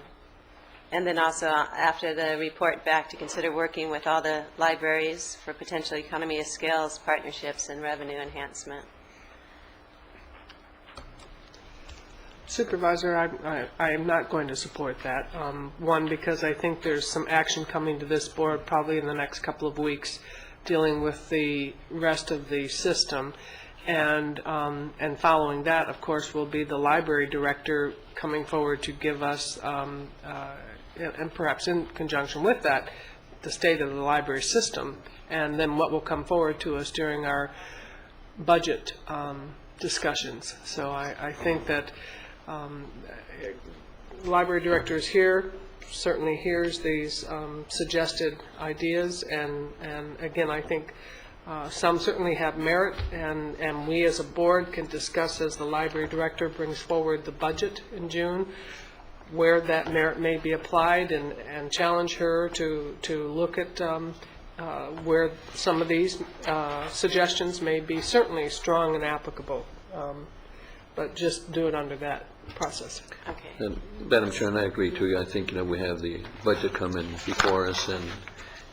And then also, after the report back, to consider working with all the libraries for potential economy of scales, partnerships, and revenue enhancement. Supervisor, I am not going to support that. One, because I think there's some action coming to this board probably in the next couple of weeks dealing with the rest of the system. And following that, of course, will be the library director coming forward to give us, and perhaps in conjunction with that, the state of the library system, and then what will come forward to us during our budget discussions. So I think that the library director is here, certainly hears these suggested ideas, and again, I think some certainly have merit, and we as a board can discuss, as the library director brings forward the budget in June, where that merit may be applied, and challenge her to look at where some of these suggestions may be certainly strong and applicable, but just do it under that process. Okay. And Madam Chair, and I agree too. I think we have the budget coming before us, and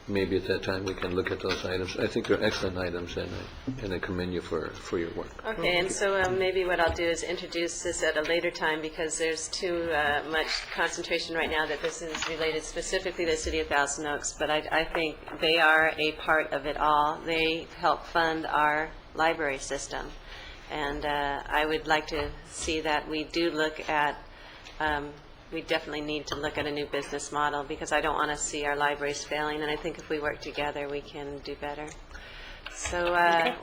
maybe at that time we can look at those items. I think they're excellent items, and I commend you for your work. Okay, and so maybe what I'll do is introduce this at a later time, because there's too much concentration right now that this is related specifically to the City of Thousand Oaks, but I think they are a part of it all. They help fund our library system. And I would like to see that we do look at, we definitely need to look at a new business model, because I don't want to see our libraries failing, and I think if we work together, we can do better. So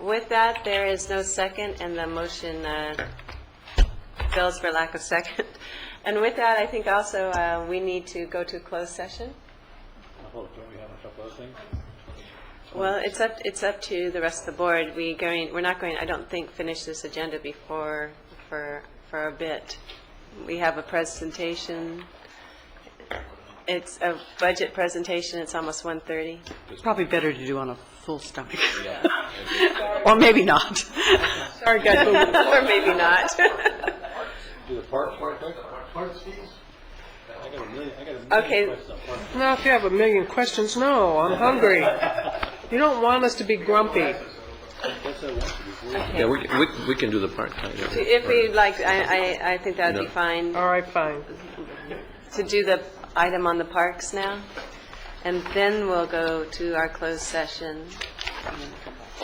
with that, there is no second, and the motion fails for lack of second. And with that, I think also we need to go to closed session. Don't we have a couple of things? Well, it's up to the rest of the board. We're not going, I don't think, finish this agenda before for a bit. We have a presentation. It's a budget presentation, it's almost 1:30. Probably better to do on a full stomach. Or maybe not. Sorry, guys. Or maybe not. Do the parks fees? Okay. Now, if you have a million questions, no, I'm hungry. You don't want us to be grumpy. Yeah, we can do the part-time. Yeah. If we'd like, I think that would be fine. All right, fine. To do the item on the parks now, and then we'll go to our closed session.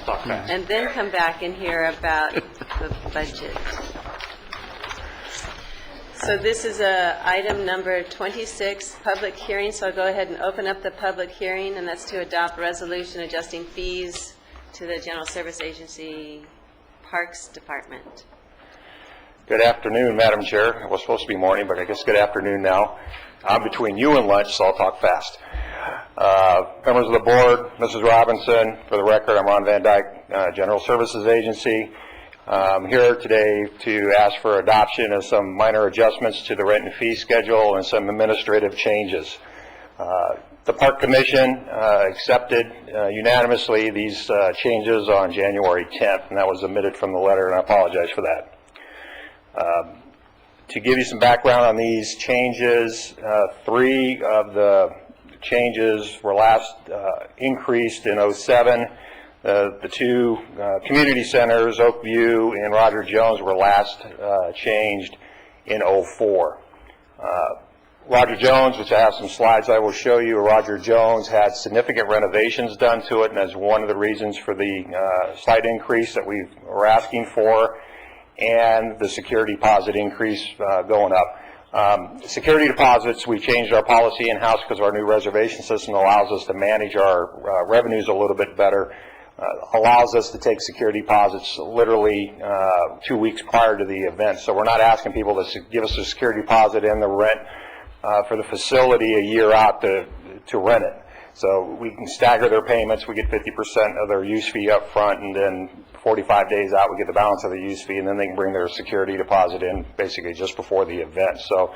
And then come back and hear about the budget. So this is item number 26, public hearing, so I'll go ahead and open up the public hearing, and that's to adopt resolution adjusting fees to the General Service Agency Parks Department. Good afternoon, Madam Chair. It was supposed to be morning, but I guess good afternoon now. I'm between you and lunch, so I'll talk fast. Members of the board, Mrs. Robinson, for the record, I'm Ron Van Dyke, General Services Agency. I'm here today to ask for adoption of some minor adjustments to the rent and fee schedule and some administrative changes. The Park Commission accepted unanimously these changes on January 10th, and that was omitted from the letter, and I apologize for that. To give you some background on these changes, 3 of the changes were last increased in '07. The 2 community centers, Oakview and Roger Jones, were last changed in '04. Roger Jones, which I have some slides I will show you, Roger Jones had significant renovations done to it, and that's one of the reasons for the slight increase that we were asking for, and the security deposit increase going up. Security deposits, we changed our policy in-house because our new reservation system allows us to manage our revenues a little bit better. Allows us to take security deposits literally 2 weeks prior to the event. So we're not asking people to give us a security deposit and the rent for the facility a year out to rent it. So we can stagger their payments. We get 50% of their use fee up front, and then 45 days out we get the balance of the use fee, and then they can bring their security deposit in basically just before the event. So,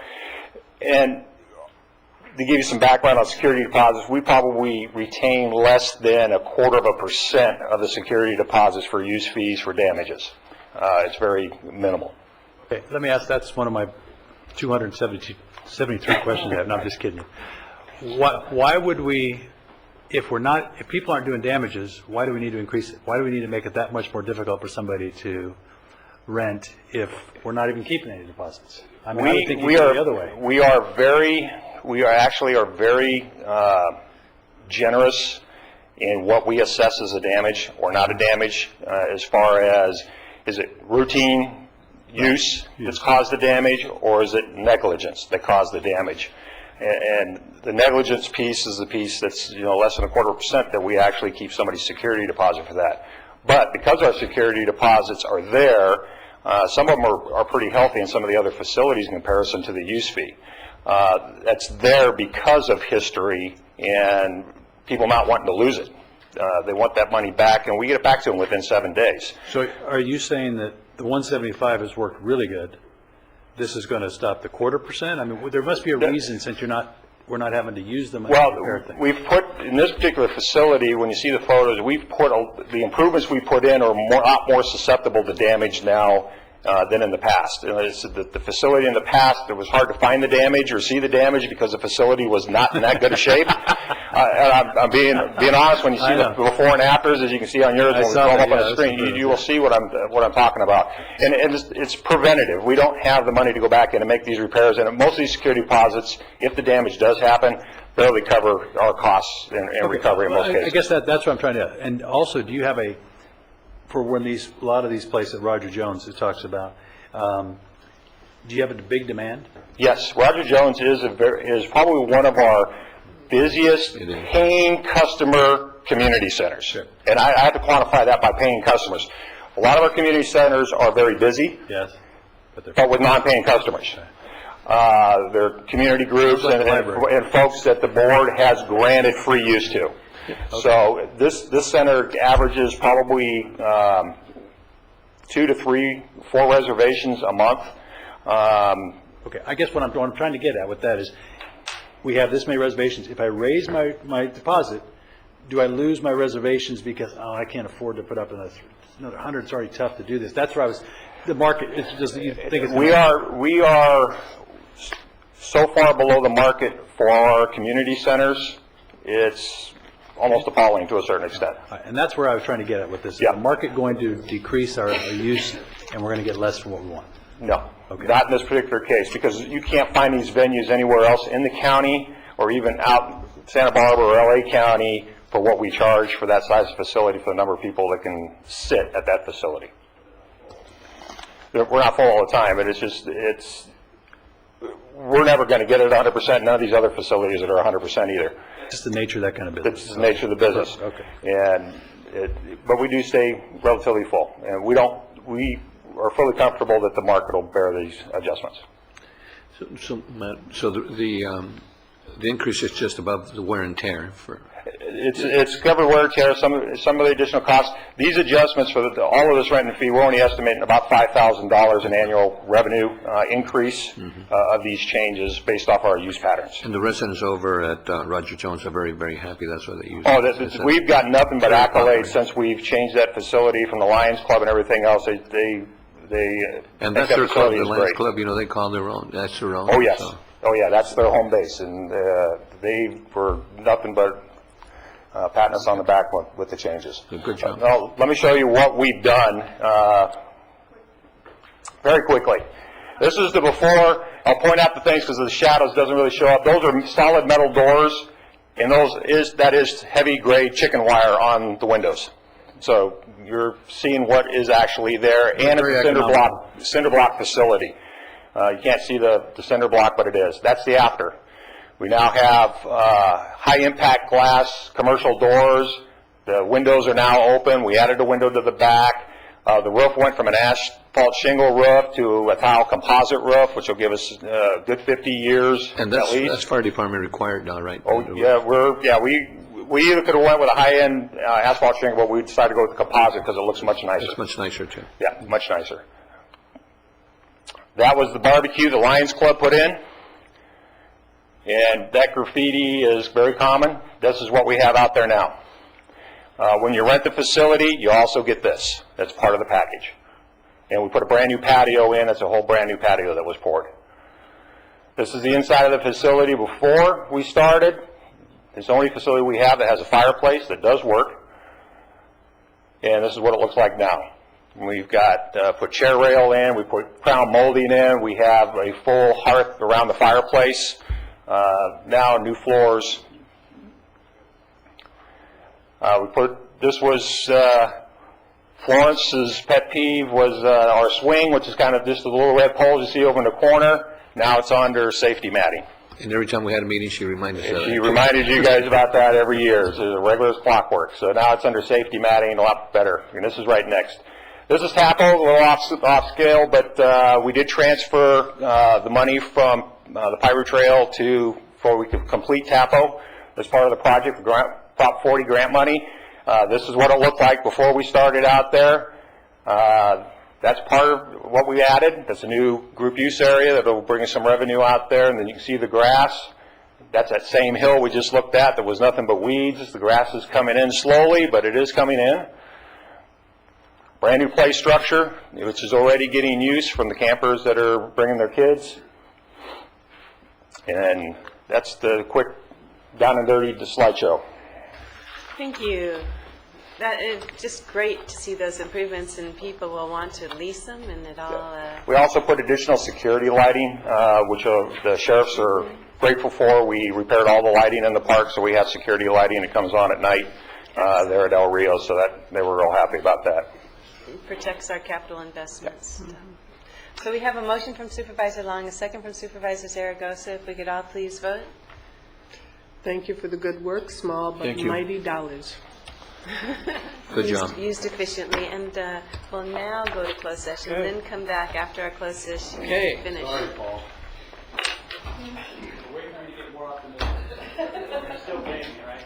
and to give you some background on security deposits, we probably retain less than 0.25% of the security deposits for use fees for damages. It's very minimal. Okay, let me ask, that's one of my 273 questions I have. No, I'm just kidding you. Why would we, if people aren't doing damages, why do we need to increase it? Why do we need to make it that much more difficult for somebody to rent if we're not even keeping any deposits? I mean, I would think you go the other way. We actually are very generous in what we assess as a damage or not a damage, as far as, is it routine use that's caused the damage, or is it negligence that caused the damage? And the negligence piece is the piece that's less than 0.25% that we actually keep somebody's security deposit for that. But because our security deposits are there, some of them are pretty healthy in some of the other facilities in comparison to the use fee. That's there because of history and people not wanting to lose it. They want that money back, and we get it back to them within 7 days. So are you saying that the 175 has worked really good? This is going to stop the 0.25%? I mean, there must be a reason, since we're not having to use them. Well, we've put, in this particular facility, when you see the photos, we've put, the improvements we put in are a lot more susceptible to damage now than in the past. The facility in the past, it was hard to find the damage or see the damage because the facility was not in that good a shape. And I'm being honest, when you see the before and afters, as you can see on yours, when we throw them up on the screen, you will see what I'm talking about. And it's preventative. We don't have the money to go back in and make these repairs. And most of these security deposits, if the damage does happen, barely cover our costs and recovery in most cases. I guess that's what I'm trying to. And also, do you have for when a lot of these places that Roger Jones talks about, do you have a big demand? Yes, Roger Jones is probably one of our busiest paying customer community centers. Sure. And I have to quantify that by paying customers. A lot of our community centers are very busy, yes, but with non-paying customers. They're community groups and folks that the board has granted free use to. Okay. So this center averages probably 2 to 3, 4 reservations a month. Okay, I guess what I'm trying to get at with that is, we have this many reservations. If I raise my deposit, do I lose my reservations because, oh, I can't afford to put up another 100, it's already tough to do this. That's where I was, the market, it's just, you think it's... We are so far below the market for our community centers, it's almost appalling to a certain extent. And that's where I was trying to get at with this. Is the market going to decrease our use, and we're going to get less for what we want? No, not in this particular case, because you can't find these venues anywhere else in the county or even out Santa Barbara or LA County for what we charge for that size facility for the number of people that can sit at that facility. We're not full all the time, but we're never going to get it 100%. None of these other facilities that are 100% either. Just the nature of that kind of business. It's the nature of the business. Okay. But we do stay relatively full, and we are fully comfortable that the market will bear these adjustments. So Matt, so the increase is just above the wear and tear for... It's covered wear and tear, some of the additional costs. These adjustments for all of this rent and fee, we're only estimating about $5,000 in annual revenue increase of these changes based off our use patterns. And the residents over at Roger Jones are very, very happy. That's why they use it. We've got nothing but accolades since we've changed that facility from the Lions Club and everything else. And that's their club, the Lions Club, you know, they call their own. That's their own. Oh, yes. So. Oh, yeah, that's their home base. And they were nothing but patting us on the back with the changes. Good job. Now, let me show you what we've done very quickly. This is the before. I'll point out the things because the shadows doesn't really show up. Those are solid metal doors, and that is heavy grade chicken wire on the windows. So you're seeing what is actually there, and it's a cinder block facility. You can't see the cinder block, but it is. That's the after. We now have high-impact glass commercial doors. The windows are now open. We added a window to the back. The roof went from an asphalt shingle roof to a tile composite roof, which will give us a good 50 years and at least. That's fire department required now, right? Oh, yeah. We either could have went with a high-end asphalt shingle, but we decided to go with the composite because it looks much nicer. It's much nicer, too. Yeah, much nicer. That was the barbecue the Lions Club put in. And that graffiti is very common. This is what we have out there now. When you rent the facility, you also get this. That's part of the package. And we put a brand new patio in. It's a whole brand new patio that was poured. This is the inside of the facility before we started. It's the only facility we have that has a fireplace that does work. And this is what it looks like now. We've got put chair rail in. We put crown molding in. We have a full hearth around the fireplace. Now new floors. This was Florence's pet peeve was our swing, which is kind of just the little red poles you see over in the corner. Now it's under safety matting. And every time we had a meeting, she reminded us of She reminded you guys about that every year. It's as regular as clockwork. So now it's under safety matting, a lot better. And this is right next. This is TAPO, a little off scale, but we did transfer the money from the Pirate Trail before we could complete TAPO as part of the project, the Prop 40 grant money. This is what it looked like before we started out there. That's part of what we added. That's a new group use area that will bring us some revenue out there. And then you can see the grass. That's that same hill we just looked at. There was nothing but weeds. The grass is coming in slowly, but it is coming in. Brand new play structure, which is already getting use from the campers that are bringing their kids. And that's the quick down and dirty slideshow. Thank you. That is just great to see those improvements, and people will want to lease them, and it all... We also put additional security lighting, which the sheriffs are grateful for. We repaired all the lighting in the park, so we have security lighting that comes on at night there at El Rio, so that they were real happy about that. It protects our capital investments. So we have a motion from Supervisor Long, a second from Supervisor Zaragoza. If we could all please vote. Thank you for the good work, small but mighty dollars. Good job. Used efficiently, and we'll now go to closed session, and then come back after our closed session. Okay. Finish. Sorry, Paul. Waiting for you to get more optimistic. You're still paying me, right?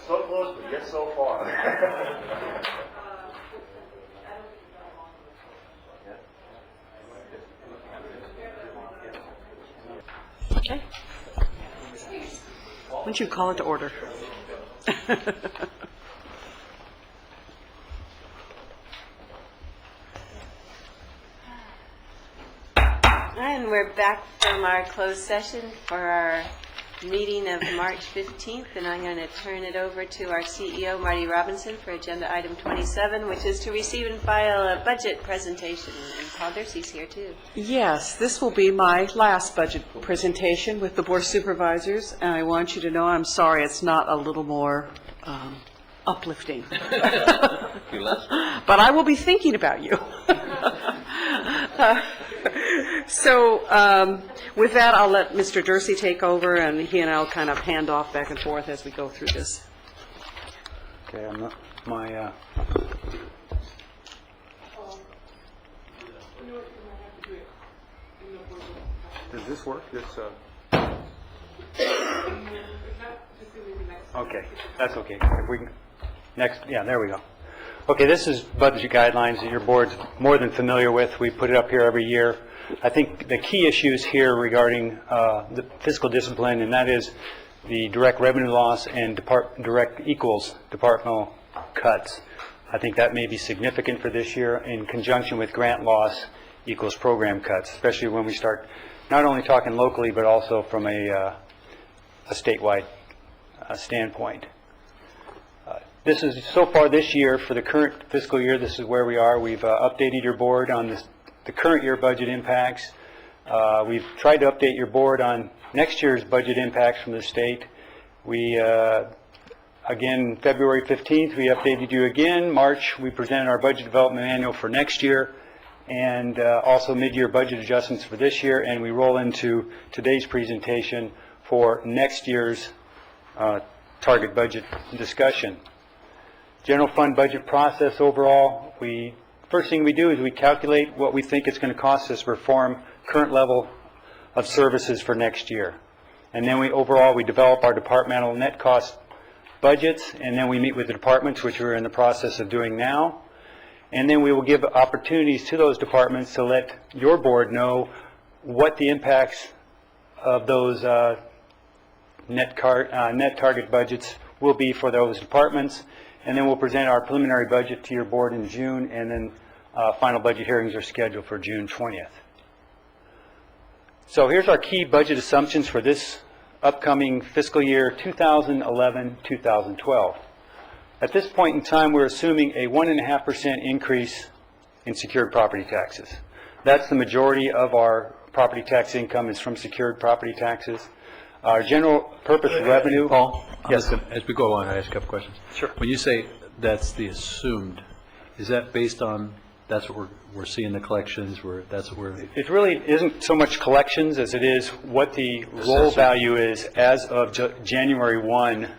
So close, but yet so far. Okay. Why don't you call it to order? And we're back from our closed session for our meeting of March 15th, and I'm going to turn it over to our CEO, Marty Robinson, for agenda item 27, which is to receive and file a budget presentation. And Paul Dercy's here, too. Yes, this will be my last budget presentation with the Board of Supervisors, and I want you to know I'm sorry it's not a little more uplifting. But I will be thinking about you. So with that, I'll let Mr. Dercy take over, and he and I will kind of hand off back and forth as we go through this. Okay, Does this work? Okay, that's okay. If we can, next, yeah, there we go. Okay, this is budget guidelines that your board's more than familiar with. We put it up here every year. I think the key issues here regarding the fiscal discipline, and that is the direct revenue loss and direct equals departmental cuts. I think that may be significant for this year in conjunction with grant loss equals program cuts, especially when we start not only talking locally but also from a statewide standpoint. This is so far this year, for the current fiscal year, this is where we are. We've updated your board on the current year budget impacts. We've tried to update your board on next year's budget impacts from the state. We, again, February 15th, we updated you again. March, we presented our budget development manual for next year, and also mid-year budget adjustments for this year, and we roll into today's presentation for next year's target budget discussion. General fund budget process overall, first thing we do is we calculate what we think it's going to cost us to perform current level of services for next year. And then we develop our departmental net cost budgets, and then we meet with the departments, which we're in the process of doing now. And then we will give opportunities to those departments to let your board know what the impacts of those net target budgets will be for those departments. And then we'll present our preliminary budget to your board in June, and then final budget hearings are scheduled for June 20th. So here's our key budget assumptions for this upcoming fiscal year 2011-2012. At this point in time, we're assuming a 1.5% increase in secured property taxes. That's the majority of our property tax income is from secured property taxes. Our general purpose revenue. Paul, yes. As we go along, I ask a couple questions. Sure. When you say that's the assumed, is that based on that's what we're seeing the collections? It really isn't so much collections as it is what the roll value is as of January 1,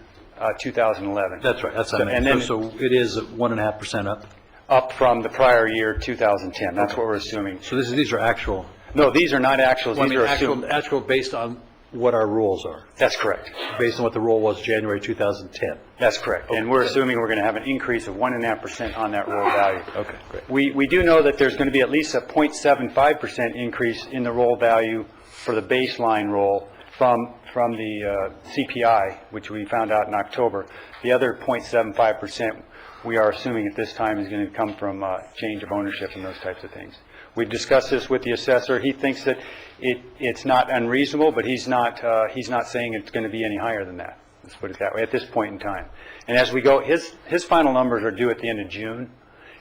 2011. That's right. That's what I meant. So it is 1.5% up. Up from the prior year, 2010. That's what we're assuming. So these are actual. No, these are not actuals. Well, these are assumed. Actual based on what our rules are. That's correct. Based on what the rule was January 2010. That's correct. And we're assuming we're going to have an increase of 1.5% on that roll value. Okay, great. We do know that there's going to be at least a 0.75% increase in the roll value for the baseline roll from the CPI, which we found out in October. The other 0.75% we are assuming at this time is going to come from change of ownership and those types of things. We've discussed this with the assessor. He thinks that it's not unreasonable, but he's not saying it's going to be any higher than that. Let's put it that way at this point in time. And as we go, his final numbers are due at the end of June,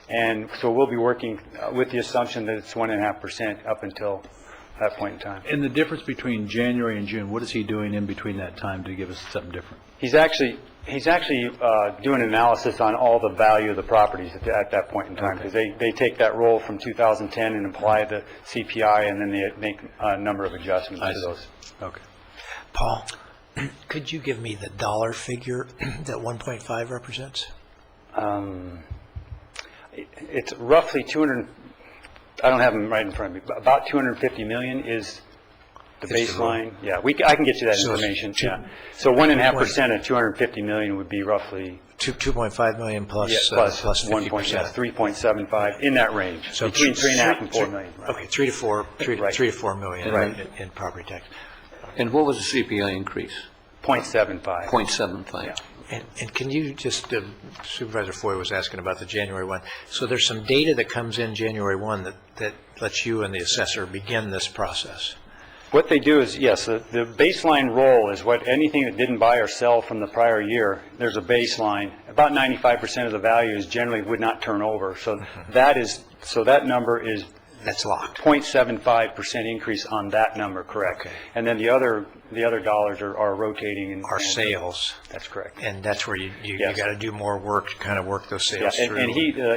and so we'll be working with the assumption that it's 1.5% up until that point in time. And the difference between January and June, what is he doing in between that time to give us something different? He's actually doing an analysis on all the value of the properties at that point in time, because they take that roll from 2010 and apply the CPI, and then they make a number of adjustments to those. Okay. Paul, could you give me the dollar figure that 1.5 represents? It's roughly 200. I don't have them right in front of me, but about 250 million is the baseline. Yeah, I can get you that information. Yeah. So 1.5% of 250 million would be roughly 2.5 million plus 1.5, 3.75 in that range. So between 3.5 and 4 million. Right. Okay, 3 to 4 million right. in property tax. And what was the CPI increase? 0.75. 0.75. And can you just, Supervisor Foy was asking about the January 1. So there's some data that comes in January 1 that lets you and the assessor begin this process. What they do is, yes, the baseline roll is what anything that didn't buy or sell from the prior year, there's a baseline. About 95% of the values generally would not turn over. So that number is that's locked. 0.75% increase on that number, correct? Okay. And then the other dollars are rotating and sales. That's correct. And that's where you Yes. got to do more work to kind of work those sales through. And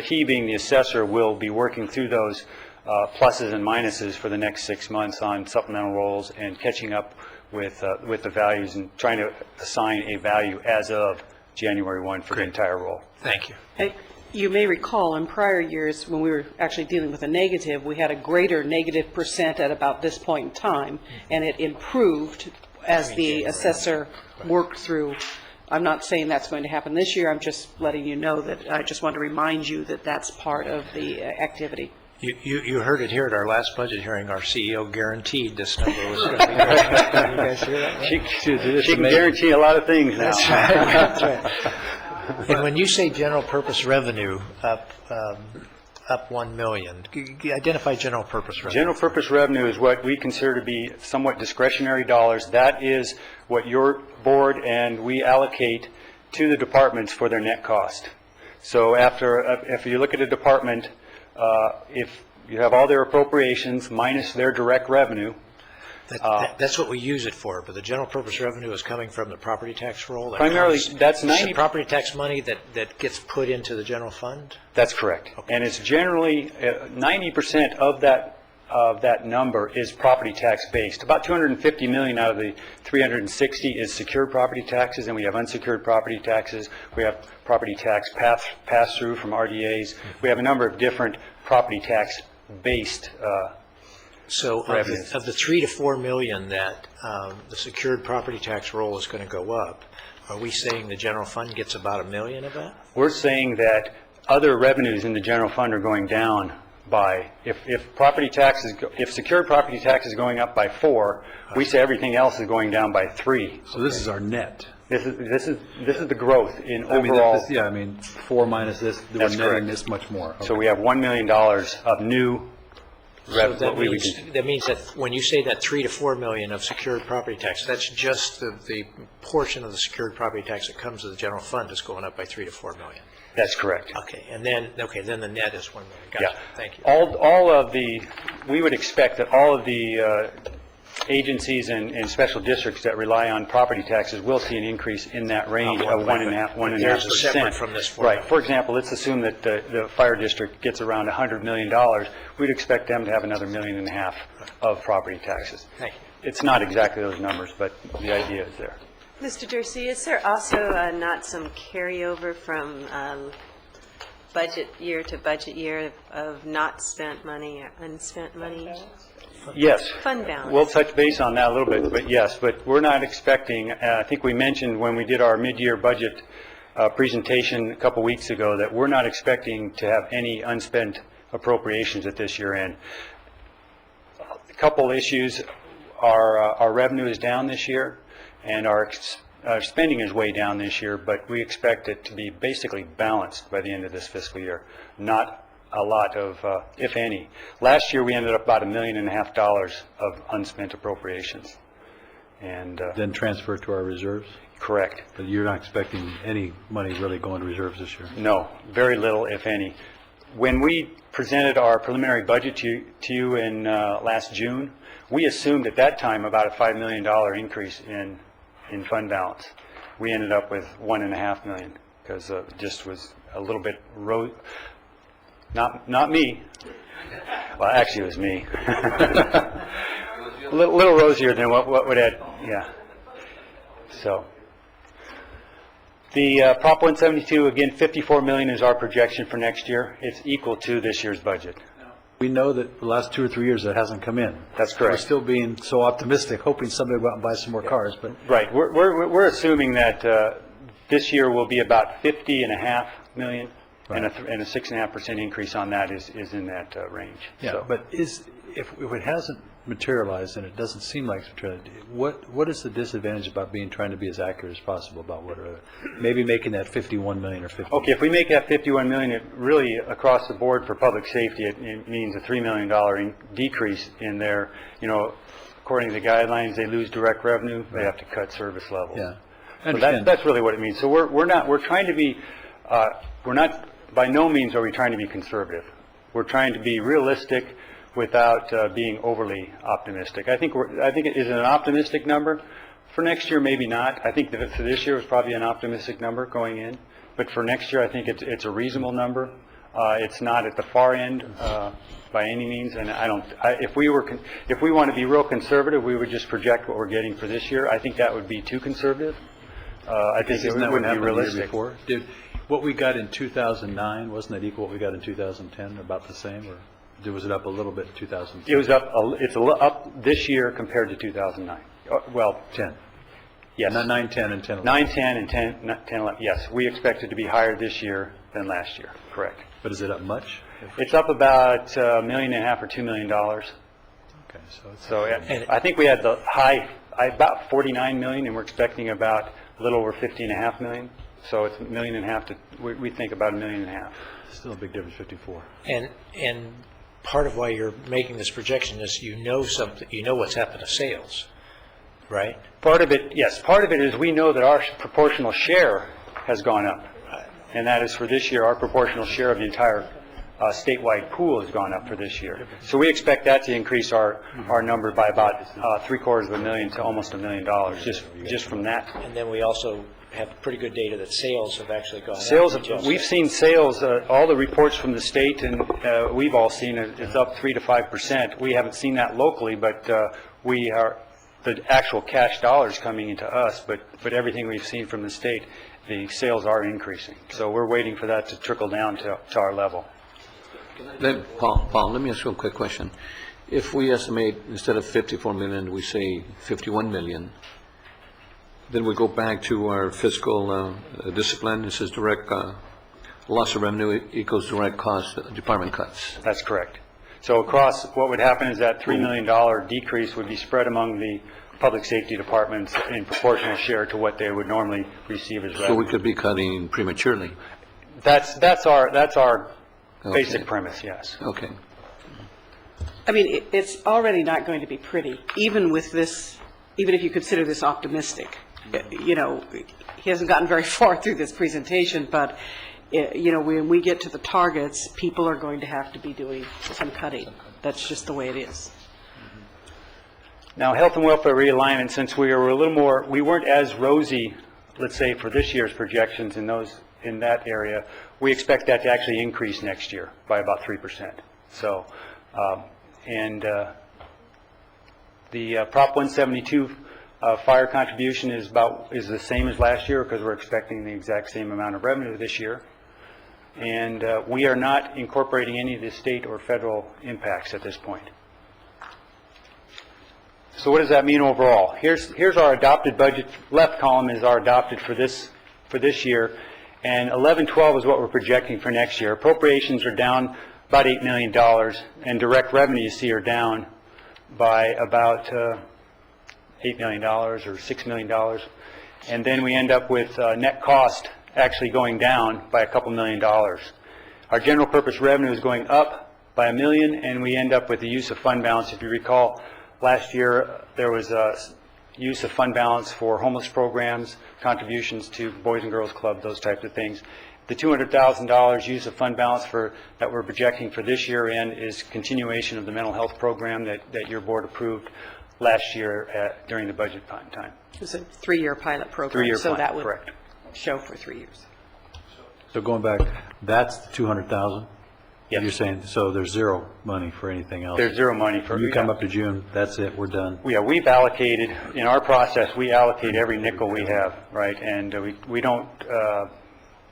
he being the assessor will be working through those pluses and minuses for the next 6 months on supplemental rolls and catching up with the values and trying to assign a value as of January 1 for the entire roll. Thank you. Hey, you may recall in prior years, when we were actually dealing with a negative, we had a greater negative percent at about this point in time, and it improved as the assessor worked through. I'm not saying that's going to happen this year. I'm just letting you know that I just want to remind you that that's part of the activity. You heard it here at our last budget hearing. Our CEO guaranteed this number was going to be great. You guys hear that? She can guarantee a lot of things now. That's right. That's right. And when you say general purpose revenue up $1 million, identify general purpose revenue. General purpose revenue is what we consider to be somewhat discretionary dollars. That is what your board and we allocate to the departments for their net cost. So if you look at a department, if you have all their appropriations minus their direct revenue. That's what we use it for, but the general purpose revenue is coming from the property tax roll? Primarily, that's 90... property tax money that gets put into the general fund? That's correct. Okay. And it's generally 90% of that number is property tax based. About $250 million out of the $360 is secured property taxes, and we have unsecured property taxes. We have property tax pass-through from RDAs. We have a number of different property tax based So of the $3 to $4 million that the secured property tax roll is going to go up, are we saying the general fund gets about $1 million of that? We're saying that other revenues in the general fund are going down by, if secured property tax is going up by 4, we say everything else is going down by 3. So this is our net. This is the growth in overall. 4 minus this, we're That's netting correct. this much more. Okay. So we have $1 million of new So that means that when you say that $3 to $4 million of secured property tax, that's just the portion of the secured property tax that comes to the general fund is going up by $3 to $4 million. That's correct. Okay, and then the net is $1 million. Gotcha. Yeah. Thank you. We would expect that all of the agencies and special districts that rely on property taxes will see an increase in that range of 1.5%. There's a separate from this formula. Right. For example, let's assume that the fire district gets around $100 million. We'd expect them to have another $1.5 million of property taxes. Thank you. It's not exactly those numbers, but the idea is there. Mr. Dursey, is there also not some carryover from budget year to budget year of not spent money or unspent money? Yes. Fund balance. We'll touch base on that a little bit, but yes, but we're not expecting, I think we mentioned when we did our mid-year budget presentation a couple weeks ago that we're not expecting to have any unspent appropriations at this year end. A couple issues, our revenue is down this year and our spending is way down this year, but we expect it to be basically balanced by the end of this fiscal year. Not a lot of, if any. Last year, we ended up about $1.5 million of unspent appropriations. And then transfer to our reserves? Correct. But you're not expecting any money really going to reserves this year? No, very little, if any. When we presented our preliminary budget to you in last June, we assumed at that time about a $5 million increase in fund balance. We ended up with $1.5 million because it just was a little bit Not me. Well, actually, it was me. A little rosier than what would add, yeah. So, the Prop 172, again, $54 million is our projection for next year. It's equal to this year's budget. We know that the last 2 or 3 years that hasn't come in. That's correct. We're still being so optimistic, hoping somebody will go out and buy some more cars, but. Right. We're assuming that this year will be about $50.5 million And a 6.5% increase on that is in that range. Yeah, So- but if it hasn't materialized, and it doesn't seem like it's materialized, what is the disadvantage about trying to be as accurate as possible about what maybe making that 51 million or 50? Okay, if we make that 51 million, it really, across the board for public safety, it means a $3 million decrease in their, according to the guidelines, they lose direct revenue, they have to cut service levels. Yeah. So that's really what it means. So we're trying to be, by no means are we trying to be conservative. We're trying to be realistic without being overly optimistic. I think it is an optimistic number. For next year, maybe not. I think that for this year, it's probably an optimistic number going in. But for next year, I think it's a reasonable number. It's not at the far end by any means. And if we want to be real conservative, we would just project what we're getting for this year. I think that would be too conservative. I think it wouldn't be realistic. What we got in 2009, wasn't that equal what we got in 2010, about the same, or was it up a little bit in 2010? It was up. It's up this year compared to 2009. Well, 10. Yes. Not 9, 10, and 10, 11. 9, 10, and 10, 11. Yes, we expect it to be higher this year than last year. Correct. But is it up much? It's up about $1.5 million or $2 million. Okay, I think we had the high about 49 million, and we're expecting about a little over 50.5 million. So it's $1.5 million to we think about $1.5 million. Still a big difference, 54. And part of why you're making this projection is something, what's happened to sales, right? Part of it, yes. Part of it is we know that our proportional share has gone up, and that is for this year. Our proportional share of the entire statewide pool has gone up for this year. So we expect that to increase our number by about $750,000 to almost $1 million just from that. And then we also have pretty good data that sales have actually gone Sales, up. we've seen sales, all the reports from the state, and we've all seen it, it's up 3 to 5%. We haven't seen that locally, but the actual cash dollars coming into us, but everything we've seen from the state, the sales are increasing. So we're waiting for that to trickle down to our level. Paul, let me ask you a quick question. If we estimate, instead of 54 million, we say 51 million, then we go back to our fiscal discipline. It says direct loss of revenue equals direct cost department cuts. That's correct. So across, what would happen is that $3 million decrease would be spread among the public safety departments in proportional share to what they would normally receive as revenue. So we could be cutting prematurely. That's our basic premise, yes. Okay. I mean, it's already not going to be pretty, even with this, even if you consider this optimistic. He hasn't gotten very far through this presentation, but, when we get to the targets, people are going to have to be doing some cutting. That's just the way it is. Now, health and welfare realignment, since we weren't as rosy, let's say, for this year's projections in that area, we expect that to actually increase next year by about 3%. So, the Prop 172 fire contribution is the same as last year because we're expecting the exact same amount of revenue this year. And we are not incorporating any of the state or federal impacts at this point. So what does that mean overall? Here's our adopted budget. Left column is our adopted for this year, and 11-12 is what we're projecting for next year. Appropriations are down about $8 million, and direct revenue, you see, are down by about $8 million or $6 million. And then we end up with net cost actually going down by a couple $1 million. Our general purpose revenue is going up by $1 million, and we end up with the use of fund balance. If you recall, last year there was a use of fund balance for homeless programs, contributions to Boys and Girls Club, those types of things. The $200,000 use of fund balance that we're projecting for this year is continuation of the mental health program that your board approved last year during the budget time. It was a 3-year pilot program. 3-year so pilot, that would correct. Show for 3 years. So going back, that's the 200,000? Yes. You're saying, so there's zero money for anything else? There's zero money for... When you come up to June, that's it, we're done? Yeah, we've allocated, in our process, we allocate every nickel we have, right? And we don't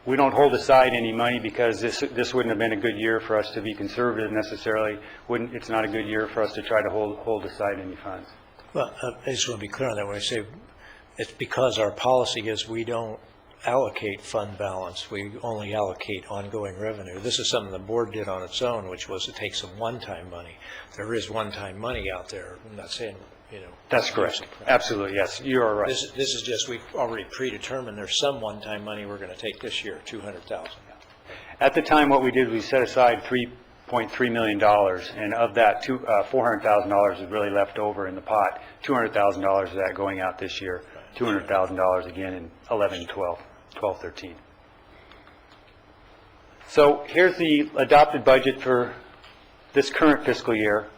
hold aside any money because this wouldn't have been a good year for us to be conservative necessarily. It's not a good year for us to try to hold aside any funds. Well, I just want to be clear on that when I say it's because our policy is we don't allocate fund balance. We only allocate ongoing revenue. This is something the board did on its own, which was to take some one-time money. There is one-time money out there. I'm not saying, That's correct. Absolutely, yes. You are right. This is just, we've already predetermined there's some one-time money we're going to take this year, $200,000. At the time, what we did, we set aside $3.3 million, and of that, $400,000 is really left over in the pot. $200,000 of that going out this year, $200,000 again in 11, 12, 13. So here's the adopted budget for this current fiscal year,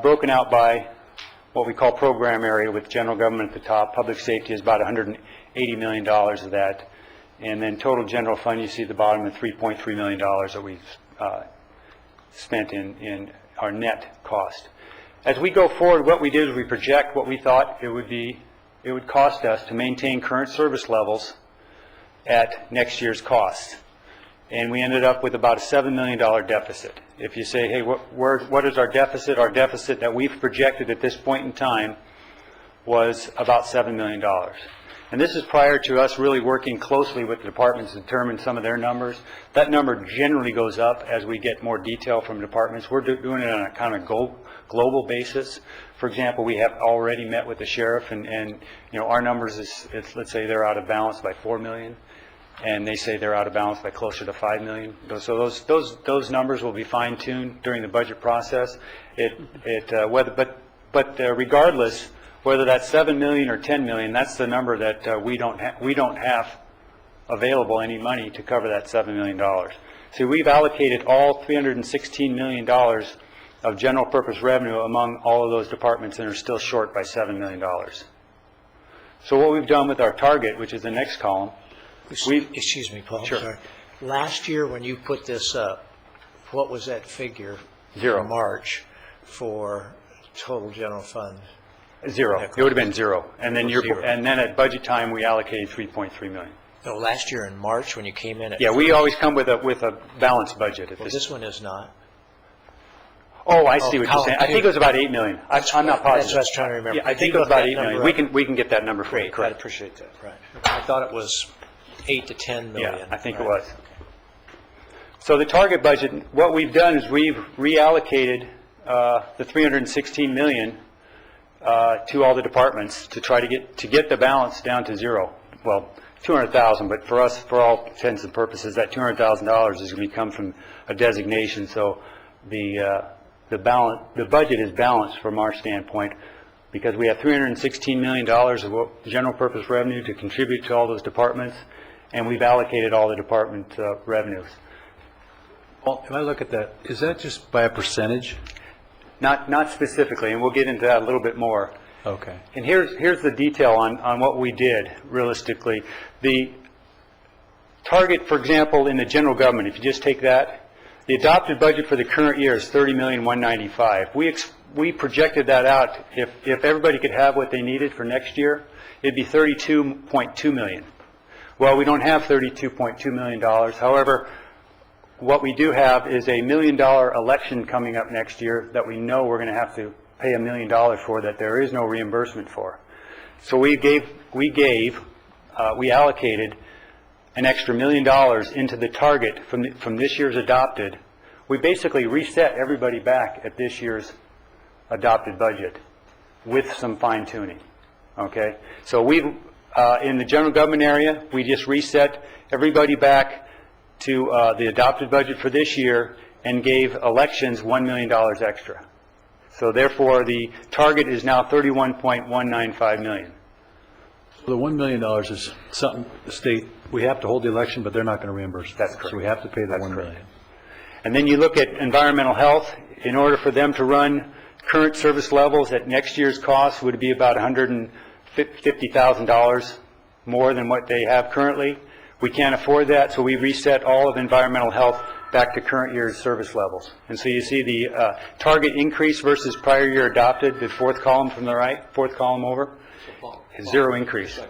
broken out by what we call program area with general government at the top. Public safety is about $180 million of that. And then total general fund, you see at the bottom, of $3.3 million that we've spent in our net cost. As we go forward, what we did is we project what we thought it would cost us to maintain current service levels at next year's cost. And we ended up with about a $7 million deficit. If you say, hey, what is our deficit? Our deficit that we've projected at this point in time was about $7 million. And this is prior to us really working closely with the departments to determine some of their numbers. That number generally goes up as we get more detail from departments. We're doing it on a kind of global basis. For example, we have already met with the sheriff, and our numbers is let's say they're out of balance by $4 million, and they say they're out of balance by closer to $5 million. So those numbers will be fine-tuned during the budget process. Regardless, whether that's $7 million or $10 million, that's the number that we don't have available any money to cover that $7 million. So we've allocated all $316 million of general purpose revenue among all of those departments and are still short by $7 million. So what we've done with our target, which is the next column, Excuse me, Paul. Sure. Sorry. Last year when you put this up, what was that figure? Zero. In March for total general fund? Zero. It would have been zero. And then at budget time, we allocated $3.3 million. No, last year in March when you came in at... Yeah, we always come with a balanced budget. This one is not. Oh, I see what you're saying. I think it was about $8 million. I'm not positive. That's what I was trying to remember. Yeah, I think it was about $8 million. We can get that number for you. Great, I'd appreciate that. Right. I thought it was 8 to 10 million. Yeah, I think it was. So the target budget, what we've done is we've reallocated the $316 million to all the departments to try to get the balance down to zero. Well, $200,000, but for us, for all intents and purposes, that $200,000 is going to come from a designation. So the budget is balanced from our standpoint because we have $316 million of general purpose revenue to contribute to all those departments, and we've allocated all the department revenues. Well, if I look at that, is that just by a percentage? Not specifically, and we'll get into that a little bit more. Okay. And here's the detail on what we did realistically. The target, for example, in the general government, if you just take that, the adopted budget for the current year is $30,195,000. We projected that out. If everybody could have what they needed for next year, it'd be $32.2 million. Well, we don't have $32.2 million. However, what we do have is $1 million election coming up next year that we know we're going to have to pay $1 million for that there is no reimbursement for. So we allocated an extra $1 million into the target from this year's adopted. We basically reset everybody back at this year's adopted budget with some fine tuning. Okay, so we've in the general government area, we just reset everybody back to the adopted budget for this year and gave elections $1 million extra. So therefore, the target is now $31.195 million. So the $1 million is something the state, we have to hold the election, but they're not going to reimburse. That's correct. So we have to pay the $1 million. And then you look at environmental health. In order for them to run current service levels at next year's cost would be about $150,000 more than what they have currently. We can't afford that, so we reset all of environmental health back to current year's service levels. And so you see the target increase versus prior year adopted, the fourth column from the right, fourth column over, zero increase.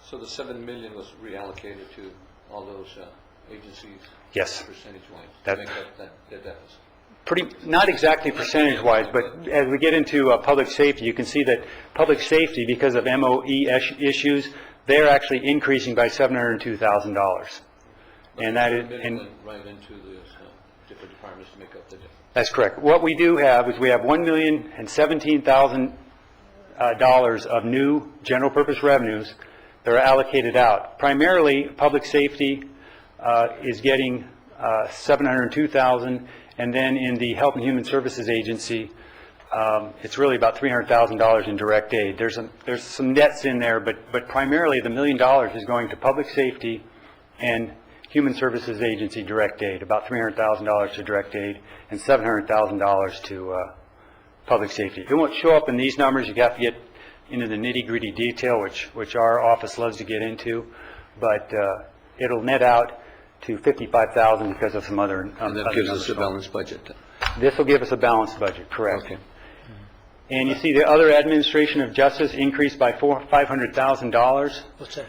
So the $7 million was reallocated to all those agencies? Yes. Percentage-wise, That- to make up that deficit? Not exactly percentage-wise, but as we get into public safety, you can see that public safety, because of MOE issues, they're actually increasing by $702,000. And that is, and Right into the different departments to make up the difference. that's correct. What we do have is we have $1,017,000 of new general purpose revenues that are allocated out. Primarily, public safety is getting $702,000, and then in the Health and Human Services Agency, it's really about $300,000 in direct aid. There's some nets in there, but primarily the $1 million is going to public safety and Human Services Agency direct aid, about $300,000 to direct aid and $700,000 to public safety. It won't show up in these numbers. You have to get into the nitty-gritty detail, which our office loves to get into, but it'll net out to $55,000 because of some other. And that gives us a balanced budget. This will give us a balanced budget, correct. Okay. And you see the other administration of justice increased by $500,000. What's that?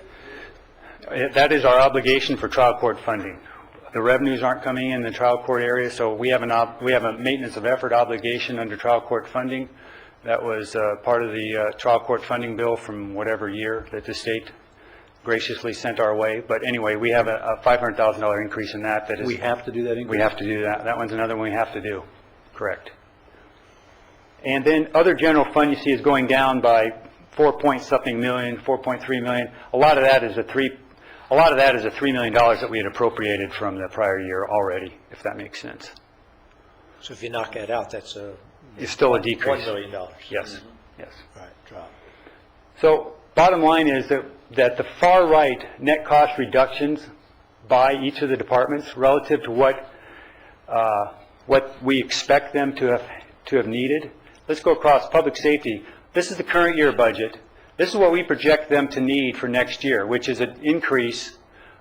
That is our obligation for trial court funding. The revenues aren't coming in the trial court area, so we have a maintenance of effort obligation under trial court funding. That was part of the trial court funding bill from whatever year that the state graciously sent our way. But anyway, we have a $500,000 increase in that. That is, We have to do that increase? we have to do that. That one's another one we have to do. Correct. And then other general fund you see is going down by 4.something million, 4.3 million. A lot of that is a $3 million that we had appropriated from the prior year already, if that makes sense. So if you knock that out, that's It's still a decrease. $1 million. Yes, yes. Right, drop. So bottom line is that the far right net cost reductions by each of the departments relative to what we expect them to have needed. Let's go across public safety. This is the current year budget. This is what we project them to need for next year, which is an increase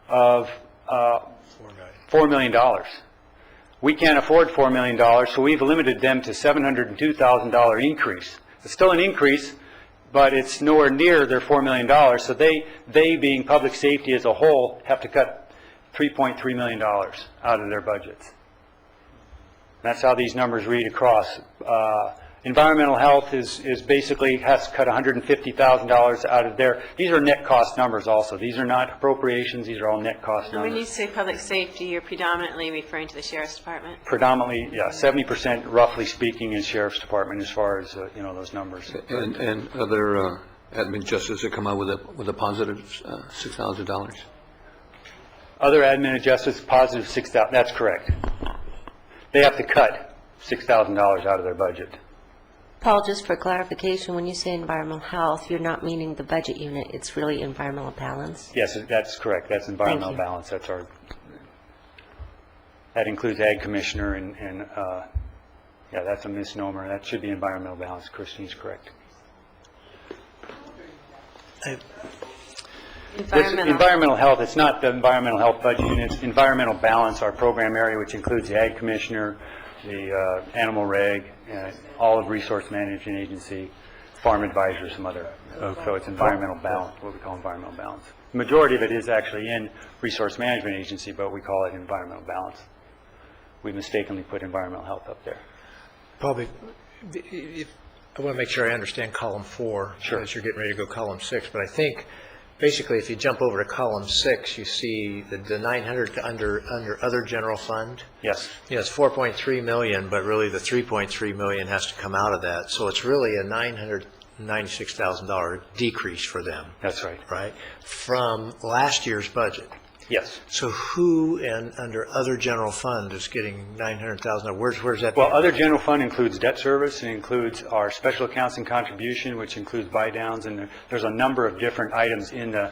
of $4 million. We can't afford $4 million, so we've limited them to $702,000 increase. It's still an increase, but it's nowhere near their $4 million. So they being public safety as a whole, have to cut $3.3 million out of their budgets. That's how these numbers read across. Environmental health is basically has to cut $150,000 out of there. These are net cost numbers also. These are not appropriations. These are all net cost And when you numbers. say public safety, you're predominantly referring to the Sheriff's Department? Predominantly, yeah, 70% roughly speaking is Sheriff's Department as far as, those numbers. And other admin justice that come out with a positive $6,000? Other admin and justice, positive $6,000, that's correct. They have to cut $6,000 out of their budget. Paul, just for clarification, when you say environmental health, you're not meaning the budget unit, it's really environmental balance? Yes, that's correct. That's environmental balance. That's that includes ag commissioner and yeah, that's a misnomer. That should be environmental balance. Christine's correct. Environmental health, it's not the environmental health budget unit, it's environmental balance, our program area, which includes the ag commissioner, the animal reg, olive resource management agency, farm advisor, some other. So it's environmental balance, what we call environmental balance. The majority of it is actually in resource management agency, but we call it environmental balance. We mistakenly put environmental health up there. Probably, I want to make sure I understand column 4, Sure. as you're getting ready to go column 6, but I think basically if you jump over to column 6, you see the 900 under other general fund. Yes. Yeah, it's 4.3 million, but really the 3.3 million has to come out of that. So it's really a $996,000 decrease for them. That's right. Right? From last year's budget. Yes. So who under other general fund is getting $900,000? Where's that? Well, other general fund includes debt service, and includes our special accounts and contribution, which includes buy downs, and there's a number of different items in the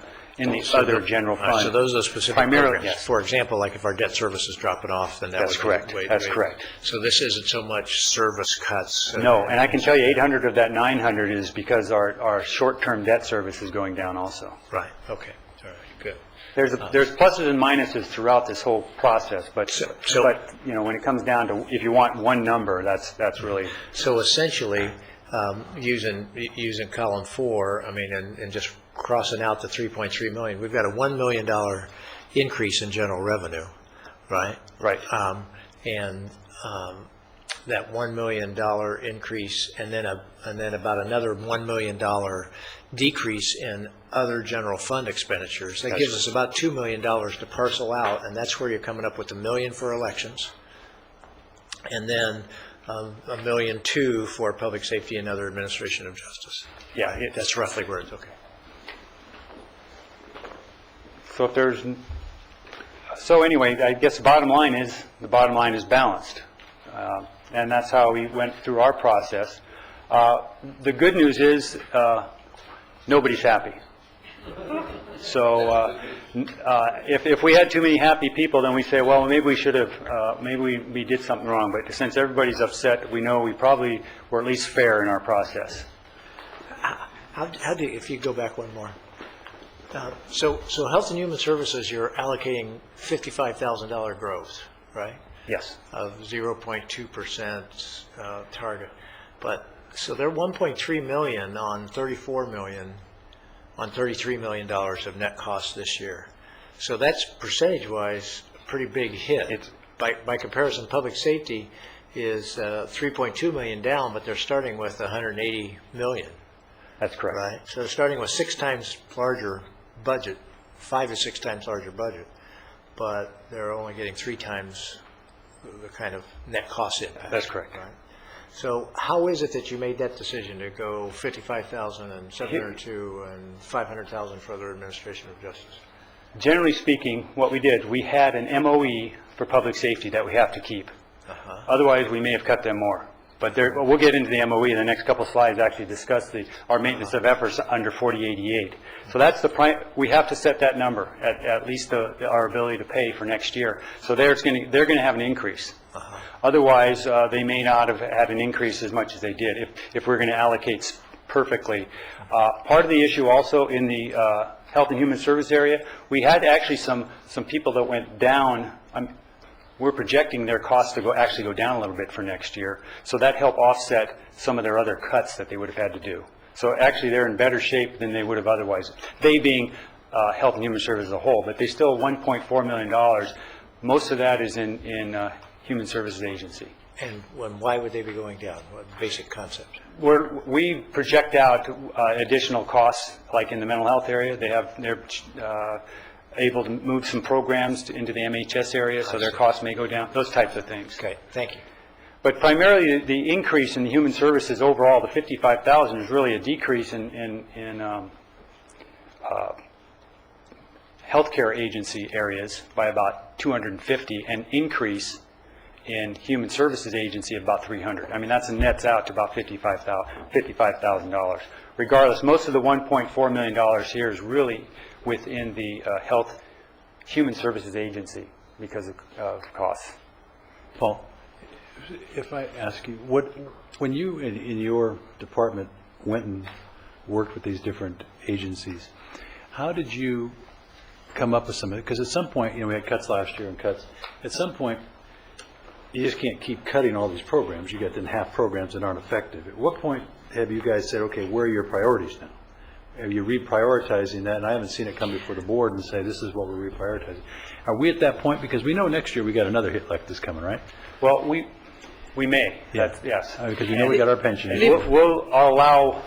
other general fund. So those are specific primarily, programs. yes. For example, like if our debt service is dropping off, then That's correct. That's correct. So this isn't so much service cuts. No, and I can tell you 800 of that 900 is because our short-term debt service is going down also. Right, okay, all right, good. There's pluses and minuses throughout this whole process, but when it comes down to, if you want one number, that's really. So essentially, using column 4, I mean, and just crossing out the 3.3 million, we've got a $1 million increase in general revenue, right? Right. that $1 million increase and then about another $1 million decrease in other general fund expenditures. That gives us about $2 million to parcel out, and that's where you're coming up with $1 million for elections, and then $1.2 million for public safety and other administration of justice. Yeah, that's roughly where it's okay. So if there's, so anyway, I guess the bottom line is balanced. And that's how we went through our process. The good news is nobody's happy. So if we had too many happy people, then we say, well, maybe we should have, maybe we did something wrong. But since everybody's upset, we know we probably were at least fair in our process. How do, if you go back one more. So Health and Human Services, you're allocating $55,000 growth, right? Yes. Of 0.2% target. But, so they're $1.3 million on $34 million, on $33 million of net cost this year. So that's percentage-wise a pretty big hit. By comparison, public safety is 3.2 million down, but they're starting with 180 million. That's correct. Right? So they're starting with 6 times larger budget, 5 to 6 times larger budget, but they're only getting 3 times the kind of net cost impact. That's correct. Right? So how is it that you made that decision to go 55,000 and 702 and 500,000 for other administration of justice? Generally speaking, what we did, we had an MOE for public safety that we have to keep. Otherwise, we may have cut them more. But we'll get into the MOE in the next couple slides, actually discuss our maintenance of efforts under 4088. So that's we have to set that number at least our ability to pay for next year. So they're going to have an increase. Otherwise, they may not have had an increase as much as they did if we're going to allocate perfectly. Part of the issue also in the Health and Human Service area, we had actually some people that went down. We're projecting their costs to actually go down a little bit for next year. So that helped offset some of their other cuts that they would have had to do. So actually they're in better shape than they would have otherwise. They being Health and Human Service as a whole, but they still $1.4 million. Most of that is in Human Services Agency. And why would they be going down? What basic concept? We project out additional costs, like in the mental health area. They're able to move some programs into the MHS area, so their costs may go down, those types of things. Okay, thank you. But primarily, the increase in the human services overall, the 55,000, is really a decrease in healthcare agency areas by about 250, and increase in human services agency of about 300. I mean, that nets out to about $55,000. Regardless, most of the $1.4 million here is really within the Health Human Services Agency because of costs. Paul, if I ask you, when you in your department went and worked with these different agencies, how did you come up with some of it? Because at some point, we had cuts last year and cuts. At some point, you just can't keep cutting all these programs. You got then half programs that aren't effective. At what point have you guys said, okay, where are your priorities now? Are you reprioritizing that? And I haven't seen it come before the board and say, this is what we're reprioritizing. Are we at that point? Because we know next year we got another hit like this coming, right? Well, we may. Yes. Because we know we got our pension. We'll allow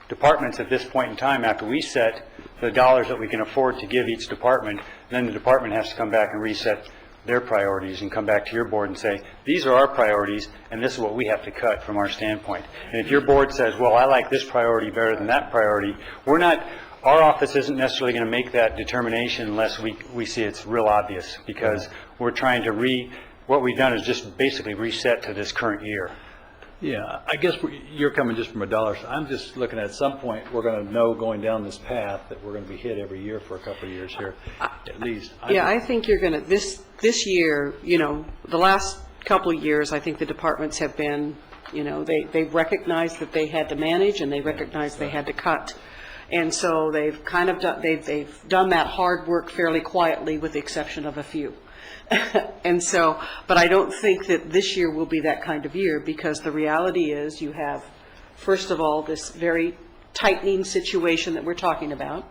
departments at this point in time, after we set the dollars that we can afford to give each department, then the department has to come back and reset their priorities and come back to your board and say, these are our priorities and this is what we have to cut from our standpoint. And if your board says, well, I like this priority better than that priority, our office isn't necessarily going to make that determination unless we see it's real obvious, because we're trying to what we've done is just basically reset to this current year. Yeah, I guess you're coming just from a dollar. I'm just looking at some point we're going to know going down this path that we're going to be hit every year for a couple of years here, at least. I think you're going to, this year, the last couple of years, I think the departments have been, they recognized that they had to manage and they recognized they had to cut. And so they've kind of they've done that hard work fairly quietly with the exception of a few. And so, but I don't think that this year will be that kind of year, because the reality is you have, first of all, this very tightening situation that we're talking about.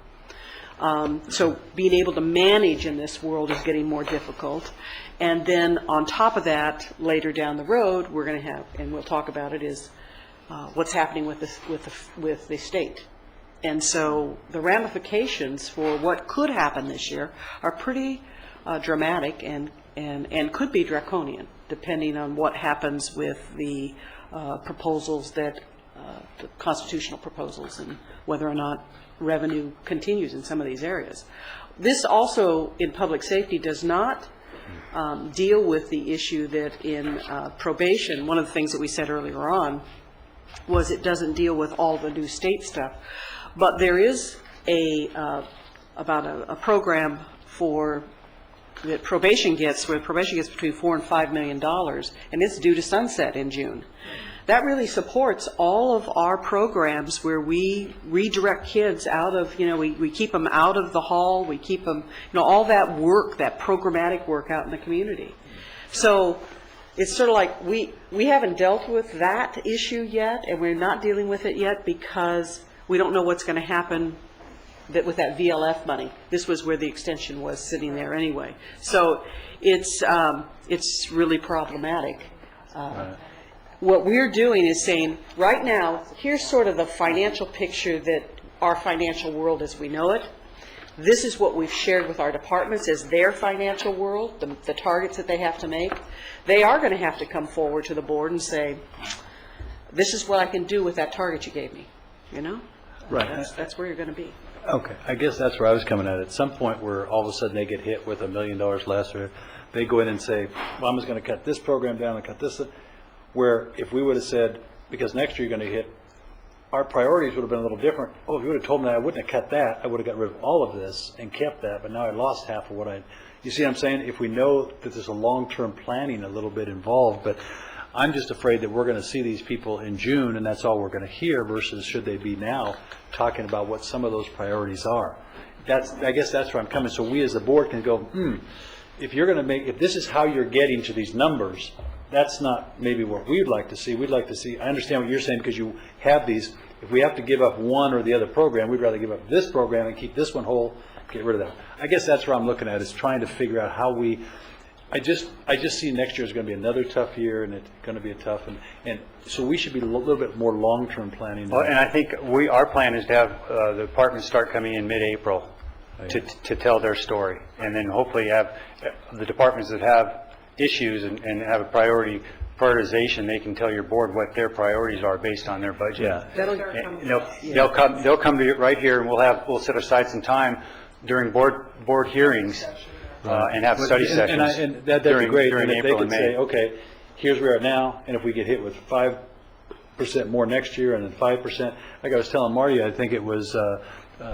So being able to manage in this world is getting more difficult. And then on top of that, later down the road, we're going to have, and we'll talk about it, is what's happening with the state. And so the ramifications for what could happen this year are pretty dramatic and could be draconian, depending on what happens with the proposals that, the constitutional proposals, and whether or not revenue continues in some of these areas. This also, in public safety, does not deal with the issue that in probation, one of the things that we said earlier on was it doesn't deal with all the new state stuff. But there is about a program for that probation gets, where probation gets between $4 and $5 million, and it's due to sunset in June. That really supports all of our programs where we redirect kids out of, we keep them out of the hall, we keep them, all that work, that programmatic work out in the community. So it's sort of like we haven't dealt with that issue yet, and we're not dealing with it yet because we don't know what's going to happen with that VLF money. This was where the extension was sitting there anyway. So it's really problematic. What we're doing is saying, right now, here's sort of the financial picture that our financial world as we know it. This is what we've shared with our departments as their financial world, the targets that they have to make. They are going to have to come forward to the board and say, this is what I can do with that target you gave me, Right. That's where you're going to be. Okay, I guess that's where I was coming at. At some point where all of a sudden they get hit with $1 million less, or they go in and say, well, I'm just going to cut this program down and cut this, where if we would have said, because next year you're going to hit, our priorities would have been a little different. Oh, if you would have told me that I wouldn't have cut that, I would have got rid of all of this and kept that, but now I lost half of what you see what I'm saying? If we know that there's a long-term planning a little bit involved, but I'm just afraid that we're going to see these people in June and that's all we're going to hear versus should they be now talking about what some of those priorities are. I guess that's where I'm coming. So we as a board can go, if this is how you're getting to these numbers, that's not maybe what we'd like to see. We'd like to see, I understand what you're saying because you have these, if we have to give up one or the other program, we'd rather give up this program and keep this one whole, get rid of that. I guess that's where I'm looking at, is trying to figure out how I just see next year is going to be another tough year, and it's going to be a tough, and so we should be a little bit more long-term planning. Well, and I think our plan is to have the departments start coming in mid-April to tell their story, and then hopefully have the departments that have issues and have a prioritization. They can tell your board what their priorities are based on their budget. Yeah. They'll come to you right here, and we'll set aside some time during board hearings. And have study sessions. And that'd be great. During and if April they could say, okay, here's where we are now, and if we get hit with 5% more next year, and then 5%, like I was telling Marty, I think it was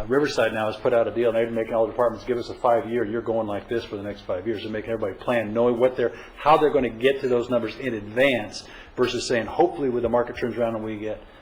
Riverside now has put out a deal, and they're making all the departments give us a 5-year, you're going like this for the next 5 years, and making everybody plan, knowing how they're going to get to those numbers in advance, versus saying, hopefully, when the market turns around and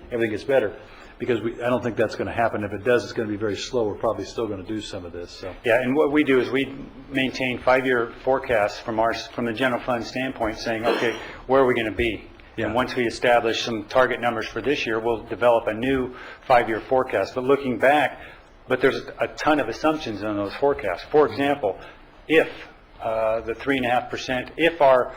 everything gets better. Because I don't think that's going to happen. If it does, it's going to be very slow. We're probably still going to do some of this. So. Yeah, and what we do is we maintain 5-year forecasts from the general fund standpoint, saying, okay, where are we going to be? Yeah. And once we establish some target numbers for this year, we'll develop a new 5-year forecast. But looking back, there's a ton of assumptions in those forecasts. For example, if the 3.5%, if our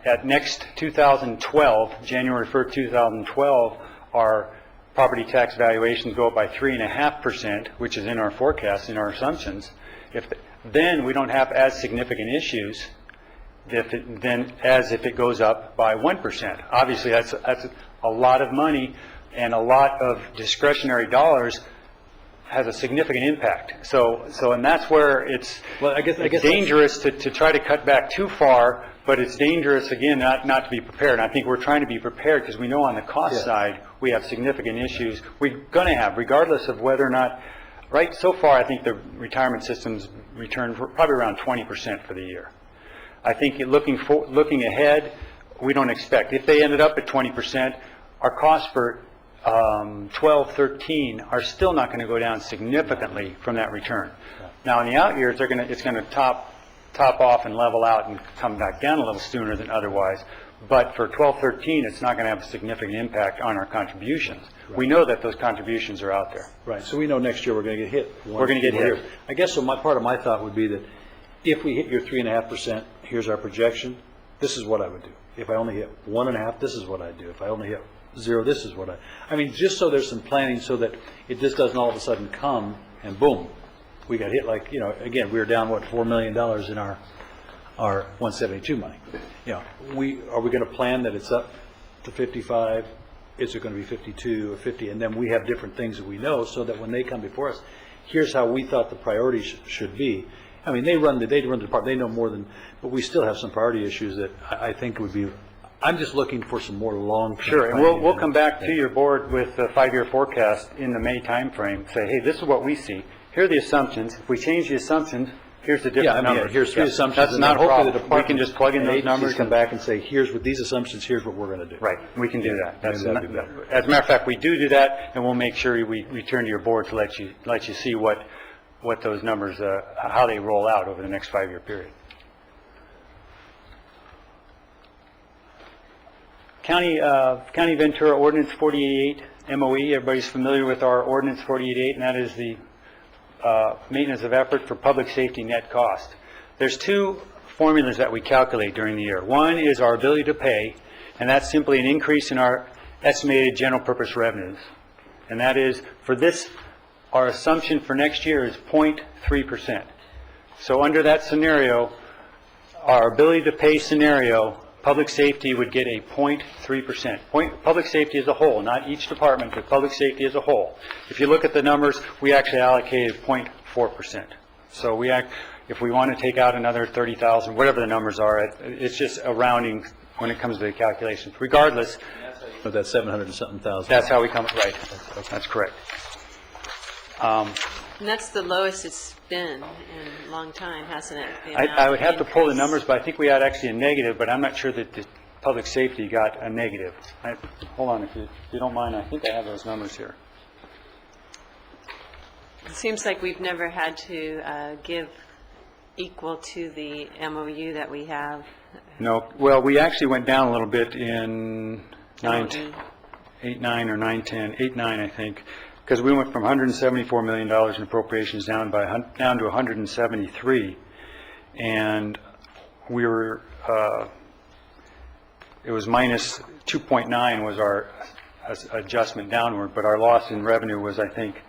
at next 2012, January 1st, 2012, our property tax valuations go up by 3.5%, which is in our forecast, in our assumptions, then we don't have as significant issues as if it goes up by 1%. Obviously, that's a lot of money, and a lot of discretionary dollars has a significant impact. And that's where it's dangerous to try to cut back too far, but it's dangerous, again, not to be prepared. And I think we're trying to be prepared because we know on the cost side we have significant issues we're going to have, regardless of whether or not, right, so far I think the retirement system's returned probably around 20% for the year. I think looking ahead, we don't expect. If they ended up at 20%, our costs for 12-13 are still not going to go down significantly from that return. Now in the out years, it's going to top off and level out and come back down a little sooner than otherwise. But for 12-13, it's not going to have a significant impact on our contributions. Right. We know that those contributions are out there. Right. So we know next year we're going to get hit. We're going to get hit. I guess so. Part of my thought would be that if we hit your 3.5% here's our projection, this is what I would do. If I only hit 1.5, this is what I do. If I only hit 0, this is what I mean, just so there's some planning so that it just doesn't all of a sudden come and boom, we got hit like, again, we were down, what, $4 million in our 172 money. Are we going to plan that it's up to 55? Is it going to be 52 or 50? And then we have different things that we know so that when they come before us, here's how we thought the priorities should be. I mean, they run the department, they know more than, but we still have some priority issues that I think would be, I'm just looking for some more long-term. Sure, and we'll come back to your board with a 5-year forecast in the May timeframe. Say, hey, this is what we see. Here are the assumptions. If we change the assumptions, here's the different numbers. Here's 3 assumptions. That's not a problem. We can just plug in those numbers. Come back and say, here's with these assumptions, here's what we're going to do. Right, we can do that. As a matter of fact, we do that, and we'll make sure we return to your board to let you see what those numbers, how they roll out over the next 5-year period. County Ventura Ordinance 48 MOE, everybody's familiar with our Ordinance 48, and that is the maintenance of effort for public safety net cost. There's 2 formulas that we calculate during the year. One is our ability to pay, and that's simply an increase in our estimated general purpose revenues. And that is, for this, our assumption for next year is 0.3%. So under that scenario, our ability to pay scenario, public safety would get a 0.3%. Public safety as a whole, not each department, but public safety as a whole. If you look at the numbers, we actually allocated 0.4%. So if we want to take out another 30,000, whatever the numbers are, it's just a rounding when it comes to the calculations. Regardless, but that's 700 and something thousand. That's how we come, right. That's correct. And that's the lowest it's been in a long time, hasn't it? I would have to pull the numbers, but I think we had actually a negative, but I'm not sure that the public safety got a negative. Hold on, if you don't mind, I think I have those numbers here. It seems like we've never had to give equal to the MOU that we have. No, well, we actually went down a little bit in 8, 9, or 9, 10, 8, 9, I think, because we went from $174 million in appropriations down to 173, and we were it was minus 2.9 was our adjustment downward, but our loss in revenue was, I think,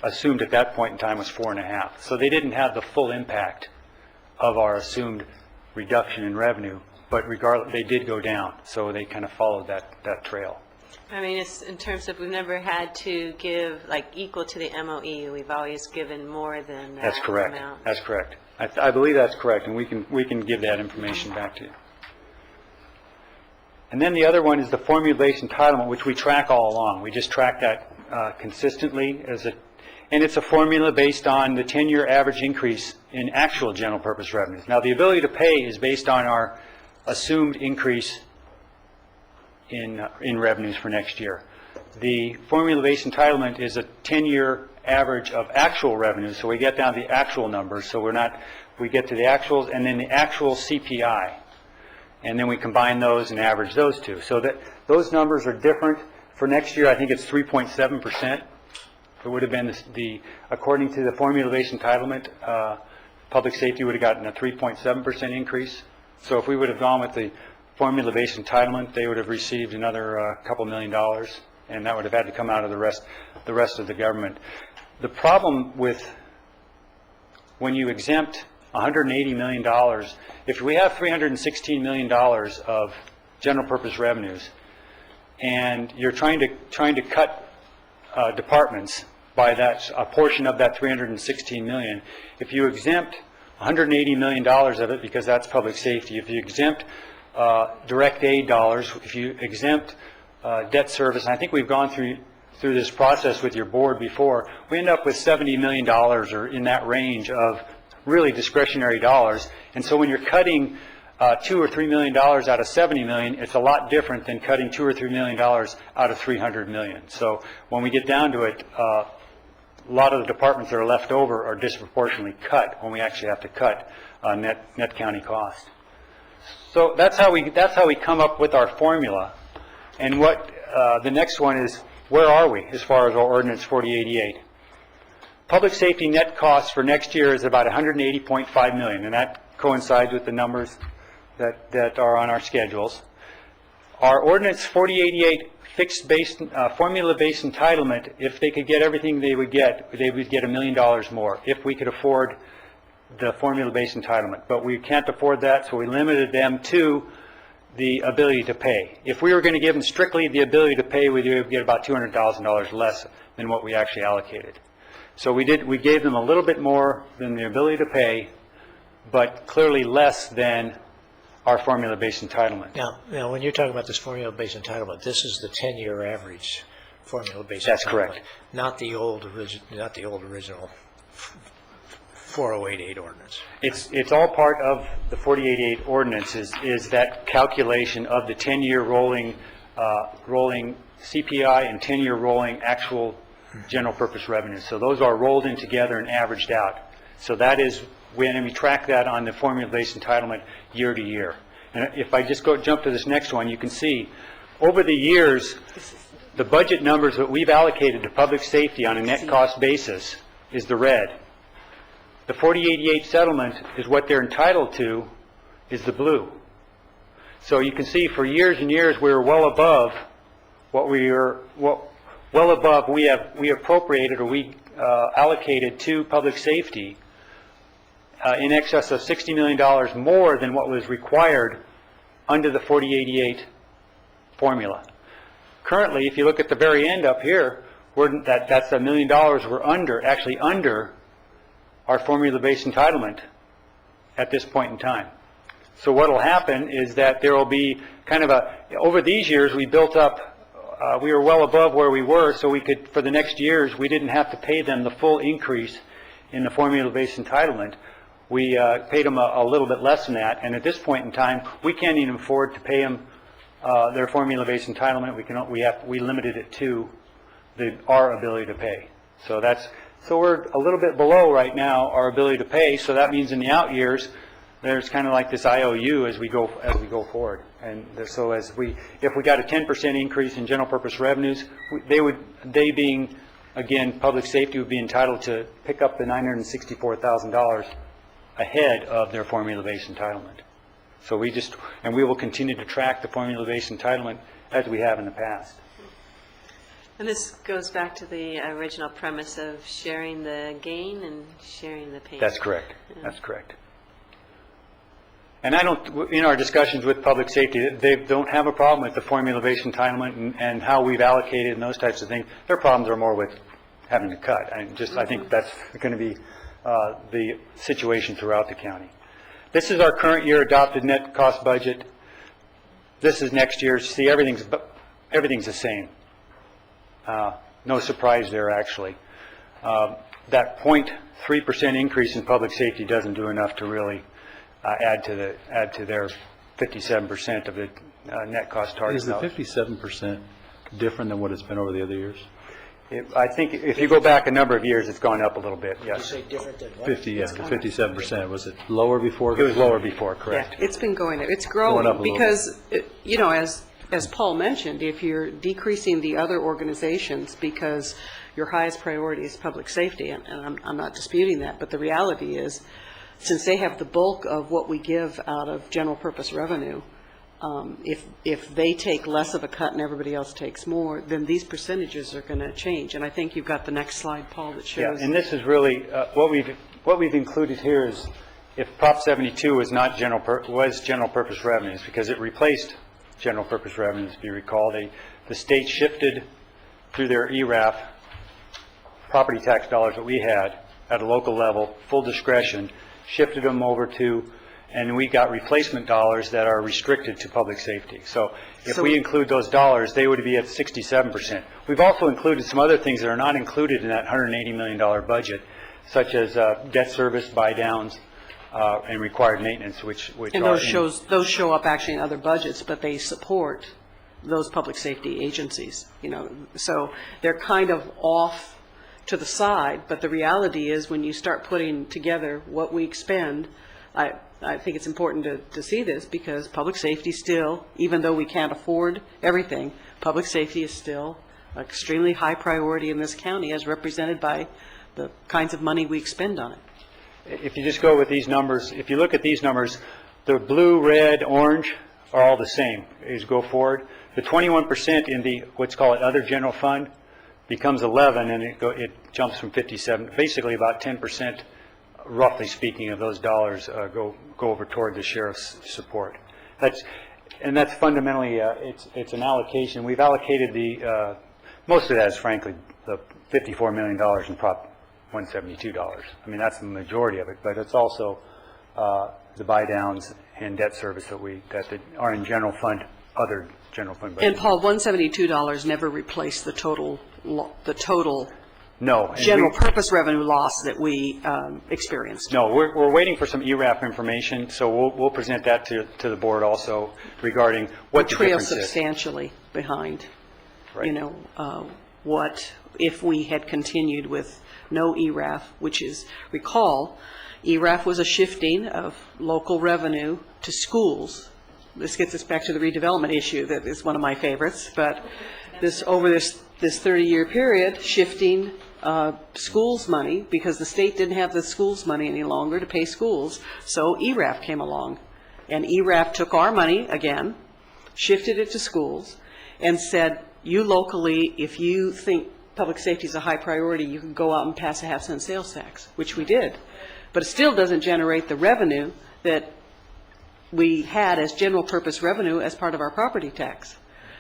assumed at that point in time was 4.5. So they didn't have the full impact of our assumed reduction in revenue, but regardless, they did go down. So they kind of followed that trail. I mean, it's in terms of we've never had to give like equal to the MOE. We've always given more than that. That's correct. Amount. That's correct. I believe that's correct, and we can give that information back to you. And then the other one is the formulation entitlement, which we track all along. We just track that consistently and it's a formula based on the 10-year average increase in actual general purpose revenues. Now, the ability to pay is based on our assumed increase in revenues for next year. The formula-based entitlement is a 10-year average of actual revenues, so we get down to the actual numbers. So we get to the actuals and then the actual CPI, and then we combine those and average those two. So that those numbers are different. For next year, I think it's 3.7%. It would have been according to the formula-based entitlement, public safety would have gotten a 3.7% increase. So if we would have gone with the formula-based entitlement, they would have received another couple $1 million, and that would have had to come out of the rest of the government. The problem with when you exempt $180 million, if we have $316 million of general purpose revenues, and you're trying to cut departments by a portion of that $316 million, if you exempt $180 million of it, because that's public safety, if you exempt direct aid dollars, if you exempt debt service, and I think we've gone through this process with your board before, we end up with $70 million or in that range of really discretionary dollars. And so when you're cutting $2 or $3 million out of $70 million, it's a lot different than cutting $2 or $3 million out of $300 million. So when we get down to it, a lot of the departments that are left over are disproportionately cut when we actually have to cut net county cost. So that's how we come up with our formula. And what the next one is, where are we as far as our Ordinance 4088? Public safety net costs for next year is about $180.5 million, and that coincides with the numbers that are on our schedules. Our ordinance 4088 fixed base, formula-based entitlement, if they could get everything they would get $1 million more if we could afford the formula-based entitlement. But we can't afford that, so we limited them to the ability to pay. If we were going to give them strictly the ability to pay, we would get about $200,000 less than what we actually allocated. So we gave them a little bit more than the ability to pay, but clearly less than our formula-based entitlement. Now, when you're talking about this formula-based entitlement, this is the 10-year average formula-based entitlement. That's correct. Not the old original 4088 ordinance. It's all part of the 4088 ordinance is that calculation of the 10-year rolling CPI and 10-year rolling actual general purpose revenue. So those are rolled in together and averaged out. So that is when we track that on the formula-based entitlement year to year. And if I just jump to this next one, you can see over the years, the budget numbers that we've allocated to public safety on a net cost basis is the red. The 4088 settlement is what they're entitled to is the blue. So you can see for years and years we were well above what we appropriated or we allocated to public safety in excess of $60 million more than what was required under the 4088 formula. Currently, if you look at the very end up here, that's $1 million we're actually under our formula-based entitlement at this point in time. So what will happen is that there will be kind of over these years we built up, we were well above where we were, so we could, for the next years, we didn't have to pay them the full increase in the formula-based entitlement. We paid them a little bit less than that, and at this point in time, we can't even afford to pay them their formula-based entitlement. We limited it to our ability to pay. So we're a little bit below right now our ability to pay. So that means in the out years, there's kind of like this IOU as we go forward. And so if we got a 10% increase in general purpose revenues, they being again public safety would be entitled to pick up the $964,000 ahead of their formula-based entitlement. So we will continue to track the formula-based entitlement as we have in the past. And this goes back to the original premise of sharing the gain and sharing the pain. That's correct. Yeah. That's correct. And in our discussions with public safety, they don't have a problem with the formula-based entitlement and how we've allocated and those types of things. Their problems are more with having to cut. I think that's going to be the situation throughout the county. This is our current year adopted net cost budget. This is next year's. See, everything's the same. No surprise there, actually. That 0.3% increase in public safety doesn't do enough to really add to their 57% of the net cost target. Is the 57% different than what it's been over the other years? I think if you go back a number of years, it's gone up a little bit, yes. Did you say different than what? 57%. Was it lower before? It was lower before, correct. Yeah, it's been going up. It's growing up because, as Paul mentioned, if you're decreasing the other organizations because your highest priority is public safety, and I'm not disputing that, but the reality is, since they have the bulk of what we give out of general purpose revenue, if they take less of a cut and everybody else takes more, then these percentages are going to change. And I think you've got the next slide, Paul, that shows. Yeah, and this is really what we've included here is if Prop 72 was general purpose revenues, because it replaced general purpose revenues. If you recall, the state shifted through their ERAF property tax dollars that we had at a local level, full discretion, shifted them over to, and we got replacement dollars that are restricted to public safety. So if we include those dollars, they would be at 67%. We've also included some other things that are not included in that $180 million budget, such as debt service buy-downs and required maintenance, which and those show up actually in other budgets, but they support those public safety agencies. So they're kind of off to the side, but the reality is when you start putting together what we expend, I think it's important to see this because public safety still, even though we can't afford everything, public safety is still an extremely high priority in this county as represented by the kinds of money we expend on it. If you just go with these numbers, if you look at these numbers, The blue, red, orange are all the same as you go forward. The 21% in the, what's called other general fund, becomes 11, and it jumps from 57. Basically, about 10%, roughly speaking, of those dollars go over toward the sheriff's support. That's fundamentally, it's an allocation. We've allocated most of that is, frankly, the $54 million in Prop 172. I mean, that's the majority of it, but it's also the buy downs and debt service that are in general fund, other general fund budget. And Paul, $172 never replaced the total no general purpose revenue loss that we experienced. No, we're waiting for some ERAF information, so we'll present that to the board also regarding what the difference is. Substantially behind. Right. You know, what if we had continued with no ERAF, which is, recall, ERAF was a shifting of local revenue to schools. This gets us back to the redevelopment issue that is one of my favorites, but over this 30-year period, shifting schools money, because the state didn't have the schools money any longer to pay schools, so ERAF came along. And ERAF took our money again, shifted it to schools, and said, you locally, if you think public safety is a high priority, you can go out and pass a half-cent sales tax, which we did. But it still doesn't generate the revenue that we had as general purpose revenue as part of our property tax.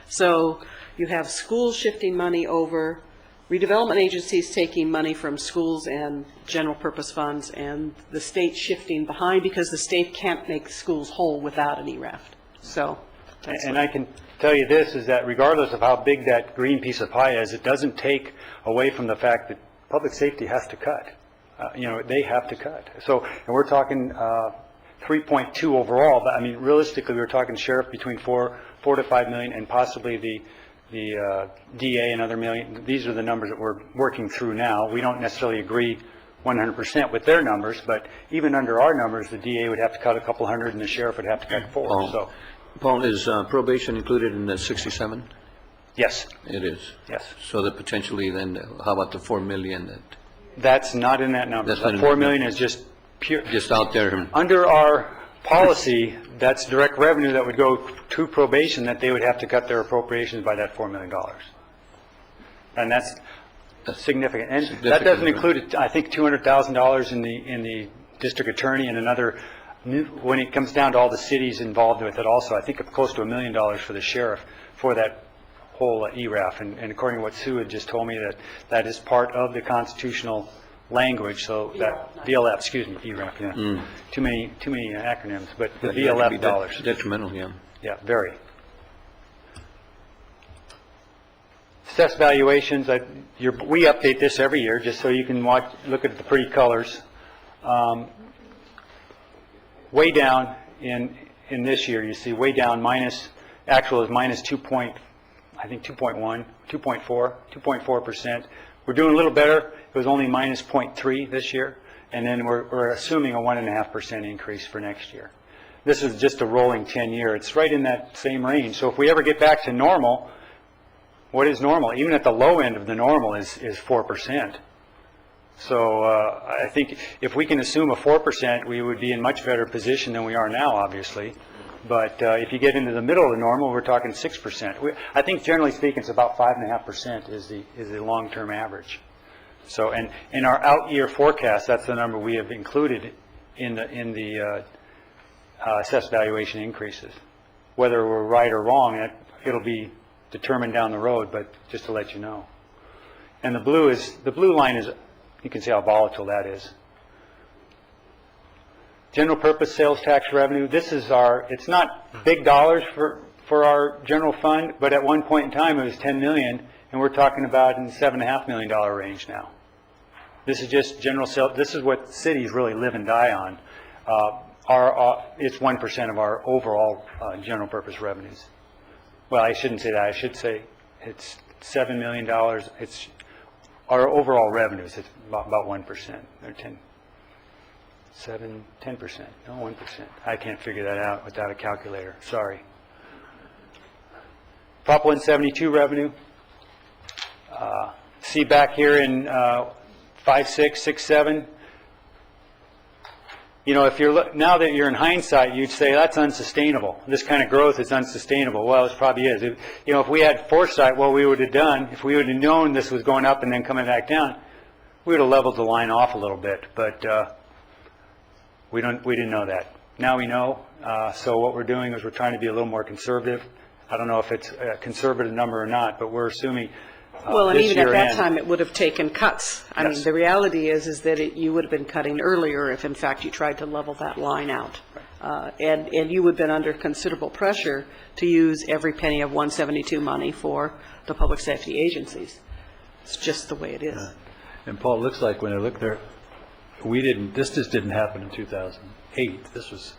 So you have schools shifting money over, redevelopment agencies taking money from schools and general purpose funds, and the state shifting behind because the state can't make schools whole without an ERAF. So, and I can tell you this, is that regardless of how big that green piece of pie is, it doesn't take away from the fact that public safety has to cut. They have to cut. So, and we're talking 3.2 overall, but I mean, realistically, we're talking sheriff between 4 to 5 million, and possibly the DA another million. These are the numbers that we're working through now. We don't necessarily agree 100% with their numbers, but even under our numbers, the DA would have to cut a couple hundred, and the sheriff would have to cut 4. So, Paul, is probation included in the 67? Yes. It is? Yes. So that potentially then, how about the 4 million that? That's not in that number. That's not That in 4 that million number. is just pure. Just out there. Under our policy, that's direct revenue that would go to probation, that they would have to cut their appropriations by that $4 million. And that's significant. And that doesn't include, I think, $200,000 in the district attorney, and another, when it comes down to all the cities involved with it also, I think close to $1 million for the sheriff for that whole ERAF. And according to what Sue had just told me, that is part of the constitutional language, so that VLF, excuse me, ERAF, yeah. Too many acronyms, but the VLF dollars. Detrimental, yeah. Yeah, very. Assessed valuations, we update this every year just so you can look at the pretty colors. Way down in this year, you see way down actual is minus 2.1, 2.4%. We're doing a little better. It was only minus 0.3 this year, and then we're assuming a 1.5% increase for next year. This is just a rolling 10-year. It's right in that same range. So if we ever get back to normal, what is normal? Even at the low end of the normal is 4%. So I think if we can assume a 4%, we would be in much better position than we are now, obviously. But if you get into the middle of the normal, we're talking 6%. I think generally speaking, it's about 5.5% is the long-term average. So, and in our out-year forecast, that's the number we have included in the assessed valuation increases. Whether we're right or wrong, it'll be determined down the road, but just to let you know. And the blue line is, you can see how volatile that is. General purpose sales tax revenue, it's not big dollars for our general fund, but at one point in time it was 10 million, and we're talking about in the $7.5 million range now. This is just general sales, this is what cities really live and die on. It's 1% of our overall general purpose revenues. Well, I shouldn't say that, I should say it's $7 million, it's our overall revenues, it's about 1%, or 10%, no, 1%. I can't figure that out without a calculator, sorry. Prop 172 revenue, see back here in 5, 6, 6, 7, you know, if now that you're in hindsight, you'd say that's unsustainable. This kind of growth is unsustainable. Well, it probably is. You know, if we had foresight, what we would have done, if we would have known this was going up and then coming back down, we would have leveled the line off a little bit. But we didn't know that. Now we know. So what we're doing is we're trying to be a little more conservative. I don't know if it's a conservative number or not, but we're assuming Well, and this even at year that end. time, it would have taken cuts. I mean, the reality is that you would have been cutting earlier if, in fact, you tried to level that line out. And you would have been under considerable pressure to use every penny of 172 money for the public safety agencies. It's just the way it is. And Paul, it looks like when I look there, this just didn't happen in 2008. This was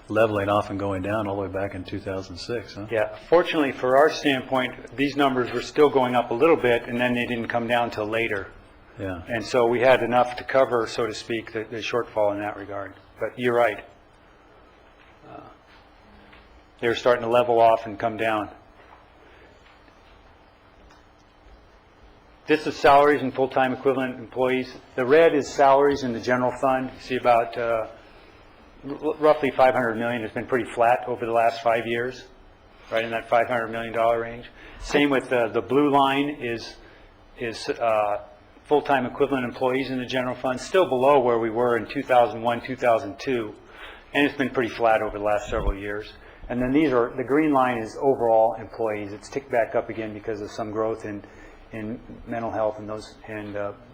leveling off and going down all the way back in 2006, huh? Yeah, fortunately for our standpoint, these numbers were still going up a little bit, and then they didn't come down till later. Yeah. And so we had enough to cover, so to speak, the shortfall in that regard. But you're right. They were starting to level off and come down. This is salaries and full-time equivalent employees. The red is salaries in the general fund. You see about roughly $500 million. Has been pretty flat over the last 5 years, right in that $500 million range. Same with the blue line is full-time equivalent employees in the general fund, still below where we were in 2001, 2002, and it's been pretty flat over the last several years. And then the green line is overall employees. It's ticked back up again because of some growth in mental health and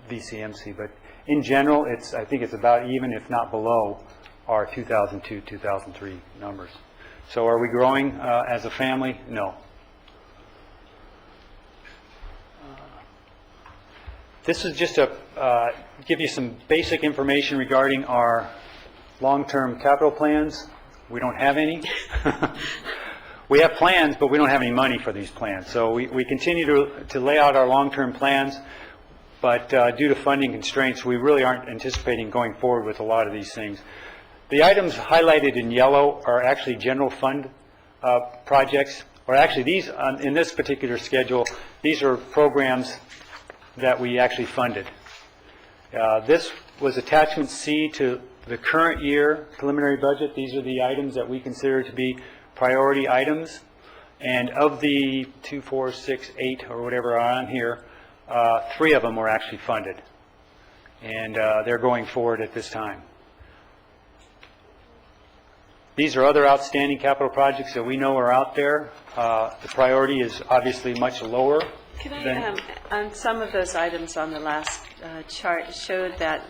VCMC. But in general, I think it's about even, if not below, our 2002, 2003 numbers. So are we growing as a family? No. This is just to give you some basic information regarding our long-term capital plans. We don't have any. We have plans, but we don't have any money for these plans. So we continue to lay out our long-term plans, but due to funding constraints, we really aren't anticipating going forward with a lot of these things. The items highlighted in yellow are actually general fund projects, or actually these, in this particular schedule, these are programs that we actually funded. This was attachment C to the current year preliminary budget. These are the items that we consider to be priority items. And of the 2, 4, 6, 8, or whatever are on here, 3 of them were actually funded. And they're going forward at this time. These are other outstanding capital projects that we know are out there. The priority is obviously much lower. Can I, on some of those items on the last chart, showed that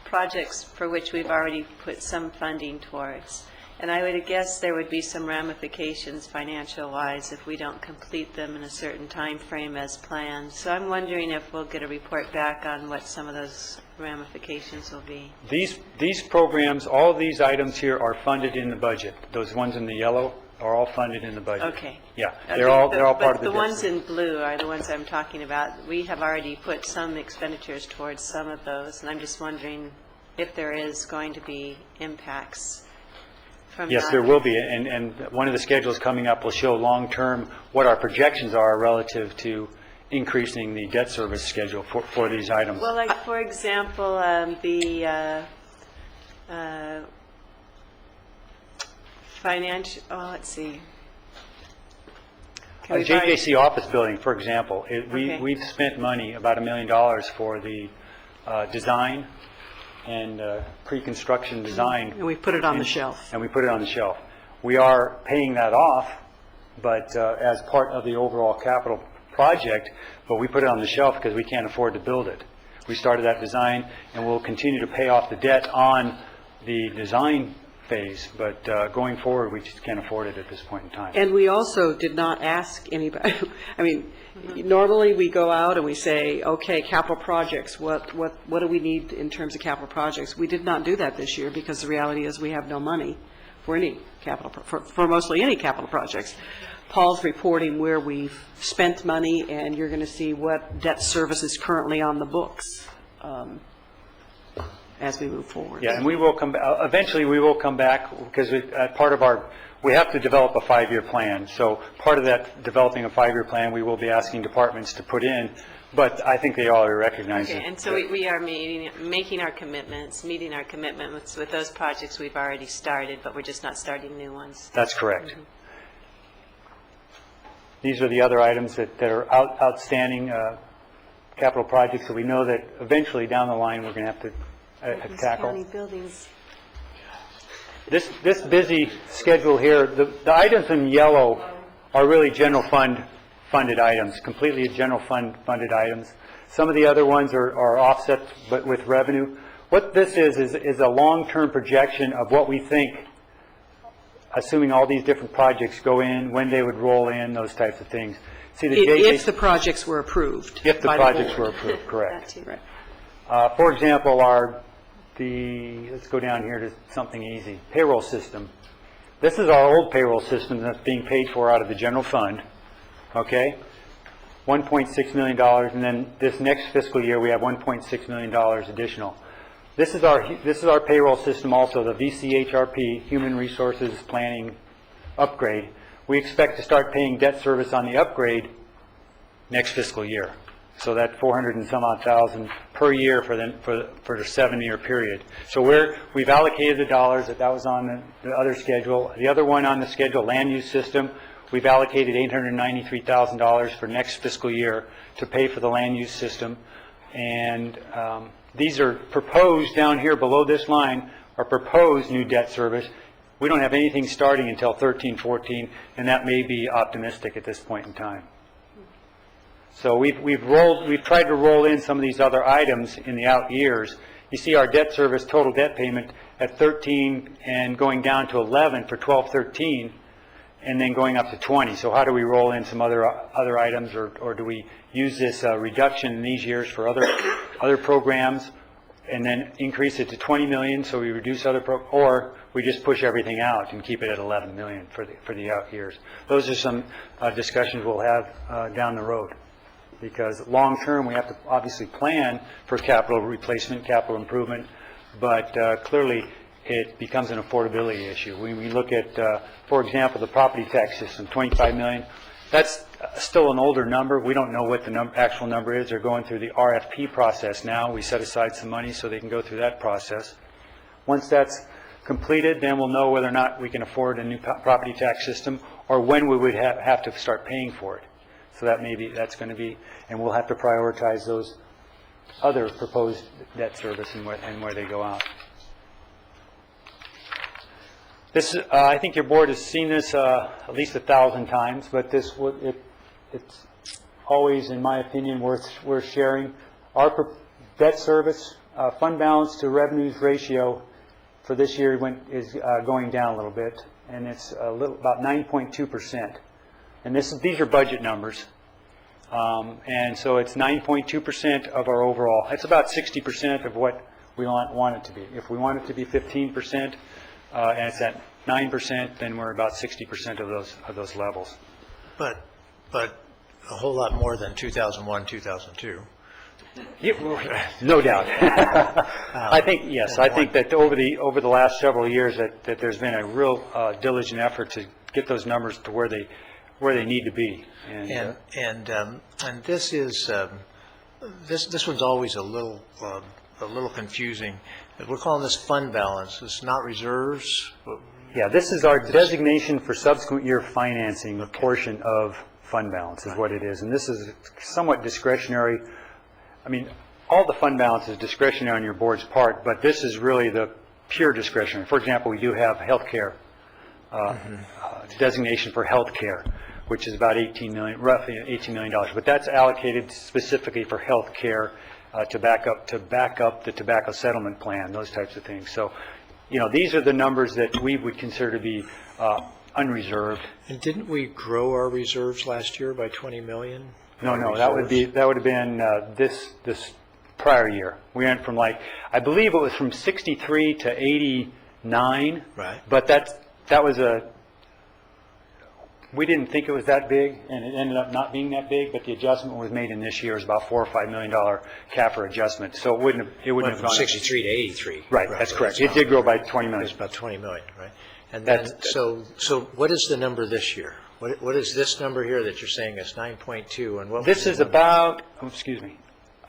projects for which we've already put some funding towards. And I would guess there would be some ramifications financial-wise if we don't complete them in a certain time frame as planned. So I'm wondering if we'll get a report back on what some of those ramifications will be. These programs, all of these items here are funded in the budget. Those ones in the yellow are all funded in the budget. Okay. Yeah, they're all part of the But the ones in blue are the ones I'm talking about. We have already put some expenditures towards some of those, and I'm just wondering if there is going to be impacts from Yes, there will be, and one of the schedules coming up will show long-term what our projections are relative to increasing the debt service schedule for these items. Well, like, for example, the financial, let's see. JJC office building, for example, we've spent money, about $1 million for the design and pre-construction design. And we put it on the shelf. And we put it on the shelf. We are paying that off, but as part of the overall capital project, but we put it on the shelf because we can't afford to build it. We started that design, and we'll continue to pay off the debt on the design phase, but going forward, we just can't afford it at this point in time. And we also did not ask anybody, I mean, normally we go out and we say, okay, capital projects, what do we need in terms of capital projects? We did not do that this year because the reality is we have no money for any capital, for mostly any capital projects. Paul's reporting where we've spent money, and you're going to see what debt service is currently on the books as we move forward. Yeah, and we will come, eventually we will come back, because part of our we have to develop a 5-year plan. So part of that, developing a 5-year plan, we will be asking departments to put in, but I think they already recognize it. Okay, and so we are making our commitments, meeting our commitments with those projects we've already started, but we're just not starting new ones. That's correct. These are the other items that are outstanding capital projects that we know that eventually down the line we're going to have to tackle. County buildings. This busy schedule here, the items in yellow are really general fund funded items, completely general fund funded items. Some of the other ones are offset but with revenue. What this is a long-term projection of what we think, assuming all these different projects go in, when they would roll in, those types of things. See, If the projects were approved. If the projects were approved, correct. For example, let's go down here to something easy. Payroll system. This is our old payroll system that's being paid for out of the general fund. Okay? $1.6 million, and then this next fiscal year we have $1.6 million additional. This is our payroll system also, the VCHRP, Human Resources Planning Upgrade. We expect to start paying debt service on the upgrade next fiscal year. So that 400 and some odd thousand per year for the 7-year period. So we've allocated the dollars that was on the other schedule. The other one on the schedule, land use system, we've allocated $893,000 for next fiscal year to pay for the land use system. And these are proposed down here below this line are proposed new debt service. We don't have anything starting until 13-14, and that may be optimistic at this point in time. So we've tried to roll in some of these other items in the out years. You see our debt service total debt payment at 13 and going down to 11 for 12-13, and then going up to 20. So how do we roll in some other items, or do we use this reduction in these years for other programs, and then increase it to 20 million, so we reduce or we just push everything out and keep it at 11 million for the out years. Those are some discussions we'll have down the road. Because long term, we have to obviously plan for capital replacement, capital improvement, but clearly it becomes an affordability issue. When we look at, for example, the property tax system, 25 million, that's still an older number. We don't know what the actual number is. They're going through the RFP process now. We set aside some money so they can go through that process. Once that's completed, then we'll know whether or not we can afford a new property tax system or when we would have to start paying for it. So that's going to be, and we'll have to prioritize those other proposed debt service and where they go out. This, I think your board has seen this at least 1,000 times, but it's always, in my opinion, worth sharing. Our debt service fund balance to revenues ratio for this year is going down a little bit, and it's about 9.2%. And these are budget numbers. And so it's 9.2% of our overall. It's about 60% of what we want it to be. If we want it to be 15%, and it's at 9%, then we're about 60% of those levels. But a whole lot more than 2001, 2002. Yeah, no doubt. I think yes. I think that over the last several years that there's been a real diligent effort to get those numbers to where they need to be. And this is this one's always a little confusing. We're calling this fund balance. It's not reserves. Yeah, this is our designation for subsequent year financing, a portion of fund balance is what it is, and this is somewhat discretionary. I mean, all the fund balance is discretionary on your board's part, but this is really the pure discretionary. For example, we do have health care designation for health care, which is about roughly $18 million. But that's allocated specifically for health care to back up the tobacco settlement plan, those types of things. So, these are the numbers that we would consider to be unreserved. And didn't we grow our reserves last year by 20 million? No, that would have been this prior year. We went from I believe it was from 63 to 89. Right. But that was we didn't think it was that big, and it ended up not being that big. But the adjustment was made in this year is about $4 or $5 million CAFR adjustment. So it wouldn't have went gone from 63 to 83. Right, that's correct. It did grow by 20 million. It's about 20 million, right? And then, so what is the number this year? What is this number here that you're saying is 9.2, and what? This is about,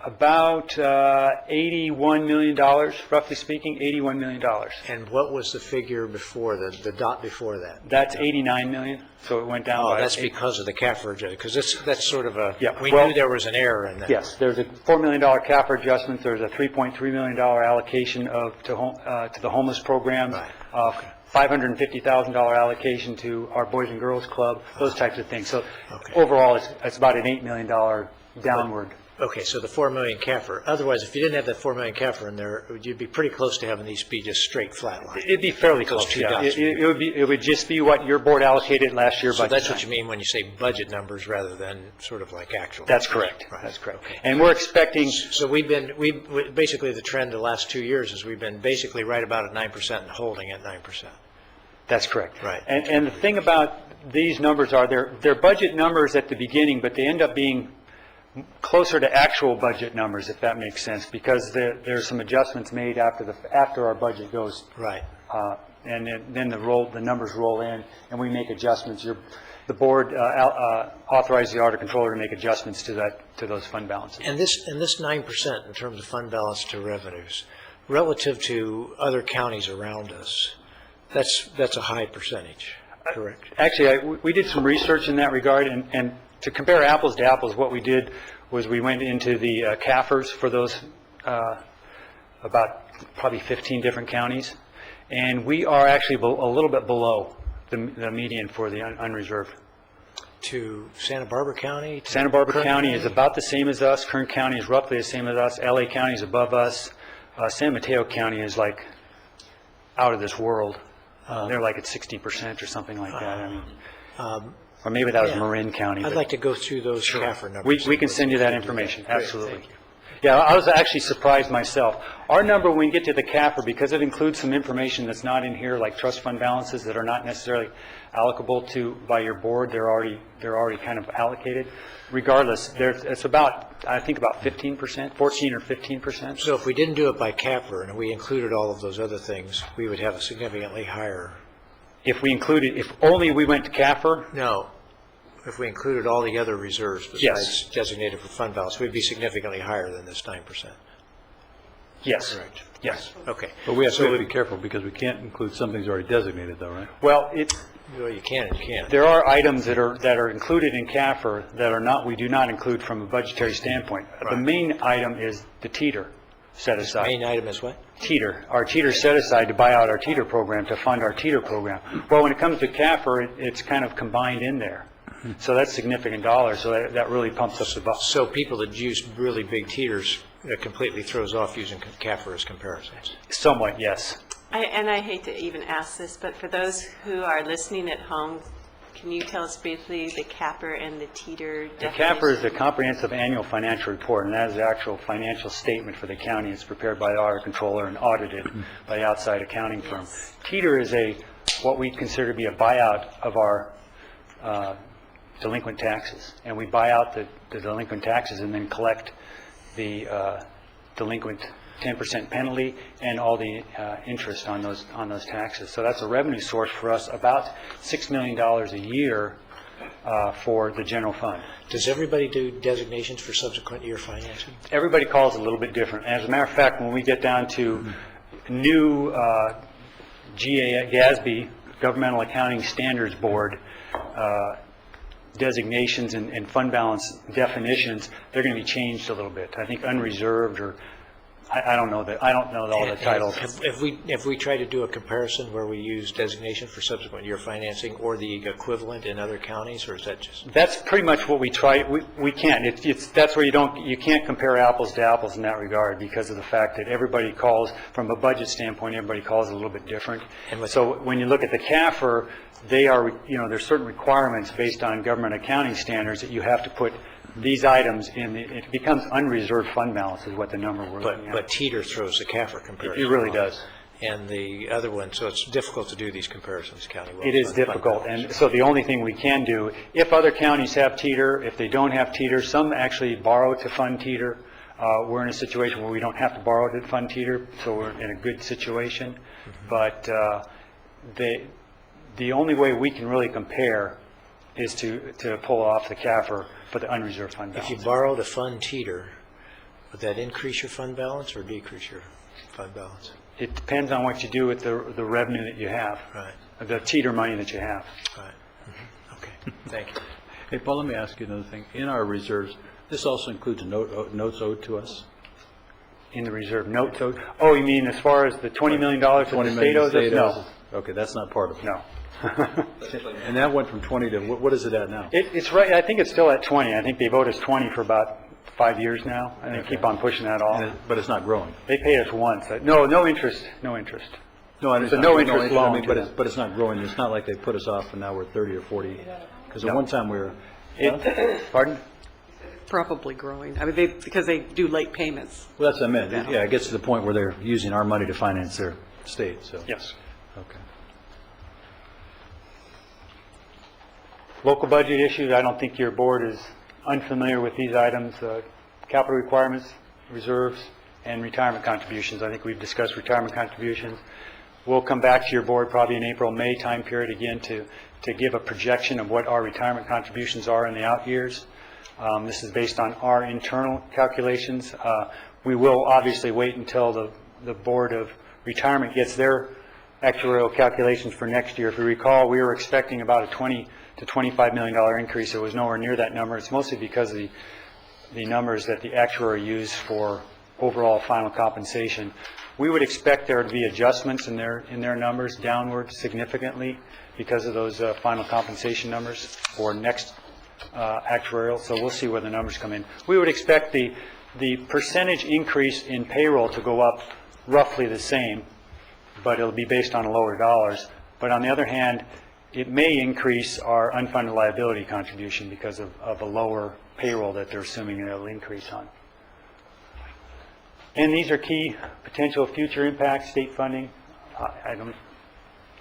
about $81 million, roughly speaking, $81 million. And what was the figure before, the dot before that? That's 89 million, so it went down by... Oh, that's because of the CAFR adjustment, because that's sort of a, Yeah, we well, knew there was an error in that. Yes, there's a $4 million CAFR adjustment, there's a $3.3 million allocation to the homeless program, $550,000 allocation to our Boys and Girls Club, those types of things. So overall, it's about an $8 million downward. Okay, so the 4 million CAFR. Otherwise, if you didn't have that 4 million CAFR in there, you'd be pretty close to having these be just straight flat line. It'd be fairly Those close, two yeah. dots. It would just be what your board allocated last year. So that's what you mean when you say budget numbers rather than sort of like actual. That's correct. Right. That's correct. Okay. And we're expecting... So basically the trend the last 2 years is we've been basically right about at 9% and holding at 9%. That's correct. Right. And the thing about these numbers are they're budget numbers at the beginning, but they end up being closer to actual budget numbers, if that makes sense, because there's some adjustments made after our budget goes. Right. And then the numbers roll in, and we make adjustments. The board authorized the auditor controller to make adjustments to those fund balances. And this 9% in terms of fund balance to revenues, relative to other counties around us, that's a high percentage, correct? Actually, we did some research in that regard, and to compare apples to apples, what we did was we went into the CAFRs for those about probably 15 different counties, and we are actually a little bit below the median for the unreserved. To Santa Barbara County? Santa Barbara County is about the same as us. Kern County is roughly the same as us. LA County is above us. San Mateo County is like out of this world. They're like at 60% or something like that. I mean, or maybe that was Marin County. I'd like to go through those CAFR numbers. We can send you that information, Great, absolutely. thank you. Yeah, I was actually surprised myself. Our number, when we get to the CAFR, because it includes some information that's not in here, like trust fund balances that are not necessarily allocable to by your board, they're already kind of allocated. Regardless, it's about, I think about 15%, 14 or 15%. So if we didn't do it by CAFR and we included all of those other things, we would have a significantly higher. If only we went to CAFR? No. If we included all the other reserves besides designated for fund balance, we'd be significantly higher than this 9%. Yes. Correct. Yes. Okay. But we have to be careful because we can't include some things already designated though, right? Well, you can and you can't. There are items that are included in CAFR that we do not include from a budgetary standpoint. Right. The main item is the teeter set aside. The main item is what? Teeter. Our teeter set aside to buy out our teeter program, to fund our teeter program. Well, when it comes to CAFR, it's kind of combined in there. So that's significant dollars, so that really pumps up the buck. So people that use really big teeters, it completely throws off using CAFR as comparisons. Somewhat, yes. I hate to even ask this, but for those who are listening at home, can you tell us briefly the CAFR and the teeter definition? The CAFR is the Comprehensive Annual Financial Report, and that is the actual financial statement for the county. It's prepared by the auditor controller and audited by the outside accounting firm. Teeter is what we consider to be a buyout of our delinquent taxes, and we buy out the delinquent taxes and then collect the delinquent 10% penalty and all the interest on those taxes. So that's a revenue source for us, about $6 million a year for the general fund. Does everybody do designations for subsequent year financing? Everybody calls it a little bit different. As a matter of fact, when we get down to new GASB, Governmental Accounting Standards Board, designations and fund balance definitions, they're going to be changed a little bit. I think unreserved, or I don't know all the titles. If we try to do a comparison where we use designation for subsequent year financing or the equivalent in other counties, or is that just? That's pretty much what we try. We can't. That's where you can't compare apples to apples in that regard, because of the fact that everybody calls, from a budget standpoint, everybody calls it a little bit different. And so when you look at the CAFR, there's certain requirements based on government accounting standards that you have to put these items in. It becomes unreserved fund balance is what the number we're looking at. But teeter throws the CAFR comparison. It really does. And the other one, so it's difficult to do these comparisons countywide. It is difficult, and so the only thing we can do, if other counties have teeter, if they don't have teeter, some actually borrow to fund teeter. We're in a situation where we don't have to borrow to fund teeter, so we're in a good situation. But the only way we can really compare is to pull off the CAFR for the unreserved fund balance. If you borrow to fund teeter, would that increase your fund balance or decrease your fund balance? It depends on what you do with the revenue that you have. Right. The teeter money that you have. Right. Okay. Thank you. Hey, Paul, let me ask you another thing. In our reserves, this also includes notes owed to us? In the reserve notes owed? Oh, you mean as far as the $20 million that the state owes us? No. Okay, that's not part of it. No. And that went from 20 to, what is it at now? It's right, I think it's still at 20. I think they've owed us 20 for about 5 years now, and they keep on pushing that off. But it's not growing? They pay us once. No interest, no interest. No, It's a no-interest loan. I mean, but it's not growing. It's not like they put us off and now we're 30 or 40. Because at one time we were... Pardon? Probably growing. I mean, because they do late payments. Well, that's what I meant. Yeah, it gets to the point where they're using our money to finance their state, so... Yes. Okay. Local budget issues, I don't think your board is unfamiliar with these items. Capital requirements, reserves, and retirement contributions. I think we've discussed retirement contributions. We'll come back to your board probably in April, May time period again to give a projection of what our retirement contributions are in the out years. This is based on our internal calculations. We will obviously wait until the Board of Retirement gets their actuarial calculations for next year. If you recall, we were expecting about a $20 to $25 million increase. It was nowhere near that number. It's mostly because of the numbers that the actuary used for overall final compensation. We would expect there to be adjustments in their numbers downward significantly because of those final compensation numbers for next actuarial. So we'll see where the numbers come in. We would expect the percentage increase in payroll to go up roughly the same, but it'll be based on lower dollars. But on the other hand, it may increase our unfunded liability contribution because of a lower payroll that they're assuming it'll increase on. And these are key potential future impacts, state funding.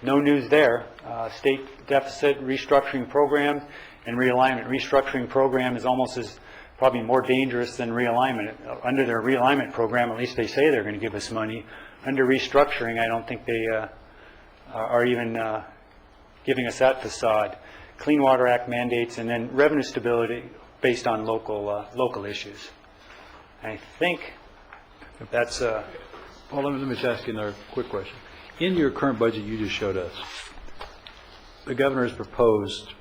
No news there. State deficit restructuring program and realignment. Restructuring program is almost as probably more dangerous than realignment. Under their realignment program, at least they say they're going to give us money. Under restructuring, I don't think they are even giving us that facade. Clean Water Act mandates, and then revenue stability based on local issues. I think that's... Well, let me just ask you another quick question. In your current budget you just showed us, the governor has proposed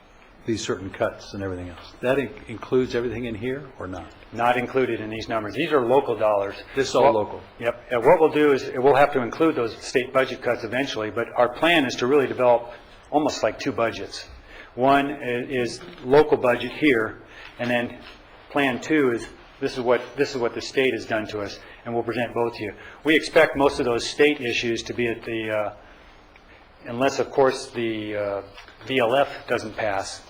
these certain cuts and everything else. That includes everything in here or not? Not included in these numbers. These are local dollars. This is all local? Yep. And what we'll do is we'll have to include those state budget cuts eventually, but our plan is to really develop almost like two budgets. One is local budget here, and then plan two is this is what the state has done to us, and we'll present both to you. We expect most of those state issues to be at the, unless of course the VLF doesn't pass,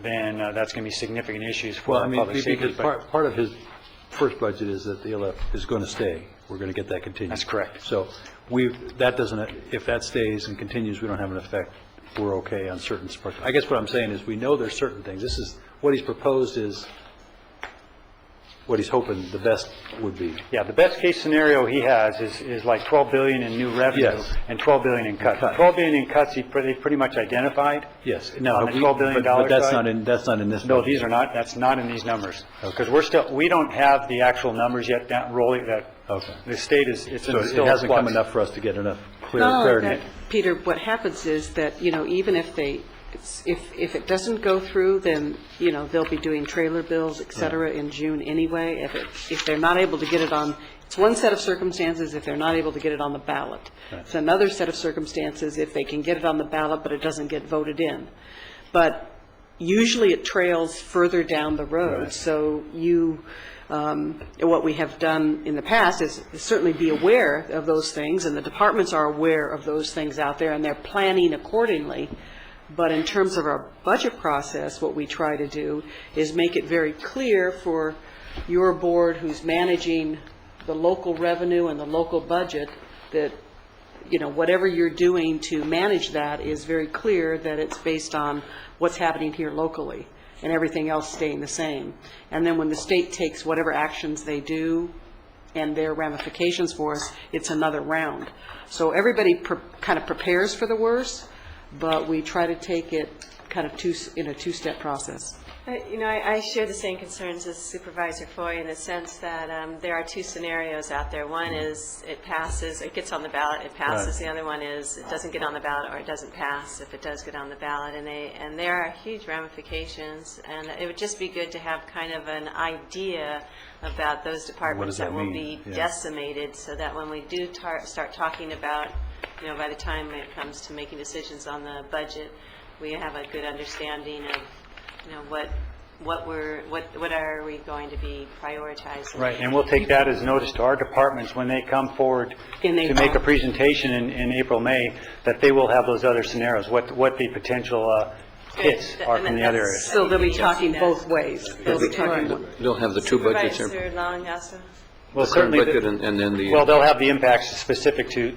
then that's going to be significant issues for public safety. Because part of his first budget is that the VLF is going to stay. We're going to get that continued. That's correct. So that doesn't, if that stays and continues, we don't have an effect. We're okay on certain parts. I guess what I'm saying is we know there's certain things. This is what he's proposed is what he's hoping the best would be. Yeah, the best case scenario he has is like $12 billion in new revenue and $12 billion in cuts. $12 billion in cuts they pretty much identified. Yes. No, on the $12 billion but that's side. that's not in this. No, budget. these are not. That's not in these numbers because we don't have the actual numbers yet rolling. That the state is so still it hasn't flux. come enough for us to get enough clarity. Peter, what happens is that, even if if it doesn't go through, then, they'll be doing trailer bills, et cetera, in June anyway. If they're not able to get it on, it's one set of circumstances if they're not able to get it on the ballot. Right. It's another set of circumstances if they can get it on the ballot, but it doesn't get voted in. But usually it trails further down the road. Right. So what we have done in the past is certainly be aware of those things, and the departments are aware of those things out there, and they're planning accordingly. But in terms of our budget process, what we try to do is make it very clear for your board who's managing the local revenue and the local budget that, whatever you're doing to manage that is very clear that it's based on what's happening here locally and everything else staying the same. And then when the state takes whatever actions they do and their ramifications for us, it's another round. So everybody kind of prepares for the worst, but we try to take it kind of in a two-step process. I share the same concerns as Supervisor Foy in the sense that there are two scenarios out there. One is it passes, it gets on the ballot, it passes. Right. The other one is it doesn't get on the ballot or it doesn't pass if it does get on the ballot. And there are huge ramifications, and it would just be good to have kind of an idea about those departments that will mean? be Yeah. decimated, so that when we do start talking about, by the time it comes to making decisions on the budget, we have a good understanding of what are we going to be prioritizing. Right, and we'll take that as notice to our departments when they come forward to make a presentation in April, May, that they will have those other scenarios, what the potential hits are from the other areas. So they'll be talking both ways. They'll be talking. They'll have the two budgets there. Supervisor Long also? Well, The current certainly, budget and then the... well, they'll have the impacts specific to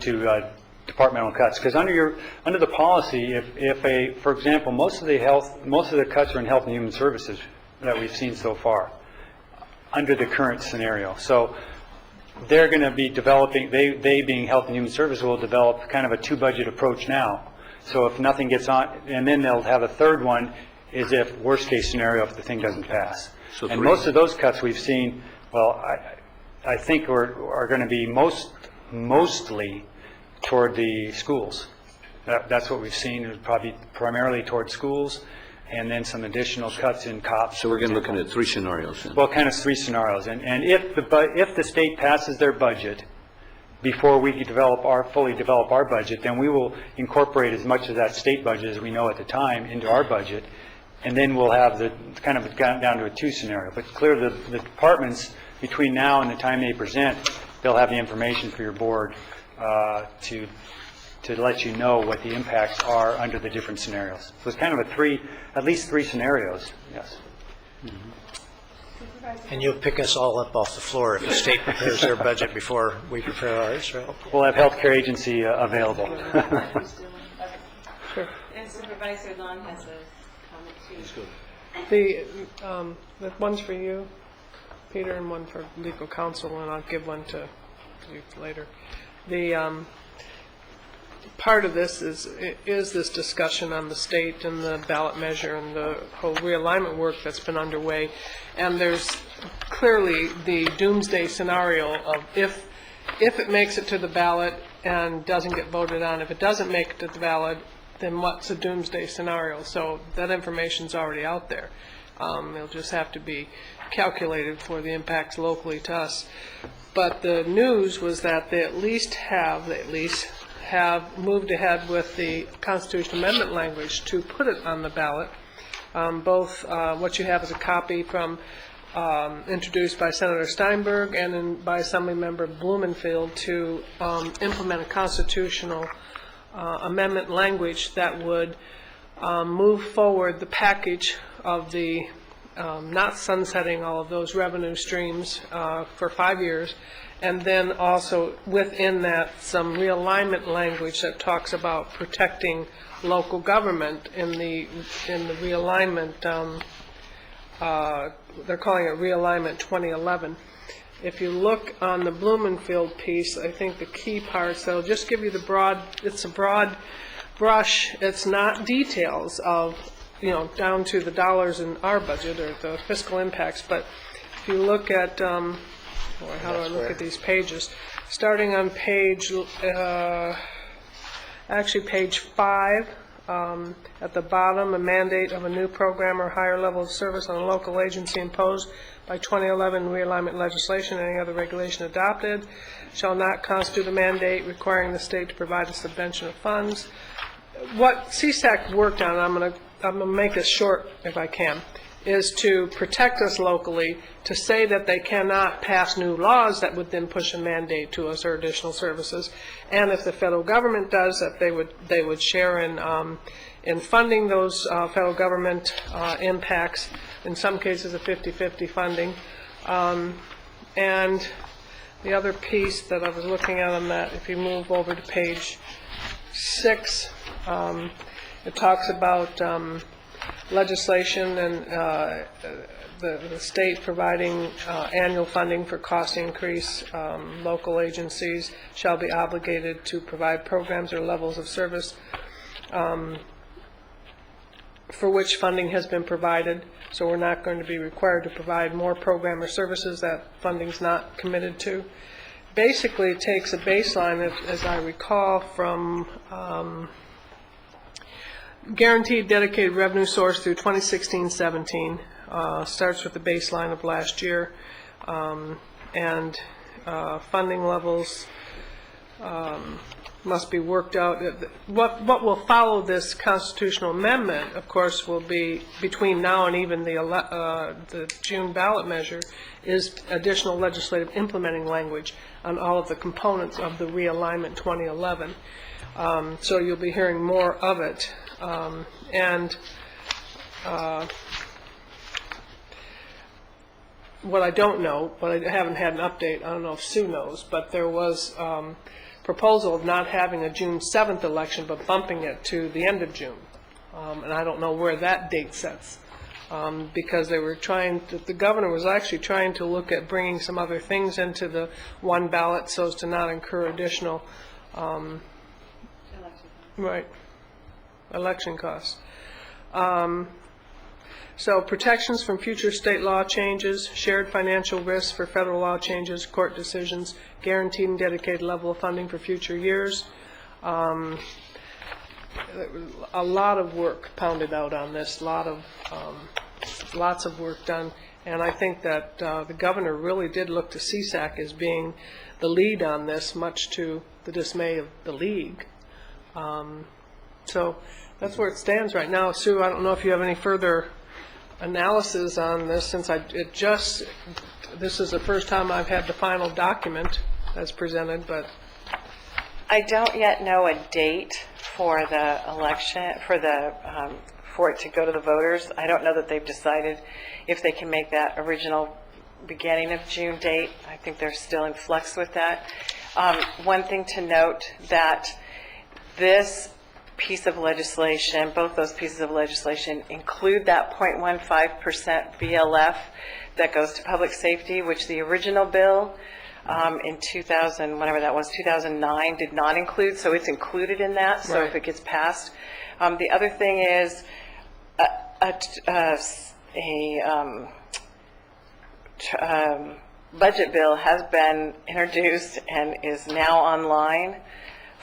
departmental cuts, because under the policy, for example, most of the cuts are in health and human services that we've seen so far, under the current scenario. So they're going to be developing, they being health and human services, will develop kind of a two-budget approach now. So if nothing gets on, and then they'll have a third one, is if worst-case scenario, if the thing doesn't pass. So and three. most of those cuts we've seen, well, I think are going to be mostly toward the schools. That's what we've seen, is probably primarily toward schools, and then some additional cuts in COPS. So we're going to look at three scenarios then. Well, kind of three scenarios. And if the state passes their budget before we fully develop our budget, then we will incorporate as much of that state budget as we know at the time into our budget, and then we'll have down to a two scenario. But clear the departments, between now and the time they present, they'll have the information for your board to let you know what the impacts are under the different scenarios. So it's kind of at least three scenarios, yes. And you'll pick us all up off the floor if the state prepares their budget before we prepare ours, right? We'll have healthcare agency available. Sure. And Supervisor Long has a comment too. The one's for you, Peter, and one for legal counsel, and I'll give one to you later. The part of this is this discussion on the state and the ballot measure and the whole realignment work that's been underway. And there's clearly the doomsday scenario of if it makes it to the ballot and doesn't get voted on, if it doesn't make it to the ballot, then what's a doomsday scenario? So that information's already out there. It'll just have to be calculated for the impacts locally to us. But the news was that they at least have moved ahead with the Constitution Amendment language to put it on the ballot. Both what you have is a copy from introduced by Senator Steinberg and by Assemblymember Blumenfield to implement a constitutional amendment language that would move forward the package of the not sunsetting all of those revenue streams for 5 years, and then also within that some realignment language that talks about protecting local government in the realignment. They're calling it Realignment 2011. If you look on the Blumenfield piece, I think the key parts, they'll just give you it's a broad brush. It's not details of, down to the dollars in our budget or the fiscal impacts. But if you look at, how do I look at these pages? Starting on page 5, at the bottom, a mandate of a new program or higher level of service on a local agency imposed by 2011 realignment legislation and any other regulation adopted shall not constitute a mandate requiring the state to provide a subvention of funds. What CSAC worked on, I'm going to make this short if I can, is to protect us locally, to say that they cannot pass new laws that would then push a mandate to us or additional services, and if the federal government does, that they would share in funding those federal government impacts, in some cases a 50-50 funding. And the other piece that I was looking at on that, if you move over to page 6, it talks about legislation and the state providing annual funding for cost increase. Local agencies shall be obligated to provide programs or levels of service for which funding has been provided, so we're not going to be required to provide more program or services that funding's not committed to. Basically, it takes a baseline, as I recall, from guaranteed dedicated revenue source through 2016-17, starts with the baseline of last year, and funding levels must be worked out. What will follow this constitutional amendment, of course, will be between now and even the June ballot measure, is additional legislative implementing language on all of the components of the realignment 2011. So you'll be hearing more of it. What I don't know, but I haven't had an update, I don't know if Sue knows, but there was proposal of not having a June 7th election, but bumping it to the end of June. And I don't know where that date sets, because they were the governor was actually trying to look at bringing some other things into the one ballot so as to not incur additional election costs. So protections from future state law changes, shared financial risks for federal law changes, court decisions, guaranteed and dedicated level of funding for future years. A lot of work pounded out on this, lots of work done, and I think that the governor really did look to CSAC as being the lead on this, much to the dismay of the league. So that's where it stands right now. Sue, I don't know if you have any further analysis on this, since this is the first time I've had the final document that's presented, but I don't yet know a date for the election, for it to go to the voters. I don't know that they've decided if they can make that original beginning of June date. I think they're still in flux with that. One thing to note, that this piece of legislation, both those pieces of legislation, include that 0.15% BLF that goes to public safety, which the original bill in 2009 did not include, so it's included in that. So if it gets passed, the other thing is budget bill has been introduced and is now online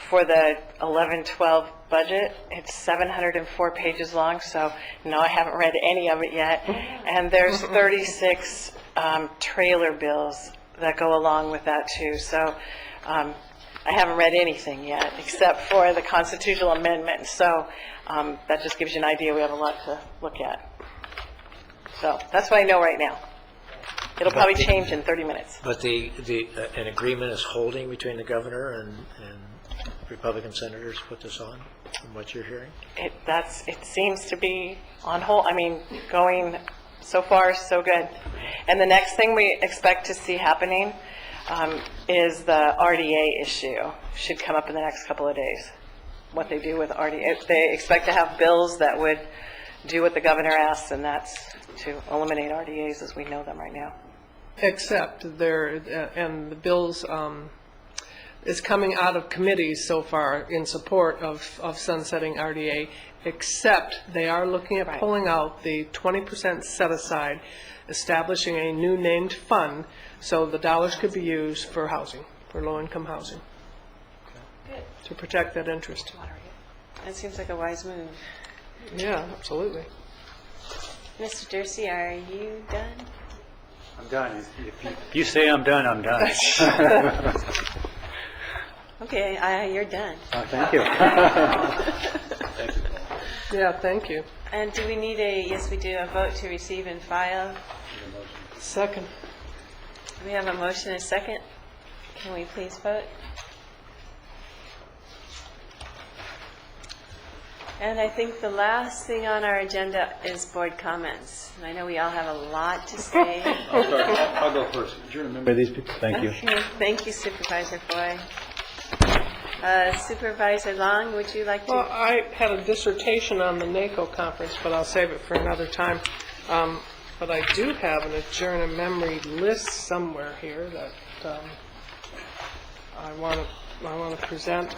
for the 11-12 budget. It's 704 pages long, so no, I haven't read any of it yet. And there's 36 trailer bills that go along with that too. So I haven't read anything yet except for the constitutional amendment. So that just gives you an idea. We have a lot to look at. So that's what I know right now. It'll probably change in 30 minutes. But an agreement is holding between the governor and Republican senators put this on, from what you're hearing? It seems to be on hold. I mean, going so far, so good. And the next thing we expect to see happening is the RDA issue. Should come up in the next couple of days. What they do with RDA. They expect to have bills that would do what the governor asks, and that's to eliminate RDAs as we know them right now. Except and the bills is coming out of committees so far in support of sunsetting RDA, except they are looking at pulling out the 20% set aside, establishing a new named fund so the dollars could be used for housing, for low-income housing, to protect that interest. That seems like a wise move. Yeah, absolutely. Mr. Dursey, are you done? I'm done. If you say I'm done, I'm done. Okay, you're done. Oh, thank you. Thank you. Yeah, thank you. And do we need yes we do, a vote to receive and file? Second. We have a motion and a second. Can we please vote? And I think the last thing on our agenda is board comments. And I know we all have a lot to say. I'll go first. Do you remember these people? Thank you. Okay. Thank you, Supervisor Foy. Supervisor Long, would you like to? Well, I had a dissertation on the NACO conference, but I'll save it for another time. But I do have an adjourn of memory list somewhere here that I want to want to present.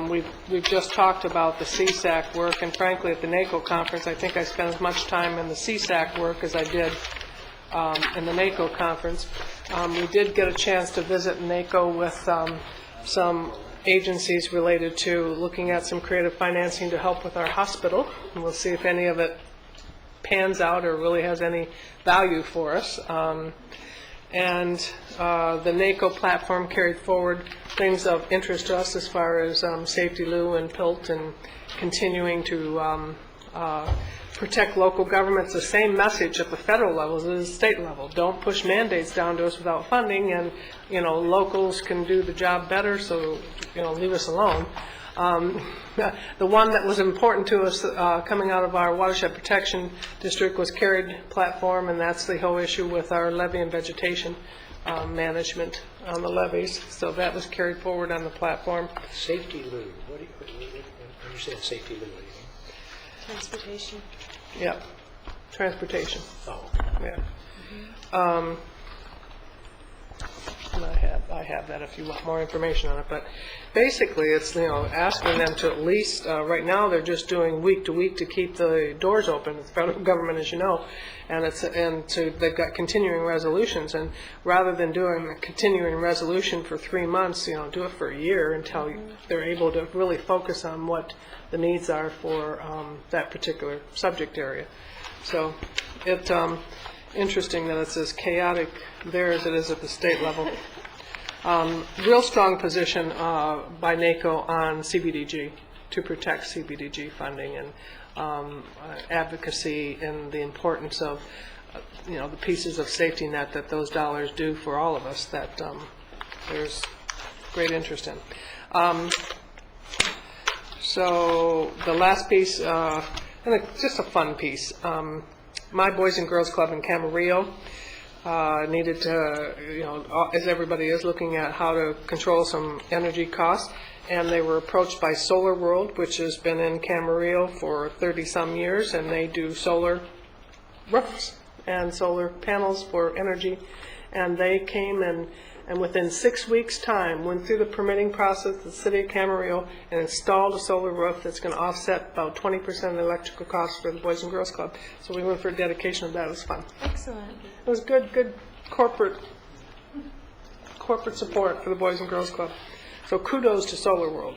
We've just talked about the CSAC work, and frankly, at the NACO conference, I think I spent as much time in the CSAC work as I did in the NACO conference. We did get a chance to visit NACO with some agencies related to looking at some creative financing to help with our hospital, and we'll see if any of it pans out or really has any value for us. And the NACO platform carried forward things of interest to us as far as Safety Lou and PILT and continuing to protect local governments. The same message at the federal level as the state level. Don't push mandates down to us without funding, and locals can do the job better, so leave us alone. The one that was important to us coming out of our watershed protection district was carried platform, and that's the whole issue with our levee and vegetation management on the levees. So that was carried forward on the platform. Safety Lou, what do you understand Safety Lou? What do you mean? Transportation. Yeah, transportation. Oh. Yeah. And I have that if you want more information on it, but basically it's asking them to at least right now they're just doing week to week to keep the doors open. The federal government, as you know, and they've got continuing resolutions, and rather than doing a continuing resolution for 3 months, do it for a year until they're able to really focus on what the needs are for that particular subject area. So it's interesting that it's as chaotic there as it is at the state level. Real strong position by NACO on CBDG to protect CBDG funding and advocacy and the importance of the pieces of safety net that those dollars do for all of us that there's great interest in. So the last piece, and just a fun piece. My Boys and Girls Club in Camarillo needed to, as everybody is, looking at how to control some energy costs, and they were approached by Solar World, which has been in Camarillo for 30-some years, and they do solar roofs and solar panels for energy, and they came and within 6 weeks' time went through the permitting process at the city of Camarillo and installed a solar roof that's going to offset about 20% of the electrical costs for the Boys and Girls Club. So we went for a dedication of that. It was fun. Excellent. It was good corporate support for the Boys and Girls Club. So kudos to Solar World.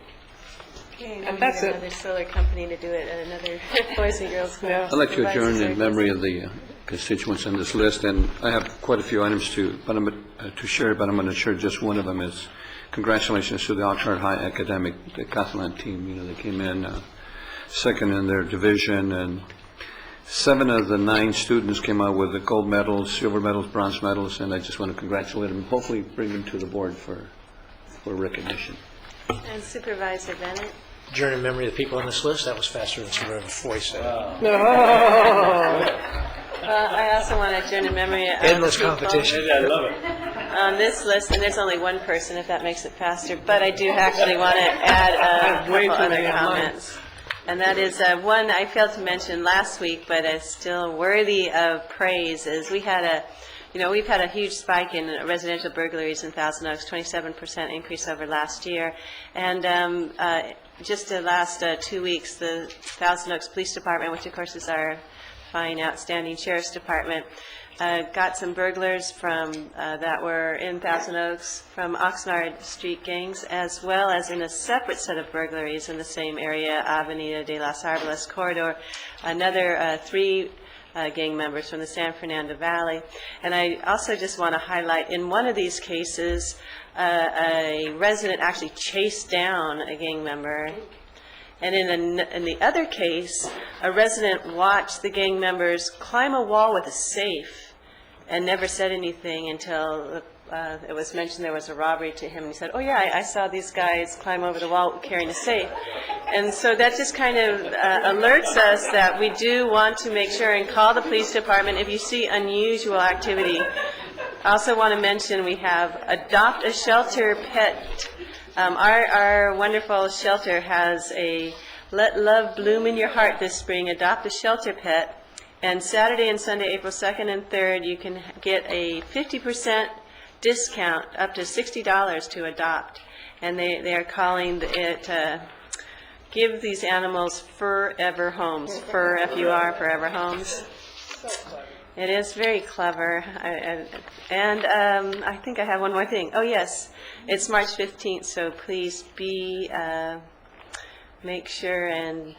Okay, and that's it. Another solar company to do it at another Boys and Girls Club. Yeah. I'd like to adjourn in memory of the constituents on this list, and I have quite a few items to share, but I'm going to share just one of them. Is congratulations to the Oxnard High Academic Decathlon team. They came in second in their division, and 7 of the 9 students came out with the gold medals, silver medals, bronze medals, and I just want to congratulate them. Hopefully, bring them to the board for recognition. And Supervisor Bennett. Adjourn in memory of the people on this list. That was faster than Supervisor Foy said. I also want to adjourn in memory of Endless people competition. I love it. on this list, and there's only one person, if that makes it faster, but I do actually want to add a couple other comments. And that is one I failed to mention last week, but is still worthy of praise, is we've had a huge spike in residential burglaries in Thousand Oaks, 27% increase over last year. And just the last 2 weeks, the Thousand Oaks Police Department, which of course is our fine, outstanding sheriff's department, got some burglars from that were in Thousand Oaks from Oxnard street gangs, as well as in a separate set of burglaries in the same area, Avenida de las Arboles corridor, another 3 gang members from the San Fernando Valley. And I also just want to highlight, in one of these cases, a resident actually chased down a gang member. And in the other case, a resident watched the gang members climb a wall with a safe and never said anything until it was mentioned there was a robbery to him. And he said, "Oh yeah, I saw these guys climb over the wall carrying a safe." And so that just kind of alerts us that we do want to make sure and call the police department if you see unusual activity. I also want to mention we have Adopt a Shelter Pet. Our wonderful shelter has a Let Love Bloom in Your Heart this spring, Adopt a Shelter Pet. And Saturday and Sunday, April 2nd and 3rd, you can get a 50% discount, up to $60 to adopt. and they are calling it, give these animals forever homes, F-U-R, forever homes. It is very clever, and I think I have one more thing. Oh, yes, it's March 15th, so please make sure and...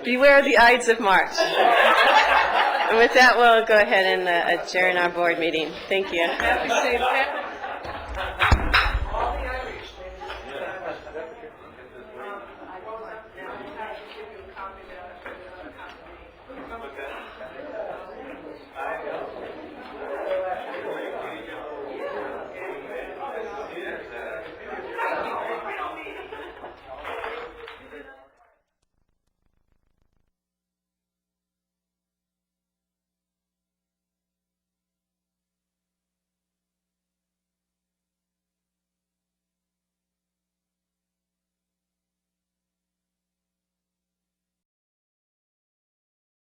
Beware of the Ides of March. And with that, we'll go ahead and adjourn our board meeting. Thank you.